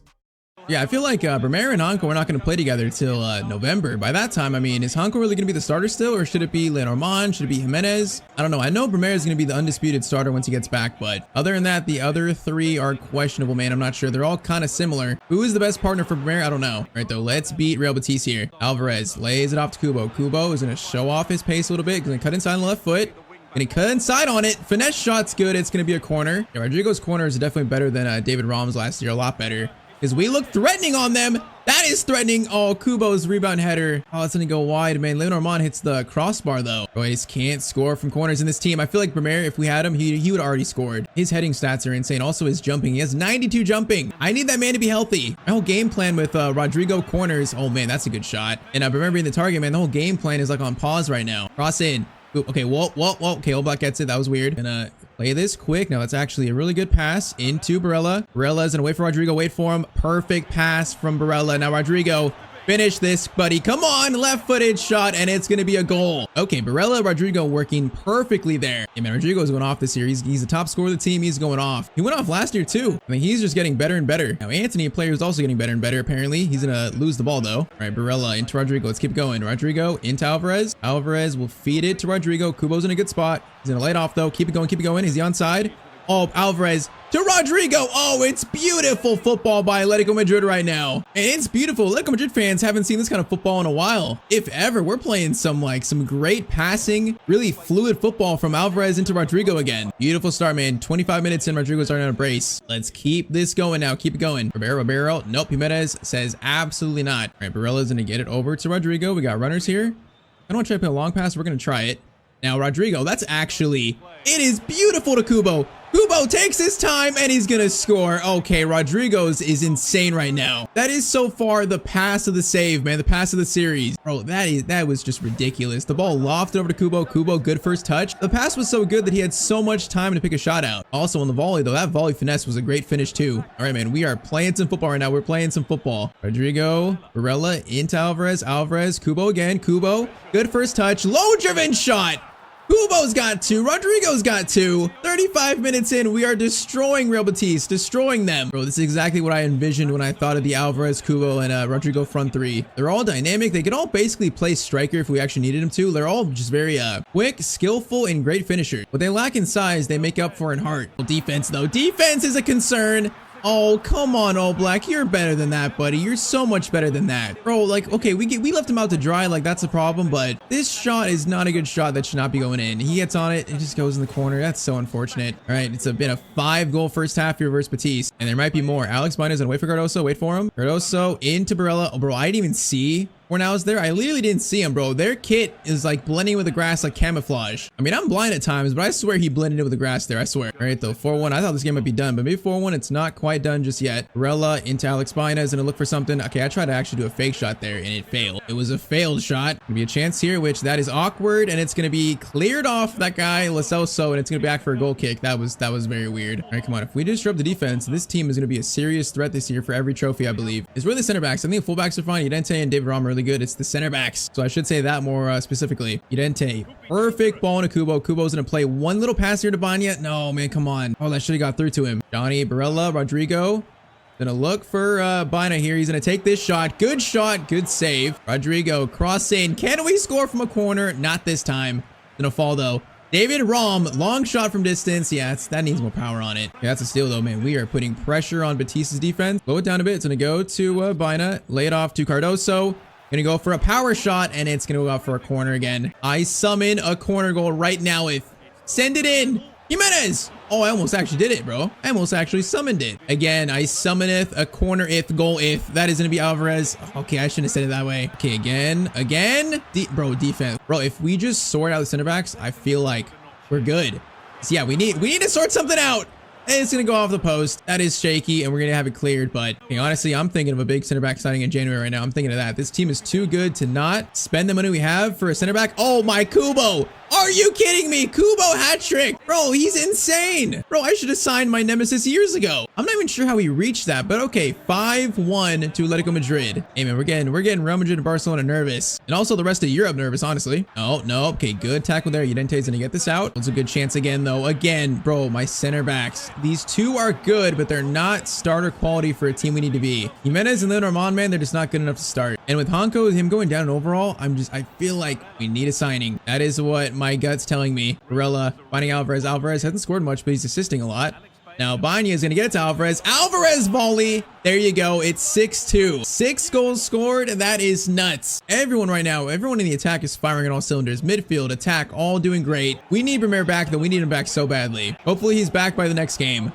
Yeah, I feel like Vermeer and Hanko are not going to play together till November. By that time, I mean, is Hanko really going to be the starter still, or should it be Lenormand? Should it be Jimenez? I don't know. I know Vermeer is going to be the undisputed starter once he gets back, but other than that, the other 3 are questionable, man. I'm not sure. They're all kind of similar. Who is the best partner for Vermeer? I don't know. All right, though, let's beat Real Betis here. Alvarez lays it off to Kubo. Kubo is going to show off his pace a little bit. He's going to cut inside on the left foot. Gonna cut inside on it. Finesse shot's good. It's going to be a corner. Yeah, Rodrigo's corner is definitely better than David Rahm's last year. A lot better. Because we look threatening on them. That is threatening. Oh, Kubo's rebound header. Oh, it's going to go wide, man. Lenormand hits the crossbar, though. Boys can't score from corners in this team. I feel like Vermeer, if we had him, he would already scored. His heading stats are insane. Also, his jumping. He has 92 jumping. I need that man to be healthy. My whole game plan with Rodrigo corners. Oh, man, that's a good shot. And Vermeer being the target, man, the whole game plan is like on pause right now. Cross in. Ooh, okay, whoa. Okay, Oblak gets it. That was weird. Gonna play this quick. Now that's actually a really good pass into Barella. Barella's gonna wait for Rodrigo. Wait for him. Perfect pass from Barella. Now Rodrigo, finish this, buddy. Come on, left-footed shot, and it's gonna be a goal. Okay, Barella, Rodrigo working perfectly there. Yeah, man, Rodrigo's going off this year. He's the top scorer of the team. He's going off. He went off last year too. I mean, he's just getting better and better. Now Anthony, a player, is also getting better and better. Apparently, he's gonna lose the ball though. All right, Barella into Rodrigo. Let's keep going. Rodrigo into Alvarez. Alvarez will feed it to Rodrigo. Kubo's in a good spot. He's gonna lay it off though. Keep it going. Keep it going. Is he onside? Oh, Alvarez to Rodrigo. Oh, it's beautiful football by Atletico Madrid right now. And it's beautiful. Atletico Madrid fans haven't seen this kind of football in a while. If ever, we're playing some great passing, really fluid football from Alvarez into Rodrigo again. Beautiful start, man. 25 minutes in, Rodrigo's starting on a brace. Let's keep this going now. Keep it going. Ribeiro. Nope. Jimenez says absolutely not. All right, Barella's going to get it over to Rodrigo. We got runners here. I don't want to try to play a long pass. We're going to try it. Now, Rodrigo, it is beautiful to Kubo. Kubo takes his time and he's gonna score. Okay, Rodrigo's is insane right now. That is so far the pass of the save, man. The pass of the series. Bro, that was just ridiculous. The ball lofted over to Kubo. Kubo, good first touch. The pass was so good that he had so much time to pick a shot out. Also on the volley, though, that volley finesse was a great finish too. All right, man, we are playing some football right now. We're playing some football. Rodrigo, Barella into Alvarez. Alvarez, Kubo again. Kubo, good first touch. Low driven shot. Kubo's got 2. Rodrigo's got 2. 35 minutes in, we are destroying Real Betis, destroying them. Bro, this is exactly what I envisioned when I thought of the Alvarez, Kubo, and Rodrigo front 3. They're all dynamic. They could all basically play striker if we actually needed them to. They're all just very quick, skillful, and great finishers. What they lack in size, they make up for in heart. Well, defense, though. Defense is a concern. Oh, come on, All Black. You're better than that, buddy. You're so much better than that. Bro, like, okay, we left him out to dry. Like, that's a problem, but this shot is not a good shot. That should not be going in. He gets on it. It just goes in the corner. That's so unfortunate. All right, it's been a 5-goal first half here versus Batiste, and there might be more. Alex Bina's gonna wait for Cardoso. Wait for him. Cardoso into Barella. Oh, bro, I didn't even see Fornals there. I literally didn't see him, bro. Their kit is like blending with the grass like camouflage. I mean, I'm blind at times, but I swear he blended in with the grass there. I swear. All right, though, 4-1. I thought this game might be done, but maybe 4-1. It's not quite done just yet. Barella into Alex Bina is gonna look for something. Okay, I tried to actually do a fake shot there, and it failed. It was a failed shot. Gonna be a chance here, which that is awkward, and it's gonna be cleared off that guy Lo Celso, and it's gonna be back for a goal kick. That was very weird. All right, come on. If we disrupt the defense, this team is gonna be a serious threat this year for every trophy, I believe. It's really the center backs. I think the fullbacks are fine. Udente and David Rom are really good. It's the center backs. So I should say that more specifically. Udente, perfect ball into Kubo. Kubo's gonna play one little pass here to Banya. No, man, come on. Oh, that should have got through to him. Johnny, Barella, Rodrigo. Gonna look for Bina here. He's gonna take this shot. Good shot. Good save. Rodrigo, cross in. Can we score from a corner? Not this time. Gonna fall though. David Rom, long shot from distance. Yeah, that needs more power on it. Yeah, that's a steal though, man. We are putting pressure on Batista's defense. Slow it down a bit. It's gonna go to Bina. Lay it off to Cardoso. Gonna go for a power shot, and it's gonna go out for a corner again. I summon a corner goal right now. Send it in. Jimenez. Oh, I almost actually did it, bro. I almost actually summoned it. Again, I summoneth a corner goal if. That is gonna be Alvarez. Okay, I shouldn't have said it that way. Okay, again. Bro, defense. Bro, if we just sort out the center backs, I feel like we're good. So yeah, we need to sort something out. And it's gonna go off the post. That is shaky, and we're gonna have it cleared. But hey, honestly, I'm thinking of a big center back signing in January right now. I'm thinking of that. This team is too good to not spend the money we have for a center back. Oh my, Kubo! Are you kidding me? Kubo hat trick. Bro, he's insane. Bro, I should have signed my nemesis years ago. I'm not even sure how he reached that, but okay. 5-1 to Atletico Madrid. Hey man, we're getting Real Madrid and Barcelona nervous. And also the rest of Europe nervous, honestly. Oh, no. Okay, good tackle there. Udente's gonna get this out. It's a good chance again, though. Again, bro, my center backs. These two are good, but they're not starter quality for a team we need to be. Jimenez and Lenormand, man, they're just not good enough to start. And with Hanko, him going down overall, I feel like we need a signing. That is what my gut's telling me. Barella finding Alvarez. Alvarez hasn't scored much, but he's assisting a lot. Now Banya is going to get it to Alvarez. Alvarez volley. There you go. It's 6-2. 6 goals scored. That is nuts. Everyone right now, everyone in the attack is firing on all cylinders. Midfield, attack, all doing great. We need Vermeer back, though. We need him back so badly. Hopefully he's back by the next game.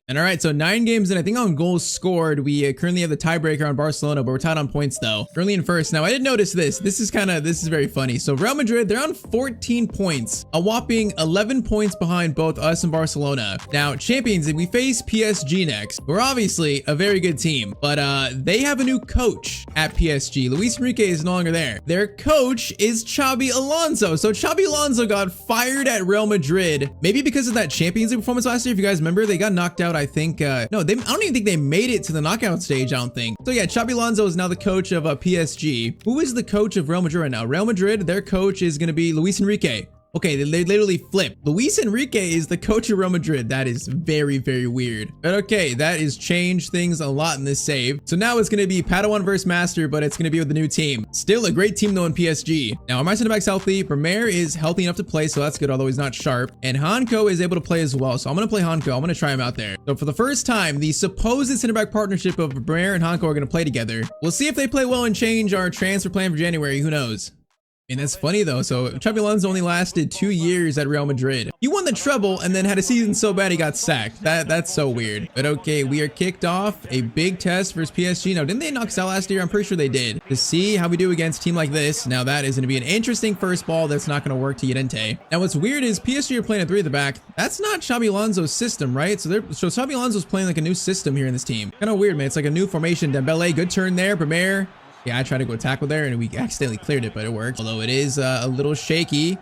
And all right, so 9 games in. I think on goals scored, we currently have the tiebreaker on Barcelona, but we're tied on points though. Currently in first. Now I did notice this. This is very funny. So Real Madrid, they're on 14 points, a whopping 11 points behind both us and Barcelona. Now champions, if we face PSG next, we're obviously a very good team, but they have a new coach at PSG. Luis Enrique is no longer there. Their coach is Xabi Alonso. So Xabi Alonso got fired at Real Madrid, maybe because of that Champions League performance last year. If you guys remember, they got knocked out. I think, no, I don't even think they made it to the knockout stage, I don't think. So yeah, Xabi Alonso is now the coach of PSG. Who is the coach of Real Madrid right now? Real Madrid, their coach is going to be Luis Enrique. Okay, they literally flipped. Luis Enrique is the coach of Real Madrid. That is very, very weird. But okay, that has changed things a lot in this save. So now it's going to be Padawan versus Master, but it's going to be with the new team. Still a great team though in PSG. Now, are my center backs healthy? Vermeer is healthy enough to play, so that's good, although he's not sharp. And Hanko is able to play as well, so I'm going to play Hanko. I'm going to try him out there. So for the first time, the supposed center back partnership of Vermeer and Hanko are going to play together. We'll see if they play well and change our transfer plan for January. Who knows? And that's funny though. So Xabi Alonso only lasted 2 years at Real Madrid. He won the treble and then had a season so bad he got sacked. That's so weird. But okay, we are kicked off a big test versus PSG. Now, didn't they knock us out last year? I'm pretty sure they did. To see how we do against a team like this. Now that is going to be an interesting first ball that's not going to work to Udente. Now what's weird is PSG are playing a 3 at the back. That's not Xabi Alonso's system, right? So Xabi Alonso's playing like a new system here in this team. Kind of weird, man. It's like a new formation. Dembele, good turn there. Vermeer. Yeah, I tried to go tackle there and we accidentally cleared it, but it worked. Although it is a little shaky.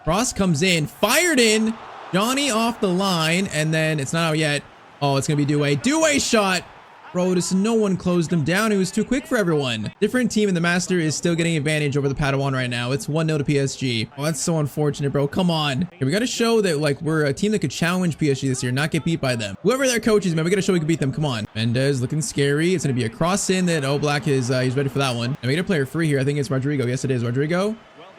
Cross comes in, fired in. Johnny off the line, and then it's not out yet. Oh, it's going to be Doué. Doué shot. Bro, just no one closed him down. He was too quick for everyone. Different team in the Master is still getting advantage over the Padawan right now. It's 1-0 to PSG. Oh, that's so unfortunate, bro. Come on. Okay, we got to show that, like, we're a team that could challenge PSG this year, not get beat by them. Whoever their coach is, man, we got to show we can beat them. Come on. Mendes looking scary. It's going to be a cross in that Oblak is, he's ready for that one. And we got a player free here. I think it's Rodrigo. Yes, it is. Rodrigo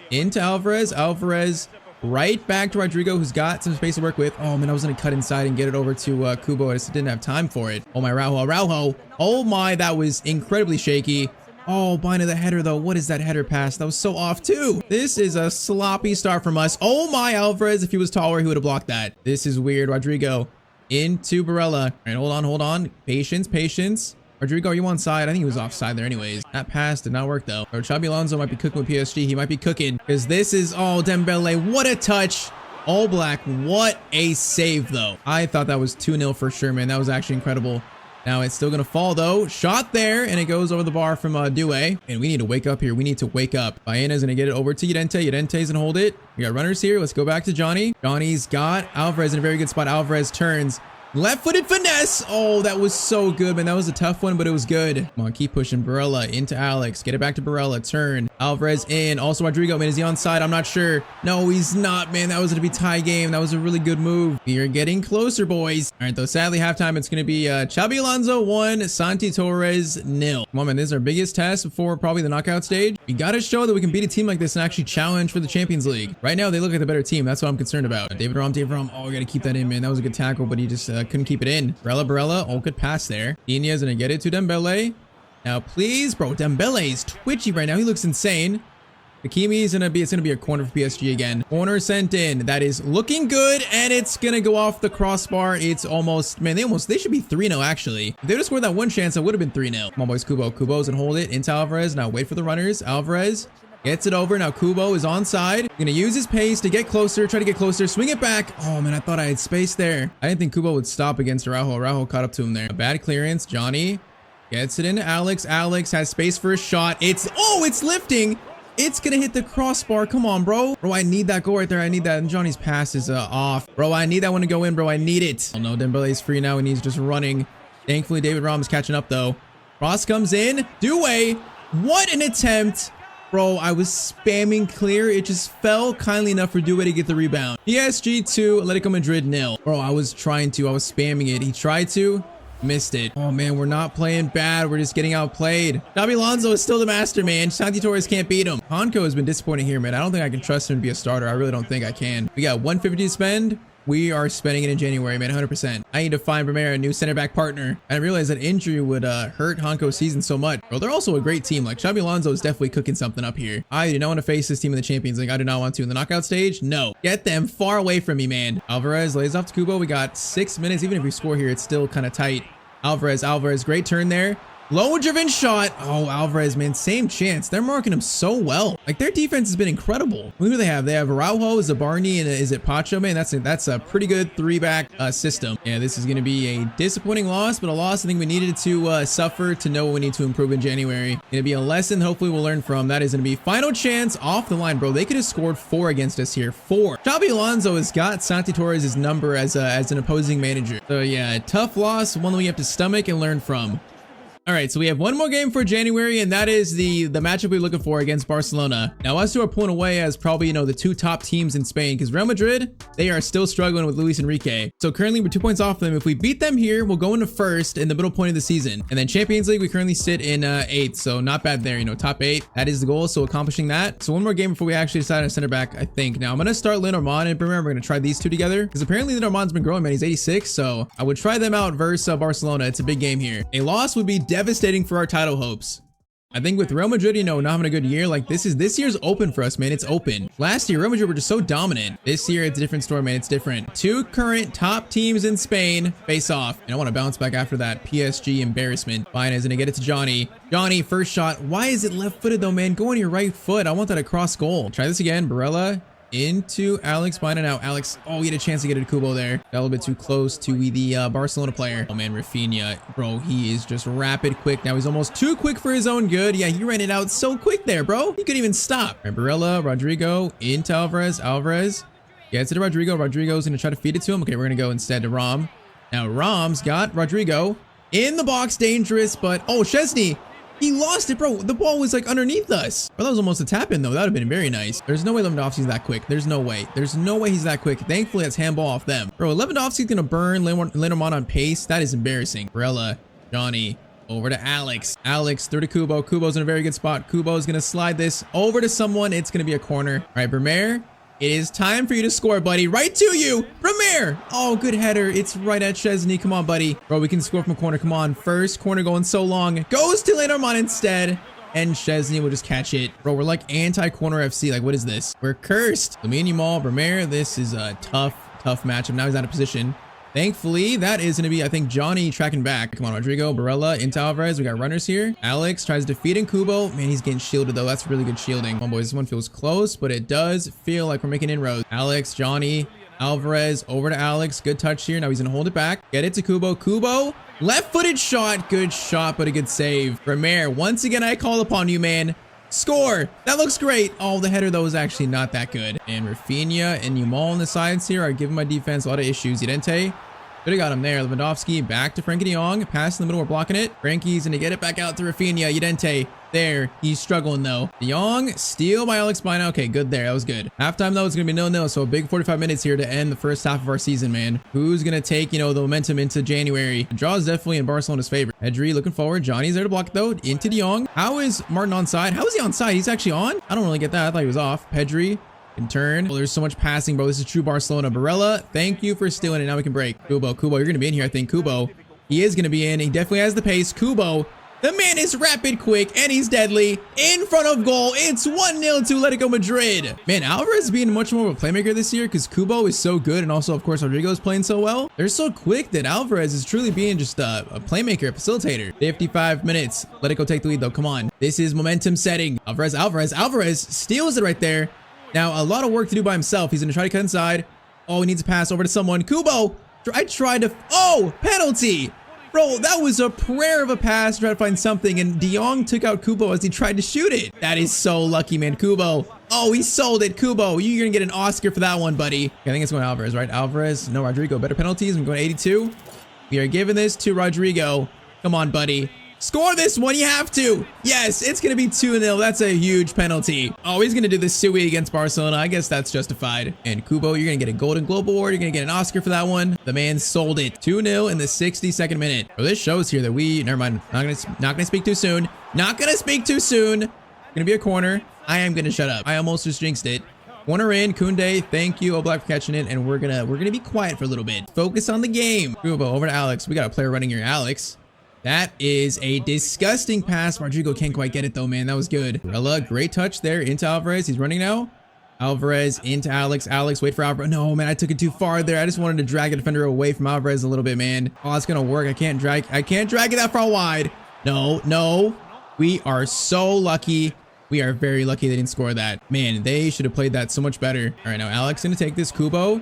into Alvarez. Alvarez right back to Rodrigo, who's got some space to work with. Oh man, I was gonna cut inside and get it over to Kubo. I just didn't have time for it. Oh my, Araujo. Oh my, that was incredibly shaky. Oh, behind the header though. What is that header pass? That was so off too. This is a sloppy start from us. Oh my, Alvarez, if he was taller, he would have blocked that. This is weird. Rodrigo into Barella. All right, hold on. Patience. Rodrigo, are you onside? I think he was offside there anyways. That pass did not work though. Or Xabi Alonso might be cooking with PSG. He might be cooking because this is all Dembele. What a touch. All black. What a save though. I thought that was 2-0 for sure, man. That was actually incredible. Now it's still going to fall though. Shot there, and it goes over the bar from Due. And we need to wake up here. We need to wake up. Baena's going to get it over to Llorente. Llorente's going to hold it. We got runners here. Let's go back to Johnny. Johnny's got Alvarez in a very good spot. Alvarez turns. Left-footed finesse. Oh, that was so good, man. That was a tough one, but it was good. Come on, keep pushing. Barella into Alex. Get it back to Barella. Turn. Alvarez in. Also Rodrigo, man. Is he onside? I'm not sure. No, he's not, man. That was going to be tie game. That was a really good move. We are getting closer, boys. All right, though. Sadly, halftime, it's going to be Xabi Alonso 1, Santi Torres 0. Come on, man. This is our biggest test before probably the knockout stage. We got to show that we can beat a team like this and actually challenge for the Champions League. Right now, they look like the better team. That's what I'm concerned about. David Raum. Oh, we got to keep that in, man. That was a good tackle, but he just couldn't keep it in. Barella. Oh, good pass there. Diña's gonna get it to Dembele. Now, please, bro. Dembele is twitchy right now. He looks insane. Hakimi's it's gonna be a corner for PSG again. Corner sent in. That is looking good, and it's gonna go off the crossbar. It's almost, man, they should be 3-0 actually. If they would have scored that one chance, it would have been 3-0. Come on, boys. Kubo's gonna hold it into Alvarez. Now wait for the runners. Alvarez gets it over. Now Kubo is onside. Gonna use his pace to get closer, try to get closer, swing it back. Oh man, I thought I had space there. I didn't think Kubo would stop against Araujo. Araujo caught up to him there. A bad clearance. Johnny gets it into Alex. Alex has space for a shot. It's lifting. It's gonna hit the crossbar. Come on, bro. Bro, I need that goal right there. I need that. And Johnny's pass is off. Bro, I need that one to go in, bro. I need it. Oh no, Dembele's free now and he's just running. Thankfully, David Raum is catching up though. Cross comes in. Due. What an attempt. Bro, I was spamming clear. It just fell kindly enough for Due to get the rebound. PSG 2, Atletico Madrid 0. Bro, I was spamming it. He tried to, missed it. Oh man, we're not playing bad. We're just getting outplayed. Xabi Alonso is still the master, man. Santi Torres can't beat him. Honko has been disappointing here, man. I don't think I can trust him to be a starter. I really don't think I can. We got 150 to spend. We are spending it in January, man, 100%. I need to find Romero a new center back partner. I didn't realize that injury would hurt Honko's season so much. Bro, they're also a great team. Like, Xabi Alonso is definitely cooking something up here. I do not want to face this team in the Champions League. I do not want to. In the knockout stage, no. Get them far away from me, man. Alvarez lays off to Kubo. We got 6 minutes. Even if we score here, it's still kind of tight. Alvarez, great turn there. Low driven shot. Oh, Alvarez, man, same chance. They're marking him so well. Like, their defense has been incredible. Who do they have? They have Araujo, Zabarni, and is it Pacho? Man, that's a pretty good 3-back system. Yeah, this is going to be a disappointing loss, but a loss I think we needed to suffer to know what we need to improve in January. Going to be a lesson hopefully we'll learn from. That is going to be final chance off the line, bro. They could have scored 4 against us here. 4. Xabi Alonso has got Santi Torres' number as an opposing manager. So yeah, tough loss, one that we have to stomach and learn from. All right, so we have one more game for January, and that is the matchup we're looking for against Barcelona. Now, us two are pulling away as probably, the 2 top teams in Spain, because Real Madrid, they are still struggling with Luis Enrique. So currently, we're 2 points off them. If we beat them here, we'll go into first in the middle point of the season. And then Champions League, we currently sit in 8th, so not bad there, top 8. That is the goal, so accomplishing that. So one more game before we actually decide on a center back, I think. Now, I'm going to start Lenormand and Bremer. We're going to try these two together, because apparently Lenormand's been growing, man. He's 86, so I would try them out versus Barcelona. It's a big game here. A loss would be devastating for our title hopes. I think with Real Madrid, not having a good year, like this year's open for us, man. It's open. Last year, Real Madrid were just so dominant. This year, it's a different story, man. It's different. 2 current top teams in Spain face off. And I want to bounce back after that PSG embarrassment. Fine, is gonna get it to Johnny. Johnny, first shot. Why is it left-footed though, man? Go on your right foot. I want that across goal. Try this again. Barella into Alex. Fine, and now Alex. Oh, he had a chance to get it to Kubo there. Got a little bit too close to the Barcelona player. Oh man, Rafinha, bro, he is just rapid quick. Now he's almost too quick for his own good. Yeah, he ran it out so quick there, bro. He couldn't even stop. All right, Barella, Rodrigo into Alvarez. Alvarez gets it to Rodrigo. Rodrigo's gonna try to feed it to him. Okay, we're gonna go instead to Rom. Now Rom's got Rodrigo in the box, dangerous, but oh, Szczesny. He lost it, bro. The ball was like underneath us. Bro, that was almost a tap in though. That would have been very nice. There's no way Lewandowski's that quick. There's no way. There's no way he's that quick. Thankfully, it's handball off them. Bro, Lewandowski's gonna burn Lenormand on pace. That is embarrassing. Barella, Johnny, over to Alex. Alex through to Kubo. Kubo's in a very good spot. Kubo's gonna slide this over to someone. It's gonna be a corner. All right, Bremer It is time for you to score, buddy. Right to you. Premier. Oh, good header. It's right at Szczesny. Come on, buddy. Bro, we can score from a corner. Come on. First corner going so long. Goes to Lenormand instead. And Szczesny will just catch it. Bro, we're like anti-corner FC. Like, what is this? We're cursed. Lamine Yamal, Premier. This is a tough matchup. Now he's out of position. Thankfully, that is going to be, I think, Johnny tracking back. Come on, Rodrigo, Barella, into Alvarez. We got runners here. Alex tries defeating Kubo. Man, he's getting shielded, though. That's really good shielding. Come on, boys. This one feels close, but it does feel like we're making inroads. Alex, Johnny, Alvarez, over to Alex. Good touch here. Now he's going to hold it back. Get it to Kubo. Kubo, left-footed shot. Good shot, but a good save. Premier, once again, I call upon you, man. Score. That looks great. Oh, the header, though, is actually not that good. And Rafinha and Yamal on the sides here are giving my defense a lot of issues. Udente. Could have got him there. Lewandowski back to Frankie de Jong. Pass in the middle. We're blocking it. Frankie's going to get it back out to Rafinha. Udente. There. He's struggling, though. De Jong. Steal by Alex Bina. Okay, good there. That was good. Halftime, though, it's going to be 0-0. So a big 45 minutes here to end the first half of our season, man. Who's going to take, the momentum into January? The draw is definitely in Barcelona's favor. Pedri looking forward. Johnny's there to block it, though. Into De Jong. How is Martin onside? How is he onside? He's actually on? I don't really get that. I thought he was off. Pedri. In turn. Oh, there's so much passing, bro. This is true Barcelona. Barella, thank you for stealing it. Now we can break. Kubo, you're going to be in here, I think. Kubo, he is going to be in. He definitely has the pace. Kubo, the man is rapid, quick, and he's deadly. In front of goal. It's 1-0 to Atletico Madrid. Man, Alvarez is being much more of a playmaker this year because Kubo is so good. And also, of course, Rodrigo is playing so well. They're so quick that Alvarez is truly being just a playmaker, a facilitator. 55 minutes. Atletico take the lead, though. Come on. This is momentum setting. Alvarez steals it right there. Now, a lot of work to do by himself. He's going to try to cut inside. Oh, he needs a pass over to someone. Kubo, I tried to... Oh, penalty. Bro, that was a prayer of a pass to try to find something. And De Jong took out Kubo as he tried to shoot it. That is so lucky, man. Kubo. Oh, he sold it. Kubo, you're going to get an Oscar for that one, buddy. Okay, I think it's going to Alvarez, right? Alvarez. No, Rodrigo. Better penalties. I'm going 82. We are giving this to Rodrigo. Come on, buddy. Score this one. You have to. Yes, it's going to be 2-0. That's a huge penalty. Oh, he's going to do the Sui against Barcelona. I guess that's justified. And Kubo, you're going to get a Golden Globe Award. You're going to get an Oscar for that one. The man sold it. 2-0 in the 62nd minute. So this shows here that never mind. Not going to speak too soon. Not going to speak too soon. Going to be a corner. I am going to shut up. I almost just jinxed it. Corner in. Koundé, thank you, Oblak, for catching it. And we're going to be quiet for a little bit. Focus on the game. Kubo, over to Alex. We got a player running here. Alex. That is a disgusting pass. Rodrigo can't quite get it, though, man. That was good. Barella, great touch there into Alvarez. He's running now. Alvarez into Alex. Alex, wait for Alvarez. No, man, I took it too far there. I just wanted to drag the defender away from Alvarez a little bit, man. Oh, it's going to work. I can't drag it that far wide. No. We are so lucky. We are very lucky they didn't score that. Man, they should have played that so much better. All right, now Alex going to take this. Kubo.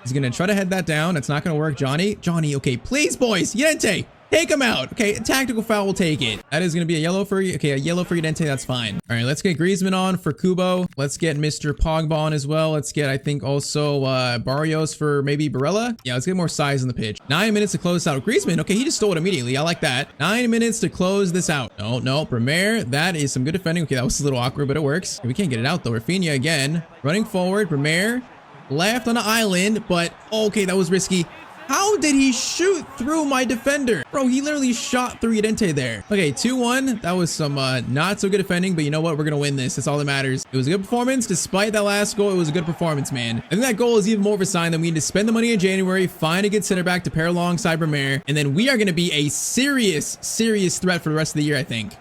He's going to try to head that down. That's not going to work. Johnny, okay, please, boys. Udente. Take him out. Okay, a tactical foul will take it. That is going to be a yellow for you. Okay, a yellow for Udente. That's fine. All right, let's get Griezmann on for Kubo. Let's get Mr. Pogba on as well. Let's get, I think, also Barrios for maybe Barella. Yeah, let's get more size on the pitch. 9 minutes to close out. Griezmann, okay, he just stole it immediately. I like that. 9 minutes to close this out. No, Premier. That is some good defending. Okay, that was a little awkward, but it works. We can't get it out, though. Rafinha again. Running forward. Premier. Left on the island, but okay, that was risky. How did he shoot through my defender? Bro, he literally shot through Udente there. Okay, 2-1. That was some not so good defending, but you know what? We're going to win this. That's all that matters. It was a good performance. Despite that last goal, it was a good performance, man. I think that goal is even more of a sign that we need to spend the money in January, find a good center back to pair alongside Premier, and then we are going to be a serious threat for the rest of the year, I think.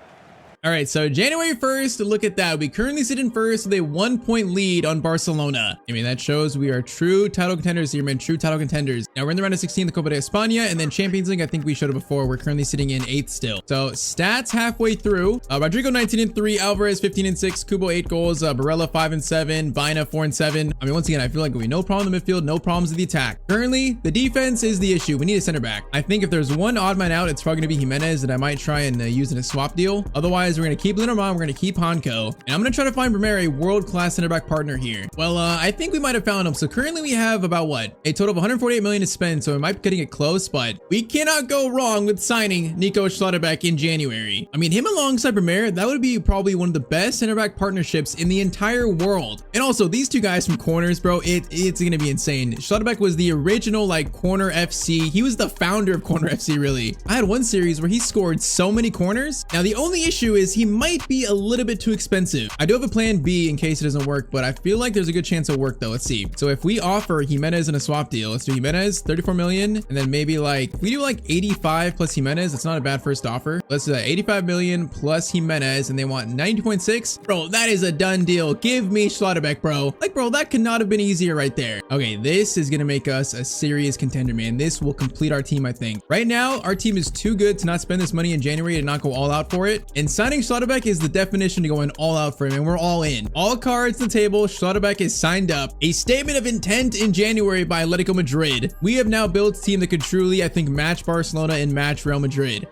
All right, so January 1st, look at that. We currently sit in first with a 1-point lead on Barcelona. I mean, that shows we are true title contenders here, man. True title contenders. Now, we're in the round of 16, the Copa de España, and then Champions League, I think we showed it before. We're currently sitting in 8th still. So, stats halfway through. Rodrigo, 19-3. Alvarez, 15-6. Kubo, 8 goals. Barella, 5-7. Bina, 4-7. I mean, once again, I feel like we no problem in the midfield, no problems with the attack. Currently, the defense is the issue. We need a center back. I think if there's one odd man out, it's probably going to be Jimenez that I might try and use in a swap deal. Otherwise, we're going to keep Lenormand, we're going to keep Hanko, and I'm going to try to find Premier a world-class center back partner here. Well, I think we might have found him. So currently we have about what? A total of 148 million to spend, so we might be getting it close, but we cannot go wrong with signing Nico Schlotterbeck in January. I mean, him alongside Premier, that would be probably one of the best center back partnerships in the entire world. And also, these two guys from corners, bro, it's going to be insane. Schlotterbeck was the original, like, Corner FC. He was the founder of Corner FC, really. I had one series where he scored so many corners. Now, the only issue is he might be a little bit too expensive. I do have a plan B in case it doesn't work, but I feel like there's a good chance it'll work though. Let's see. So if we offer Jimenez in a swap deal, let's do Jimenez, 34 million, and then maybe like, if we do like 85 plus Jimenez, it's not a bad first offer. Let's do that, 85 million plus Jimenez, and they want 90.6. Bro, that is a done deal. Give me Schlotterbeck, bro. Like, bro, that could not have been easier right there. Okay, this is gonna make us a serious contender, man. This will complete our team, I think. Right now, our team is too good to not spend this money in January and not go all out for it. And signing Schlotterbeck is the definition to going all out for him, and we're all in. All cards on the table. Schlotterbeck is signed up. A statement of intent in January by Atletico Madrid. We have now built a team that could truly, I think, match Barcelona and match Real Madrid.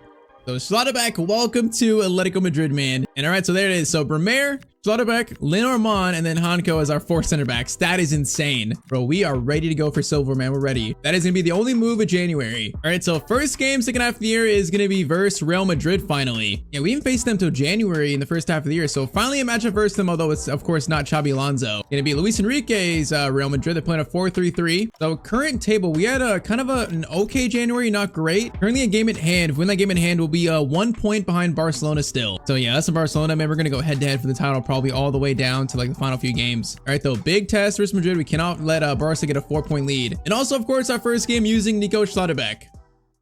So Schlotterbeck, welcome to Atletico Madrid, man. And all right, so there it is. So Bremer, Schlotterbeck, Lenormand, and then Hanko as our 4 center backs. That is insane. Bro, we are ready to go for silver, man. We're ready. That is going to be the only move of January. All right, so first game, second half of the year is going to be versus Real Madrid finally. Yeah, we didn't face them till January in the first half of the year. So finally a matchup versus them, although it's, of course, not Xabi Alonso. Going to be Luis Enrique's Real Madrid. They're playing a 4-3-3. So current table, we had a kind of an okay January, not great. Currently a game at hand. If we win that game at hand, we'll be 1 point behind Barcelona still. So yeah, us and Barcelona, man, we're going to go head to head for the title, probably all the way down to like the final few games. All right, though, big test versus Madrid. We cannot let Barca get a 4-point lead. And also, of course, our first game using Nico Schlotterbeck.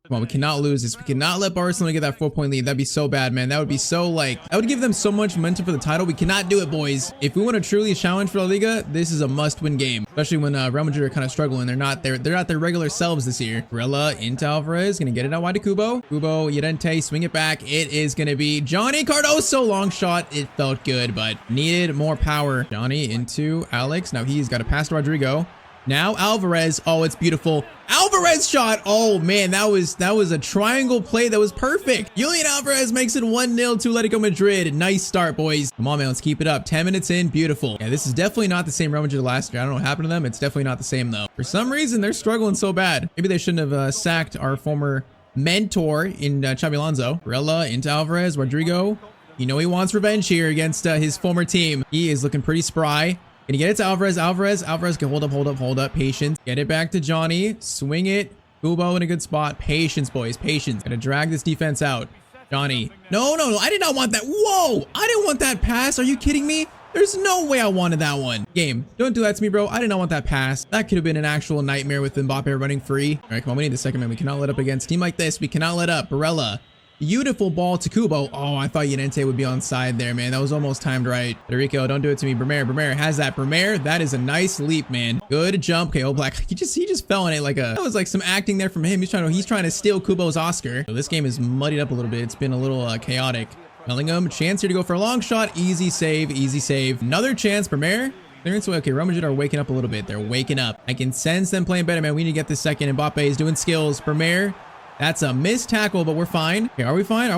Come on, we cannot lose this. We cannot let Barcelona get that 4-point lead. That'd be so bad, man. That would be so like, that would give them so much momentum for the title. We cannot do it, boys. If we want to truly challenge for La Liga, this is a must-win game, especially when Real Madrid are kind of struggling. They're not their regular selves this year. Barella into Alvarez, gonna get it out wide to Kubo. Kubo, Llorente, swing it back. It is gonna be Johnny Cardoso. Long shot. It felt good, but needed more power. Johnny into Alex. Now he's got to pass to Rodrigo. Now Alvarez. Oh, it's beautiful. Alvarez shot. Oh man, that was a triangle play that was perfect. Julian Alvarez makes it 1-0 to Atletico Madrid. Nice start, boys. Come on, man, let's keep it up. 10 minutes in. Beautiful. Yeah, this is definitely not the same Real Madrid last year. I don't know what happened to them. It's definitely not the same though. For some reason, they're struggling so bad. Maybe they shouldn't have sacked our former mentor in Xabi Alonso. Barella into Alvarez. Rodrigo. You know he wants revenge here against his former team. He is looking pretty spry. Gonna get it to Alvarez. Alvarez can hold up. Patience. Get it back to Johnny. Swing it. Kubo in a good spot. Patience, boys. Patience. Gonna drag this defense out. Johnny. No. I did not want that. Whoa. I didn't want that pass. Are you kidding me? There's no way I wanted that one. Game, don't do that to me, bro. I did not want that pass. That could have been an actual nightmare with Mbappe running free. All right, come on. We need the second man. We cannot let up against a team like this. We cannot let up. Barella. Beautiful ball to Kubo. Oh, I thought Llorente would be on side there, man. That was almost timed right. Federico, don't do it to me. Bremer has that. Bremer, that is a nice leap, man. Good jump. Okay, Old Black. He just fell in it like that was like some acting there from him. He's trying to steal Kubo's Oscar. So this game is muddied up a little bit. It's been a little chaotic. Bellingham, chance here to go for a long shot. Easy save. Another chance. Bremer. Okay, Real Madrid are waking up a little bit. They're waking up. I can sense them playing better, man. We need to get this second. Mbappe is doing skills. Bremer. That's a missed tackle, but we're fine. Okay, are we fine?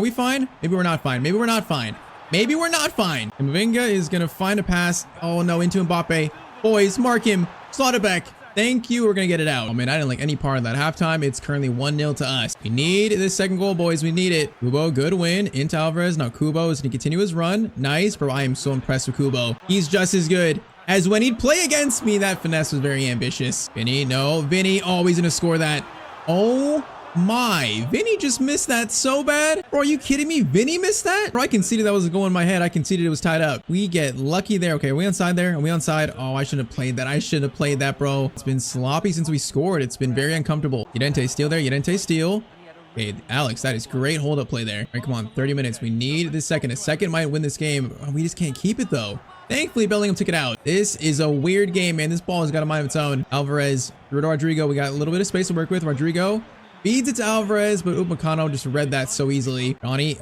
Maybe we're not fine. And Mavinga is going to find a pass. Oh, no, into Mbappe. Boys, mark him. Schlotterbeck. Thank you. We're going to get it out. Oh, man, I didn't like any part of that. Halftime, it's currently 1-0 to us. We need this second goal, boys. We need it. Kubo, good win. Into Alvarez. Now Kubo is going to continue his run. Nice, bro. I am so impressed with Kubo. He's just as good as when he'd play against me. That finesse was very ambitious. Vinny, no. Vinny, oh, he's going to score that. Oh, my, Vinny just missed that so bad. Bro, are you kidding me? Vinny missed that? Bro, I conceded that was going in my head. I conceded it was tied up. We get lucky there. Okay, are we onside there? Are we onside? Oh, I shouldn't have played that. Bro. It's been sloppy since we scored. It's been very uncomfortable. Llorente steal there. Okay, Alex, that is great hold-up play there. All right, come on, 30 minutes. We need this second. A second might win this game. Oh, we just can't keep it, though. Thankfully, Bellingham took it out. This is a weird game, man. This ball has got a mind of its own. Alvarez, through to Rodrigo. We got a little bit of space to work with. Rodrigo feeds it to Alvarez, but Upamecano just read that so easily. Johnny,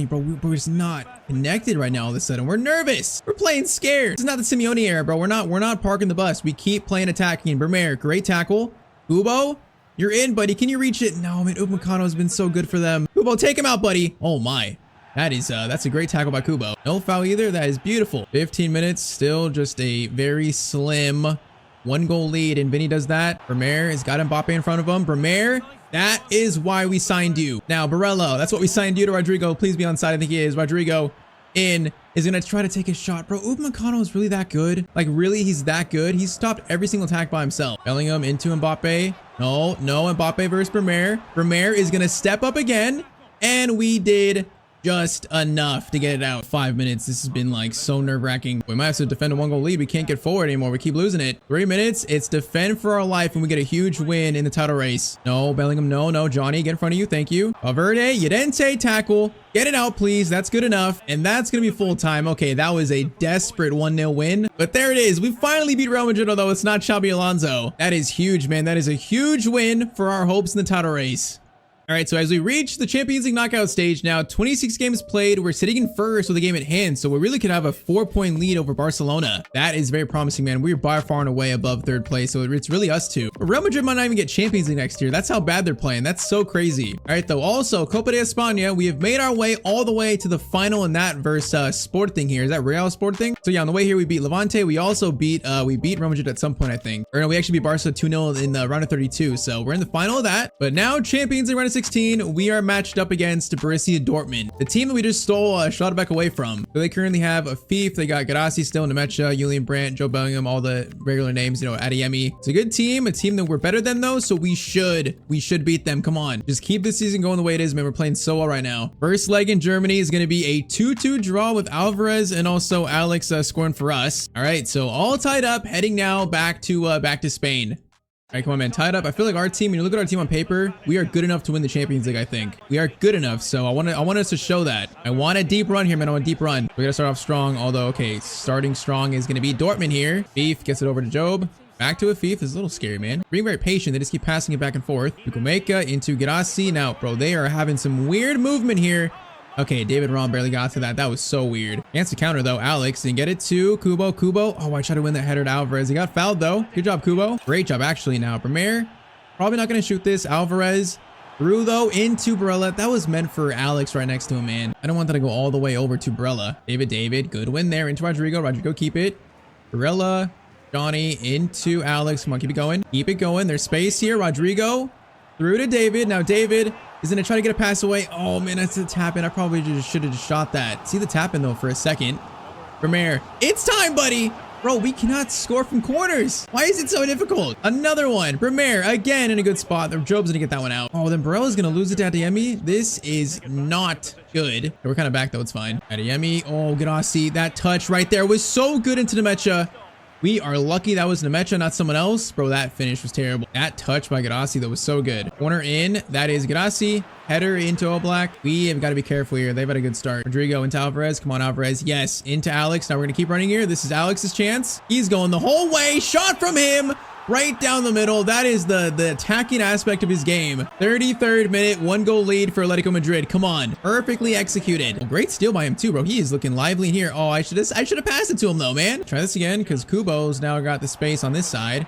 bro, we're just not connected right now all of a sudden. We're nervous. We're playing scared. This is not the Simeone era, bro. We're not parking the bus. We keep playing attacking. Bremer, great tackle. Kubo, you're in, buddy. Can you reach it? No, man, Upamecano has been so good for them. Kubo, take him out, buddy. Oh, my. That's a great tackle by Kubo. No foul either. That is beautiful. 15 minutes, still just a very slim 1-goal lead, and Vinny does that. Bremer has got Mbappe in front of him. Bremer, that is why we signed you. Now, Barella, that's what we signed you to. Rodrigo, please be on side. I think he is. Rodrigo is going to try to take a shot. Bro, Upamecano is really that good. Like, really, he's that good. He's stopped every single attack by himself. Bellingham into Mbappe. No, Mbappe versus Bremer. Bremer is going to step up again, and we did just enough to get it out. 5 minutes. This has been like so nerve-wracking. We might have to defend a 1-goal lead. We can't get forward anymore. We keep losing it. 3 minutes. It's defend for our life, and we get a huge win in the title race. No, Bellingham. No. Johnny, get in front of you. Thank you. Valverde, Llorente, tackle. Get it out, please. That's good enough. And that's going to be full time. Okay, that was a desperate 1-0 win. But there it is. We finally beat Real Madrid, although it's not Xabi Alonso. That is huge, man. That is a huge win for our hopes in the title race. All right, so as we reach the Champions League knockout stage now, 26 games played, we're sitting in first with a game at hand, so we really could have a 4-point lead over Barcelona. That is very promising, man. We're by far and away above third place, so it's really us two. But Real Madrid might not even get Champions League next year. That's how bad they're playing. That's so crazy. All right, though, also, Copa de España, we have made our way all the way to the final in that versus Sport thing here. Is that Real Sport thing? So yeah, on the way here, we beat Levante. We also beat Real Madrid at some point, I think. Or no, we actually beat Barca 2-0 in the round of 32, so we're in the final of that. But now, Champions League round of 16, we are matched up against Borussia Dortmund, the team that we just stole Schlotterbeck away from. So they currently have a Fief, they got Gadassi still, Nemecha, Julian Brandt, Joe Bellingham, all the regular names, you know, Adeyemi. It's a good team, a team that we're better than though, so we should beat them. Come on, just keep this season going the way it is, man. We're playing so well right now. First leg in Germany is going to be a 2-2 draw with Alvarez and also Alex scoring for us. All right, so all tied up, heading now back to Spain. All right, come on, man. Tied up. I feel like our team, when you look at our team on paper, we are good enough to win the Champions League, I think. We are good enough, so I want us to show that. I want a deep run here, man. I want a deep run. We got to start off strong, although, okay, starting strong is going to be Dortmund here. Fief gets it over to Job. Back to a Fief. This is a little scary, man. Being very patient. They just keep passing it back and forth. Ukomeka into Gadassi. Now, bro, they are having some weird movement here. Okay, David Rom barely got to that. That was so weird. Against the counter, though. Alex didn't get it to Kubo. Oh, I tried to win that header to Alvarez. He got fouled, though. Good job, Kubo. Great job, actually, now. Premier, probably not going to shoot this. Alvarez through, though, into Barella. That was meant for Alex right next to him, man. I don't want that to go all the way over to Barella. David, good win there. Into Rodrigo. Rodrigo, keep it. Barella, Johnny, into Alex. Come on, keep it going. Keep it going. There's space here. Rodrigo through to David. Now, David is going to try to get a pass away. Oh, man, that's a tap in. I probably just should have just shot that. See the tap in, though, for a second. Vermeer, it's time, buddy. Bro, we cannot score from corners. Why is it so difficult? Another one. Vermeer, again, in a good spot. Job's going to get that one out. Oh, then Barella's going to lose it to Adeyemi. This is not good. Okay, we're kind of back, though. It's fine. Adeyemi. Oh, Gadassi. That touch right there was so good into Nemecha. We are lucky that was Nemecha, not someone else. Bro, that finish was terrible. That touch by Gadassi, that was so good. Corner in. That is Gadassi. Header into Oblak. We have got to be careful here. They've had a good start. Rodrigo into Alvarez. Come on, Alvarez. Yes, into Alex. Now we're going to keep running here. This is Alex's chance. He's going the whole way. Shot from him. Right down the middle. That is the attacking aspect of his game. 33rd minute, 1-goal lead for Atletico Madrid. Come on. Perfectly executed. Well, great steal by him too, bro. He is looking lively in here. Oh, I should have passed it to him though, man. Try this again because Kubo's now got the space on this side.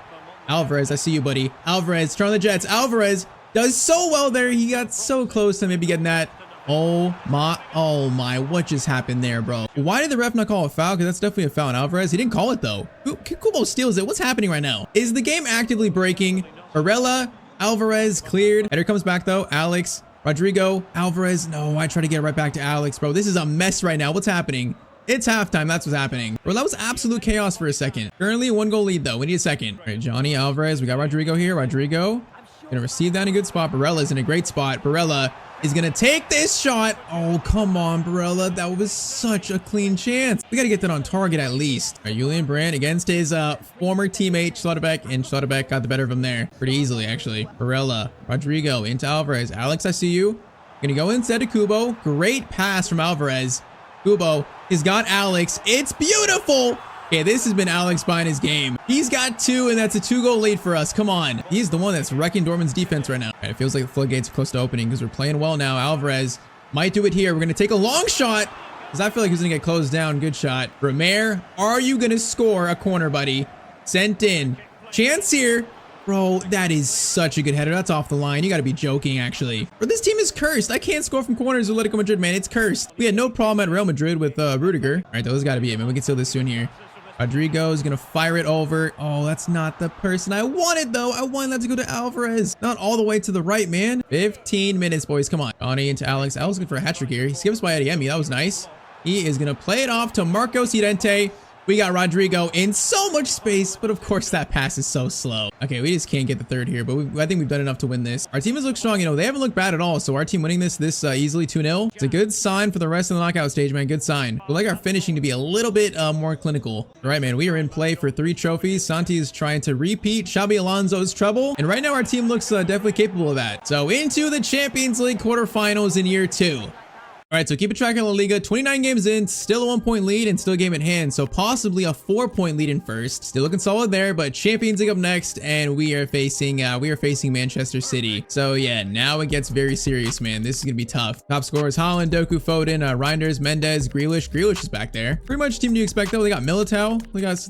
Alvarez, I see you, buddy. Alvarez, turn on the Jets. Alvarez does so well there. He got so close to maybe getting that. Oh my, what just happened there, bro? Why did the ref not call a foul? Because that's definitely a foul on Alvarez. He didn't call it, though. Kubo steals it. What's happening right now? Is the game actively breaking? Barella, Alvarez, cleared. Header comes back, though. Alex, Rodrigo, Alvarez. No, I try to get right back to Alex, bro. This is a mess right now. What's happening? It's halftime. That's what's happening. Bro, that was absolute chaos for a second. Currently, 1-goal lead, though. We need a second. All right, Johnny, Alvarez. We got Rodrigo here. Rodrigo gonna receive that in a good spot. Barella's in a great spot. Barella is gonna take this shot. Oh, come on, Barella. That was such a clean chance. We gotta get that on target at least. All right, Julian Brandt against his former teammate, Schlotterbeck, and Schlotterbeck got the better of him there pretty easily, actually. Barella, Rodrigo into Alvarez. Alex, I see you. Gonna go instead to Kubo. Great pass from Alvarez. Kubo has got Alex. It's beautiful. Okay, this has been Alex buying his game. He's got 2, and that's a 2-goal lead for us. Come on. He's the one that's wrecking Dortmund's defense right now. All right, it feels like the floodgates are close to opening because we're playing well now. Alvarez might do it here. We're going to take a long shot because I feel like he's going to get closed down. Good shot. Vermeer, are you going to score a corner, buddy? Sent in. Chance here. Bro, that is such a good header. That's off the line. You got to be joking, actually. But this team is cursed. I can't score from corners with Atletico Madrid, man. It's cursed. We had no problem at Real Madrid with Rudiger. All right, those got to be it, man. We can seal this soon here. Rodrigo is going to fire it over. Oh, that's not the person I wanted, though. I wanted that to go to Alvarez. Not all the way to the right, man. 15 minutes, boys. Come on. Johnny into Alex. I was looking for a hat trick here. He skips by Adeyemi. That was nice. He is going to play it off to Marcos Llorente. We got Rodrigo in so much space, but of course that pass is so slow. Okay, we just can't get the third here, but I think we've done enough to win this. Our team has looked strong. You know, they haven't looked bad at all. So our team winning this easily 2-0. It's a good sign for the rest of the knockout stage, man. Good sign. We like our finishing to be a little bit more clinical. All right, man. We are in play for 3 trophies. Santi is trying to repeat Xabi Alonso's trouble. And right now our team looks definitely capable of that. So into the Champions League quarterfinals in year 2. All right, so keep a track of La Liga. 29 games in, still a 1-point lead and still a game at hand. So possibly a 4-point lead in first. Still looking solid there, but Champions League up next, and we are facing Manchester City. So yeah, now it gets very serious, man. This is gonna be tough. Top scorers: Haaland, Doku, Foden, Reinders, Mendes, Grealish. Grealish is back there. Pretty much team you expect though. They got Militao.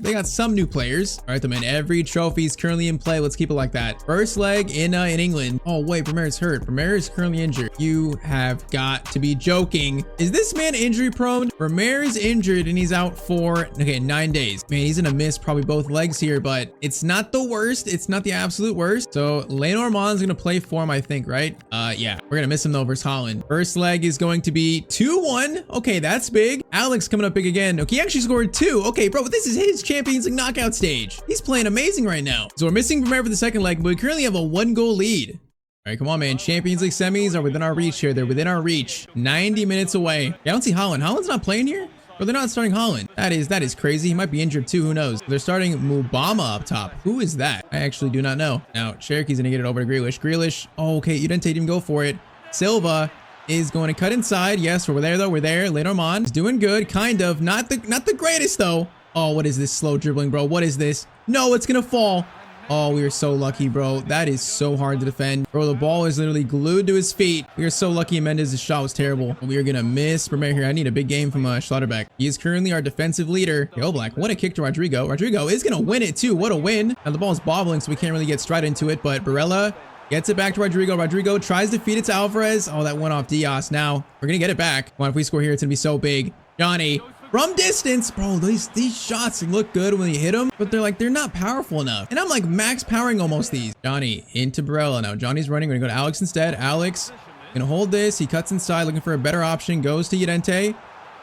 They got some new players. All right, then, man. Every trophy is currently in play. Let's keep it like that. First leg in England. Oh wait, Premier hurt. Premier is currently injured. You have got to be joking. Is this man injury prone? Vermeer is injured and he's out for 9 days. Man, he's gonna miss probably both legs here, but it's not the worst. It's not the absolute worst. So Lenormand's gonna play for him, I think, right? Yeah, we're gonna miss him though versus Haaland. First leg is going to be 2-1. Okay, that's big. Alex coming up big again. Okay, he actually scored 2. Okay, bro, this is his Champions League knockout stage. He's playing amazing right now. So we're missing Vermeer for the second leg, but we currently have a 1-goal lead. All right, come on, man. Champions League semis are within our reach here. They're within our reach. 90 minutes away. Yeah, I don't see Haaland. Haaland's not playing here? Or they're not starting Haaland. That is crazy. He might be injured too. Who knows? They're starting Mubama up top. Who is that? I actually do not know. Now, Cherokee's going to get it over to Grealish. Grealish. Oh, okay. You didn't take him. Go for it. Silva is going to cut inside. Yes, we're there, though. We're there. Lenormand is doing good. Kind of. Not the greatest, though. Oh, what is this slow dribbling, bro? What is this? No, it's going to fall. Oh, we are so lucky, bro. That is so hard to defend. Bro, the ball is literally glued to his feet. We are so lucky Mendes' shot was terrible. We are going to miss Vermeer here. I need a big game from Schlotterbeck. He is currently our defensive leader. Yo, Black, what a kick to Rodrigo. Rodrigo is going to win it, too. What a win. Now, the ball is bobbling, so we can't really get straight into it, but Barella gets it back to Rodrigo. Rodrigo tries to feed it to Alvarez. Oh, that went off Diaz. Now, we're going to get it back. Well, if we score here, it's going to be so big. Johnny. From distance, bro, these shots look good when you hit them, but they're not powerful enough. And I'm like max powering almost these. Johnny into Barella. Now Johnny's running. We're gonna go to Alex instead. Alex gonna hold this. He cuts inside, looking for a better option. Goes to Llorente.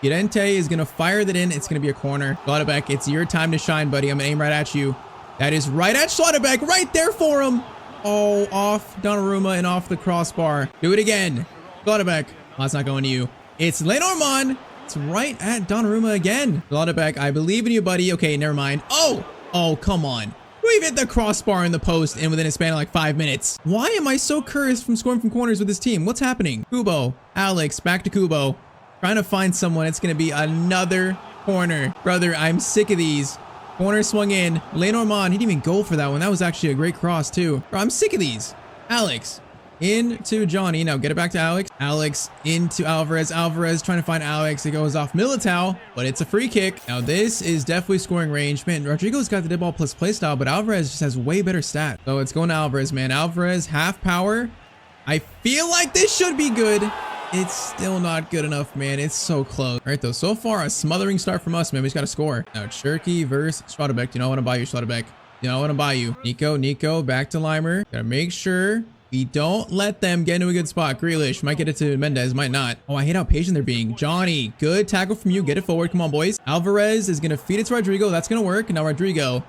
Llorente is gonna fire that in. It's gonna be a corner. Schlotterbeck, it's your time to shine, buddy. I'm gonna aim right at you. That is right at Schlotterbeck, right there for him. Oh, off Donnarumma and off the crossbar. Do it again. Schlotterbeck. Oh, that's not going to you. It's Lenormand. It's right at Donnarumma again. Schlotterbeck, I believe in you, buddy. Okay, never mind. Oh, come on. We've hit the crossbar in the post and within a span of like 5 minutes. Why am I so cursed from scoring from corners with this team? What's happening? Kubo, Alex, back to Kubo. Trying to find someone. It's going to be another corner. Brother, I'm sick of these. Corner swung in. Lenormand, he didn't even go for that one. That was actually a great cross too. Bro, I'm sick of these. Alex. Into Johnny. Now get it back to Alex. Alex into Alvarez. Alvarez trying to find Alex. It goes off Militao, but it's a free kick. Now this is definitely scoring range. Man, Rodrigo's got the dead ball plus play style, but Alvarez just has way better stats. So it's going to Alvarez, man. Alvarez, half power. I feel like this should be good. It's still not good enough, man. It's so close. All right, though. So far, a smothering start from us, man. We just got to score. Now, Cherokee versus Schlotterbeck. You know what? I want to buy you, Schlotterbeck. You know what? I want to buy you. Nico, back to Limer. Got to make sure we don't let them get into a good spot. Grealish might get it to Mendes, might not. Oh, I hate how patient they're being. Johnny, good tackle from you. Get it forward. Come on, boys. Alvarez is going to feed it to Rodrigo. That's going to work. Now, Rodrigo.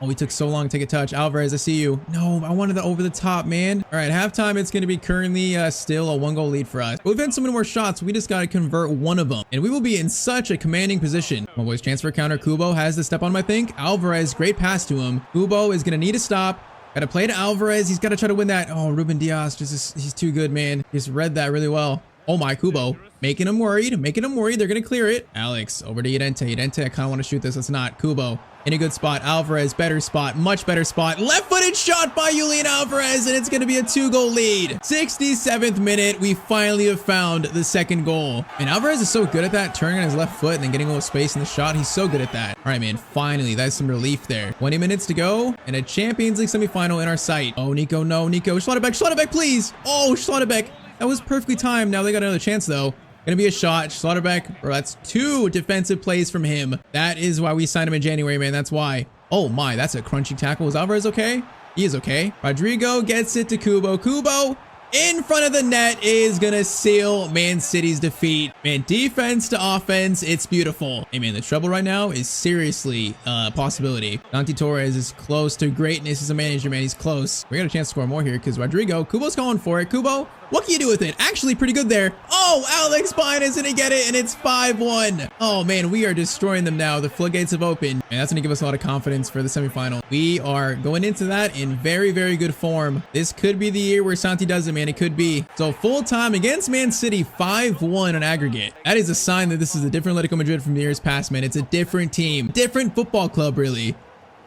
Oh, we took so long to take a touch. Alvarez, I see you. No, I wanted the over the top, man. All right, halftime, it's going to be currently still a 1-goal lead for us. But we've had so many more shots. We just got to convert one of them. And we will be in such a commanding position. Come on, boys. Transfer counter. Kubo has the step on him, I think. Alvarez, great pass to him. Kubo is going to need a stop. Got to play to Alvarez. He's got to try to win that. Oh, Ruben Diaz, he's too good, man. Just read that really well. Oh my, Kubo. Making him worried. They're going to clear it. Alex, over to Llorente. Llorente, I kind of want to shoot this. It's not. Kubo, in a good spot. Alvarez, better spot. Much better spot. Left-footed shot by Julian Alvarez, and it's going to be a 2-goal lead. 67th minute. We finally have found the second goal. And Alvarez is so good at that, turning on his left foot and then getting a little space in the shot. He's so good at that. All right, man. Finally, that's some relief there. 20 minutes to go, and a Champions League semifinal in our sight. Oh, Nico, no. Nico. Schlotterbeck, please. Oh, Schlotterbeck. That was perfectly timed. Now they got another chance, though. Gonna be a shot. Schlotterbeck, bro, that's 2 defensive plays from him. That is why we signed him in January, man. That's why. Oh my, that's a crunchy tackle. Is Alvarez okay? He is okay. Rodrigo gets it to Kubo. Kubo in front of the net is gonna seal Man City's defeat. Man, defense to offense, it's beautiful. Hey man, the trouble right now is seriously a possibility. Santi Torres is close to greatness as a manager, man. He's close. We got a chance to score more here because Rodrigo, Kubo's calling for it. Kubo, what can you do with it? Actually pretty good there. Oh, Alex Pine is gonna get it, and it's 5-1. Oh man, we are destroying them now. The floodgates have opened, and that's gonna give us a lot of confidence for the semifinal. We are going into that in very, very good form. This could be the year where Santi does it, man. It could be. So full time against Man City, 5-1 on aggregate. That is a sign that this is a different Atletico Madrid from years past, man. It's a different team, different football club, really.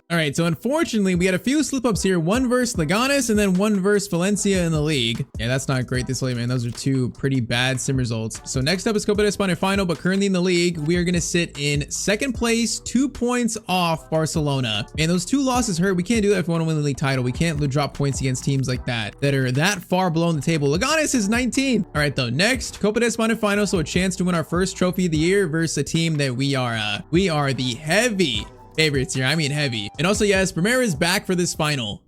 All right, so unfortunately, we had a few slip-ups here. One versus Leganes and then one versus Valencia in the league. Yeah, that's not great this late, man. Those are two pretty bad sim results. So next up is Copa de España final, but currently in the league, we are going to sit in second place, 2 points off Barcelona. And those two losses hurt. We can't do that if we want to win the league title. We can't drop points against teams like that are that far below in the table. Leganes is 19th. All right, though, next, Copa de España final, so a chance to win our first trophy of the year versus a team that we are the heavy favorites here. I mean heavy. And also, yes, Premier is back for this final. All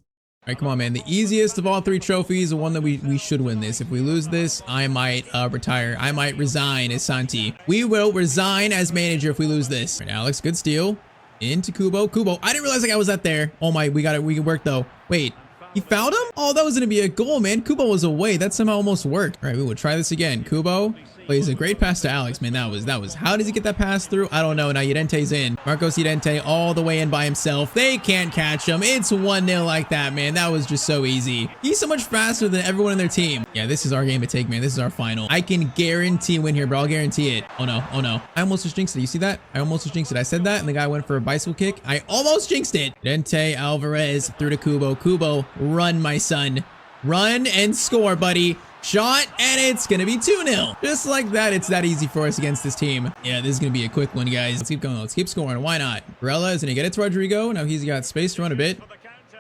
right, come on, man. The easiest of all three trophies, the one that we should win this. If we lose this, I might retire. I might resign as Santi. We will resign as manager if we lose this. All right, Alex, good steal. Into Kubo. Kubo, I didn't realize the guy was that there. Oh my, we got it. We can work though. Wait, he fouled him? Oh, that was gonna be a goal, man. Kubo was away. That somehow almost worked. All right, we will try this again. Kubo plays a great pass to Alex, man. That was, how does he get that pass through? I don't know. Now Llorente's in. Marcos Llorente all the way in by himself. They can't catch him. It's 1-0 like that, man. That was just so easy. He's so much faster than everyone in their team. Yeah, this is our game to take, man. This is our final. I can guarantee win here, bro. I'll guarantee it. Oh no, oh no. I almost just jinxed it. You see that? I almost just jinxed it. I said that, and the guy went for a bicycle kick. I almost jinxed it. Llorente, Alvarez through to Kubo. Kubo, run, my son. Run and score, buddy. Shot, and it's gonna be 2-0. Just like that, it's that easy for us against this team. Yeah, this is gonna be a quick one, guys. Let's keep going. Let's keep scoring. Why not? Barella is gonna get it to Rodrigo. Now he's got space to run a bit.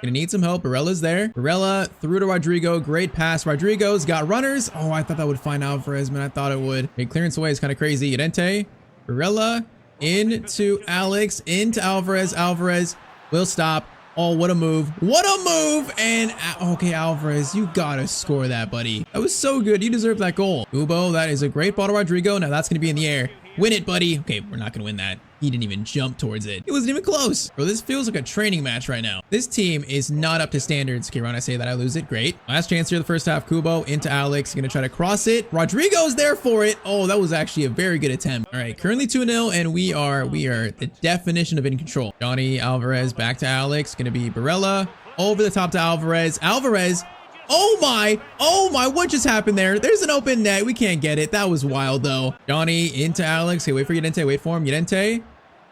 Gonna need some help. Barella's there. Barella through to Rodrigo. Great pass. Rodrigo's got runners. Oh, I thought that would find Alvarez, man. I thought it would. Okay, clearance away is kind of crazy. Llorente, Barella, into Alex, into Alvarez. Alvarez will stop. Oh, what a move. What a move. And okay, Alvarez, you gotta score that, buddy. That was so good. You deserve that goal. Kubo, that is a great ball to Rodrigo. Now that's gonna be in the air. Win it, buddy. Okay, we're not gonna win that. He didn't even jump towards it. It wasn't even close. Bro, this feels like a training match right now. This team is not up to standards. Okay, when I say that, I lose it. Great. Last chance here the first half. Kubo into Alex. Gonna try to cross it. Rodrigo's there for it. Oh, that was actually a very good attempt. All right, currently 2-0, and we are the definition of in control. Johnny Alvarez back to Alex. Gonna be Barella. Over the top to Alvarez. Alvarez. Oh my, what just happened there? There's an open net. We can't get it. That was wild though. Johnny into Alex. Hey, wait for Llorente. Wait for him. Llorente.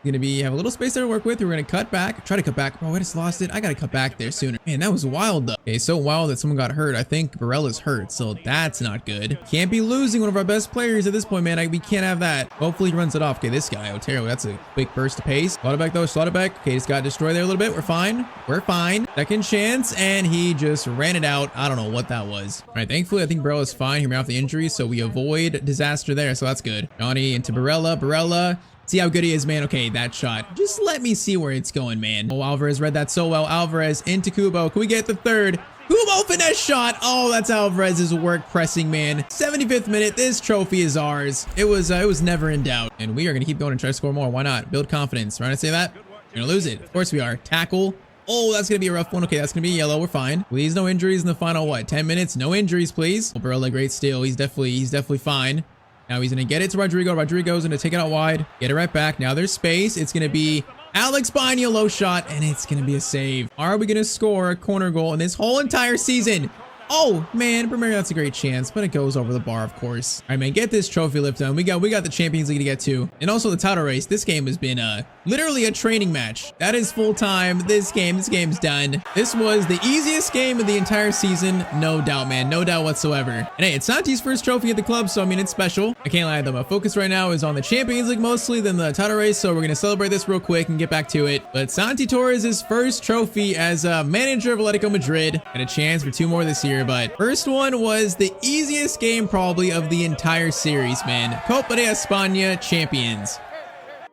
Gonna have a little space there to work with. We're gonna cut back. Try to cut back. Bro, I just lost it. I gotta cut back there sooner. Man, that was wild though. Okay, so wild that someone got hurt. I think Barella's hurt, so that's not good. Can't be losing one of our best players at this point, man. We can't have that. Hopefully he runs it off. Okay, this guy, Otero, that's a quick burst of pace. Slaughterback though, Slaughterback. Okay, just got destroyed there a little bit. We're fine. We're fine. Second chance, and he just ran it out. I don't know what that was. All right, thankfully, I think Barella's fine. He ran off the injury, so we avoid disaster there, so that's good. Johnny into Barella. Barella. See how good he is, man. Okay, that shot. Just let me see where it's going, man. Oh, Alvarez read that so well. Alvarez into Kubo. Can we get the third? Kubo finesse shot. Oh, that's Alvarez's work pressing, man. 75th minute. This trophy is ours. It was never in doubt. And we are going to keep going and try to score more. Why not? Build confidence. Right? I say that? We're going to lose it. Of course we are. Tackle. Oh, that's going to be a rough one. Okay, that's going to be yellow. We're fine. Please, no injuries in the final, what, 10 minutes? No injuries, please. Oh, Barella, great steal. He's definitely fine. Now he's going to get it to Rodrigo. Rodrigo's going to take it out wide. Get it right back. Now there's space. It's going to be Alex Baño, low shot, and it's going to be a save. Are we going to score a corner goal in this whole entire season? Oh, man, Premier, that's a great chance, but it goes over the bar, of course. All right, man, get this trophy lift done. We got the Champions League to get to. And also the title race. This game has been literally a training match. That is full time. This game's done. This was the easiest game of the entire season. No doubt, man. No doubt whatsoever. And hey, it's Santi's first trophy at the club, so I mean, it's special. I can't lie though. My focus right now is on the Champions League mostly than the title race, so we're going to celebrate this real quick and get back to it. But Santi Torres' first trophy as a manager of Atletico Madrid. Had a chance for 2 more this year, but first one was the easiest game probably of the entire series, man. Copa de España champions.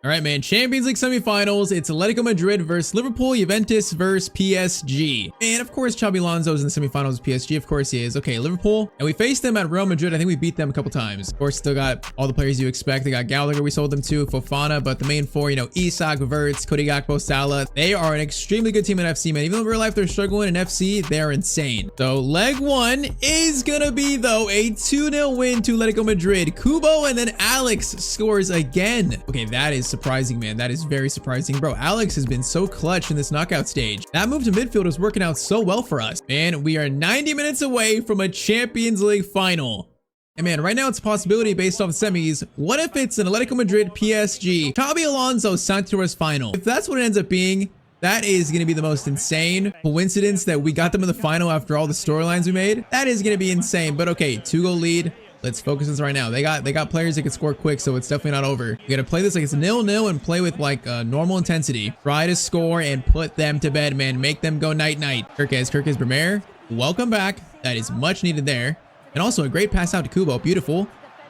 All right, man. Champions League semifinals. It's Atletico Madrid versus Liverpool, Juventus versus PSG. And of course, Xabi Alonso's in the semifinals with PSG. Of course he is. Okay, Liverpool. And we faced them at Real Madrid. I think we beat them a couple times. Of course, still got all the players you expect. They got Gallagher. We sold them to Fofana. But the main four, you know, Isak, Verts, Cody Gakpo, Salah. They are an extremely good team in FC, man. Even though in real life they're struggling in FC, they're insane. So leg one is going to be, though, a 2-0 win to Atletico Madrid. Kubo and then Alex scores again. Okay, that is surprising, man. That is very surprising. Bro, Alex has been so clutch in this knockout stage. That move to midfield is working out so well for us. Man, we are 90 minutes away from a Champions League final. And man, right now it's a possibility based off the semis. What if it's an Atletico Madrid PSG, Xabi Alonso, Santi Torres final? If that's what it ends up being, that is going to be the most insane coincidence that we got them in the final after all the storylines we made. That is going to be insane. But okay, 2-goal lead. Let's focus this right now. They got players that can score quick, so it's definitely not over. We got to play this like it's 0-0 and play with like normal intensity. Try to score and put them to bed, man. Make them go night-night. Kirkes Bremer, welcome back. That is much needed there. And also a great pass out to Kubo. Beautiful.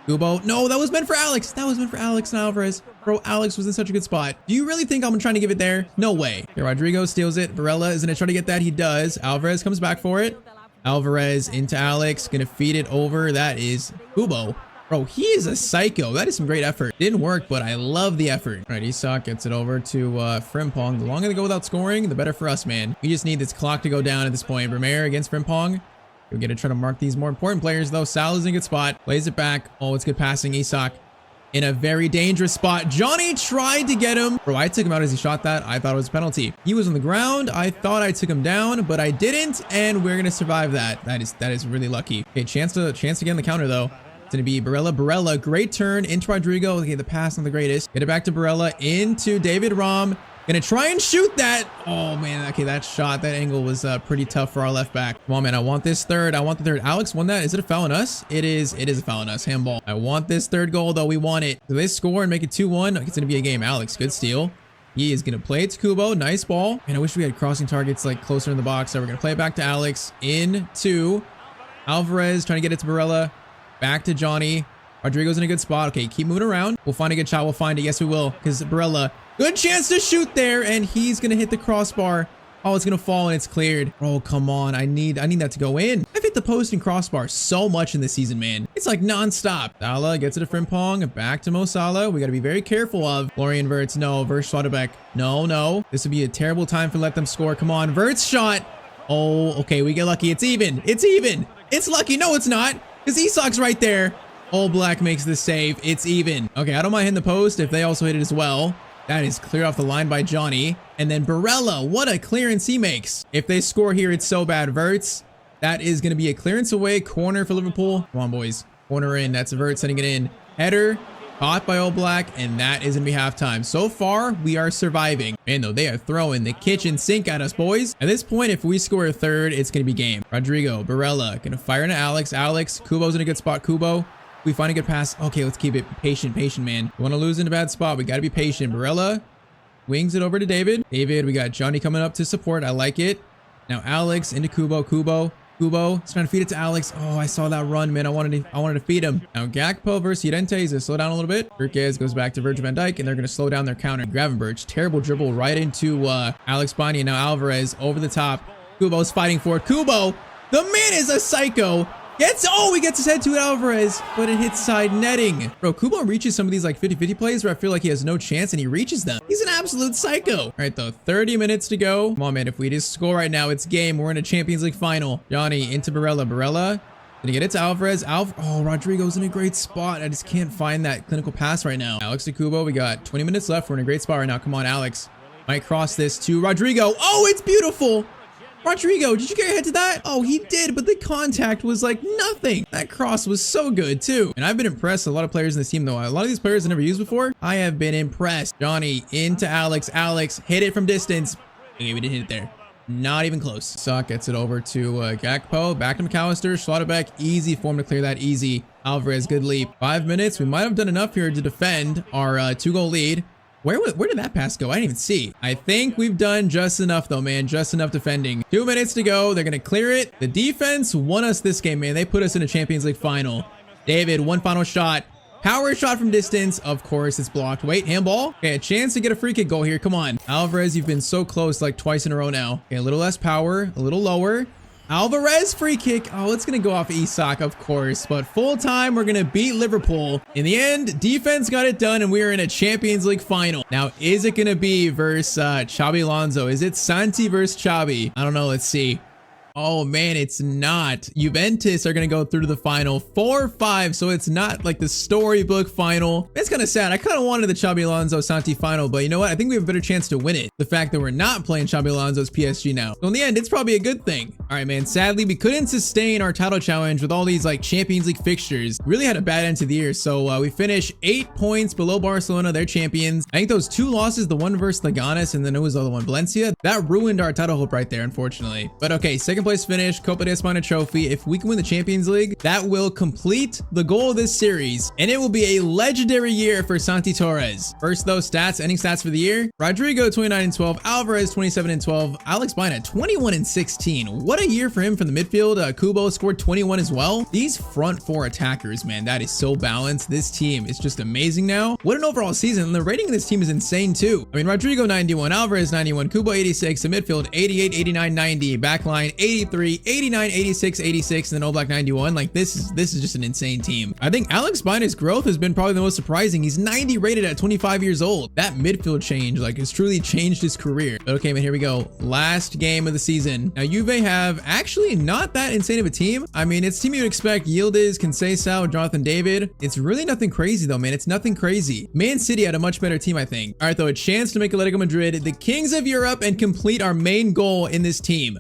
Kubo. No, that was meant for Alex. That was meant for Alex and Alvarez. Bro, Alex was in such a good spot. Do you really think I'm trying to give it there? No way. Okay, Rodrigo steals it. Varela is going to try to get that. He does. Alvarez comes back for it. Alvarez into Alex. Going to feed it over. That is Kubo. Bro, he is a psycho. That is some great effort. Didn't work, but I love the effort. All right, Isak gets it over to Frimpong. The longer they go without scoring, the better for us, man. We just need this clock to go down at this point. Bremer against Frimpong. We're going to try to mark these more important players, though. Salah's in a good spot. Plays it back. Oh, it's good passing. Isak in a very dangerous spot. Johnny tried to get him. Bro, I took him out as he shot that. I thought it was a penalty. He was on the ground. I thought I took him down, but I didn't, and we're going to survive that. That is really lucky. Okay, chance to get on the counter, though. It's going to be Barella. Barella, great turn into Rodrigo. Okay, the pass not the greatest. Get it back to Barella into David Raum. Gonna try and shoot that. Oh man, okay, that shot, that angle was pretty tough for our left back. Come on, man, I want this third. I want the third. Alex won that. Is it a foul on us? It is a foul on us. Handball. I want this third goal, though. We want it. Do they score and make it 2-1? It's gonna be a game. Alex, good steal. He is gonna play it to Kubo. Nice ball. And I wish we had crossing targets like closer in the box. So we're gonna play it back to Alex. Into Alvarez, trying to get it to Barella. Back to Johnny. Rodrigo's in a good spot. Okay, keep moving around. We'll find a good shot. We'll find it. Yes, we will. Because Barella, good chance to shoot there, and he's gonna hit the crossbar. Oh, it's gonna fall and it's cleared. Oh, come on. I need that to go in. I've hit the post and crossbar so much in this season, man. It's like non-stop. Salah gets it to Frimpong. Back to Mo Salah. We gotta be very careful of Florian Wirtz. No, Wirtz Schlotterbeck. No. This would be a terrible time for let them score. Come on, Wirtz shot. Oh, okay, we get lucky. It's even. It's lucky. No, it's not. Because Isak's right there. All Black makes the save. It's even. Okay, I don't mind hitting the post if they also hit it as well. That is cleared off the line by Johnny. And then Barella, what a clearance he makes. If they score here, it's so bad. Wirtz, that is going to be a clearance away. Corner for Liverpool. Come on, boys. Corner in. That's Wirtz sending it in. Header, caught by All Black, and that is going to be halftime. So far, we are surviving. Man, though, they are throwing the kitchen sink at us, boys. At this point, if we score a third, it's going to be game. Rodrigo, Barella, going to fire into Alex. Kubo's in a good spot. Kubo. We find a good pass. Okay, let's keep it patient, man. We want to lose in a bad spot. We got to be patient. Barella wings it over to David. We got Johnny coming up to support. I like it. Now Alex into Kubo. Kubo is trying to feed it to Alex. Oh, I saw that run, man. I wanted to feed him. Now Gakpo versus Llorente is going to slow down a little bit. Kirkes goes back to Virgil van Dijk, and they're going to slow down their counter. Gravenberch, terrible dribble right into Alex Bani. Now Alvarez over the top. Kubo's fighting for it. Kubo, the man is a psycho. He gets his head to Alvarez, but it hits side netting. Bro, Kubo reaches some of these like 50-50 plays where I feel like he has no chance and he reaches them. He's an absolute psycho. All right, though, 30 minutes to go. Come on, man. If we just score right now, it's game. We're in a Champions League final. Johnny into Barella. Gonna get it to Alvarez. Oh, Rodrigo's in a great spot. I just can't find that clinical pass right now. Alex to Kubo. We got 20 minutes left. We're in a great spot right now. Come on, Alex. Might cross this to Rodrigo. Oh, it's beautiful. Rodrigo, did you get your head to that? Oh, he did, but the contact was like nothing. That cross was so good too. And I've been impressed with a lot of players in this team though. A lot of these players I've never used before. I have been impressed. Johnny into Alex. Alex hit it from distance. Okay, we didn't hit it there. Not even close. Sock gets it over to Gakpo. Back to McAllister. Schlotterbeck. Easy for him to clear that. Easy. Alvarez, good leap. 5 minutes. We might have done enough here to defend our 2-goal lead. Where did that pass go? I didn't even see. I think we've done just enough though, man. Just enough defending. 2 minutes to go. They're going to clear it. The defense won us this game, man. They put us in a Champions League final. David, one final shot. Power shot from distance. Of course, it's blocked. Wait, handball. Okay, a chance to get a free kick goal here. Come on. Alvarez, you've been so close like twice in a row now. Okay, a little less power, a little lower. Alvarez free kick. Oh, it's going to go off Isak, of course. But full time, we're going to beat Liverpool. In the end, defense got it done, and we are in a Champions League final. Now, is it going to be versus Xabi Alonso? Is it Santi versus Xabi? I don't know. Let's see. Oh man, it's not. Juventus are going to go through to the final 4-5. So it's not like the storybook final. It's kind of sad. I kind of wanted the Xabi Alonso Santi final, but you know what? I think we have a better chance to win it. The fact that we're not playing Xabi Alonso's PSG now. So in the end, it's probably a good thing. All right, man. Sadly, we couldn't sustain our title challenge with all these like Champions League fixtures. Really had a bad end to the year. So we finished 8 points below Barcelona. They're champions. I think those 2 losses, the one versus Leganes and then it was the other one, Valencia, that ruined our title hope right there, unfortunately. But okay, second place finish, Copa de España trophy. If we can win the Champions League, that will complete the goal of this series, and it will be a legendary year for Santi Torres. First, though, stats, ending stats for the year: Rodrigo 29 and 12, Alvarez 27 and 12, Alex Baena 21 and 16. What a year for him from the midfield. Kubo scored 21 as well. These front 4 attackers, man, that is so balanced. This team is just amazing now. What an overall season, and the rating of this team is insane too. I mean, Rodrigo 91, Alvarez 91, Kubo 86, the midfield 88, 89, 90, backline 83, 89, 86, 86, and then Oblak 91. Like this is just an insane team. I think Alex Baina's growth has been probably the most surprising. He's 90 rated at 25 years old. That midfield change like has truly changed his career. But okay, man, here we go. Last game of the season. Now Juve have actually not that insane of a team. I mean, it's a team you'd expect: Yildiz, Conceição, Jonathan David. It's really nothing crazy though, man. It's nothing crazy. Man City had a much better team, I think. All right, though, a chance to make Atletico Madrid the kings of Europe and complete our main goal in this team.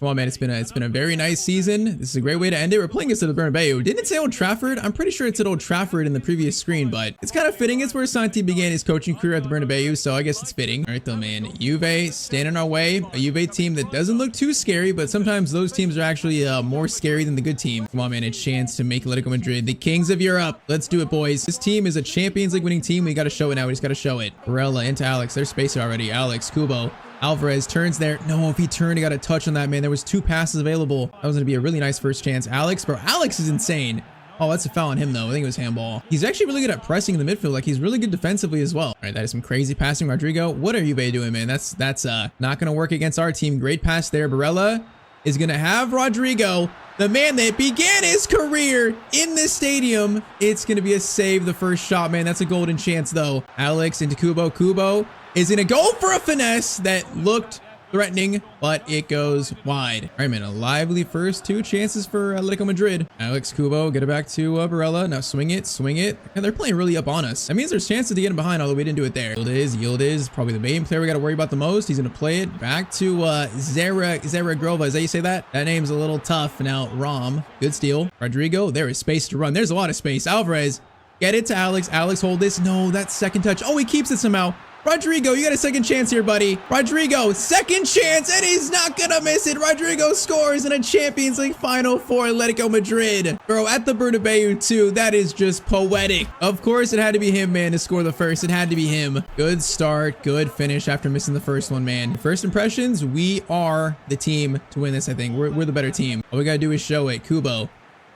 Come on, man. It's been a very nice season. This is a great way to end it. We're playing this at the Bernabeu. Didn't it say Old Trafford? I'm pretty sure it said Old Trafford in the previous screen, but it's kind of fitting. It's where Santi began his coaching career at the Bernabeu, so I guess it's fitting. All right, though, man. Juve standing our way. A Juve team that doesn't look too scary, but sometimes those teams are actually more scary than the good team. Come on, man. A chance to make Atletico Madrid the kings of Europe. Let's do it, boys. This team is a Champions League winning team. We got to show it now. We just got to show it. Barella into Alex. There's space already. Alex, Kubo. Alvarez turns there. No, if he turned, he got a touch on that, man. There was 2 passes available. That was going to be a really nice first chance. Alex, bro, Alex is insane. Oh, that's a foul on him, though. I think it was handball. He's actually really good at pressing in the midfield. Like, he's really good defensively as well. All right, that is some crazy passing. Rodrigo, what are you doing, man? That's not going to work against our team. Great pass there. Barella is going to have Rodrigo, the man that began his career in this stadium. It's going to be a save, the first shot, man. That's a golden chance, though. Alex into Kubo. Kubo is going to go for a finesse that looked threatening, but it goes wide. All right, man, a lively first 2 chances for Atletico Madrid. Alex, Kubo, get it back to Barella. Now swing it, swing it. And they're playing really up on us. That means there's chances to get him behind, although we didn't do it there. Yildiz, probably the main player we got to worry about the most. He's going to play it back to Zara Grova. Is that you say that? That name's a little tough. Now, Rom, good steal. Rodrigo, there is space to run. There's a lot of space. Alvarez, get it to Alex. Alex, hold this. No, that second touch. Oh, he keeps it somehow. Rodrigo, you got a second chance here, buddy. Rodrigo, second chance, and he's not gonna miss it. Rodrigo scores in a Champions League final for Atletico Madrid. Bro, at the Bernabeu too, that is just poetic. Of course, it had to be him, man, to score the first. It had to be him. Good start, good finish after missing the first one, man. First impressions, we are the team to win this, I think. We're the better team. All we gotta do is show it. Kubo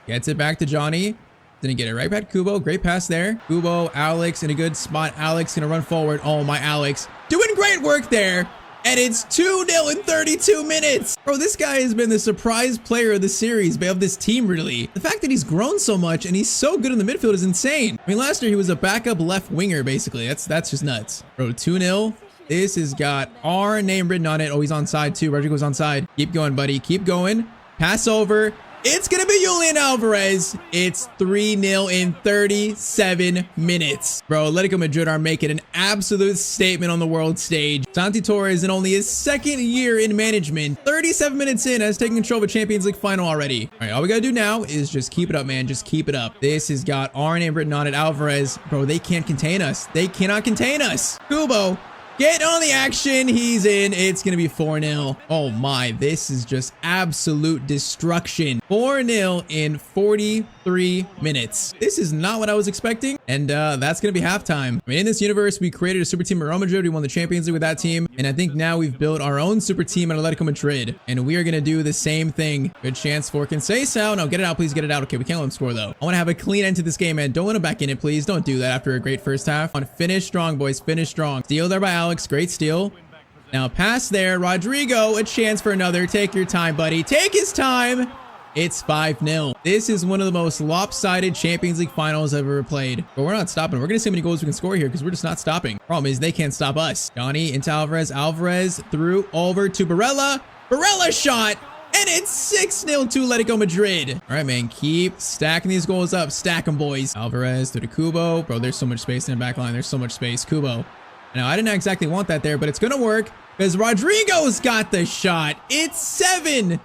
gets it back to Johnny. Didn't get it right back. Kubo, great pass there. Kubo, Alex in a good spot. Alex gonna run forward. Oh, my Alex. Doing great work there. And it's 2-0 in 32 minutes. Bro, this guy has been the surprise player of the series, of this team, really. The fact that he's grown so much and he's so good in the midfield is insane. I mean, last year he was a backup left winger, basically. That's just nuts. Bro, 2-0. This has got our name written on it. Oh, he's onside too. Rodrigo's onside. Keep going, buddy. Keep going. Pass over. It's going to be Julian Alvarez. It's 3-0 in 37 minutes. Bro, Atletico Madrid are making an absolute statement on the world stage. Santi Torres, in only his 2nd year in management, 37 minutes in, has taken control of a Champions League final already. All right, all we got to do now is just keep it up, man. Just keep it up. This has got our name written on it. Alvarez. Bro, they can't contain us. They cannot contain us. Kubo. Get on the action. He's in. It's going to be 4-0. Oh my, this is just absolute destruction. 4-0 in 43 3 minutes. This is not what I was expecting, and that's gonna be halftime. I mean, in this universe, we created a super team at Real Madrid. We won the Champions League with that team, and I think now we've built our own super team at Atletico Madrid, and we are gonna do the same thing. Good chance for Conceição. No, get it out, please get it out. Okay, we can't let him score though. I want to have a clean end to this game, man. Don't let him back in it, please. Don't do that after a great first half. On finish strong, boys. Finish strong. Steal there by Alex. Great steal. Now pass there. Rodrigo, a chance for another. Take your time, buddy. Take his time. It's 5-0. This is one of the most lopsided Champions League finals I've ever played. But we're not stopping. We're going to see how many goals we can score here because we're just not stopping. Problem is they can't stop us. Johnny into Alvarez. Alvarez through over to Barella. Barella shot. And it's 6-0 to Atletico Madrid. All right, man. Keep stacking these goals up. Stack them, boys. Alvarez through to Kubo. Bro, there's so much space in the back line. There's so much space. Kubo. Now, I didn't exactly want that there, but it's going to work because Rodrigo's got the shot. It's 7-0.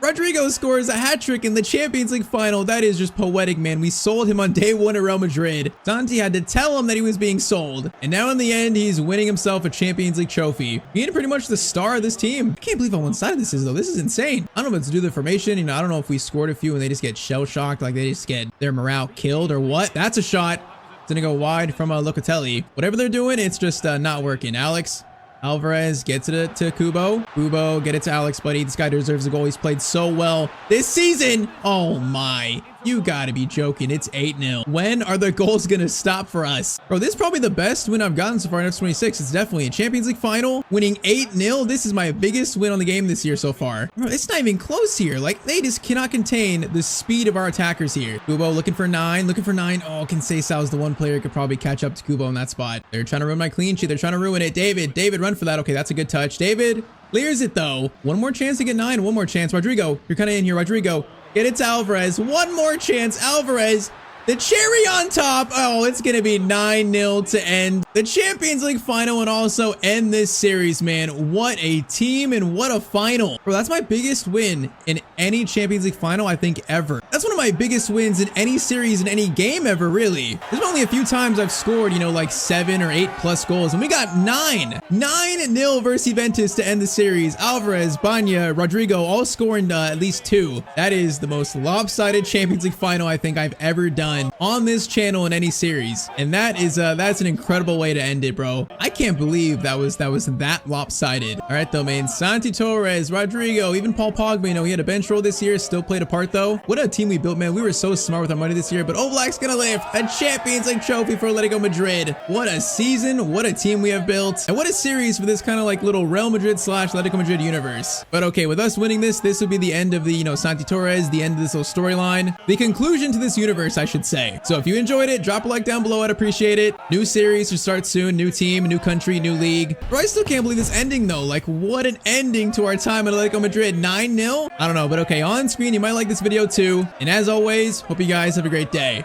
Rodrigo scores a hat trick in the Champions League final. That is just poetic, man. We sold him on day 1 at Real Madrid. Santi had to tell him that he was being sold. And now in the end, he's winning himself a Champions League trophy. Being pretty much the star of this team. I can't believe how one-sided this is, though. This is insane. I don't know if it's due to the formation. You know, I don't know if we scored a few and they just get shell-shocked, like they just get their morale killed or what. That's a shot. It's gonna go wide from Locatelli. Whatever they're doing, it's just not working. Alex Alvarez gets it to Kubo. Kubo, get it to Alex, buddy. This guy deserves a goal. He's played so well this season. Oh my. You gotta be joking. It's 8-0. When are the goals gonna stop for us? Bro, this is probably the best win I've gotten so far in F26. It's definitely a Champions League final. Winning 8-0. This is my biggest win on the game this year so far. Bro, it's not even close here. Like, they just cannot contain the speed of our attackers here. Kubo looking for 9. Looking for 9. Oh, Conceição is the one player who could probably catch up to Kubo in that spot. They're trying to ruin my clean sheet. They're trying to ruin it. David, run for that. Okay, that's a good touch. David clears it, though. One more chance to get 9. One more chance. Rodrigo, you're kind of in here. Rodrigo. Get it to Alvarez. One more chance. Alvarez. The cherry on top. Oh, it's going to be 9-0 to end the Champions League final and also end this series, man. What a team and what a final. Bro, that's my biggest win in any Champions League final, I think, ever. That's one of my biggest wins in any series, in any game ever, really. There's only a few times I've scored, you know, like 7 or 8 plus goals, and we got 9. 9-0 versus Juventus to end the series. Alvarez, Banya, Rodrigo, all scoring at least 2. That is the most lopsided Champions League final I think I've ever done on this channel in any series, and that's an incredible way to end it, bro. I can't believe that was that lopsided. All right, though, man. Santi Torres, Rodrigo, even Paul Pogba, you know, he had a bench role this year, still played a part, though. What a team we built, man. We were so smart with our money this year, but Oblak's gonna lift a Champions League trophy for Atletico Madrid. What a season, what a team we have built, and what a series for this kind of like little Real Madrid / Atletico Madrid universe. But okay, with us winning this would be the end of the, you know, Santi Torres, the end of this little storyline, the conclusion to this universe, I should say. So if you enjoyed it, drop a like down below. I'd appreciate it. New series to start soon. New team, new country, new league. Bro, I still can't believe this ending, though. Like, what an ending to our time at Atletico Madrid. 9-0? I don't know, but okay, on screen, you might like this video, too. And as always, hope you guys have a great day.